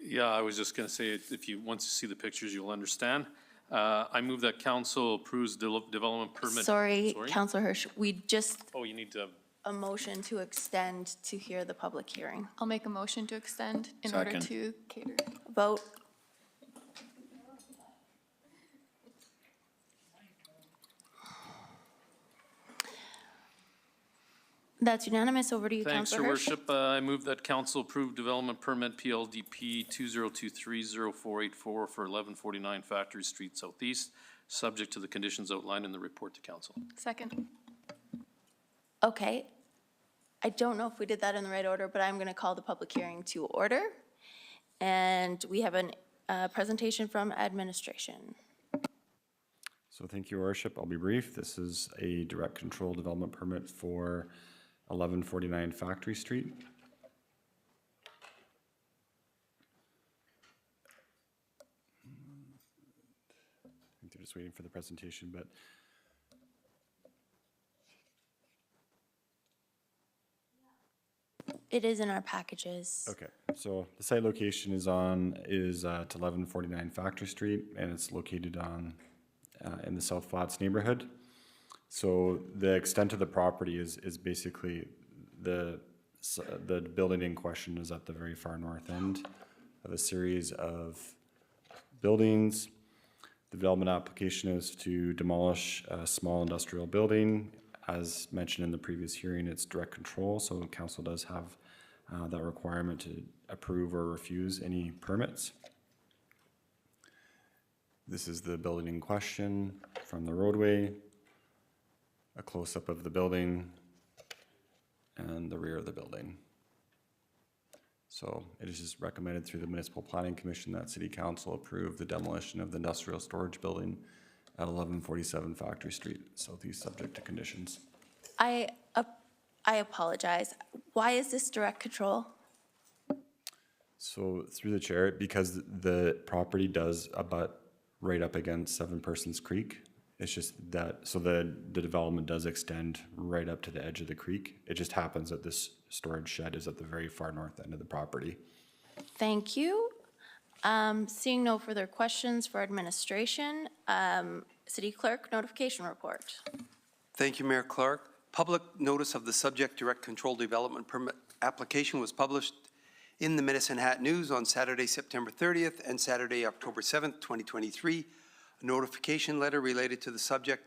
Yeah, I was just going to say, once you see the pictures, you'll understand. I move that council approves development permit. Sorry, Councilor Hirsch, we just, Oh, you need to, a motion to extend to hear the public hearing. I'll make a motion to extend in order to cater. Vote. That's unanimous. Over to you, thanks, Councilor Your Hirsch. Worship. I move that council approve development permit PLDP 2023-0484 for 1149 Factory Street Southeast, subject to the conditions outlined in the report to council. Second. Okay. I don't know if we did that in the right order, but I'm going to call the public hearing to order. And we have a presentation from administration. So thank you, Your Worship. I'll be brief. This is a direct control development permit for 1149 Factory Street. I think they're just waiting for the presentation, but It is in our packages. okay. So the site location is at 1149 Factory Street, and it's located in the South Flats neighborhood. So the extent of the property is basically the building in question is at the very far north end of a series of buildings. The development application is to demolish a small industrial building. As mentioned in the previous hearing, it's direct control, so council does have that requirement to approve or refuse any permits. This is the building in question from the roadway, a close-up of the building, and the rear of the building. So it is just recommended through the Municipal Planning Commission that City Council approve the demolition of the industrial storage building at 1147 Factory Street, Southeast, subject to conditions. I apologize. Why is this direct control? So through the chair, because the property does abut right up against Seven Persons Creek, it's just that, so the development does extend right up to the edge of the creek. It just happens that this storage shed is at the very far north end of the property. Thank you. Seeing no further questions for administration, City Clerk, notification report. Thank you, Mayor Clark. Public notice of the subject direct control development permit application was published in the Medicine Hat News on Saturday, September 30th and Saturday, October 7th, 2023. A notification letter related to the subject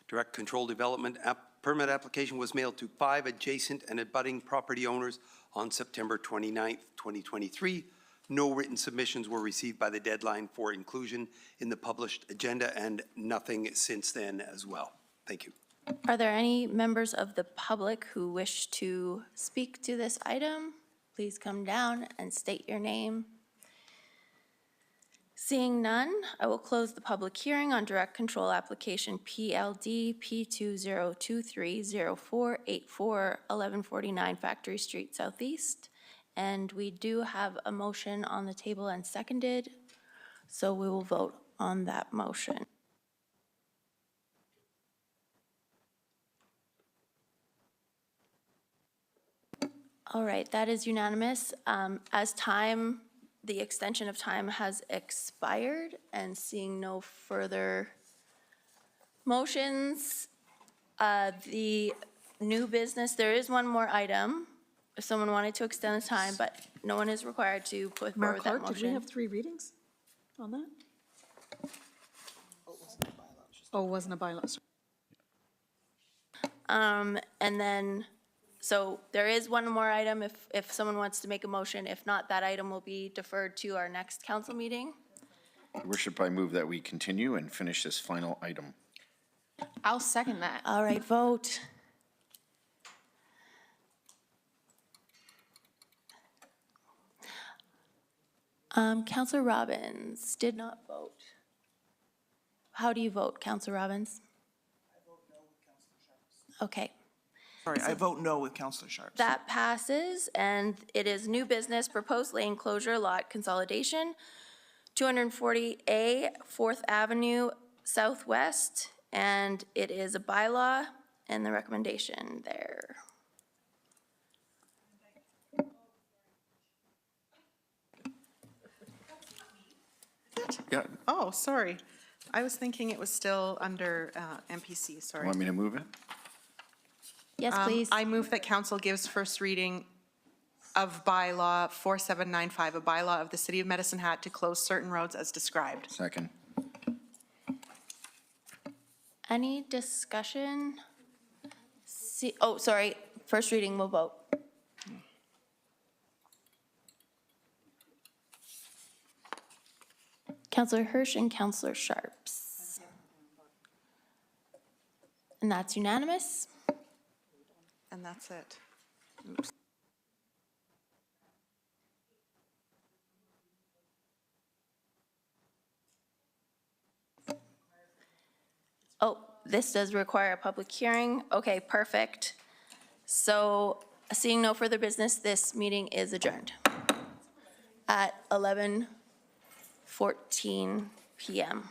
direct control development permit application was mailed to 5 adjacent and abutting property owners on September 29th, 2023. No written submissions were received by the deadline for inclusion in the published agenda, and nothing since then as well. Thank you. Are there any members of the public who wish to speak to this item? Please come down and state your name. Seeing none, I will close the public hearing on direct control application PLD P20230484 1149 Factory Street Southeast. And we do have a motion on the table and seconded, so we will vote on that motion. All right, that is unanimous. As the extension of time has expired, and seeing no further motions, the new business, there is one more item. If someone wanted to extend the time, but no one is required to put Mayor forward that Clark, did we motion. have 3 readings on that? Oh, it wasn't a bylaw. And then, so there is one more item if someone wants to make a motion. If not, that item will be deferred to our next council meeting. Your Worship, I move that we continue and finish this final item. I'll second that. All right, vote. Councillor Robbins did not vote. How do you vote, Councillor Robbins? I vote no with Councillor Sharps. Okay. Sorry, I vote no with Councillor Sharps. That passes, and it is new business, proposed lane closure lot consolidation, 240A 4th Avenue Southwest, and it is a bylaw, and the recommendation there. Yeah, Oh, sorry. I was thinking it was still under MPC, sorry. want me to move it? Yes, please. I move that council gives first reading of bylaw 4795, a bylaw of the City of Medicine Hat to close certain roads as described. Second. Any discussion? Oh, sorry, first reading, we'll vote. Councillor Hirsch and Councillor Sharps. And that's unanimous. And that's it. Oh, this does require a public hearing. Okay, perfect. So seeing no further business, this meeting is adjourned at 11:14 p.m.